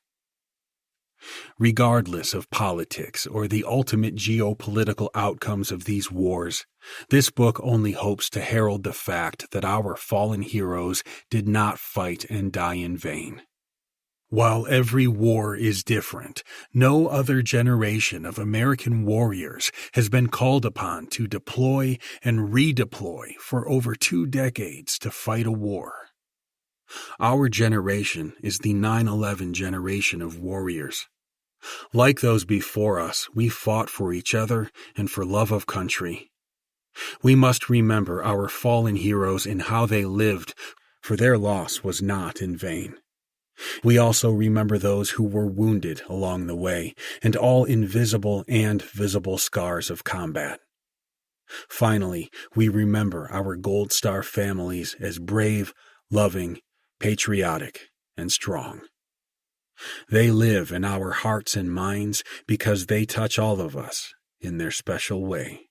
Regardless of politics or the ultimate geopolitical outcomes of these wars, this book only hopes to herald the fact that our fallen heroes did not fight and die in vain. While every war is different, no other generation of American warriors has been called upon to deploy and redeploy for over 2 decades to fight a war. Our generation is the 9/11 generation of warriors. Like those before us, we fought for each other and for love of country. We must remember our fallen heroes and how they lived, for their loss was not in vain. We also remember those who were wounded along the way, and all invisible and visible scars of combat. Finally, we remember our Gold Star families as brave, loving, patriotic, and strong. They live in our hearts and minds because they touch all of us in their special way.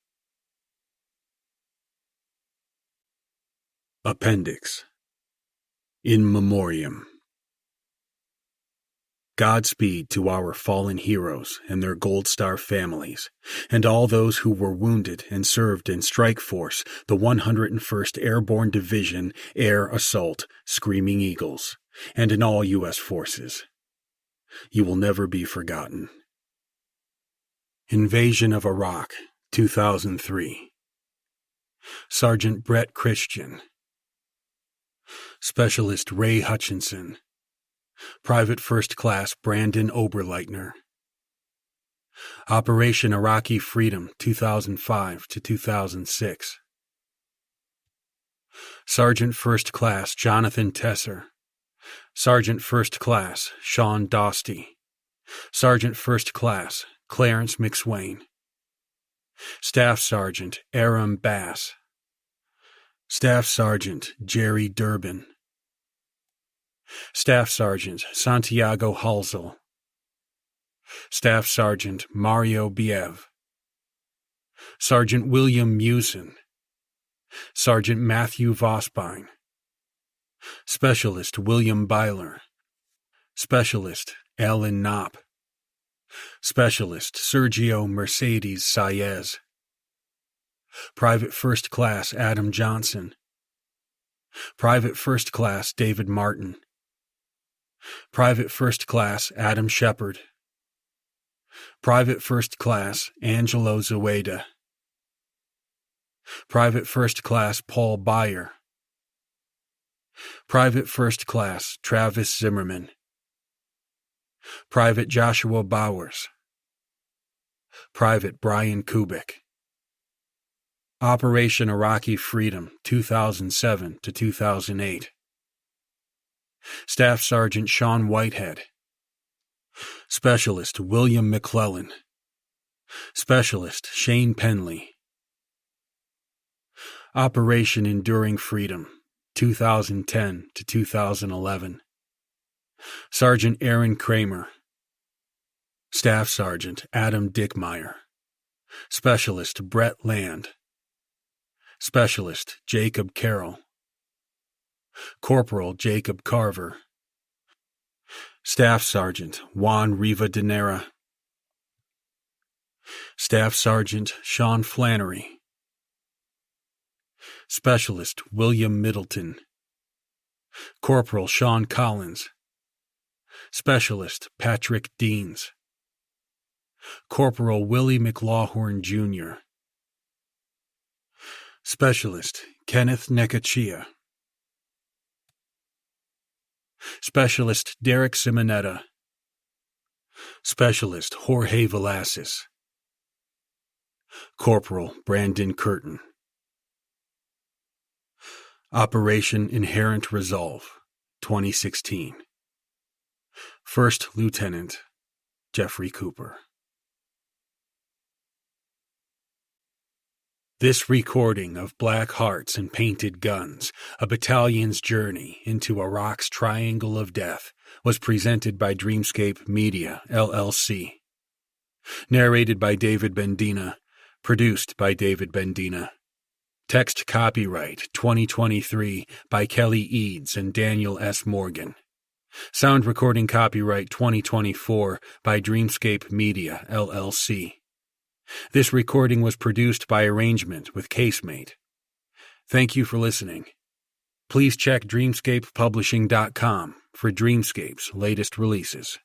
Appendix. In Memoriam. Godspeed to our fallen heroes and their Gold Star families, and all those who were wounded and served in Strike Force, the 101st Airborne Division Air Assault Screaming Eagles, and in all U.S. forces. You will never be forgotten. Invasion of Iraq, 2003. Sergeant Brett Christian. Specialist Ray Hutchinson. Private First Class Brandon Oberleitner. Operation Iraqi Freedom, 2005 to 2006. Sergeant First Class Jonathan Tesser. Sergeant First Class Sean Dostey. Sergeant First Class Clarence McSwain. Staff Sergeant Aram Bass. Staff Sergeant Jerry Durbin. Staff Sergeant Santiago Halzel. Staff Sergeant Mario Biev. Sergeant William Musin. Sergeant Matthew Vosbein. Specialist William Byler. Specialist Alan Knopp. Specialist Sergio Mercedes Saez. Private First Class Adam Johnson. Private First Class David Martin. Private First Class Adam Shepard. Private First Class Angelo Zueda. Private First Class Paul Byer. Private First Class Travis Zimmerman. Private Joshua Bowers. Private Brian Kubik. Operation Iraqi Freedom, 2007 to 2008. Staff Sergeant Sean Whitehead. Specialist William McClellan. Specialist Shane Penley. Operation Enduring Freedom, 2010 to 2011. Sergeant Aaron Kramer. Staff Sergeant Adam Dickmeyer. Specialist Brett Land. Specialist Jacob Carroll. Corporal Jacob Carver. Staff Sergeant Juan Rivadeneira. Staff Sergeant Sean Flannery. Specialist William Middleton. Corporal Sean Collins. Specialist Patrick Deans. Corporal Willie McLawhorn, Jr. Specialist Kenneth Nekachia. Specialist Derek Simonetta. Specialist Jorge Velasquez. Corporal Brandon Curtin. Operation Inherent Resolve, 2016. First Lieutenant Jeffrey Cooper. This recording of Black Hearts and Painted Guns, a battalion's journey into Iraq's Triangle of Death, was presented by Dreamscape Media, LLC. Narrated by David Bendina. Produced by David Bendina. Text copyright 2023 by Kelly Eads and Daniel S. Morgan. Sound recording copyright 2024 by Dreamscape Media, LLC. This recording was produced by arrangement with Casemate. Thank you for listening. Please check dreamscapepublishing.com for Dreamscape's latest releases.